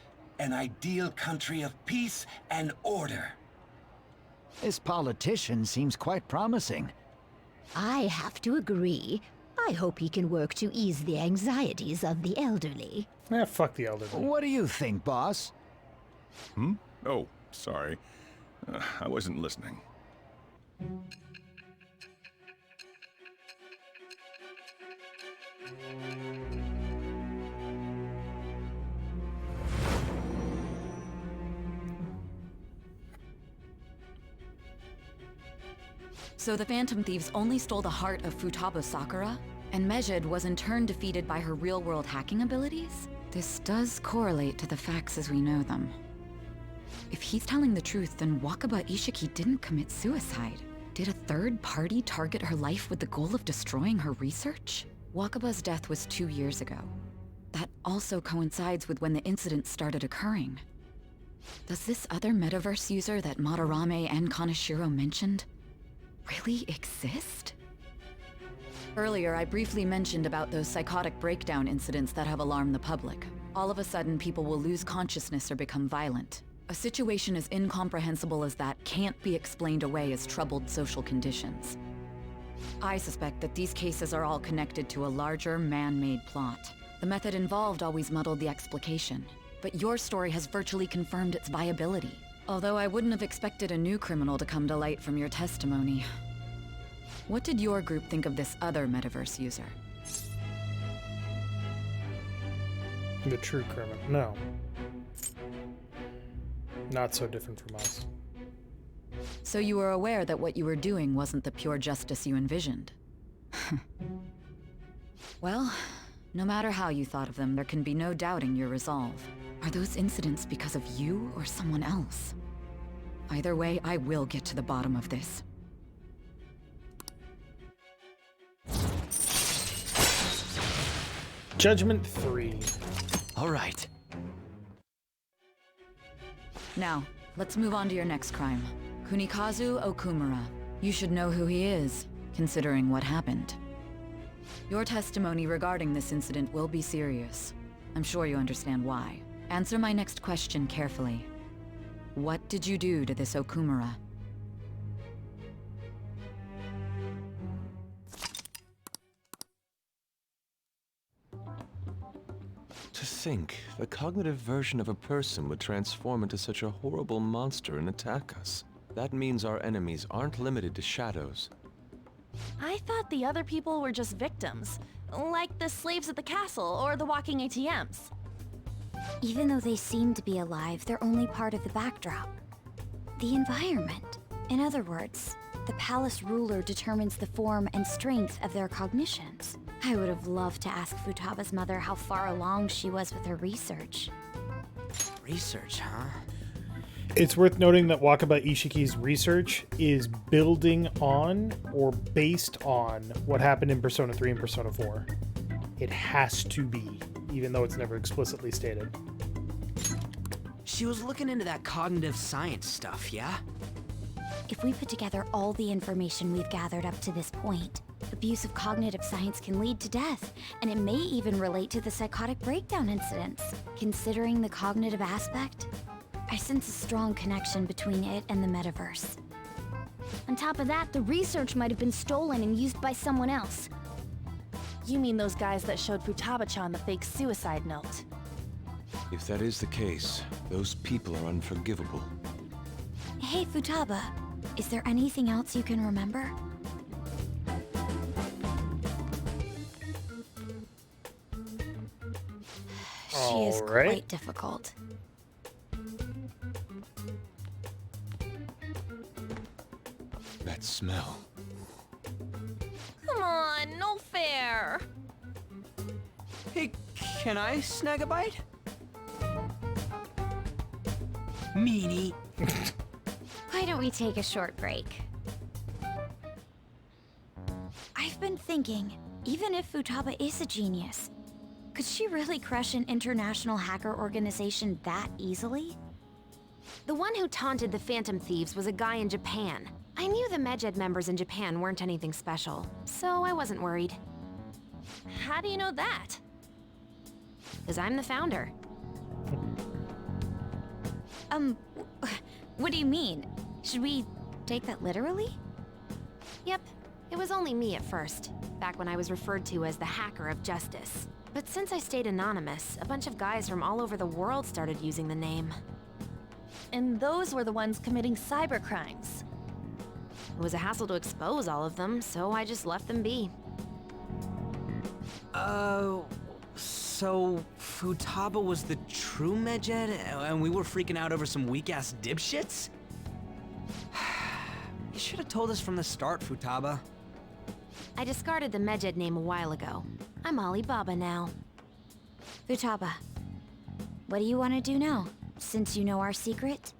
An ideal country of peace and order. This politician seems quite promising. I have to agree. I hope he can work to ease the anxieties of the elderly. Ah, fuck the elderly. What do you think, boss? Hmm? Oh, sorry. I wasn't listening. So the Phantom Thieves only stole the heart of Futaba Sakura, and Medjed was in turn defeated by her real-world hacking abilities? This does correlate to the facts as we know them. If he's telling the truth, then Wakaba Ishiki didn't commit suicide. Did a third party target her life with the goal of destroying her research? Wakaba's death was 2 years ago. That also coincides with when the incident started occurring. Does this other metaverse user that Madarame and Kaneshiro mentioned really exist? Earlier, I briefly mentioned about those psychotic breakdown incidents that have alarmed the public. All of a sudden, people will lose consciousness or become violent. A situation as incomprehensible as that can't be explained away as troubled social conditions. I suspect that these cases are all connected to a larger, man-made plot. The method involved always muddled the explication, but your story has virtually confirmed its viability. Although I wouldn't have expected a new criminal to come to light from your testimony. What did your group think of this other metaverse user? The true criminal. No. Not so different from us. So you were aware that what you were doing wasn't the pure justice you envisioned? Well, no matter how you thought of them, there can be no doubting your resolve. Are those incidents because of you or someone else? Either way, I will get to the bottom of this. Judgment 3. All right. Now, let's move on to your next crime. Kunikazu Okumura. You should know who he is, considering what happened. Your testimony regarding this incident will be serious. I'm sure you understand why. Answer my next question carefully. What did you do to this Okumura? To think, the cognitive version of a person would transform into such a horrible monster and attack us. That means our enemies aren't limited to shadows. I thought the other people were just victims, like the slaves at the castle or the walking ATMs. Even though they seem to be alive, they're only part of the backdrop. The environment. In other words, the palace ruler determines the form and strength of their cognitions. I would have loved to ask Futaba's mother how far along she was with her research. Research, huh? It's worth noting that Wakaba Ishiki's research is building on or based on what happened in Persona 3 and Persona 4. It has to be, even though it's never explicitly stated. She was looking into that cognitive science stuff, yeah? If we put together all the information we've gathered up to this point, abuse of cognitive science can lead to death, and it may even relate to the psychotic breakdown incidents. Considering the cognitive aspect, I sense a strong connection between it and the metaverse. On top of that, the research might have been stolen and used by someone else. You mean those guys that showed Futaba-chan the fake suicide note? If that is the case, those people are unforgivable. Hey, Futaba, is there anything else you can remember? She is quite difficult. That smell. Come on, no fair. Hey, can I snag a bite? Meanie. Why don't we take a short break? I've been thinking, even if Futaba is a genius, could she really crush an international hacker organization that easily? The one who taunted the Phantom Thieves was a guy in Japan. I knew the Medjed members in Japan weren't anything special, so I wasn't worried. How do you know that? Because I'm the founder. What do you mean? Should we take that literally? Yep, it was only me at first, back when I was referred to as the Hacker of Justice. But since I stayed anonymous, a bunch of guys from all over the world started using the name. And those were the ones committing cybercrimes. It was a hassle to expose all of them, so I just left them be. So Futaba was the true Medjed, and we were freaking out over some weak-ass dipshits? You should have told us from the start, Futaba. I discarded the Medjed name a while ago. I'm Alibaba now. Futaba, what do you want to do now? Since you know our secret,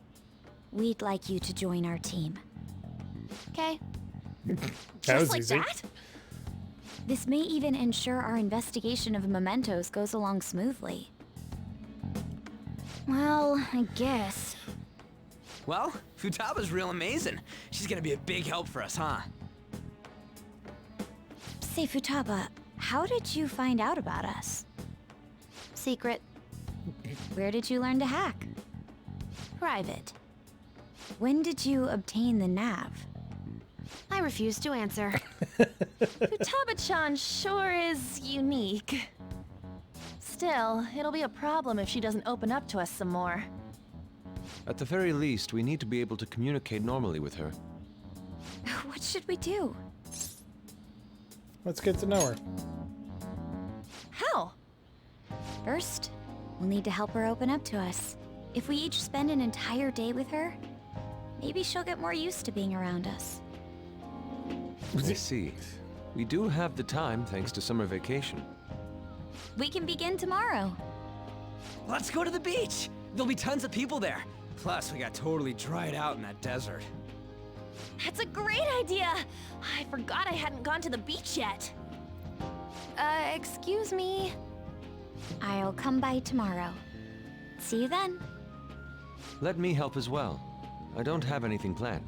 we'd like you to join our team. Okay. Just like that? This may even ensure our investigation of mementos goes along smoothly. Well, I guess. Well, Futaba's real amazing. She's gonna be a big help for us, huh? Say, Futaba, how did you find out about us? Secret. Where did you learn to hack? Private. When did you obtain the nav? I refuse to answer. Futaba-chan sure is unique. Still, it'll be a problem if she doesn't open up to us some more. At the very least, we need to be able to communicate normally with her. What should we do? Let's get to know her. How? First, we'll need to help her open up to us. If we each spend an entire day with her, maybe she'll get more used to being around us. I see. We do have the time thanks to summer vacation. We can begin tomorrow. Let's go to the beach! There'll be tons of people there. Plus, we got totally dried out in that desert. That's a great idea! I forgot I hadn't gone to the beach yet. Excuse me. I'll come by tomorrow. See you then. Let me help as well. I don't have anything planned.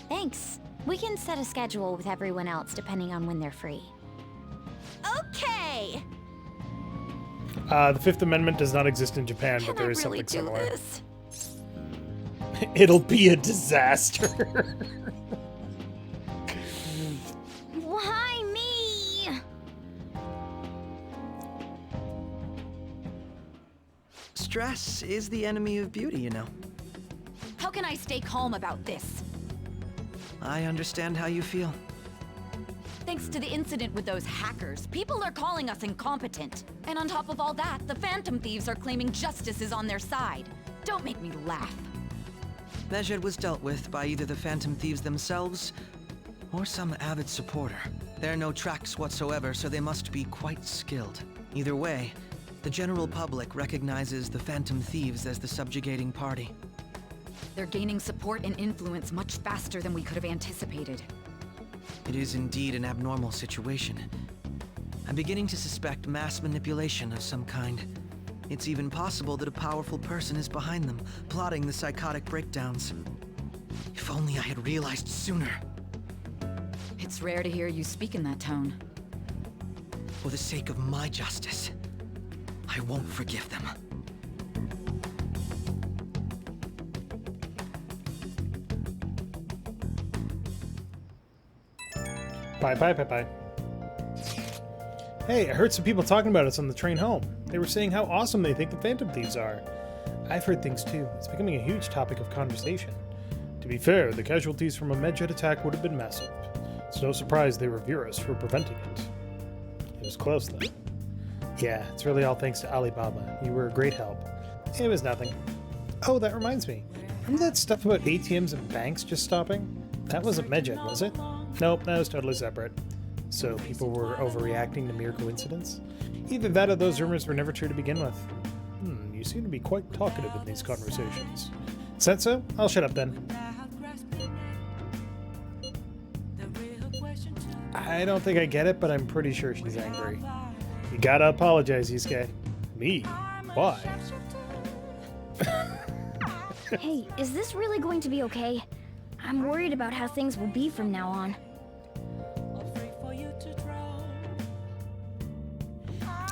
Thanks. We can set a schedule with everyone else depending on when they're free. Okay! The Fifth Amendment does not exist in Japan, but there is Can I really something do similar. this? It'll be a disaster. Why me? Stress is the enemy of beauty, you know. How can I stay calm about this? I understand how you feel. Thanks to the incident with those hackers, people are calling us incompetent. And on top of all that, the Phantom Thieves are claiming justice is on their side. Don't make me laugh. Medjed was dealt with by either the Phantom Thieves themselves or some avid supporter. There are no tracks whatsoever, so they must be quite skilled. Either way, the general public recognizes the Phantom Thieves as the subjugating party. They're gaining support and influence much faster than we could have anticipated. It is indeed an abnormal situation. I'm beginning to suspect mass manipulation of some kind. It's even possible that a powerful person is behind them, plotting the psychotic breakdowns. If only I had realized sooner. It's rare to hear you speak in that tone. For the sake of my justice, I won't forgive them. Bye. Hey, I heard some people talking about us on the train home. They were saying how awesome they think the Phantom Thieves are. I've heard things too. It's becoming a huge topic of conversation. To be fair, the casualties from a Medjed attack would have been massive. It's no surprise they revere us for preventing it. It was close though. Yeah, it's really all thanks to Alibaba. You were a great help. It was nothing. Oh, that reminds me. Remember that stuff about ATMs and banks just stopping? That wasn't Medjed, was it? Nope, that was totally separate. So people were overreacting to mere coincidence? Either that or those rumors were never true to begin with. You seem to be quite talkative in these conversations. Said so? I'll shut up then. I don't think I get it, but I'm pretty sure she's angry. You gotta apologize, Yusuke. Me? Why? Hey, is this really going to be okay? I'm worried about how things will be from now on.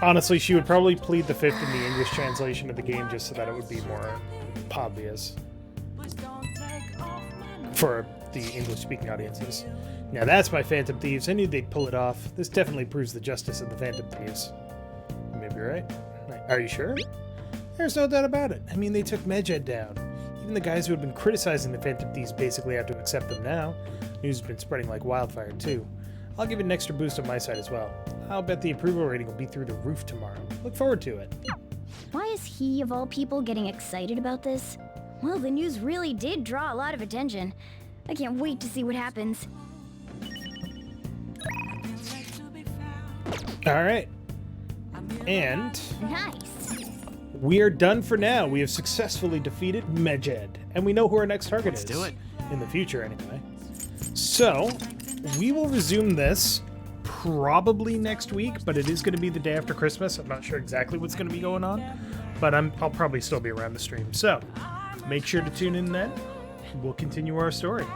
Honestly, she would probably plead the fifth in the English translation of the game just so that it would be more obvious for the English-speaking audiences. Now that's my Phantom Thieves. I knew they'd pull it off. This definitely proves the justice of the Phantom Thieves. You may be right. Are you sure? There's no doubt about it. I mean, they took Medjed down. Even the guys who had been criticizing the Phantom Thieves basically have to accept them now. News has been spreading like wildfire, too. I'll give it an extra boost on my side as well. I'll bet the approval rating will be through the roof tomorrow. Look forward to it. Why is he, of all people, getting excited about this? Well, the news really did draw a lot of attention. I can't wait to see what happens. Alright. And Nice. we are done for now. We have successfully defeated Medjed. And we know who our next target is. Let's do it. In the future, anyway. So, we will resume this probably next week, but it is going to be the day after Christmas. I'm not sure exactly what's going to be going on, but I'll probably still be around the stream. So, make sure to tune in then. We'll continue our story.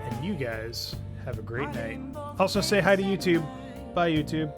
And you guys have a great night. Also, say hi to YouTube. Bye, YouTube.